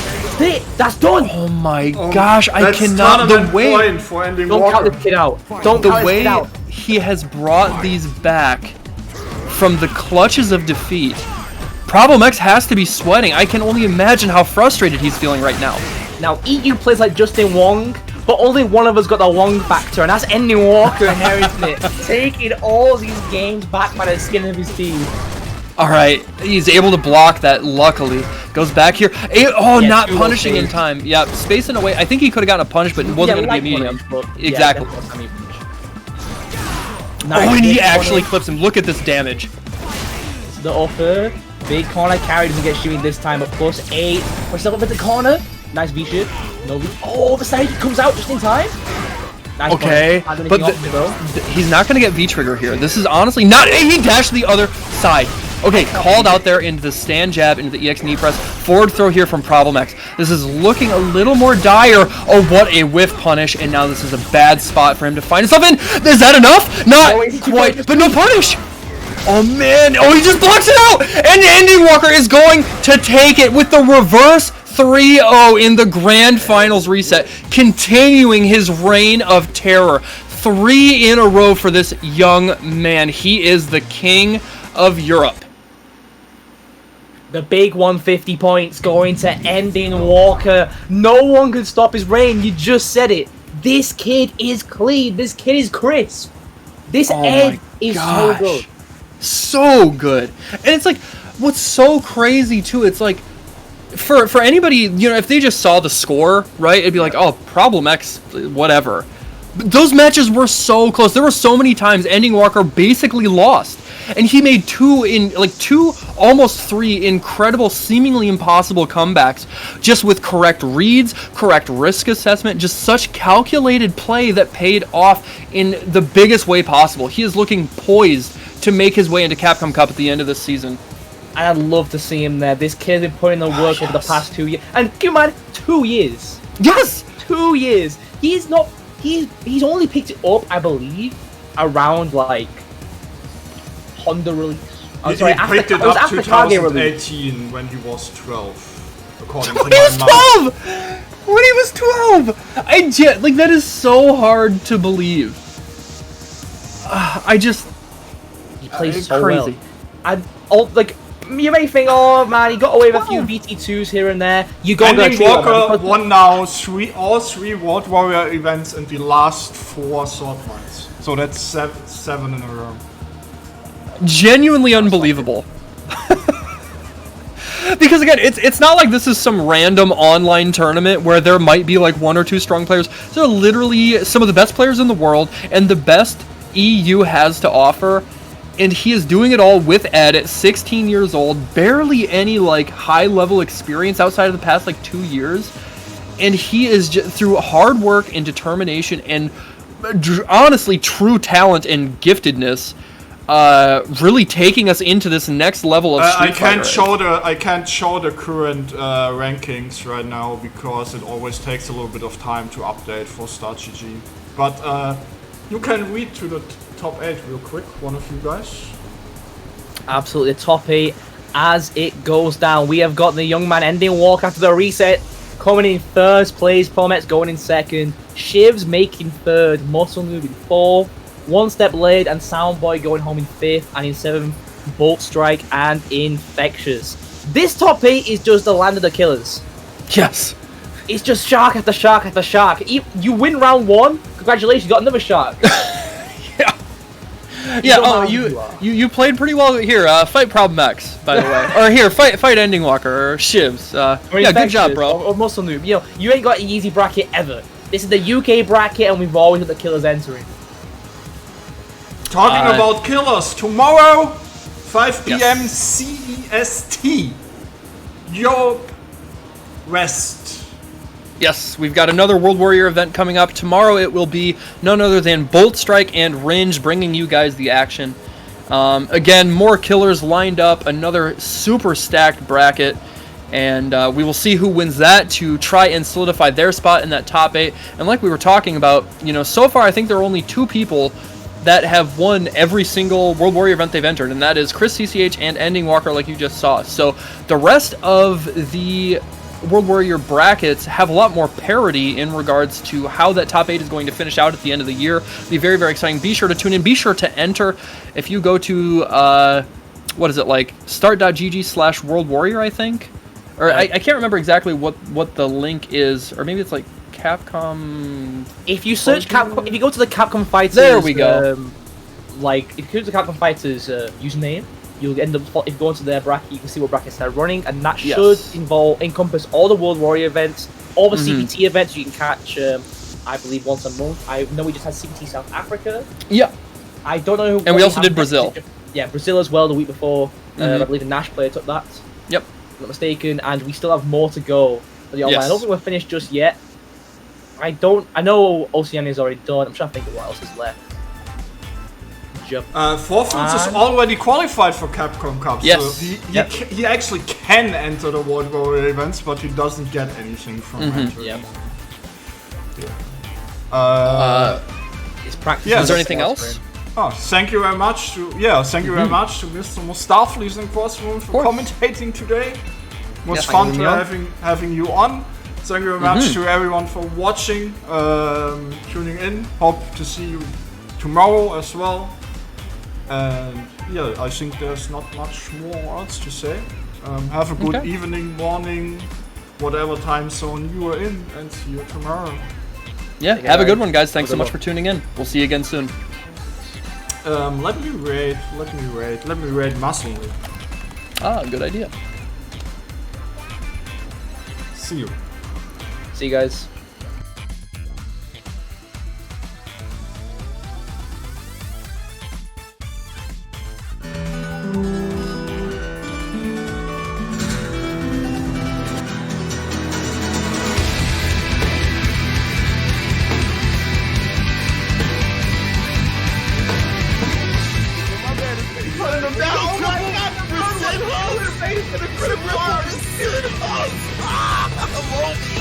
That's done. Oh my gosh, I That's cannot. tournament point for ending Don't count Walker. this kid out. Don't The count this kid way out. he has brought these back from the clutches of defeat, Problem X has to be sweating. I can only imagine how frustrated he's feeling right now. Now, EU plays like Justin Wong, but only one of us got the Wong factor, and that's ending Walker inheriting it. Taking all these games back by the skin of his teeth. Alright, he's able to block that, luckily. Goes back here. Not punishing in time. Yeah, spacing away. I think he could have gotten a punish, but it wasn't going to be immediate. Exactly. And he actually clips him. Look at this damage. The offer. Big corner carry doesn't get shooting this time, but +8. We're still up at the corner. Nice V-ship. No V. Oh, the side comes out just in time. Nice okay, but he's not going to get V-trigger here. This is honestly not... He dashed the other side. Okay, called out there into the stand jab, into the EX knee press. Forward throw here from Problem X. This is looking a little more dire. Oh, what a whiff punish. And now this is a bad spot for him to find himself in. Is that enough? Not quite, but no punish. Oh, man. Oh, he just blocks it out. And Ending Walker is going to take it with the reverse 3-0 in the grand finals reset, continuing his reign of terror. 3 in a row for this young man. He is the king of Europe. The big 150 points going to Ending Walker. No one can stop his reign. You just said it. This kid is clean. This kid is crisp. This Ed is so good. So good. And it's like, what's so crazy too, it's like, for anybody, you know, if they just saw the score, right, it'd be like, oh, Problem X, whatever. But those matches were so close. There were so many times Ending Walker basically lost. And he made two, almost 3 incredible, seemingly impossible comebacks just with correct reads, correct risk assessment, just such calculated play that paid off in the biggest way possible. He is looking poised to make his way into Capcom Cup at the end of this season. And I'd love to see him there. This kid's been putting the work over the past 2 years. And keep in mind, 2 years. Yes! 2 years. He's only picked it up, I believe, around like Honda release. He picked it up 2018 when he was 12. According to when he was 12! When he was 12! That is so hard to believe. He plays so crazy. well. You may think, oh man, he got away with a few VT2s here and there. Ending Walker won now all 3 World Warrior events in the last 4 Saltmines. So that's 7 in a row. Genuinely unbelievable. Because again, it's not like this is some random online tournament where there might be like 1 or 2 strong players. They're literally some of the best players in the world and the best EU has to offer. And he is doing it all with Ed at 16 years old, barely any like high-level experience outside of the past like 2 years. And he is just, through hard work and determination and honestly true talent and giftedness, really taking us into this next level of Street Fighter. I can't show the current rankings right now because it always takes a little bit of time to update for StarGG. But you can read to the top 8 real quick, one of you guys. Absolutely, the top 8 as it goes down. We have got the young man Ending Walk after the reset, coming in first place. Promex going in second. Shivs making third. Muscle Noob in fourth. One Step Late and Soundboy going home in 5th, and in 7th, Bolt Strike and Infectious. This top 8 is just the land of the killers. Yes. It's just shark after shark after shark. You win round 1, congratulations, you got another shark. Yeah, you played pretty well here. Fight Problem X, by the way. Or here, fight Ending Walker, or Shivs. Yeah, good job, bro. Or Muscle Noob. You know, you ain't got an easy bracket ever. This is the UK bracket, and we've always got the killers entering. Talking about killers, tomorrow, 5 p.m. CEST. Europe West. Yes, we've got another World Warrior event coming up. Tomorrow it will be none other than Bolt Strike and Ringe bringing you guys the action. Again, more killers lined up, another super stacked bracket, and we will see who wins that to try and solidify their spot in that top 8. And like we were talking about, you know, so far I think there are only 2 people that have won every single World Warrior event they've entered, and that is Chris CCH and Ending Walker, like you just saw. So the rest of the World Warrior brackets have a lot more parity in regards to how that top 8 is going to finish out at the end of the year. It'll be very, very exciting. Be sure to tune in. Be sure to enter. If you go to, what is it, like, start.gg/World Warrior, I think? Or I can't remember exactly what the link is, or maybe it's like Capcom. If you search Capcom, if you go to the Capcom Fighters, there we go. Like, if you go to the Capcom Fighters username, you'll end up, if you go into their bracket, you can see what brackets they're running, and that should encompass all the World Warrior events, all the CPT events you can catch, I believe, once a month. I know we just had CPT South Africa. Yeah. I don't know who. And we also did Brazil. Yeah, Brazil as well the week before. I believe the Nash player took that. Yep. If I'm not mistaken, and we still have more to go for the online. I don't think we're finished just yet. I know Oceania is already done. I'm trying to think of what else is left. Forfeits is already qualified for Capcom Cup, yes. so he actually can enter the World Warrior events, but he doesn't get anything from entering. Yep. It's practice. Yeah. Is there anything else? Oh, thank you very much to very much to Mr. Mustafli in Crossroom for commentating today. It was fun to having you on. Thank you very much to everyone for watching, tuning in. Hope to see you tomorrow as well. And yeah, I think there's not much more else to say. Have a good evening, morning, whatever time zone you are in, and see you tomorrow. Yeah, have a good one, guys. Thanks so much for tuning in. We'll see you again soon. Let me rate Muscle. Ah, good idea. See you. See you guys. Oh my God!